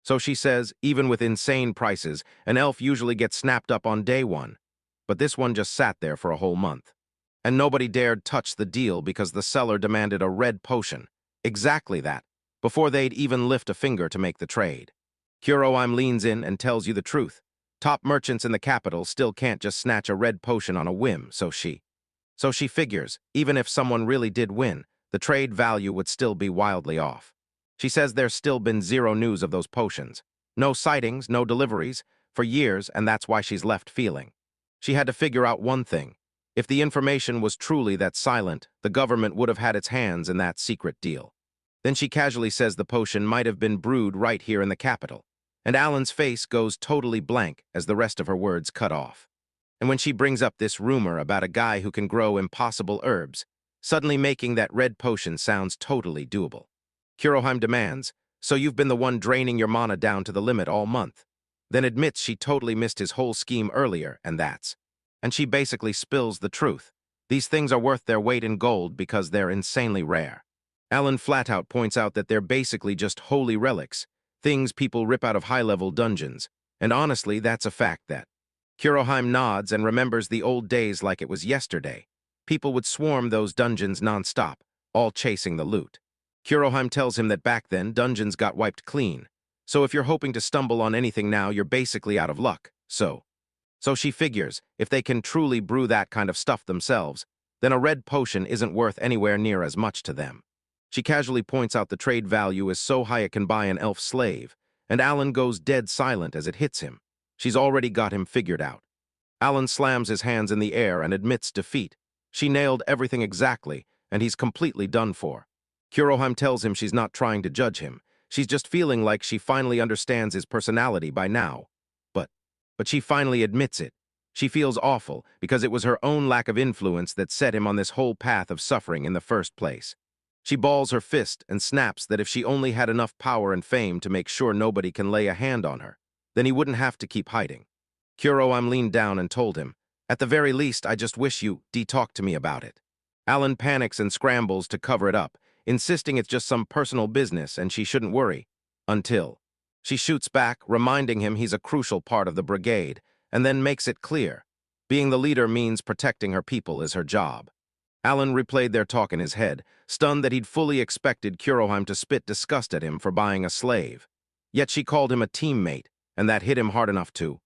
so she says, even with insane prices, an elf usually gets snapped up on day one, but this one just sat there for a whole month. And nobody dared touch the deal because the seller demanded a red potion, exactly that, before they'd even lift a finger to make the trade. Kuroheim leans in and tells you the truth. Top merchants in the capital still can't just snatch a red potion on a whim, so she figures, even if someone really did win, the trade value would still be wildly off. She says there's still been zero news of those potions. No sightings, no deliveries, for years, and that's why she's left feeling. She had to figure out one thing. If the information was truly that silent, the government would have had its hands in that secret deal. Then she casually says the potion might have been brewed right here in the capital, and Alan's face goes totally blank as the rest of her words cut off. And when she brings up this rumor about a guy who can grow impossible herbs, suddenly making that red potion sounds totally doable. Kuroheim demands, So you've been the one draining your mana down to the limit all month. Then admits she totally missed his whole scheme earlier, and that's. And she basically spills the truth. These things are worth their weight in gold because they're insanely rare. Alan flat-out points out that they're basically just holy relics, things people rip out of high-level dungeons, and honestly, that's a fact that. Kuroheim nods and remembers the old days like it was yesterday. People would swarm those dungeons non-stop, all chasing the loot. Kuroheim tells him that back then, dungeons got wiped clean. So if you're hoping to stumble on anything now, you're basically out of luck. So she figures, if they can truly brew that kind of stuff themselves, then a red potion isn't worth anywhere near as much to them. She casually points out the trade value is so high it can buy an elf slave, and Alan goes dead silent as it hits him. She's already got him figured out. Alan slams his hands in the air and admits defeat. She nailed everything exactly, and he's completely done for. Kuroheim tells him she's not trying to judge him. She's just feeling like she finally understands his personality by now. But she finally admits it. She feels awful because it was her own lack of influence that set him on this whole path of suffering in the first place. She balls her fist and snaps that if she only had enough power and fame to make sure nobody can lay a hand on her, then he wouldn't have to keep hiding. Kuroheim leaned down and told him, "At the very least, I just wish you talk to me about it." Alan panics and scrambles to cover it up, insisting it's just some personal business and she shouldn't worry. Until she shoots back, reminding him he's a crucial part of the brigade, and then makes it clear. Being the leader means protecting her people is her job. Alan replayed their talk in his head, stunned that he'd fully expected Kuroheim to spit disgust at him for buying a slave. Yet she called him a teammate, and that hit him hard enough too.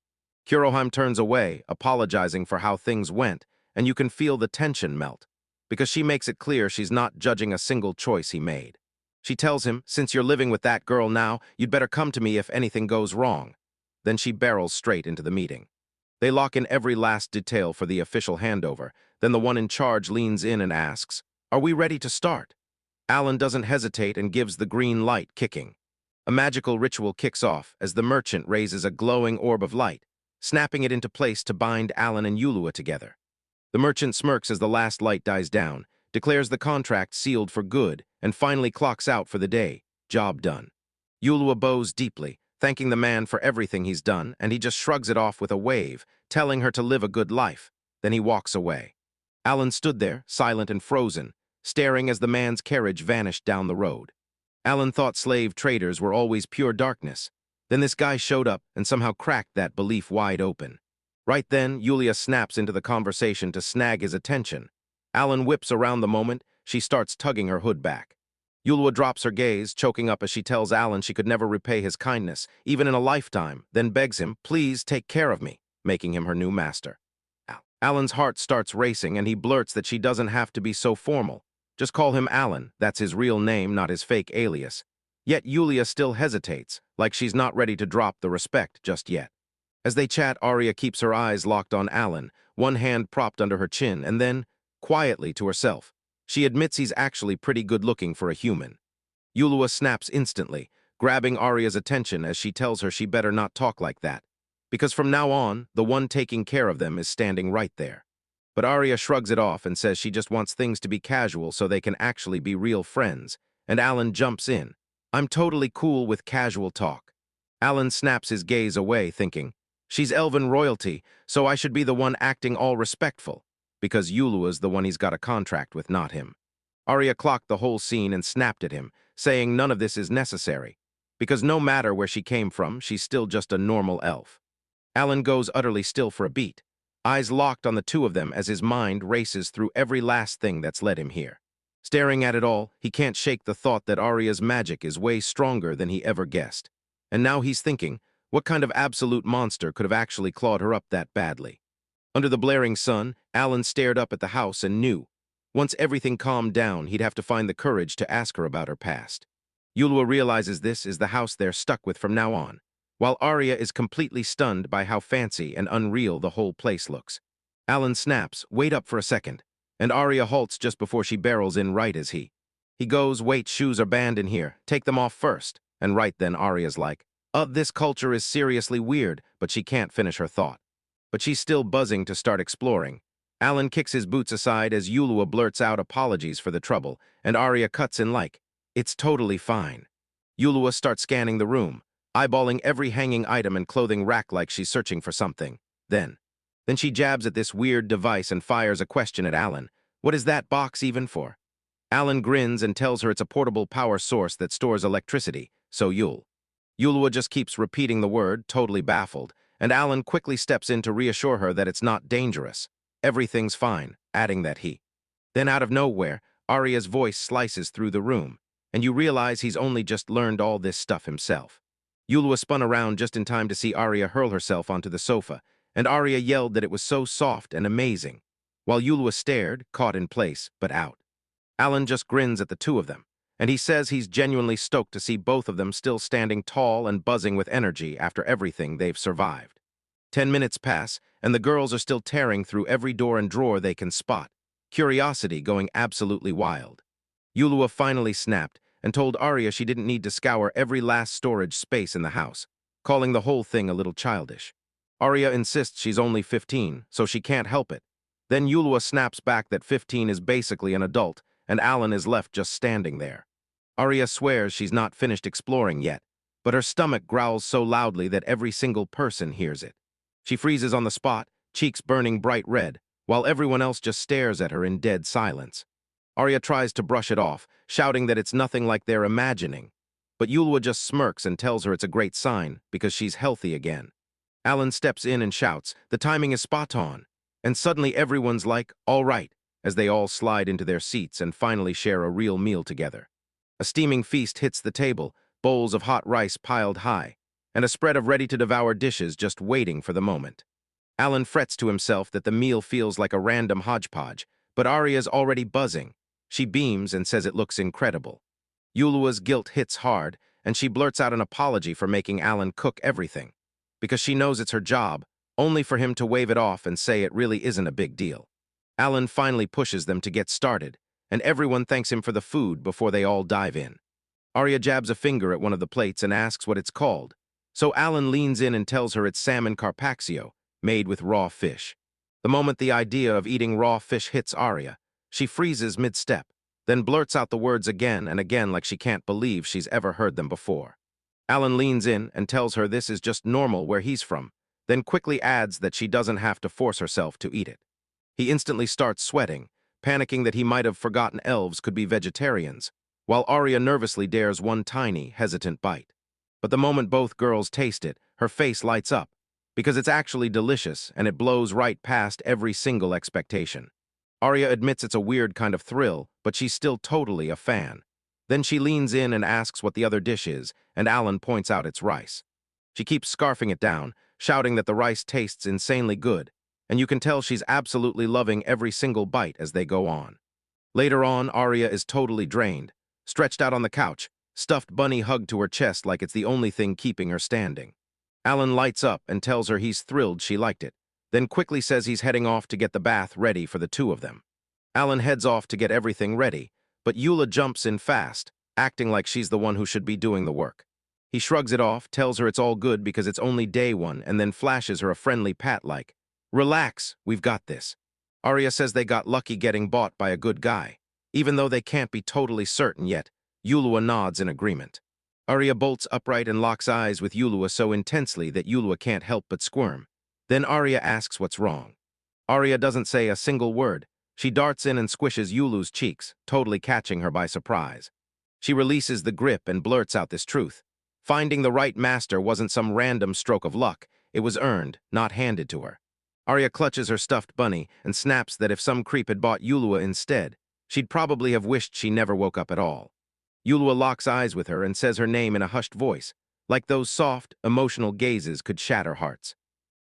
Kuroheim turns away, apologizing for how things went, and you can feel the tension melt, because she makes it clear she's not judging a single choice he made. She tells him, since you're living with that girl now, you'd better come to me if anything goes wrong. Then she barrels straight into the meeting. They lock in every last detail for the official handover. Then the one in charge leans in and asks, "Are we ready to start?" Alan doesn't hesitate and gives the green light, kicking. A magical ritual kicks off as the merchant raises a glowing orb of light, snapping it into place to bind Alan and Yulua together. The merchant smirks as the last light dies down, declares the contract sealed for good, and finally clocks out for the day. Job done. Yulua bows deeply, thanking the man for everything he's done, and he just shrugs it off with a wave, telling her to live a good life. Then he walks away. Alan stood there, silent and frozen, staring as the man's carriage vanished down the road. Alan thought slave traders were always pure darkness. Then this guy showed up and somehow cracked that belief wide open. Right then, Yulia snaps into the conversation to snag his attention. Alan whips around the moment. She starts tugging her hood back. Yulua drops her gaze, choking up as she tells Alan she could never repay his kindness, even in a lifetime, then begs him, "Please take care of me," making him her new master. Alan's heart starts racing, and he blurts that she doesn't have to be so formal. Just call him Alan. That's his real name, not his fake alias. Yet Yulia still hesitates, like she's not ready to drop the respect just yet. As they chat, Arya keeps her eyes locked on Alan, one hand propped under her chin, and then, quietly to herself, she admits he's actually pretty good-looking for a human. Yulua snaps instantly, grabbing Arya's attention as she tells her she better not talk like that, because from now on, the one taking care of them is standing right there. But Arya shrugs it off and says she just wants things to be casual so they can actually be real friends, and Alan jumps in. "I'm totally cool with casual talk." Alan snaps his gaze away, thinking, she's elven royalty, so I should be the one acting all respectful, because Yulua's the one he's got a contract with, not him. Arya clocked the whole scene and snapped at him, saying none of this is necessary, because no matter where she came from, she's still just a normal elf. Alan goes utterly still for a beat, eyes locked on the two of them as his mind races through every last thing that's led him here. Staring at it all, he can't shake the thought that Arya's magic is way stronger than he ever guessed. And now he's thinking, what kind of absolute monster could have actually clawed her up that badly? Under the blaring sun, Alan stared up at the house and knew, once everything calmed down, he'd have to find the courage to ask her about her past. Yulua realizes this is the house they're stuck with from now on, while Arya is completely stunned by how fancy and unreal the whole place looks. Alan snaps, "Wait up for a second," and Arya halts just before she barrels in right as he goes, "Wait, shoes are banned in here, take them off first." And right then Arya's like, this culture is seriously weird," but she can't finish her thought. But she's still buzzing to start exploring. Alan kicks his boots aside as Yulua blurts out apologies for the trouble, and Arya cuts in like, "It's totally fine." Yulua starts scanning the room, eyeballing every hanging item and clothing rack like she's searching for something. Then she jabs at this weird device and fires a question at Alan. What is that box even for? Alan grins and tells her it's a portable power source that stores electricity, so Yulua just keeps repeating the word, totally baffled, and Alan quickly steps in to reassure her that it's not dangerous. Everything's fine, adding that he. Then out of nowhere, Arya's voice slices through the room, and you realize he's only just learned all this stuff himself. Yulua spun around just in time to see Arya hurl herself onto the sofa, and Arya yelled that it was so soft and amazing, while Yulua stared, caught in place, but out. Alan just grins at the two of them, and he says he's genuinely stoked to see both of them still standing tall and buzzing with energy after everything they've survived. 10 minutes pass, and the girls are still tearing through every door and drawer they can spot, curiosity going absolutely wild. Yulua finally snapped and told Arya she didn't need to scour every last storage space in the house, calling the whole thing a little childish. Arya insists she's only 15, so she can't help it. Then Yulua snaps back that 15 is basically an adult, and Alan is left just standing there. Arya swears she's not finished exploring yet, but her stomach growls so loudly that every single person hears it. She freezes on the spot, cheeks burning bright red, while everyone else just stares at her in dead silence. Arya tries to brush it off, shouting that it's nothing like they're imagining, but Yulua just smirks and tells her it's a great sign because she's healthy again. Alan steps in and shouts, the timing is spot on, and suddenly everyone's like, all right, as they all slide into their seats and finally share a real meal together. A steaming feast hits the table, bowls of hot rice piled high, and a spread of ready-to-devour dishes just waiting for the moment. Alan frets to himself that the meal feels like a random hodgepodge, but Arya's already buzzing. She beams and says it looks incredible. Yulua's guilt hits hard, and she blurts out an apology for making Alan cook everything, because she knows it's her job, only for him to wave it off and say it really isn't a big deal. Alan finally pushes them to get started, and everyone thanks him for the food before they all dive in. Arya jabs a finger at one of the plates and asks what it's called, so Alan leans in and tells her it's salmon carpaccio, made with raw fish. The moment the idea of eating raw fish hits Arya, she freezes mid-step, then blurts out the words again and again like she can't believe she's ever heard them before. Alan leans in and tells her this is just normal where he's from, then quickly adds that she doesn't have to force herself to eat it. He instantly starts sweating, panicking that he might have forgotten elves could be vegetarians, while Arya nervously dares one tiny, hesitant bite. But the moment both girls taste it, her face lights up, because it's actually delicious and it blows right past every single expectation. Arya admits it's a weird kind of thrill, but she's still totally a fan. Then she leans in and asks what the other dish is, and Alan points out it's rice. She keeps scarfing it down, shouting that the rice tastes insanely good, and you can tell she's absolutely loving every single bite as they go on. Later on, Arya is totally drained, stretched out on the couch, stuffed bunny hugged to her chest like it's the only thing keeping her standing. Alan lights up and tells her he's thrilled she liked it, then quickly says he's heading off to get the bath ready for the two of them. Alan heads off to get everything ready, but Yula jumps in fast, acting like she's the one who should be doing the work. He shrugs it off, tells her it's all good because it's only day one, and then flashes her a friendly pat like, relax, we've got this. Arya says they got lucky getting bought by a good guy. Even though they can't be totally certain yet, Yulua nods in agreement. Arya bolts upright and locks eyes with Yulua so intensely that Yulua can't help but squirm. Then Arya asks what's wrong. Arya doesn't say a single word. She darts in and squishes Yulu's cheeks, totally catching her by surprise. She releases the grip and blurts out this truth. Finding the right master wasn't some random stroke of luck. It was earned, not handed to her. Arya clutches her stuffed bunny and snaps that if some creep had bought Yulua instead, she'd probably have wished she never woke up at all. Yulua locks eyes with her and says her name in a hushed voice, like those soft, emotional gazes could shatter hearts.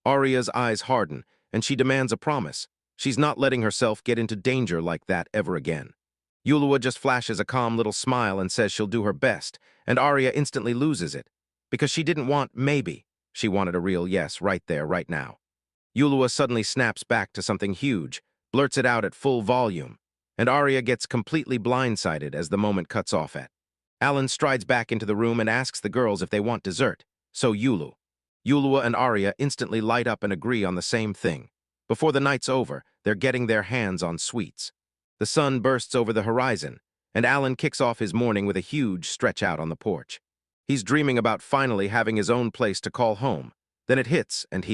Arya's eyes harden, and she demands a promise. She's not letting herself get into danger like that ever again. Yulua just flashes a calm little smile and says she'll do her best, and Arya instantly loses it, because she didn't want maybe. She wanted a real yes right there, right now. Yulua suddenly snaps back to something huge, blurts it out at full volume, and Arya gets completely blindsided as the moment cuts off at. Alan strides back into the room and asks the girls if they want dessert, so Yulua and Arya instantly light up and agree on the same thing. Before the night's over, they're getting their hands on sweets. The sun bursts over the horizon, and Alan kicks off his morning with a huge stretch out on the porch. He's dreaming about finally having his own place to call home. Then it hits, and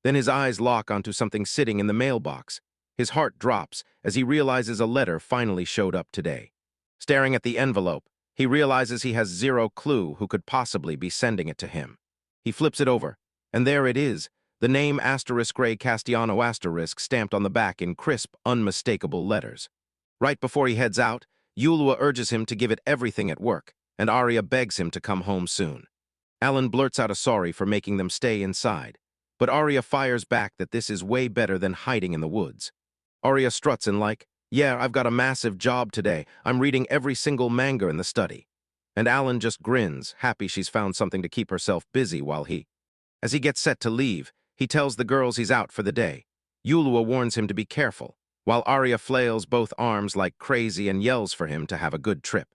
Then his eyes lock onto something sitting in the mailbox. His heart drops as he realizes a letter finally showed up today. Staring at the envelope, he realizes he has zero clue who could possibly be sending it to him. He flips it over, and there it is, the name *Ray Castellano * stamped on the back in crisp, unmistakable letters. Right before he heads out, Yulua urges him to give it everything at work, and Arya begs him to come home soon. Alan blurts out a sorry for making them stay inside, but Arya fires back that this is way better than hiding in the woods. Arya struts in like, "Yeah, I've got a massive job today. I'm reading every single manga in the study." And Alan just grins, happy she's found something to keep herself busy while As he gets set to leave, he tells the girls he's out for the day. Yulua warns him to be careful, while Arya flails both arms like crazy and yells for him to have a good trip.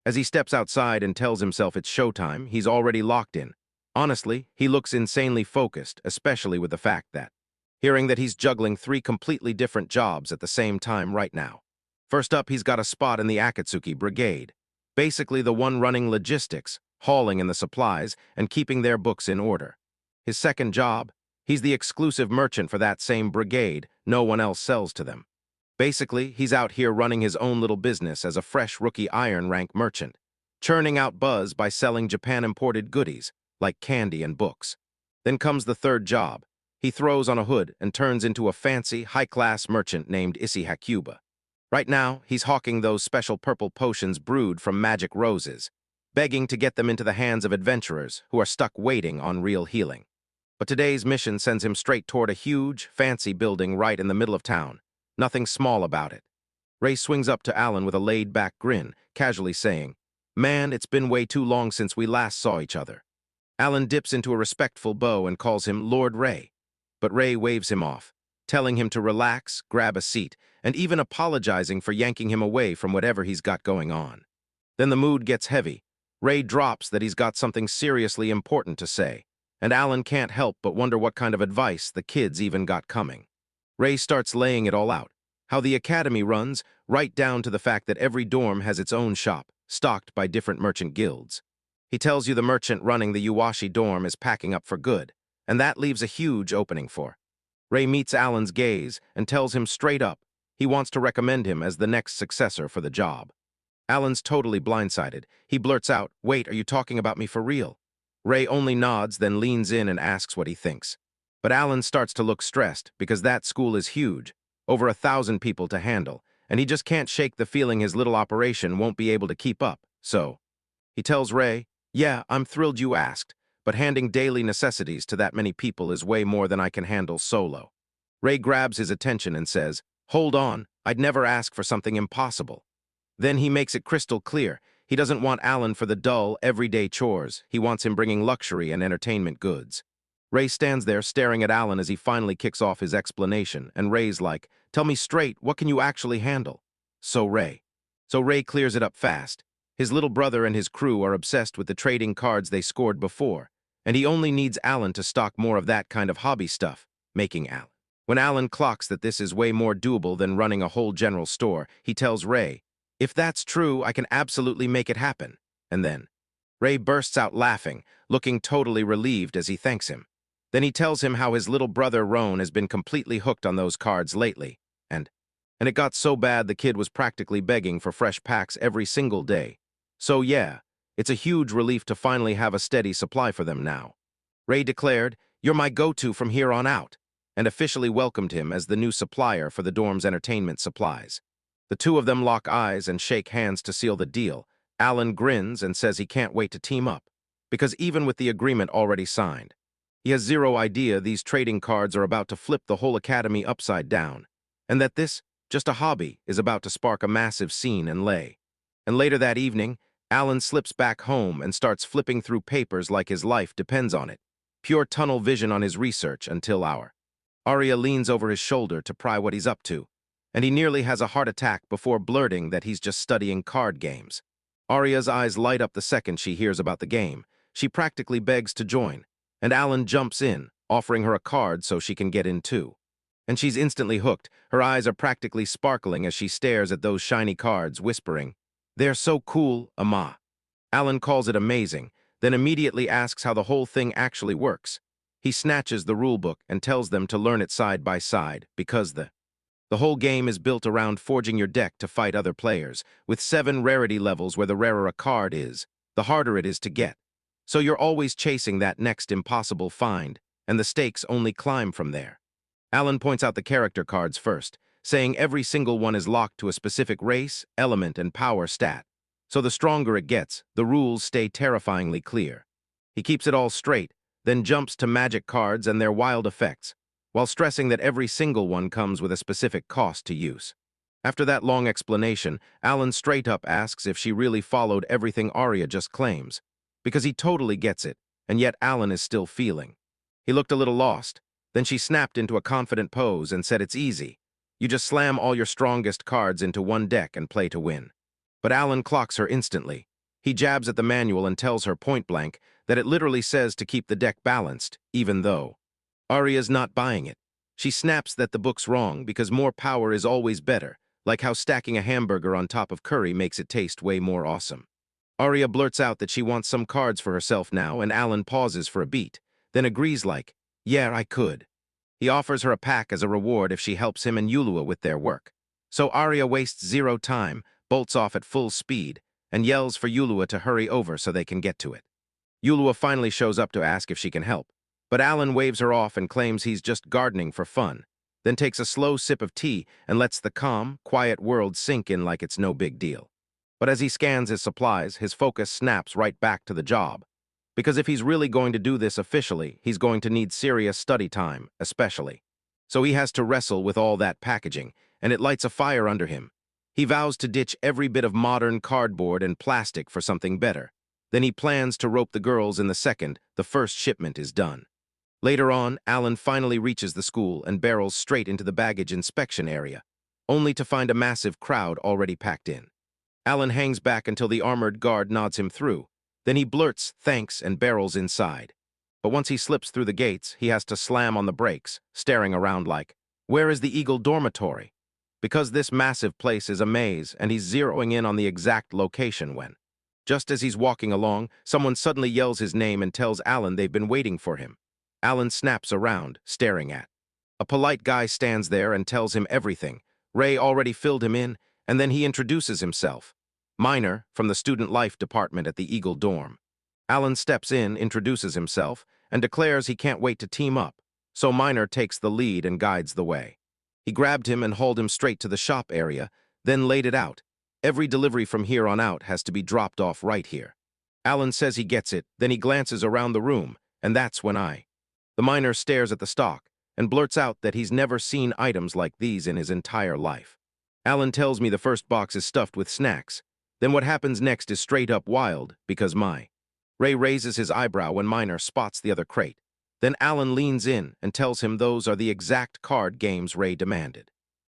As he steps outside and tells himself it's showtime, he's already locked in. Honestly, he looks insanely focused, especially with the fact that hearing that he's juggling 3 completely different jobs at the same time right now. First up, he's got a spot in the Akatsuki Brigade, basically the one running logistics, hauling in the supplies, and keeping their books in order. His second job, he's the exclusive merchant for that same brigade. No one else sells to them. Basically, he's out here running his own little business as a fresh rookie iron rank merchant, churning out buzz by selling Japan-imported goodies, like candy and books. Then comes the third job. He throws on a hood and turns into a fancy, high-class merchant named Issey Hakuba. Right now, he's hawking those special purple potions brewed from magic roses, begging to get them into the hands of adventurers who are stuck waiting on real healing. But today's mission sends him straight toward a huge, fancy building right in the middle of town. Nothing small about it. Ray swings up to Alan with a laid-back grin, casually saying, "Man, it's been way too long since we last saw each other." Alan dips into a respectful bow and calls him Lord Ray. But Ray waves him off, telling him to relax, grab a seat, and even apologizing for yanking him away from whatever he's got going on. Then the mood gets heavy. Ray drops that he's got something seriously important to say, and Alan can't help but wonder what kind of advice the kids even got coming. Ray starts laying it all out, how the academy runs, right down to the fact that every dorm has its own shop, stocked by different merchant guilds. He tells you the merchant running the Uwashi dorm is packing up for good, and that leaves a huge opening for. Ray meets Alan's gaze and tells him straight up he wants to recommend him as the next successor for the job. Alan's totally blindsided. He blurts out, "Wait, are you talking about me for real?" Ray only nods, then leans in and asks what he thinks. But Alan starts to look stressed because that school is huge, over 1,000 people to handle, and he just can't shake the feeling his little operation won't be able to keep up, so he tells Ray, "Yeah, I'm thrilled you asked, but handing daily necessities to that many people is way more than I can handle solo." Ray grabs his attention and says, "Hold on, I'd never ask for something impossible." Then he makes it crystal clear. He doesn't want Alan for the dull, everyday chores. He wants him bringing luxury and entertainment goods. Ray stands there staring at Alan as he finally kicks off his explanation, and Ray's like, "Tell me straight, what can you actually handle?" So Ray clears it up fast. His little brother and his crew are obsessed with the trading cards they scored before, and he only needs Alan to stock more of that kind of hobby stuff, making Alan. When Alan clocks that this is way more doable than running a whole general store, he tells Ray, "If that's true, I can absolutely make it happen." And then Ray bursts out laughing, looking totally relieved as he thanks him. Then he tells him how his little brother Roan has been completely hooked on those cards lately, and it got so bad the kid was practically begging for fresh packs every single day. So yeah, it's a huge relief to finally have a steady supply for them now. Ray declared, "You're my go-to from here on out," and officially welcomed him as the new supplier for the dorm's entertainment supplies. The two of them lock eyes and shake hands to seal the deal. Alan grins and says he can't wait to team up, because even with the agreement already signed, he has zero idea these trading cards are about to flip the whole academy upside down, and that this, just a hobby, is about to spark a massive scene and lay. And later that evening, Alan slips back home and starts flipping through papers like his life depends on it. Pure tunnel vision on his research until Arya leans over his shoulder to pry what he's up to, and he nearly has a heart attack before blurting that he's just studying card games. Arya's eyes light up the second she hears about the game. She practically begs to join, and Alan jumps in, offering her a card so she can get in too. And she's instantly hooked. Her eyes are practically sparkling as she stares at those shiny cards, whispering, "They're so cool, Ama." Alan calls it amazing, then immediately asks how the whole thing actually works. He snatches the rulebook and tells them to learn it side by side, because the whole game is built around forging your deck to fight other players, with 7 rarity levels where the rarer a card is, the harder it is to get. So you're always chasing that next impossible find, and the stakes only climb from there. Alan points out the character cards first, saying every single one is locked to a specific race, element, and power stat. So the stronger it gets, the rules stay terrifyingly clear. He keeps it all straight, then jumps to magic cards and their wild effects, while stressing that every single one comes with a specific cost to use. After that long explanation, Alan straight up asks if she really followed everything Arya just claims, because he totally gets it, and yet Alan is still feeling. He looked a little lost. Then she snapped into a confident pose and said it's easy. You just slam all your strongest cards into one deck and play to win. But Alan clocks her instantly. He jabs at the manual and tells her point blank that it literally says to keep the deck balanced, even though Arya's not buying it. She snaps that the book's wrong because more power is always better, like how stacking a hamburger on top of curry makes it taste way more awesome. Arya blurts out that she wants some cards for herself now, and Alan pauses for a beat, then agrees like, yeah, I could. He offers her a pack as a reward if she helps him and Yulua with their work. So Arya wastes zero time, bolts off at full speed, and yells for Yulua to hurry over so they can get to it. Yulua finally shows up to ask if she can help, but Alan waves her off and claims he's just gardening for fun, then takes a slow sip of tea and lets the calm, quiet world sink in like it's no big deal. But as he scans his supplies, his focus snaps right back to the job. Because if he's really going to do this officially, he's going to need serious study time, especially. So he has to wrestle with all that packaging, and it lights a fire under him. He vows to ditch every bit of modern cardboard and plastic for something better. Then he plans to rope the girls in the second the first shipment is done. Later on, Alan finally reaches the school and barrels straight into the baggage inspection area, only to find a massive crowd already packed in. Alan hangs back until the armored guard nods him through. Then he blurts thanks and barrels inside. But once he slips through the gates, he has to slam on the brakes, staring around like, where is the Eagle dormitory? Because this massive place is a maze, and he's zeroing in on the exact location when, just as he's walking along, someone suddenly yells his name and tells Alan they've been waiting for him. Alan snaps around, staring at. A polite guy stands there and tells him everything. Ray already filled him in, and then he introduces himself. Minor, from the student life department at the Eagle dorm. Alan steps in, introduces himself, and declares he can't wait to team up, so Minor takes the lead and guides the way. He grabbed him and hauled him straight to the shop area, then laid it out. Every delivery from here on out has to be dropped off right here. Alan says he gets it, then he glances around the room, and that's when The Minor stares at the stock and blurts out that he's never seen items like these in his entire life. Alan tells me the first box is stuffed with snacks. Then what happens next is straight up wild, because Ray raises his eyebrow when Minor spots the other crate. Then Alan leans in and tells him those are the exact card games Ray demanded.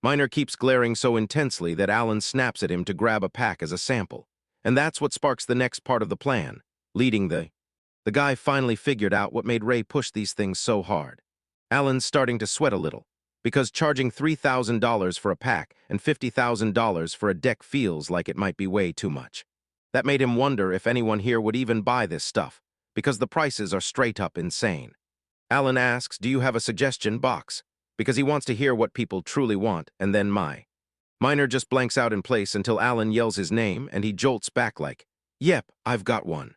Minor keeps glaring so intensely that Alan snaps at him to grab a pack as a sample. And that's what sparks the next part of the plan, leading the guy finally figured out what made Ray push these things so hard. Alan's starting to sweat a little, because charging $3,000 for a pack and $50,000 for a deck feels like it might be way too much. That made him wonder if anyone here would even buy this stuff, because the prices are straight up insane. Alan asks, do you have a suggestion box? Because he wants to hear what people truly want, and then Minor just blanks out in place until Alan yells his name, and he jolts back like, yep, I've got one.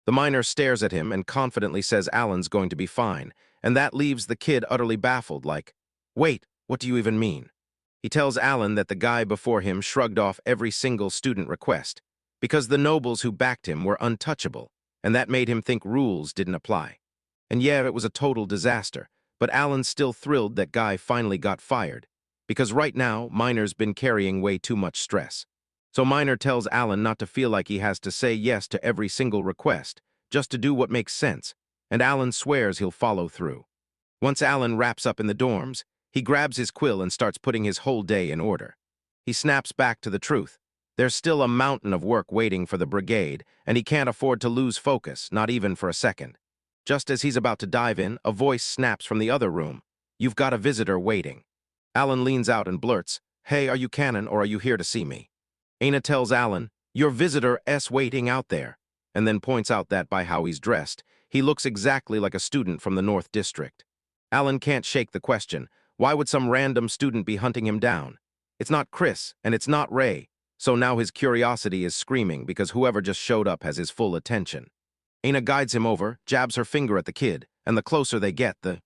The Minor stares at him and confidently says Alan's going to be fine, and that leaves the kid utterly baffled like, wait, what do you even mean? He tells Alan that the guy before him shrugged off every single student request, because the nobles who backed him were untouchable, and that made him think rules didn't apply. And yeah, it was a total disaster, but Alan's still thrilled that guy finally got fired, because right now, Minor's been carrying way too much stress. So Minor tells Alan not to feel like he has to say yes to every single request, just to do what makes sense, and Alan swears he'll follow through. Once Alan wraps up in the dorms, he grabs his quill and starts putting his whole day in order. He snaps back to the truth. There's still a mountain of work waiting for the brigade, and he can't afford to lose focus, not even for a second. Just as he's about to dive in, a voice snaps from the other room. You've got a visitor waiting. Alan leans out and blurts, hey, are you canon or are you here to see me? Aina tells Alan, your visitor is waiting out there. and then points out that by how he's dressed, he looks exactly like a student from the North District. Alan can't shake the question, why would some random student be hunting him down? It's not Chris, and it's not Ray, so now his curiosity is screaming because whoever just showed up has his full attention. Aina guides him over, jabs her finger at the kid, and the closer they get, the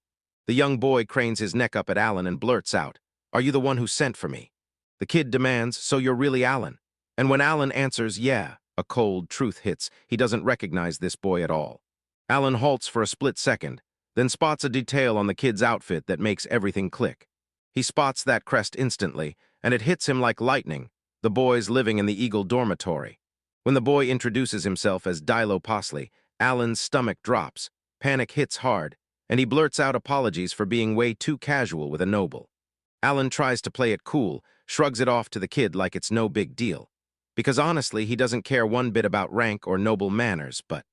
young boy cranes his neck up at Alan and blurts out, "Are you the one who sent for me?" The kid demands, "So you're really Alan?" And when Alan answers, "Yeah," a cold truth hits. He doesn't recognize this boy at all. Alan halts for a split second, then spots a detail on the kid's outfit that makes everything click. He spots that crest instantly, and it hits him like lightning. The boy's living in the Eagle dormitory. When the boy introduces himself as Dilo Posley, Alan's stomach drops, panic hits hard, and he blurts out apologies for being way too casual with a noble. Alan tries to play it cool, shrugs it off to the kid like it's no big deal. Because honestly, he doesn't care one bit about rank or noble manners, but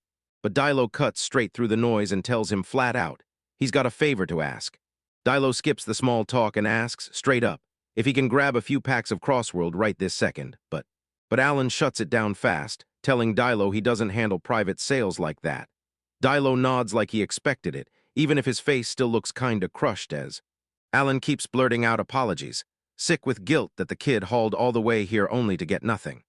Dilo cuts straight through the noise and tells him flat out, he's got a favor to ask. Dilo skips the small talk and asks, straight up, if he can grab a few packs of Crossworld right this second, but Alan shuts it down fast, telling Dilo he doesn't handle private sales like that. Dilo nods like he expected it, even if his face still looks kinda crushed as Alan keeps blurting out apologies, sick with guilt that the kid hauled all the way here only to get nothing.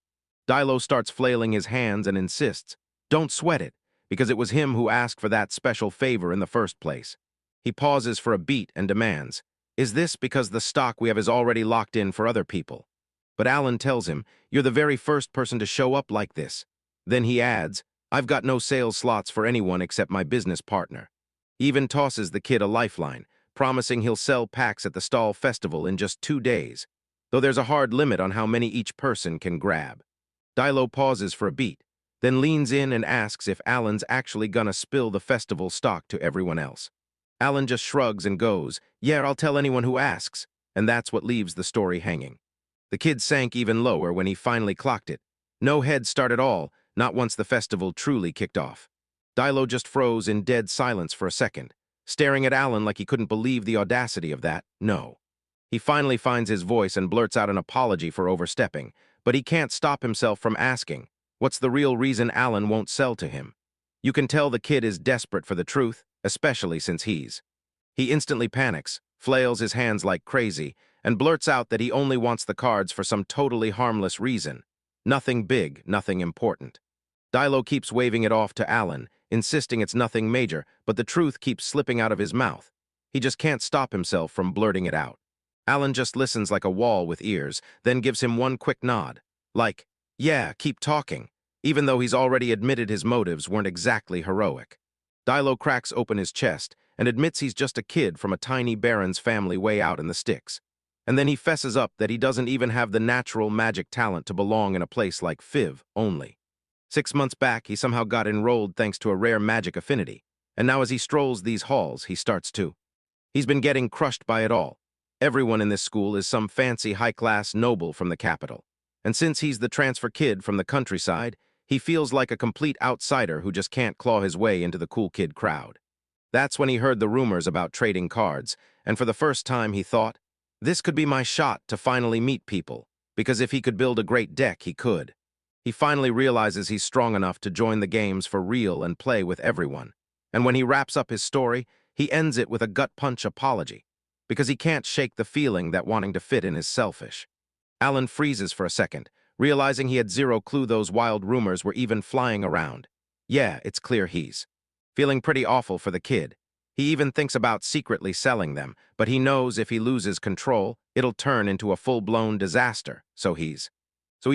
Dilo starts flailing his hands and insists, don't sweat it, because it was him who asked for that special favor in the first place. He pauses for a beat and demands, is this because the stock we have is already locked in for other people? But Alan tells him, you're the very first person to show up like this. Then he adds, I've got no sales slots for anyone except my business partner. He even tosses the kid a lifeline, promising he'll sell packs at the stall festival in just 2 days, though there's a hard limit on how many each person can grab. Dilo pauses for a beat, then leans in and asks if Alan's actually gonna spill the festival stock to everyone else. Alan just shrugs and goes, yeah, I'll tell anyone who asks, and that's what leaves the story hanging. The kid sank even lower when he finally clocked it. No head start at all, not once the festival truly kicked off. Dilo just froze in dead silence for a second, staring at Alan like he couldn't believe the audacity of that, no. He finally finds his voice and blurts out an apology for overstepping, but he can't stop himself from asking, what's the real reason Alan won't sell to him? You can tell the kid is desperate for the truth, especially since he instantly panics, flails his hands like crazy, and blurts out that he only wants the cards for some totally harmless reason. Nothing big, nothing important. Dilo keeps waving it off to Alan, insisting it's nothing major, but the truth keeps slipping out of his mouth. He just can't stop himself from blurting it out. Alan just listens like a wall with ears, then gives him one quick nod. Like, yeah, keep talking, even though he's already admitted his motives weren't exactly heroic. Dilo cracks open his chest and admits he's just a kid from a tiny baron's family way out in the sticks. And then he fesses up that he doesn't even have the natural magic talent to belong in a place like Fiv only. 6 months back, he somehow got enrolled thanks to a rare magic affinity, and now as he strolls these halls, he starts to. He's been getting crushed by it all. Everyone in this school is some fancy high-class noble from the capital, and since he's the transfer kid from the countryside, he feels like a complete outsider who just can't claw his way into the cool kid crowd. That's when he heard the rumors about trading cards, and for the first time he thought, this could be my shot to finally meet people, because if he could build a great deck, he could. He finally realizes he's strong enough to join the games for real and play with everyone. And when he wraps up his story, he ends it with a gut-punch apology, because he can't shake the feeling that wanting to fit in is selfish. Alan freezes for a second, realizing he had zero clue those wild rumors were even flying around. Yeah, it's clear he's feeling pretty awful for the kid. He even thinks about secretly selling them, but he knows if he loses control, it'll turn into a full-blown disaster, so he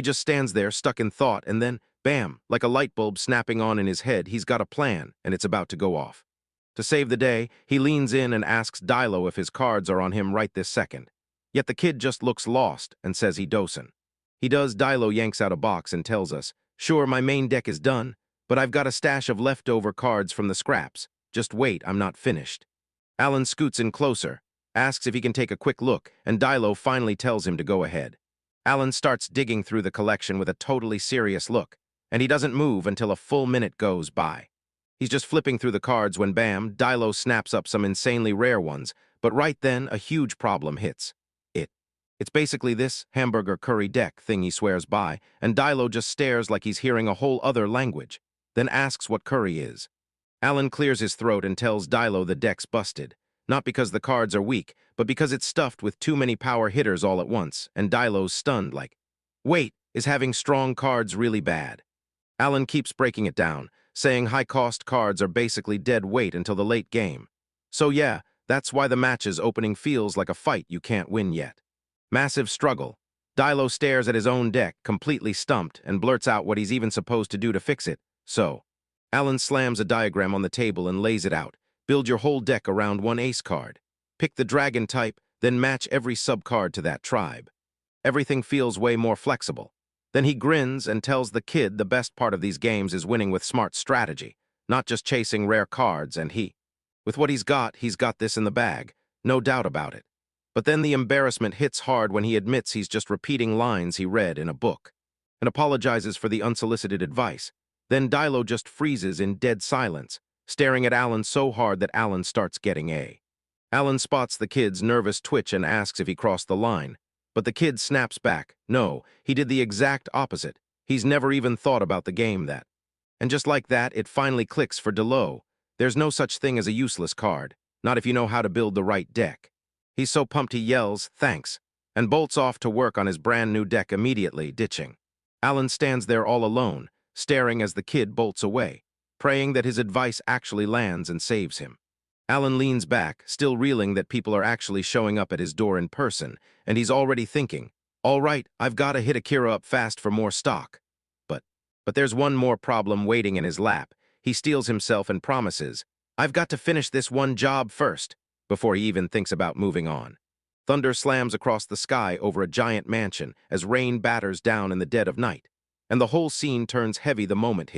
just stands there stuck in thought, and then, bam, like a light bulb snapping on in his head, he's got a plan, and it's about to go off. To save the day, he leans in and asks Dilo if his cards are on him right this second. Yet the kid just looks lost and says he doesn't. He does. Dilo yanks out a box and tells us, sure, my main deck is done, but I've got a stash of leftover cards from the scraps. Just wait, I'm not finished. Alan scoots in closer, asks if he can take a quick look, and Dilo finally tells him to go ahead. Alan starts digging through the collection with a totally serious look, and he doesn't move until a full minute goes by. He's just flipping through the cards when bam, Dilo snaps up some insanely rare ones, but right then a huge problem hits. It's basically this hamburger curry deck thing he swears by, and Dilo just stares like he's hearing a whole other language. then asks what curry is. Alan clears his throat and tells Dilo the deck's busted. Not because the cards are weak, but because it's stuffed with too many power hitters all at once, and Dilo's stunned like, wait, is having strong cards really bad? Alan keeps breaking it down, saying high-cost cards are basically dead weight until the late game. So yeah, that's why the match's opening feels like a fight you can't win yet. Massive struggle. Dilo stares at his own deck, completely stumped, and blurts out what he's even supposed to do to fix it. So, Alan slams a diagram on the table and lays it out. Build your whole deck around one ace card. Pick the dragon type, then match every sub-card to that tribe. Everything feels way more flexible. Then he grins and tells the kid the best part of these games is winning with smart strategy, not just chasing rare cards, and with what he's got this in the bag, no doubt about it. But then the embarrassment hits hard when he admits he's just repeating lines he read in a book, and apologizes for the unsolicited advice. Then Dilo just freezes in dead silence, staring at Alan so hard that Alan starts getting a. Alan spots the kid's nervous twitch and asks if he crossed the line. But the kid snaps back, no, he did the exact opposite. He's never even thought about the game that. And just like that, it finally clicks for Dilo. There's no such thing as a useless card, not if you know how to build the right deck. He's so pumped he yells, thanks, and bolts off to work on his brand new deck immediately, ditching. Alan stands there all alone, staring as the kid bolts away, praying that his advice actually lands and saves him. Alan leans back, still reeling that people are actually showing up at his door in person, and he's already thinking, all right, I've got to hit Akira up fast for more stock. But there's one more problem waiting in his lap. He steels himself and promises, I've got to finish this one job first, before he even thinks about moving on. Thunder slams across the sky over a giant mansion as rain batters down in the dead of night, and the whole scene turns heavy the moment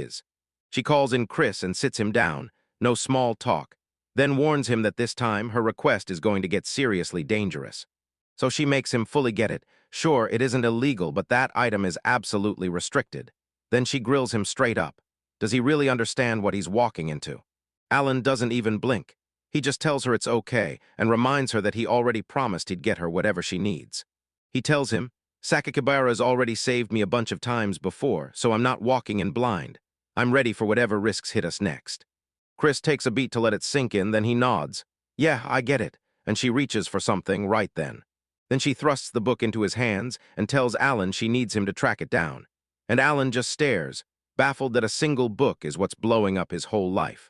she calls in Chris and sits him down, no small talk, then warns him that this time her request is going to get seriously dangerous. So she makes him fully get it. Sure, it isn't illegal, but that item is absolutely restricted. Then she grills him straight up. Does he really understand what he's walking into? Alan doesn't even blink. He just tells her it's okay and reminds her that he already promised he'd get her whatever she needs. He tells him, Sakakibara's already saved me a bunch of times before, so I'm not walking in blind. I'm ready for whatever risks hit us next. Chris takes a beat to let it sink in, then he nods. Yeah, I get it, and she reaches for something right then. Then she thrusts the book into his hands and tells Alan she needs him to track it down. And Alan just stares, baffled that a single book is what's blowing up his whole life.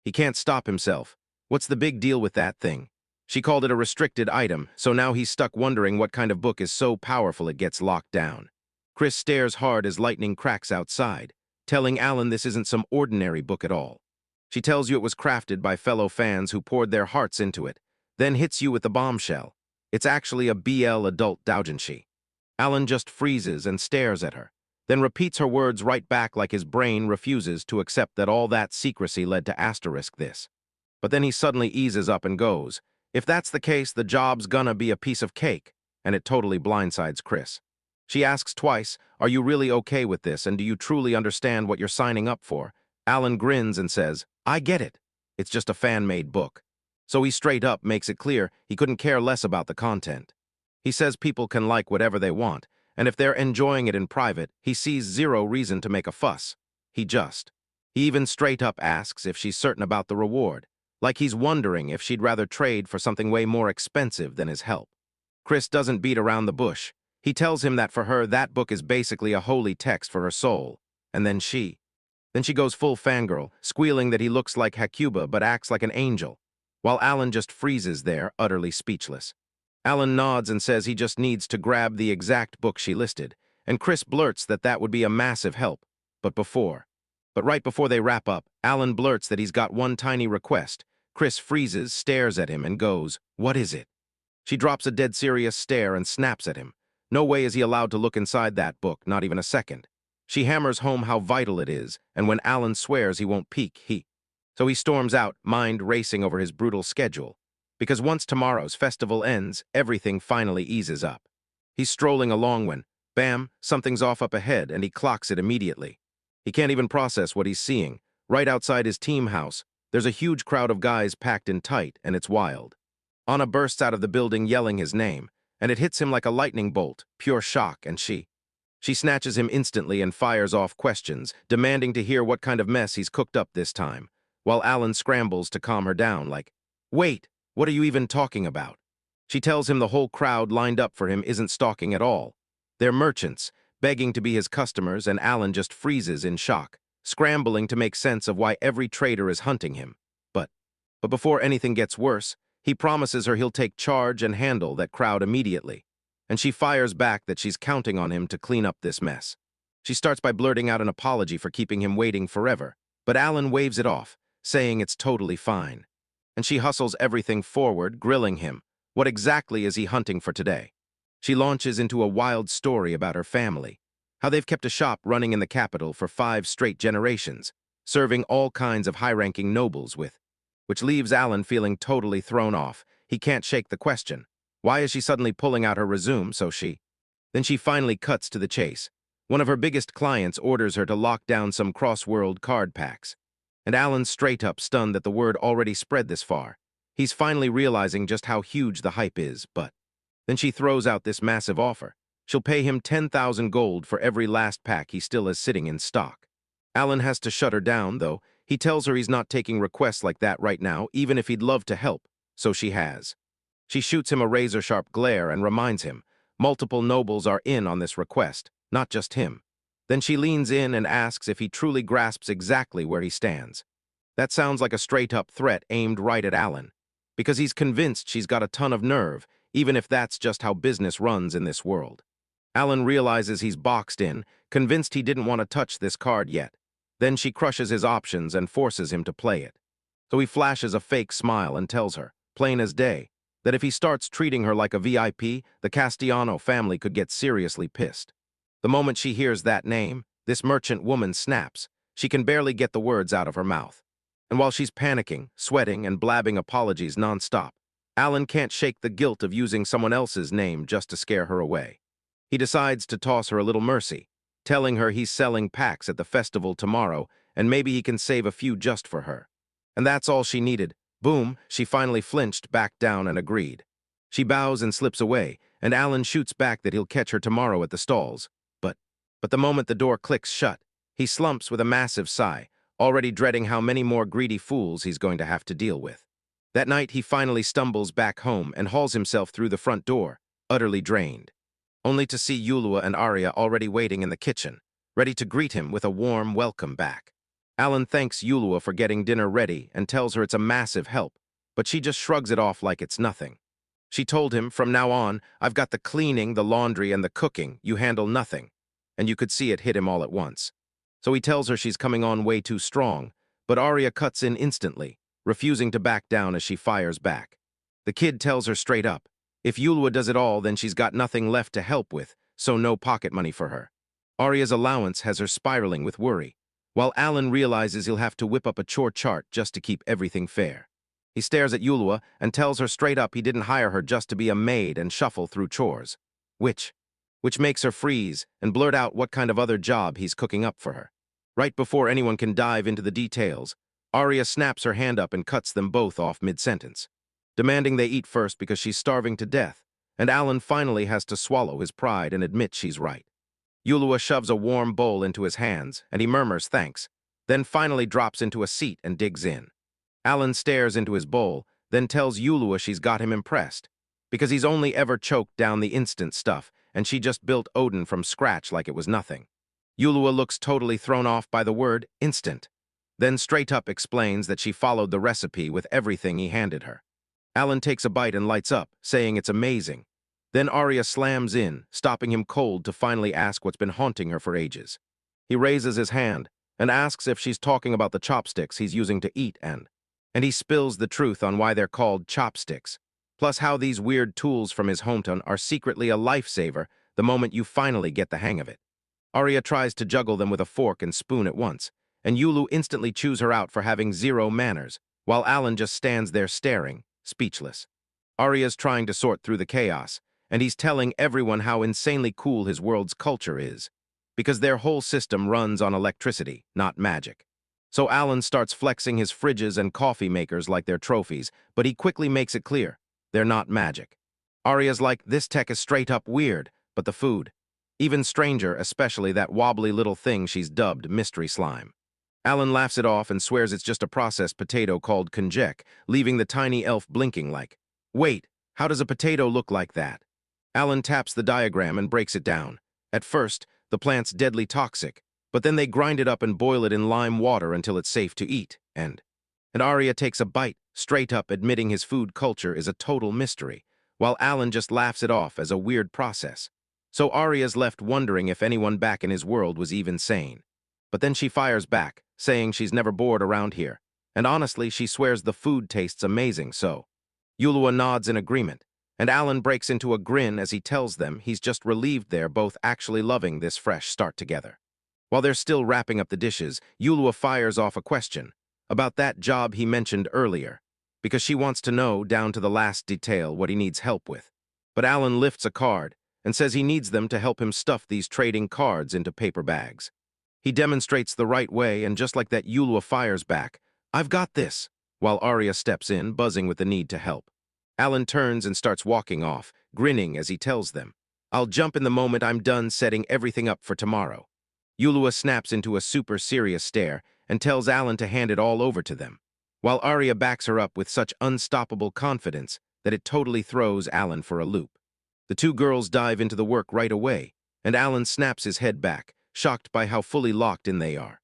He can't stop himself. What's the big deal with that thing? She called it a restricted item, so now he's stuck wondering what kind of book is so powerful it gets locked down. Chris stares hard as lightning cracks outside, telling Alan this isn't some ordinary book at all. She tells you it was crafted by fellow fans who poured their hearts into it, then hits you with the bombshell. It's actually a BL adult doujinshi. Alan just freezes and stares at her, then repeats her words right back like his brain refuses to accept that all that secrecy led to asterisk this. But then he suddenly eases up and goes, if that's the case, the job's gonna be a piece of cake, and it totally blindsides Chris. She asks twice, are you really okay with this, and do you truly understand what you're signing up for? Alan grins and says, I get it. It's just a fan-made book. So he straight up makes it clear he couldn't care less about the content. He says people can like whatever they want, and if they're enjoying it in private, he sees zero reason to make a fuss. He even straight up asks if she's certain about the reward, like he's wondering if she'd rather trade for something way more expensive than his help. Chris doesn't beat around the bush. He tells him that for her, that book is basically a holy text for her soul, and then she goes full fangirl, squealing that he looks like Hakuba but acts like an angel, while Alan just freezes there, utterly speechless. Alan nods and says he just needs to grab the exact book she listed, and Chris blurts that that would be a massive help. But right before they wrap up, Alan blurts that he's got one tiny request. Chris freezes, stares at him, and goes, what is it? She drops a dead serious stare and snaps at him. No way is he allowed to look inside that book, not even a second. She hammers home how vital it is, and when Alan swears he won't peek, so he storms out, mind racing over his brutal schedule. Because once tomorrow's festival ends, everything finally eases up. He's strolling along when, bam, something's off up ahead, and he clocks it immediately. He can't even process what he's seeing. Right outside his team house, there's a huge crowd of guys packed in tight, and it's wild. Anna bursts out of the building yelling his name, and it hits him like a lightning bolt, pure shock, and she She snatches him instantly and fires off questions, demanding to hear what kind of mess he's cooked up this time, while Alan scrambles to calm her down like, "Wait, what are you even talking about?" She tells him the whole crowd lined up for him isn't stalking at all. They're merchants, begging to be his customers, and Alan just freezes in shock, scrambling to make sense of why every trader is hunting him. But, but before anything gets worse, he promises her he'll take charge and handle that crowd immediately. And she fires back that she's counting on him to clean up this mess. She starts by blurting out an apology for keeping him waiting forever, but Alan waves it off, saying it's totally fine. And she hustles everything forward, grilling him. What exactly is he hunting for today? She launches into a wild story about her family, how they've kept a shop running in the capital for 5 straight generations, serving all kinds of high-ranking nobles which leaves Alan feeling totally thrown off. He can't shake the question. Why is she suddenly pulling out her resume, Then she finally cuts to the chase. One of her biggest clients orders her to lock down some cross-world card packs. And Alan's straight up stunned that the word already spread this far. He's finally realizing just how huge the hype is, but then she throws out this massive offer. She'll pay him 10,000 gold for every last pack he still has sitting in stock. Alan has to shut her down, though. He tells her he's not taking requests like that right now, even if he'd love to help, so she has. She shoots him a razor-sharp glare and reminds him, multiple nobles are in on this request, not just him. Then she leans in and asks if he truly grasps exactly where he stands. That sounds like a straight-up threat aimed right at Alan, because he's convinced she's got a ton of nerve, even if that's just how business runs in this world. Alan realizes he's boxed in, convinced he didn't want to touch this card yet. Then she crushes his options and forces him to play it. So he flashes a fake smile and tells her, plain as day, that if he starts treating her like a VIP, the Castellano family could get seriously pissed. The moment she hears that name, this merchant woman snaps. She can barely get the words out of her mouth. And while she's panicking, sweating, and blabbing apologies nonstop, Alan can't shake the guilt of using someone else's name just to scare her away. He decides to toss her a little mercy, telling her he's selling packs at the festival tomorrow, and maybe he can save a few just for her. And that's all she needed. Boom, she finally flinched, backed down, and agreed. She bows and slips away, and Alan shoots back that he'll catch her tomorrow at the stalls. But the moment the door clicks shut, he slumps with a massive sigh, already dreading how many more greedy fools he's going to have to deal with. That night, he finally stumbles back home and hauls himself through the front door, utterly drained, only to see Yulua and Arya already waiting in the kitchen, ready to greet him with a warm welcome back. Alan thanks Yulua for getting dinner ready and tells her it's a massive help, but she just shrugs it off like it's nothing. She told him, from now on, I've got the cleaning, the laundry, and the cooking, you handle nothing. And you could see it hit him all at once. So he tells her she's coming on way too strong, but Arya cuts in instantly, refusing to back down as she fires back. The kid tells her straight up, if Yulua does it all, then she's got nothing left to help with, so no pocket money for her. Arya's allowance has her spiraling with worry, while Alan realizes he'll have to whip up a chore chart just to keep everything fair. He stares at Yulua and tells her straight up he didn't hire her just to be a maid and shuffle through chores, which makes her freeze and blurt out what kind of other job he's cooking up for her. Right before anyone can dive into the details, Arya snaps her hand up and cuts them both off mid-sentence, demanding they eat first because she's starving to death, and Alan finally has to swallow his pride and admit she's right. Yulua shoves a warm bowl into his hands, and he murmurs thanks, then finally drops into a seat and digs in. Alan stares into his bowl, then tells Yulua she's got him impressed, because he's only ever choked down the instant stuff, and she just built Odin from scratch like it was nothing. Yulua looks totally thrown off by the word instant, then straight up explains that she followed the recipe with everything he handed her. Alan takes a bite and lights up, saying it's amazing. Then Arya slams in, stopping him cold to finally ask what's been haunting her for ages. He raises his hand and asks if she's talking about the chopsticks he's using to eat, and he spills the truth on why they're called chopsticks, plus how these weird tools from his hometown are secretly a lifesaver the moment you finally get the hang of it. Arya tries to juggle them with a fork and spoon at once, and Yulu instantly chews her out for having zero manners, while Alan just stands there staring, speechless. Arya's trying to sort through the chaos, and he's telling everyone how insanely cool his world's culture is, because their whole system runs on electricity, not magic. So Alan starts flexing his fridges and coffee makers like they're trophies, but he quickly makes it clear, they're not magic. Arya's like, this tech is straight up weird, but the food. Even stranger, especially that wobbly little thing she's dubbed Mystery Slime. Alan laughs it off and swears it's just a processed potato called konjac, leaving the tiny elf blinking like, "Wait, how does a potato look like that?" Alan taps the diagram and breaks it down. At first, the plant's deadly toxic, but then they grind it up and boil it in lime water until it's safe to eat, and Arya takes a bite, straight up admitting his food culture is a total mystery, while Alan just laughs it off as a weird process. So Arya's left wondering if anyone back in his world was even sane. But then she fires back, saying she's never bored around here, and honestly, she swears the food tastes amazing, so. Yulua nods in agreement, and Alan breaks into a grin as he tells them he's just relieved they're both actually loving this fresh start together. While they're still wrapping up the dishes, Yulua fires off a question about that job he mentioned earlier, because she wants to know down to the last detail what he needs help with. But Alan lifts a card and says he needs them to help him stuff these trading cards into paper bags. He demonstrates the right way, and just like that, Yulua fires back, "I've got this," while Arya steps in, buzzing with the need to help. Alan turns and starts walking off, grinning as he tells them, "I'll jump in the moment I'm done setting everything up for tomorrow." Yulua snaps into a super serious stare and tells Alan to hand it all over to them, while Arya backs her up with such unstoppable confidence that it totally throws Alan for a loop. The two girls dive into the work right away, and Alan snaps his head back, shocked by how fully locked in they are.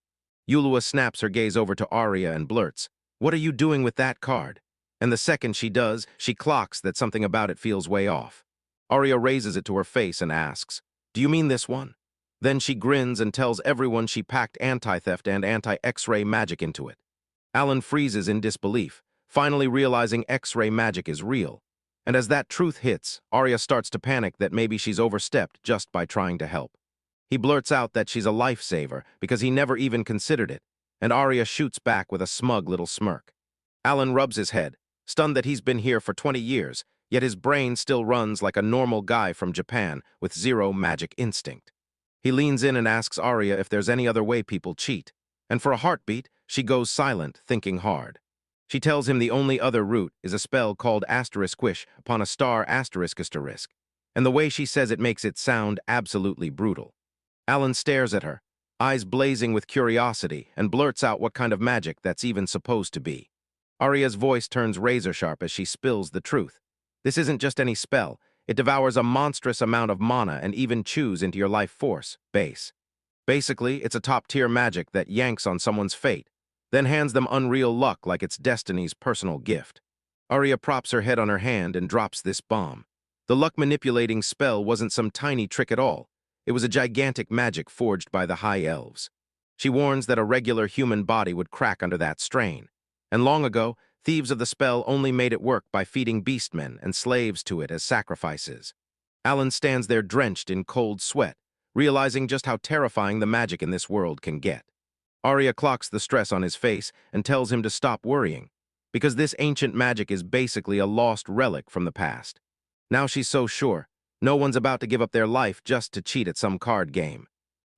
Yulua snaps her gaze over to Arya and blurts, "What are you doing with that card?" And the second she does, she clocks that something about it feels way off. Arya raises it to her face and asks, "Do you mean this one?" Then she grins and tells everyone she packed anti-theft and anti-X-ray magic into it. Alan freezes in disbelief, finally realizing X-ray magic is real. And as that truth hits, Arya starts to panic that maybe she's overstepped just by trying to help. He blurts out that she's a lifesaver because he never even considered it, and Arya shoots back with a smug little smirk. Alan rubs his head, stunned that he's been here for 20 years, yet his brain still runs like a normal guy from Japan with zero magic instinct. He leans in and asks Arya if there's any other way people cheat, and for a heartbeat, she goes silent, thinking hard. She tells him the only other route is a spell called asterisk wish upon a star asterisk asterisk, and the way she says it makes it sound absolutely brutal. Alan stares at her, eyes blazing with curiosity, and blurts out what kind of magic that's even supposed to be. Arya's voice turns razor-sharp as she spills the truth. This isn't just any spell. It devours a monstrous amount of mana and even chews into your life force, base. Basically, it's a top-tier magic that yanks on someone's fate, then hands them unreal luck like it's destiny's personal gift. Arya props her head on her hand and drops this bomb. The luck-manipulating spell wasn't some tiny trick at all. It was a gigantic magic forged by the High Elves. She warns that a regular human body would crack under that strain. And long ago, thieves of the spell only made it work by feeding beastmen and slaves to it as sacrifices. Alan stands there drenched in cold sweat, realizing just how terrifying the magic in this world can get. Arya clocks the stress on his face and tells him to stop worrying, because this ancient magic is basically a lost relic from the past. Now she's so sure, no one's about to give up their life just to cheat at some card game.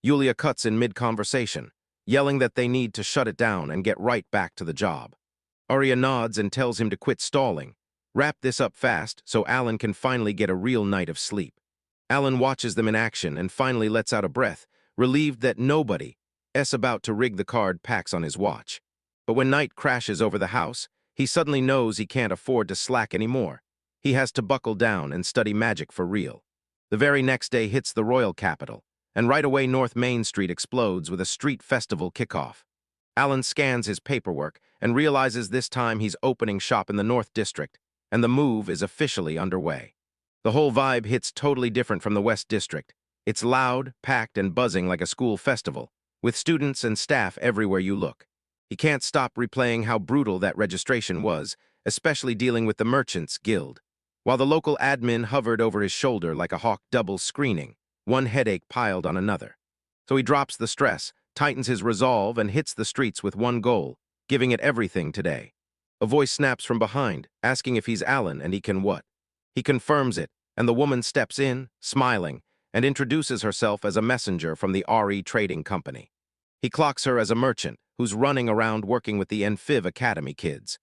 Yulia cuts in mid-conversation, yelling that they need to shut it down and get right back to the job. Arya nods and tells him to quit stalling. Wrap this up fast so Alan can finally get a real night of sleep. Alan watches them in action and finally lets out a breath, relieved that nobody's about to rig the card packs on his watch. But when night crashes over the house, he suddenly knows he can't afford to slack anymore. He has to buckle down and study magic for real. The very next day hits the royal capital, and right away North Main Street explodes with a street festival kickoff. Alan scans his paperwork and realizes this time he's opening shop in the North District, and the move is officially underway. The whole vibe hits totally different from the West District. It's loud, packed, and buzzing like a school festival, with students and staff everywhere you look. He can't stop replaying how brutal that registration was, especially dealing with the Merchants Guild. While the local admin hovered over his shoulder like a hawk double screening, one headache piled on another. So he drops the stress, tightens his resolve, and hits the streets with one goal, giving it everything today. A voice snaps from behind, asking if he's Alan and he can what. He confirms it, and the woman steps in, smiling, and introduces herself as a messenger from the RE Trading Company. He clocks her as a merchant who's running around working with the Enfiv Academy kids.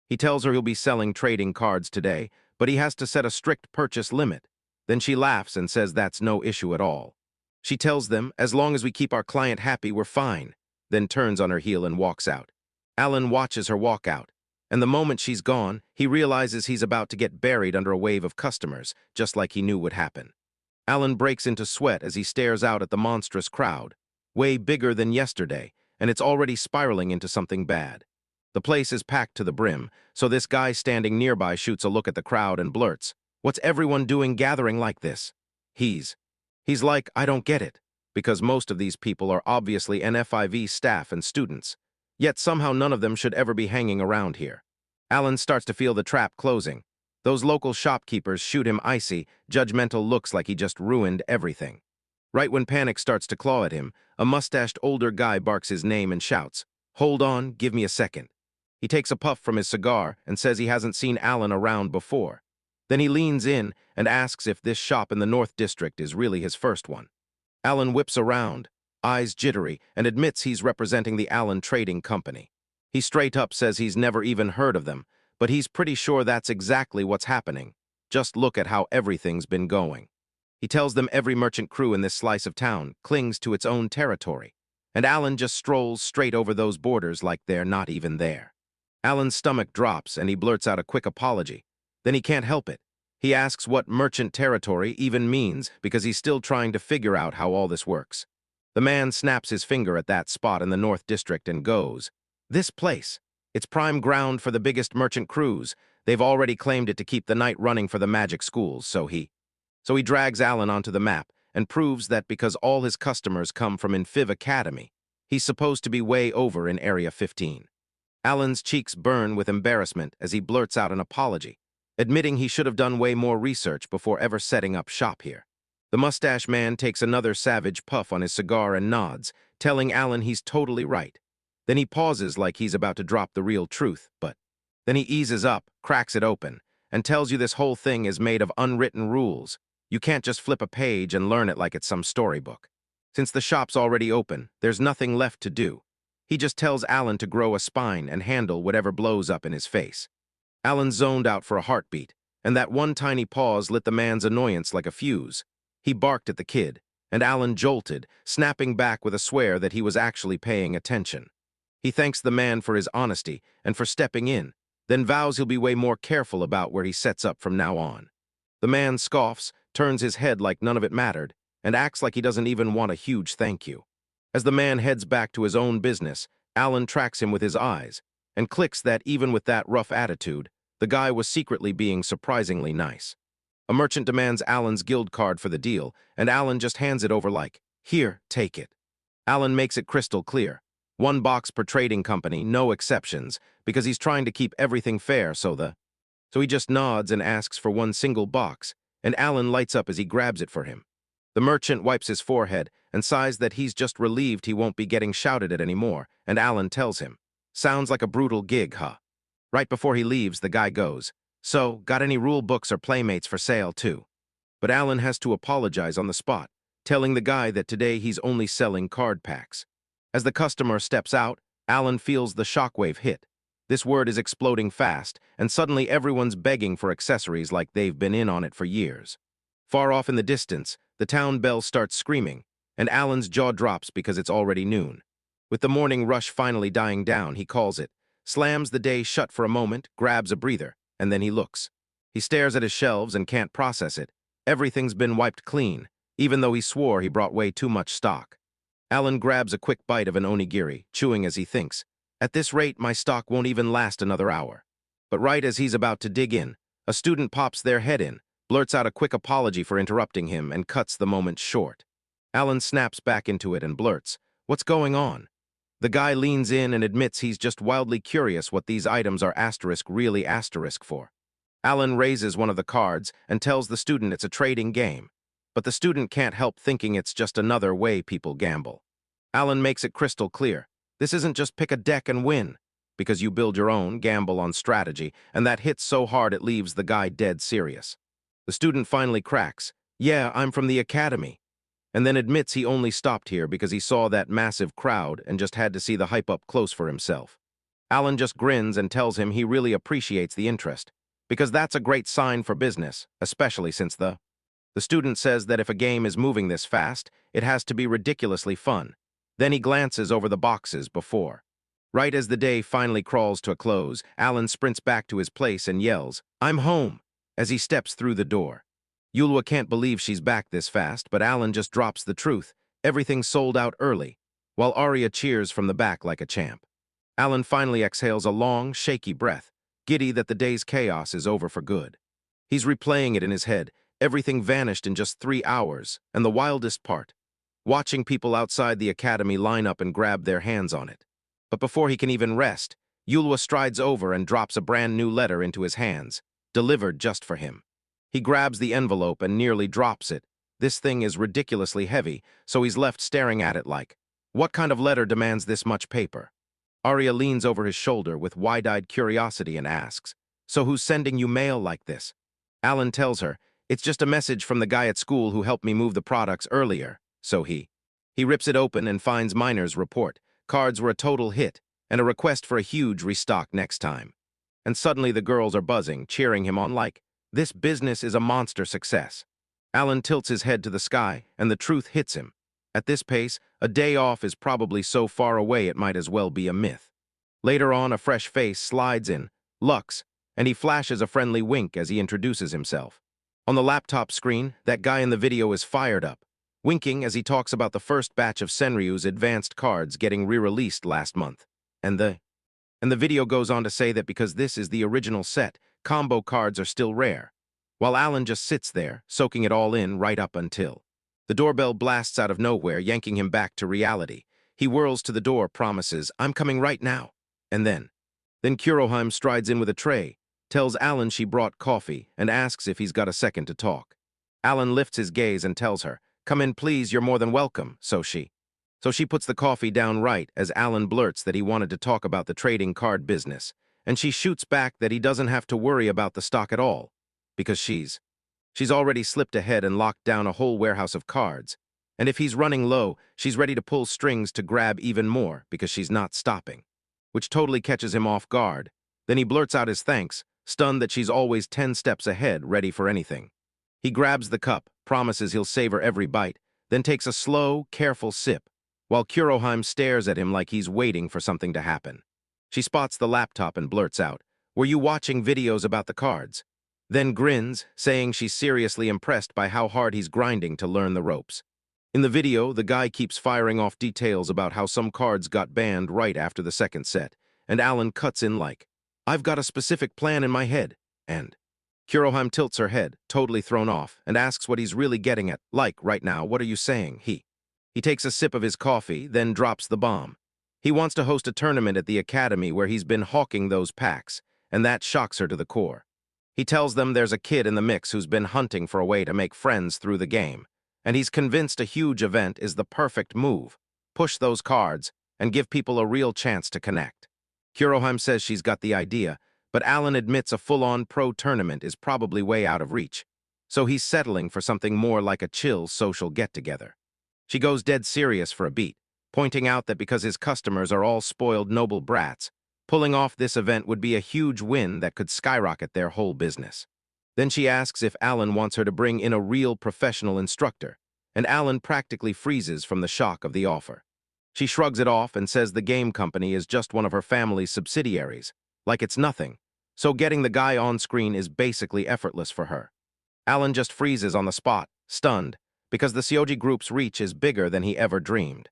He tells her he'll be selling trading cards today, but he has to set a strict purchase limit. Then she laughs and says that's no issue at all. She tells them, as long as we keep our client happy, we're fine, then turns on her heel and walks out. Alan watches her walk out, and the moment she's gone, he realizes he's about to get buried under a wave of customers, just like he knew would happen. Alan breaks into sweat as he stares out at the monstrous crowd, way bigger than yesterday, and it's already spiraling into something bad. The place is packed to the brim, so this guy standing nearby shoots a look at the crowd and blurts, "What's everyone doing gathering like this?" He's like, "I don't get it," because most of these people are obviously NFIV staff and students, yet somehow none of them should ever be hanging around here. Alan starts to feel the trap closing. Those local shopkeepers shoot him icy, judgmental looks like he just ruined everything. Right when panic starts to claw at him, a mustached older guy barks his name and shouts, "Hold on, give me a second." He takes a puff from his cigar and says he hasn't seen Alan around before. Then he leans in and asks if this shop in the North District is really his first one. Alan whips around, eyes jittery, and admits he's representing the Alan Trading Company. He straight up says he's never even heard of them, but he's pretty sure that's exactly what's happening. Just look at how everything's been going. He tells them every merchant crew in this slice of town clings to its own territory, and Alan just strolls straight over those borders like they're not even there. Alan's stomach drops and he blurts out a quick apology. Then he can't help it. He asks what merchant territory even means because he's still trying to figure out how all this works. The man snaps his finger at that spot in the North District and goes, "This place. It's prime ground for the biggest merchant crews. They've already claimed it to keep the night running for the magic schools, so he drags Alan onto the map and proves that because all his customers come from Infiv Academy, he's supposed to be way over in Area 15. Alan's cheeks burn with embarrassment as he blurts out an apology, admitting he should have done way more research before ever setting up shop here. The mustache man takes another savage puff on his cigar and nods, telling Alan he's totally right. Then he pauses like he's about to drop the real truth, but then he eases up, cracks it open, and tells you this whole thing is made of unwritten rules. You can't just flip a page and learn it like it's some storybook. Since the shop's already open, there's nothing left to do. He just tells Alan to grow a spine and handle whatever blows up in his face. Alan zoned out for a heartbeat, and that one tiny pause lit the man's annoyance like a fuse. He barked at the kid, and Alan jolted, snapping back with a swear that he was actually paying attention. He thanks the man for his honesty and for stepping in, then vows he'll be way more careful about where he sets up from now on. The man scoffs, turns his head like none of it mattered, and acts like he doesn't even want a huge thank you. As the man heads back to his own business, Alan tracks him with his eyes, and clicks that even with that rough attitude, the guy was secretly being surprisingly nice. A merchant demands Alan's guild card for the deal, and Alan just hands it over like, "Here, take it." Alan makes it crystal clear. 1 box per trading company, no exceptions, because he's trying to keep everything fair, so he just nods and asks for 1 single box, and Alan lights up as he grabs it for him. The merchant wipes his forehead and sighs that he's just relieved he won't be getting shouted at anymore, and Alan tells him, "Sounds like a brutal gig, huh?" Right before he leaves, the guy goes, "So, got any rule books or playmates for sale, too?" But Alan has to apologize on the spot, telling the guy that today he's only selling card packs. As the customer steps out, Alan feels the shockwave hit. This word is exploding fast, and suddenly everyone's begging for accessories like they've been in on it for years. Far off in the distance, the town bell starts screaming, and Alan's jaw drops because it's already noon. With the morning rush finally dying down, he calls it, slams the day shut for a moment, grabs a breather, and then he looks. He stares at his shelves and can't process it. Everything's been wiped clean, even though he swore he brought way too much stock. Alan grabs a quick bite of an onigiri, chewing as he thinks, "At this rate, my stock won't even last another hour." But right as he's about to dig in, a student pops their head in, blurts out a quick apology for interrupting him, and cuts the moment short. Alan snaps back into it and blurts, "What's going on?" The guy leans in and admits he's just wildly curious what these items are really for. Alan raises one of the cards and tells the student it's a trading game, but the student can't help thinking it's just another way people gamble. Alan makes it crystal clear. This isn't just pick a deck and win, because you build your own, gamble on strategy, and that hits so hard it leaves the guy dead serious. The student finally cracks, "Yeah, I'm from the academy," and then admits he only stopped here because he saw that massive crowd and just had to see the hype up close for himself. Alan just grins and tells him he really appreciates the interest, because that's a great sign for business, especially since the The student says that if a game is moving this fast, it has to be ridiculously fun. Then he glances over the boxes before. Right as the day finally crawls to a close, Alan sprints back to his place and yells, "I'm home!" as he steps through the door. Yulwa can't believe she's back this fast, but Alan just drops the truth. Everything's sold out early, while Arya cheers from the back like a champ. Alan finally exhales a long, shaky breath, giddy that the day's chaos is over for good. He's replaying it in his head. Everything vanished in just 3 hours, and the wildest part, watching people outside the academy line up and grab their hands on it. But before he can even rest, Yulwa strides over and drops a brand new letter into his hands, delivered just for him. He grabs the envelope and nearly drops it. This thing is ridiculously heavy, so he's left staring at it like, what kind of letter demands this much paper? Arya leans over his shoulder with wide-eyed curiosity and asks, "So who's sending you mail like this?" Alan tells her, "It's just a message from the guy at school who helped me move the products earlier." So he rips it open and finds Miner's report. Cards were a total hit, and a request for a huge restock next time. And suddenly the girls are buzzing, cheering him on like, this business is a monster success. Alan tilts his head to the sky, and the truth hits him. At this pace, a day off is probably so far away it might as well be a myth. Later on, a fresh face slides in, Lux, and he flashes a friendly wink as he introduces himself. On the laptop screen, that guy in the video is fired up, winking as he talks about the first batch of Senryu's advanced cards getting re-released last month. And the video goes on to say that because this is the original set, combo cards are still rare, while Alan just sits there, soaking it all in right up until the doorbell blasts out of nowhere, yanking him back to reality. He whirls to the door, promises, "I'm coming right now." And then Kuroheim strides in with a tray, tells Alan she brought coffee, and asks if he's got a second to talk. Alan lifts his gaze and tells her, "Come in, please, you're more than welcome." So she puts the coffee down right as Alan blurts that he wanted to talk about the trading card business, and she shoots back that he doesn't have to worry about the stock at all, because she's already slipped ahead and locked down a whole warehouse of cards, and if he's running low, she's ready to pull strings to grab even more because she's not stopping, which totally catches him off guard. Then he blurts out his thanks, stunned that she's always 10 steps ahead, ready for anything. He grabs the cup, promises he'll savor every bite, then takes a slow, careful sip, while Kuroheim stares at him like he's waiting for something to happen. She spots the laptop and blurts out, "Were you watching videos about the cards?" Then grins, saying she's seriously impressed by how hard he's grinding to learn the ropes. In the video, the guy keeps firing off details about how some cards got banned right after the second set, and Alan cuts in like, "I've got a specific plan in my head," and Kuroheim tilts her head, totally thrown off, and asks what he's really getting at. Like, right now, what are you saying? He takes a sip of his coffee, then drops the bomb. He wants to host a tournament at the academy where he's been hawking those packs, and that shocks her to the core. He tells them there's a kid in the mix who's been hunting for a way to make friends through the game, and he's convinced a huge event is the perfect move. Push those cards and give people a real chance to connect. Kuroheim says she's got the idea, but Alan admits a full-on pro tournament is probably way out of reach, so he's settling for something more like a chill social get-together. She goes dead serious for a beat, pointing out that because his customers are all spoiled noble brats, pulling off this event would be a huge win that could skyrocket their whole business. Then she asks if Alan wants her to bring in a real professional instructor, and Alan practically freezes from the shock of the offer. She shrugs it off and says the game company is just one of her family's subsidiaries, like it's nothing, so getting the guy on screen is basically effortless for her. Alan just freezes on the spot, stunned, because the Syoji group's reach is bigger than he ever dreamed.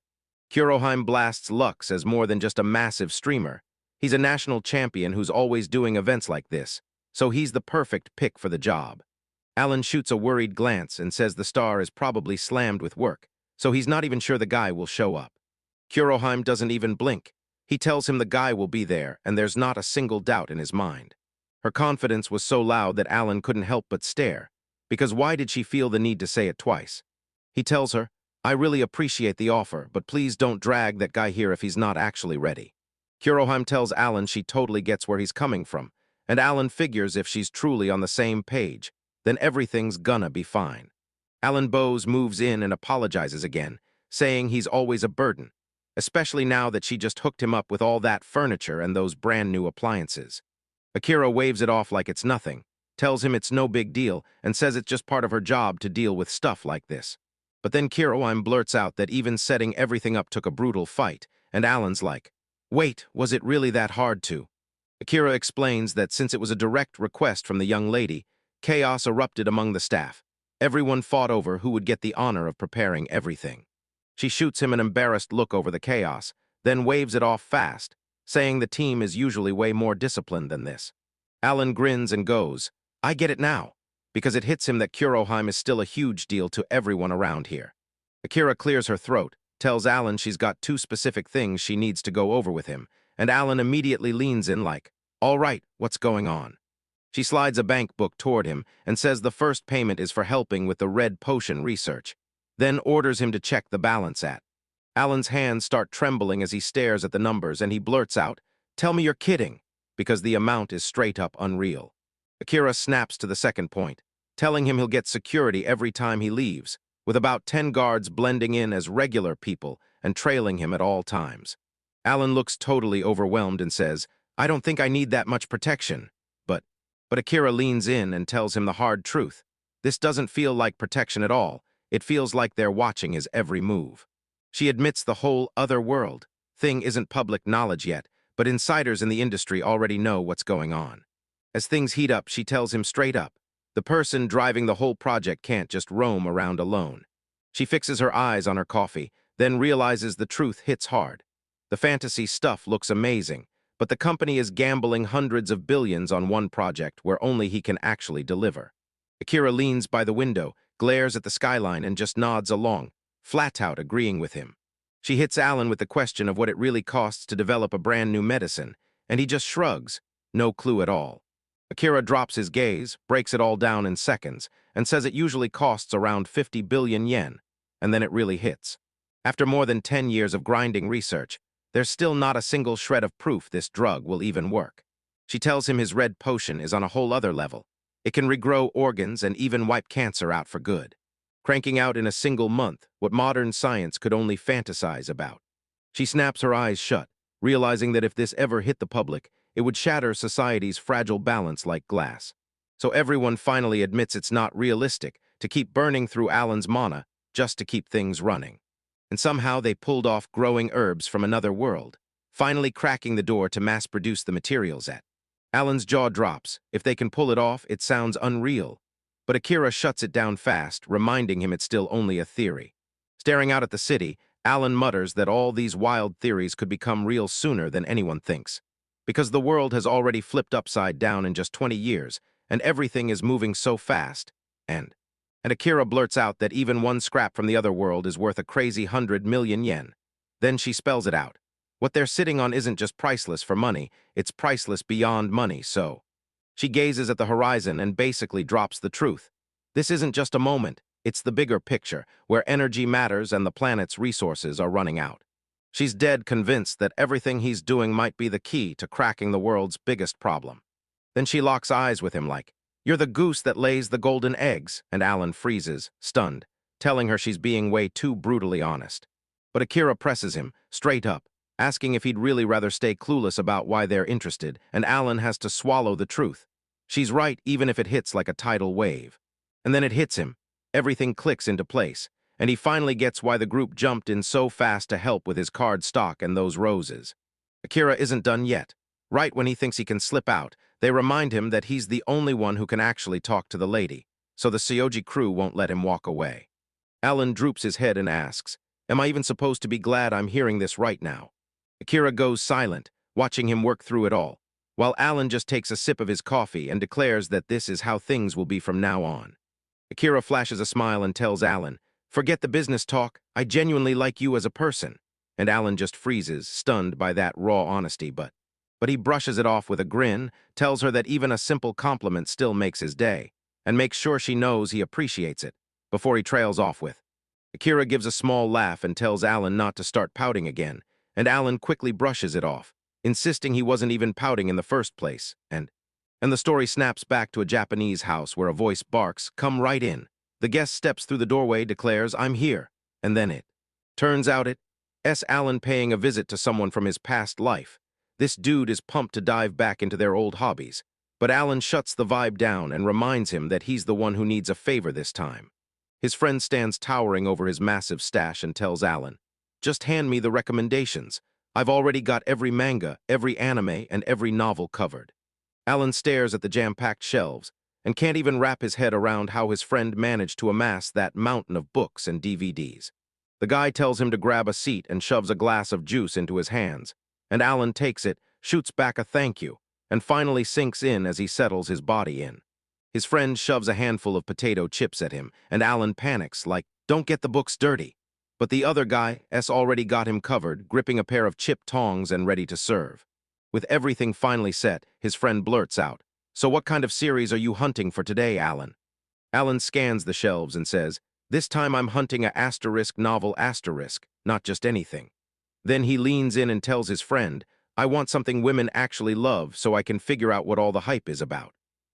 Kuroheim blasts Lux as more than just a massive streamer. He's a national champion who's always doing events like this, so he's the perfect pick for the job. Alan shoots a worried glance and says the star is probably slammed with work, so he's not even sure the guy will show up. Kuroheim doesn't even blink. He tells him the guy will be there, and there's not a single doubt in his mind. Her confidence was so loud that Alan couldn't help but stare, because why did she feel the need to say it twice? He tells her, "I really appreciate the offer, but please don't drag that guy here if he's not actually ready." Kuroheim tells Alan she totally gets where he's coming from, and Alan figures if she's truly on the same page, then everything's gonna be fine. Alan Bowes moves in and apologizes again, saying he's always a burden, especially now that she just hooked him up with all that furniture and those brand new appliances. Akira waves it off like it's nothing, tells him it's no big deal, and says it's just part of her job to deal with stuff like this. But then Kiroime blurts out that even setting everything up took a brutal fight, and Alan's like, "Wait, was it really that hard to?" Akira explains that since it was a direct request from the young lady, chaos erupted among the staff. Everyone fought over who would get the honor of preparing everything. She shoots him an embarrassed look over the chaos, then waves it off fast, saying the team is usually way more disciplined than this. Alan grins and goes, "I get it now," because it hits him that Kuroheim is still a huge deal to everyone around here. Akira clears her throat, tells Alan she's got 2 specific things she needs to go over with him, and Alan immediately leans in like, "All right, what's going on?" She slides a bank book toward him and says the first payment is for helping with the red potion research, then orders him to check the balance at. Alan's hands start trembling as he stares at the numbers, and he blurts out, "Tell me you're kidding," because the amount is straight up unreal. Akira snaps to the second point, telling him he'll get security every time he leaves, with about 10 guards blending in as regular people and trailing him at all times. Alan looks totally overwhelmed and says, "I don't think I need that much protection." But Akira leans in and tells him the hard truth. This doesn't feel like protection at all. It feels like they're watching his every move. She admits the whole other world thing isn't public knowledge yet, but insiders in the industry already know what's going on. As things heat up, she tells him straight up, the person driving the whole project can't just roam around alone. She fixes her eyes on her coffee, then realizes the truth hits hard. The fantasy stuff looks amazing, but the company is gambling hundreds of billions on one project where only he can actually deliver. Akira leans by the window, glares at the skyline, and just nods along, flat out agreeing with him. She hits Alan with the question of what it really costs to develop a brand new medicine, and he just shrugs, no clue at all. Akira drops his gaze, breaks it all down in seconds, and says it usually costs around 50 billion yen, and then it really hits. After more than 10 years of grinding research, there's still not a single shred of proof this drug will even work. She tells him his red potion is on a whole other level. It can regrow organs and even wipe cancer out for good, cranking out in a single month what modern science could only fantasize about. She snaps her eyes shut, realizing that if this ever hit the public, it would shatter society's fragile balance like glass. So everyone finally admits it's not realistic to keep burning through Alan's mana just to keep things running. And somehow they pulled off growing herbs from another world, finally cracking the door to mass-produce the materials at. Alan's jaw drops. If they can pull it off, it sounds unreal. But Akira shuts it down fast, reminding him it's still only a theory. Staring out at the city, Alan mutters that all these wild theories could become real sooner than anyone thinks. Because the world has already flipped upside down in just 20 years, and everything is moving so fast, and Akira blurts out that even one scrap from the other world is worth a crazy 100 million yen. Then she spells it out. What they're sitting on isn't just priceless for money, it's priceless beyond money, so. She gazes at the horizon and basically drops the truth. This isn't just a moment, it's the bigger picture, where energy matters and the planet's resources are running out. She's dead convinced that everything he's doing might be the key to cracking the world's biggest problem. Then she locks eyes with him like, "You're the goose that lays the golden eggs," and Alan freezes, stunned, telling her she's being way too brutally honest. But Akira presses him, straight up, asking if he'd really rather stay clueless about why they're interested, and Alan has to swallow the truth. She's right even if it hits like a tidal wave. And then it hits him. Everything clicks into place, and he finally gets why the group jumped in so fast to help with his card stock and those roses. Akira isn't done yet. Right when he thinks he can slip out, they remind him that he's the only one who can actually talk to the lady, so the Syoji crew won't let him walk away. Alan droops his head and asks, "Am I even supposed to be glad I'm hearing this right now?" Akira goes silent, watching him work through it all, while Alan just takes a sip of his coffee and declares that this is how things will be from now on. Akira flashes a smile and tells Alan, "Forget the business talk, I genuinely like you as a person." And Alan just freezes, stunned by that raw honesty, but he brushes it off with a grin, tells her that even a simple compliment still makes his day, and makes sure she knows he appreciates it, before he trails off with. Akira gives a small laugh and tells Alan not to start pouting again, and Alan quickly brushes it off, insisting he wasn't even pouting in the first place, and the story snaps back to a Japanese house where a voice barks, "Come right in." The guest steps through the doorway, declares, "I'm here," and then it turns out it's Alan paying a visit to someone from his past life. This dude is pumped to dive back into their old hobbies, But Alan shuts the vibe down and reminds him that he's the one who needs a favor this time. His friend stands towering over his massive stash and tells Alan, "Just hand me the recommendations. I've already got every manga, every anime, and every novel covered." Alan stares at the jam-packed shelves and can't even wrap his head around how his friend managed to amass that mountain of books and DVDs. The guy tells him to grab a seat and shoves a glass of juice into his hands, and Alan takes it, shoots back a thank you, and finally sinks in as he settles his body in. His friend shoves a handful of potato chips at him, and Alan panics, like, "Don't get the books dirty." But the other guy already got him covered, gripping a pair of chip tongs and ready to serve. With everything finally set, his friend blurts out, "So what kind of series are you hunting for today, Alan?" Alan scans the shelves and says, "This time I'm hunting a asterisk novel asterisk, not just anything." Then he leans in and tells his friend, "I want something women actually love so I can figure out what all the hype is about."